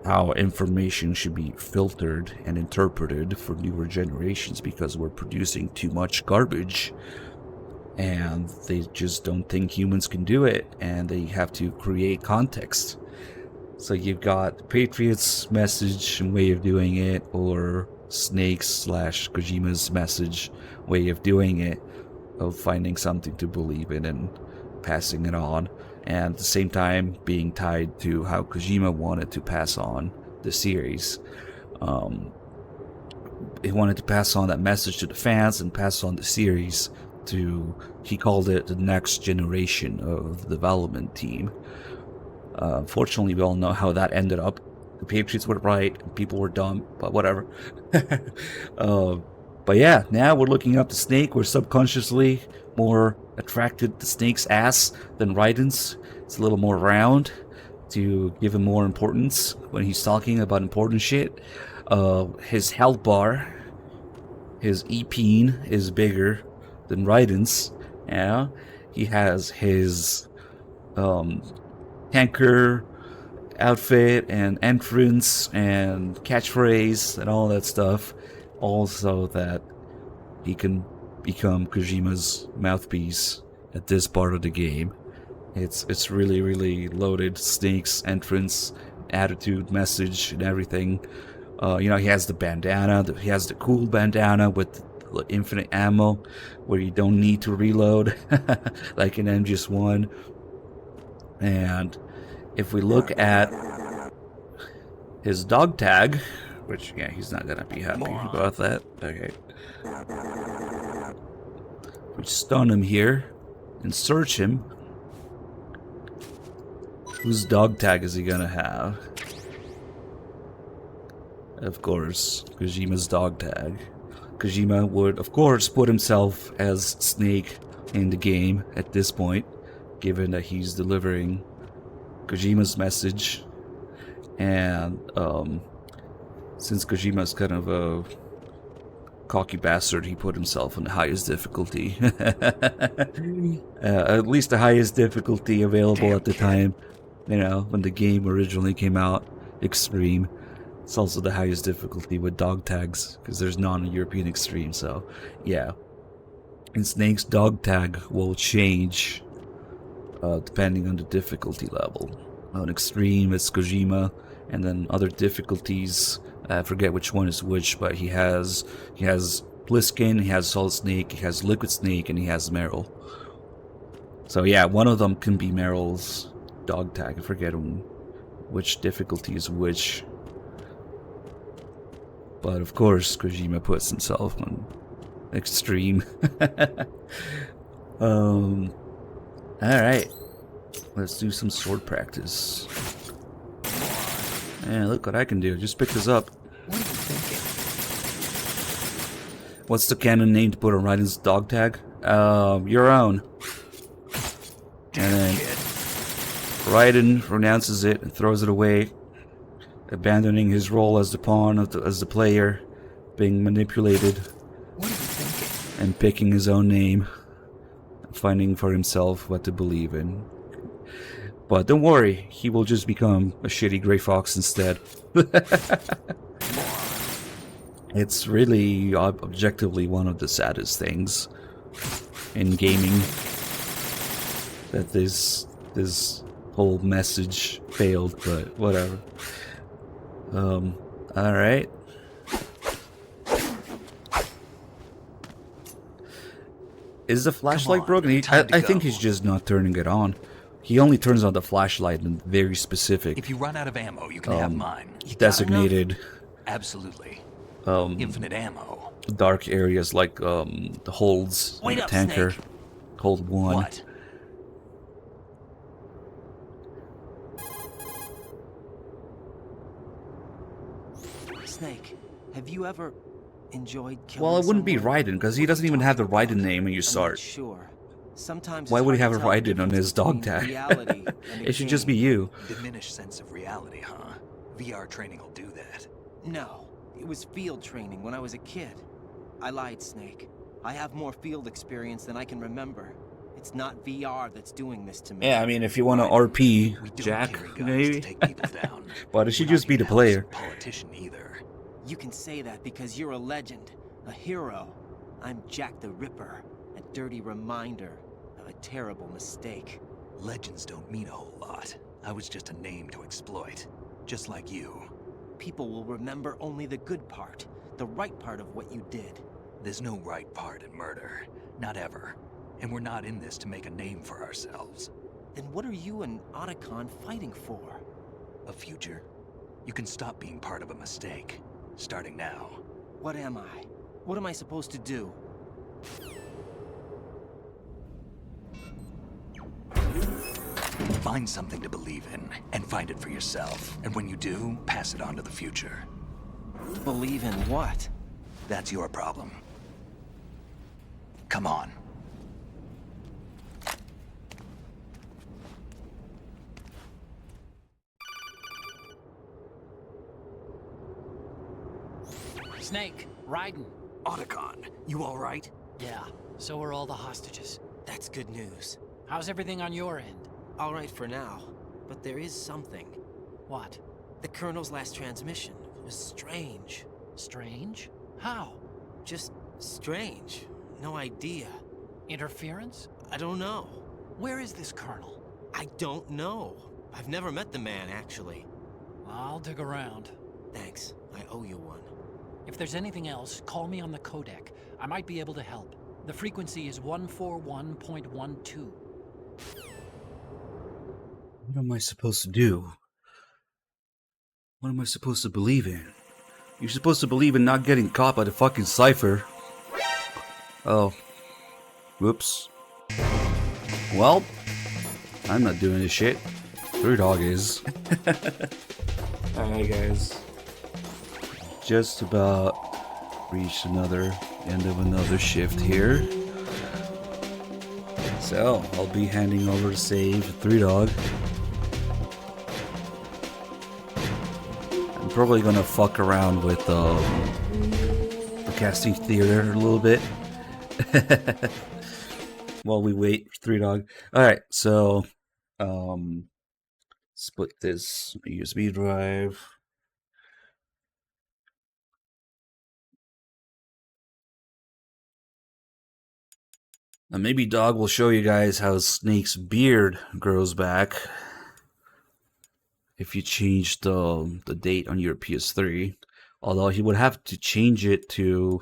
how information should be filtered and interpreted for newer generations, because we're producing too much garbage and they just don't think humans can do it, and they have to create context. So you've got the Patriots' message and way of doing it, or Snake's / Kojima's message, way of doing it, of finding something to believe in and passing it on, and at the same time being tied to how Kojima wanted to pass on the series. He wanted to pass on that message to the fans and pass on the series to, he called it the next generation of the development team. Unfortunately, we all know how that ended up. The Patriots were right, and people were dumb, but whatever. But yeah, now we're looking up to Snake. We're subconsciously more attracted to Snake's ass than Raiden's. It's a little more round to give him more importance when he's talking about important shit. His health bar, his E-peen is bigger than Raiden's. Yeah, he has his tanker outfit and entrance and catchphrase and all that stuff, also that he can become Kojima's mouthpiece at this part of the game. It's really, really loaded. Snake's entrance, attitude, message, and everything. You know, he has the bandana. He has the cool bandana with the infinite ammo, where you don't need to reload, like in MGS1. And if we look at his dog tag, which, yeah, he's not gonna be happy about that. Okay. We stun him here and search him. Whose dog tag is he gonna have? Of course, Kojima's dog tag. Kojima would, of course, put himself as Snake in the game at this point, given that he's delivering Kojima's message. And since Kojima's kind of cocky bastard, he put himself on the highest difficulty. At least the highest difficulty available at the time. You know, when the game originally came out, Extreme. It's also the highest difficulty with dog tags, because there's non-European Extreme, so yeah. And Snake's dog tag will change depending on the difficulty level. On Extreme, it's Kojima, and then other difficulties, I forget which one is which, but he has Bliskin, he has Solid Snake, he has Liquid Snake, and he has Meryl. So yeah, one of them can be Meryl's dog tag. I forget which difficulty is which. But of course, Kojima puts himself on Extreme. Alright. Let's do some sword practice. Yeah, look what I can do. Just pick this up. What are you thinking? What's the canon name to put on Raiden's dog tag? Your own. And then Raiden renounces it and throws it away, abandoning his role as the pawn as the player, being manipulated, What are you thinking? and picking his own name, finding for himself what to believe in. But don't worry, he will just become a shitty Grey Fox instead. It's really objectively one of the saddest things in gaming that this whole message failed, but whatever. Alright. Is the flashlight broken? I think he's just not turning it on. He only turns on the flashlight in very specific. If you run out of ammo, you can have mine. Designated. Absolutely. Infinite ammo. Dark areas like the holds in the tanker. Snake. Hold 1. What? Snake, have you ever enjoyed killing Well, it wouldn't be someone? Raiden, because he doesn't even have the Raiden name when you start. Sure. Sometimes Why it's would he hard have a to tell the Raiden on difference his dog between tag? reality and a It should just be game. you. Diminished sense of reality, huh? VR training will do that. No, it was field training when I was a kid. I lied, Snake. I have more field experience than I can remember. It's not VR that's doing this to me. Yeah, I mean, if you want to RP Jack, maybe. But it should just be the player. Politician either. You can say that because you're a legend, a hero. I'm Jack the Ripper, a dirty reminder of a terrible mistake. Legends don't mean a whole lot. I was just a name to exploit. Just like you. People will remember only the good part, the right part of what you did. There's no right part in murder. Not ever. And we're not in this to make a name for ourselves. Then what are you and Otacon fighting for? A future. You can stop being part of a mistake. Starting now. What am I? What am I supposed to do? Find something to believe in, and find it for yourself. And when you do, pass it on to the future. Believe in what? That's your problem. Come on. Snake, Raiden. Otacon, you all right? Yeah, so are all the hostages. That's good news. How's everything on your end? All right for now, but there is something. What? The Colonel's last transmission was strange. Strange? How? Just strange. No idea. Interference? I don't know. Where is this Colonel? I don't know. I've never met the man, actually. I'll dig around. Thanks. I owe you one. If there's anything else, call me on the codec. I might be able to help. The frequency is 141.12. What am I supposed to do? What am I supposed to believe in? You're supposed to believe in not getting caught by the fucking cipher. Oh. Whoops. Well, I'm not doing this shit. Your dog is. Alright, guys. Just about reached another end of another shift here. So, I'll be handing over the save to 3Dog. I'm probably gonna fuck around with the podcasting theater a little bit while we wait for Three Dog. All right, so split this USB drive. Now maybe Dog will show you guys how Snake's beard grows back if you change the date on your PS3. Although he would have to change it to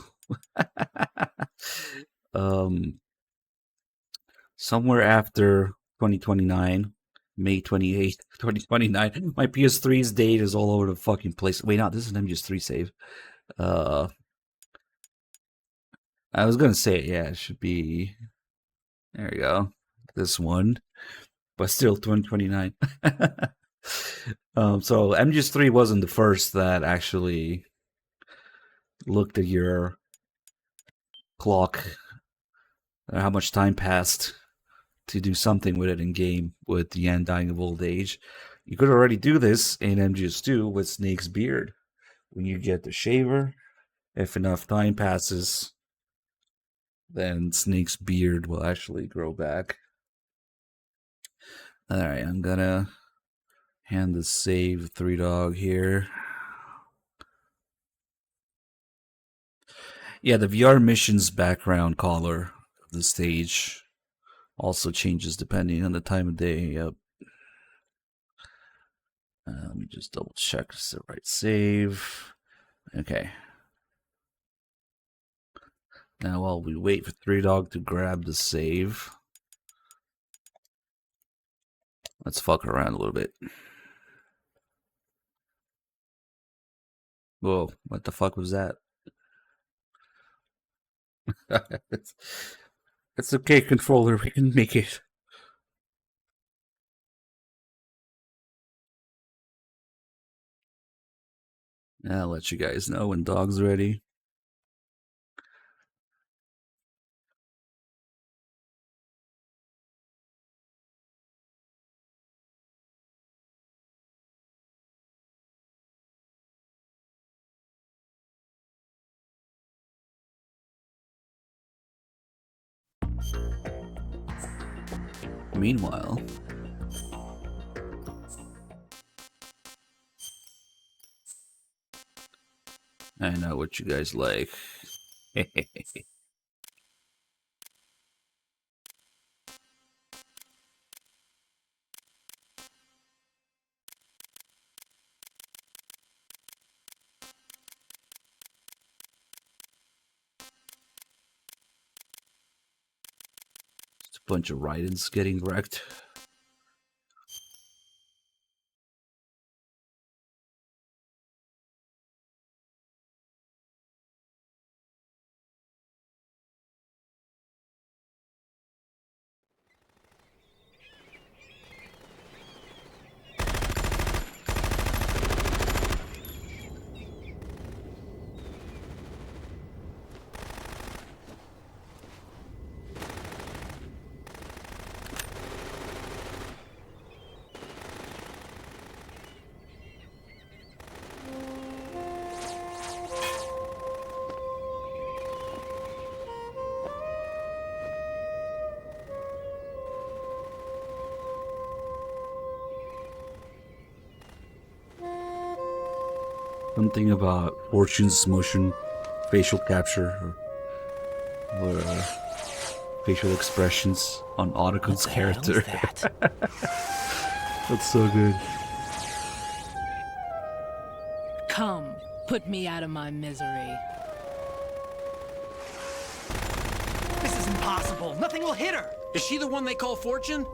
somewhere after 2029, May 28th, 2029. My PS3's date is all over the fucking place. Wait, no, this is an MGS3 save. I was gonna say, yeah, it should be. There you go. This one, but still 2029. So MGS3 wasn't the first that actually looked at your clock, how much time passed, to do something with it in game with the end dying of old age. You could already do this in MGS2 with Snake's beard. When you get the shaver, if enough time passes, then Snake's beard will actually grow back. Alright, I'm gonna hand the save Three Dog here. Yeah, the VR missions background color of the stage also changes depending on the time of day. Yep. Let me just double check it's the right save. Okay. Now while we wait for Three Dog to grab the save, let's fuck around a little bit. Whoa, what the fuck was that? It's okay, controller, we can make it. I'll let you guys know when Dog's ready. Meanwhile, I know what you guys like. Just a bunch of Raidens getting wrecked. Something about Fortune's motion, facial capture, or facial expressions on Otakun's character. That's so good. Come, put me out of my misery. This is impossible. Nothing will hit her. Is she the one they call Fortune?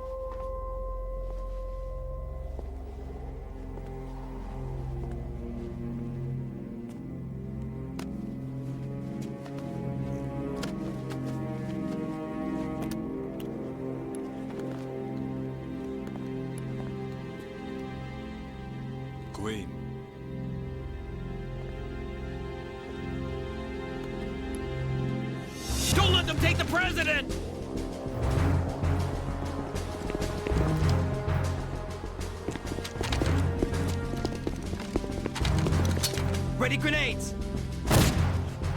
Queen. Don't let them take the president! Ready grenades!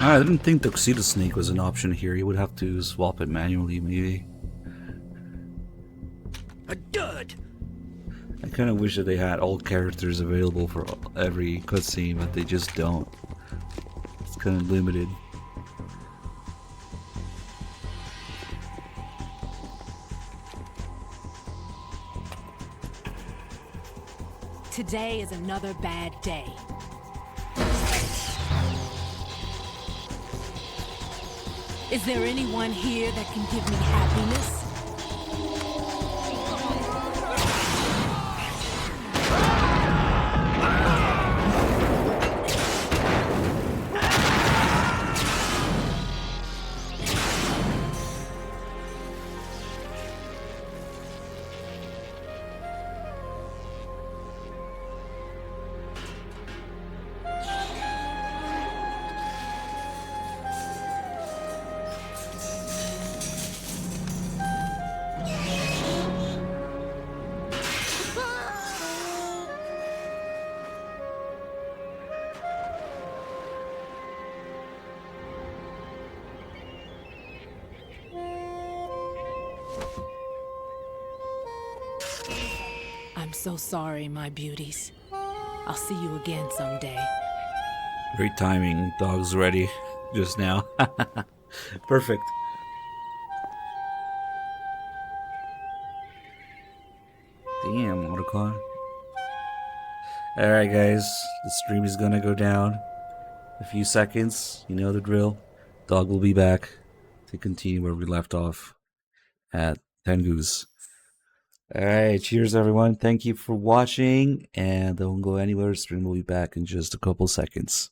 I didn't think Tuxedo Snake was an option here. You would have to swap it manually, maybe. A dud! I kind of wish that they had all characters available for every cutscene, but they just don't. It's kind of limited. Today is another bad day. Is there anyone here that can give me happiness? I'm so sorry, my beauties. I'll see you again someday. Great timing. Dog's ready just now. Perfect. Damn, Autocon. Alright guys, the stream is gonna go down. A few seconds, you know the drill. Dog will be back to continue where we left off at Tengu's. Alright, cheers everyone. Thank you for watching, and don't go anywhere. The stream will be back in just a couple seconds.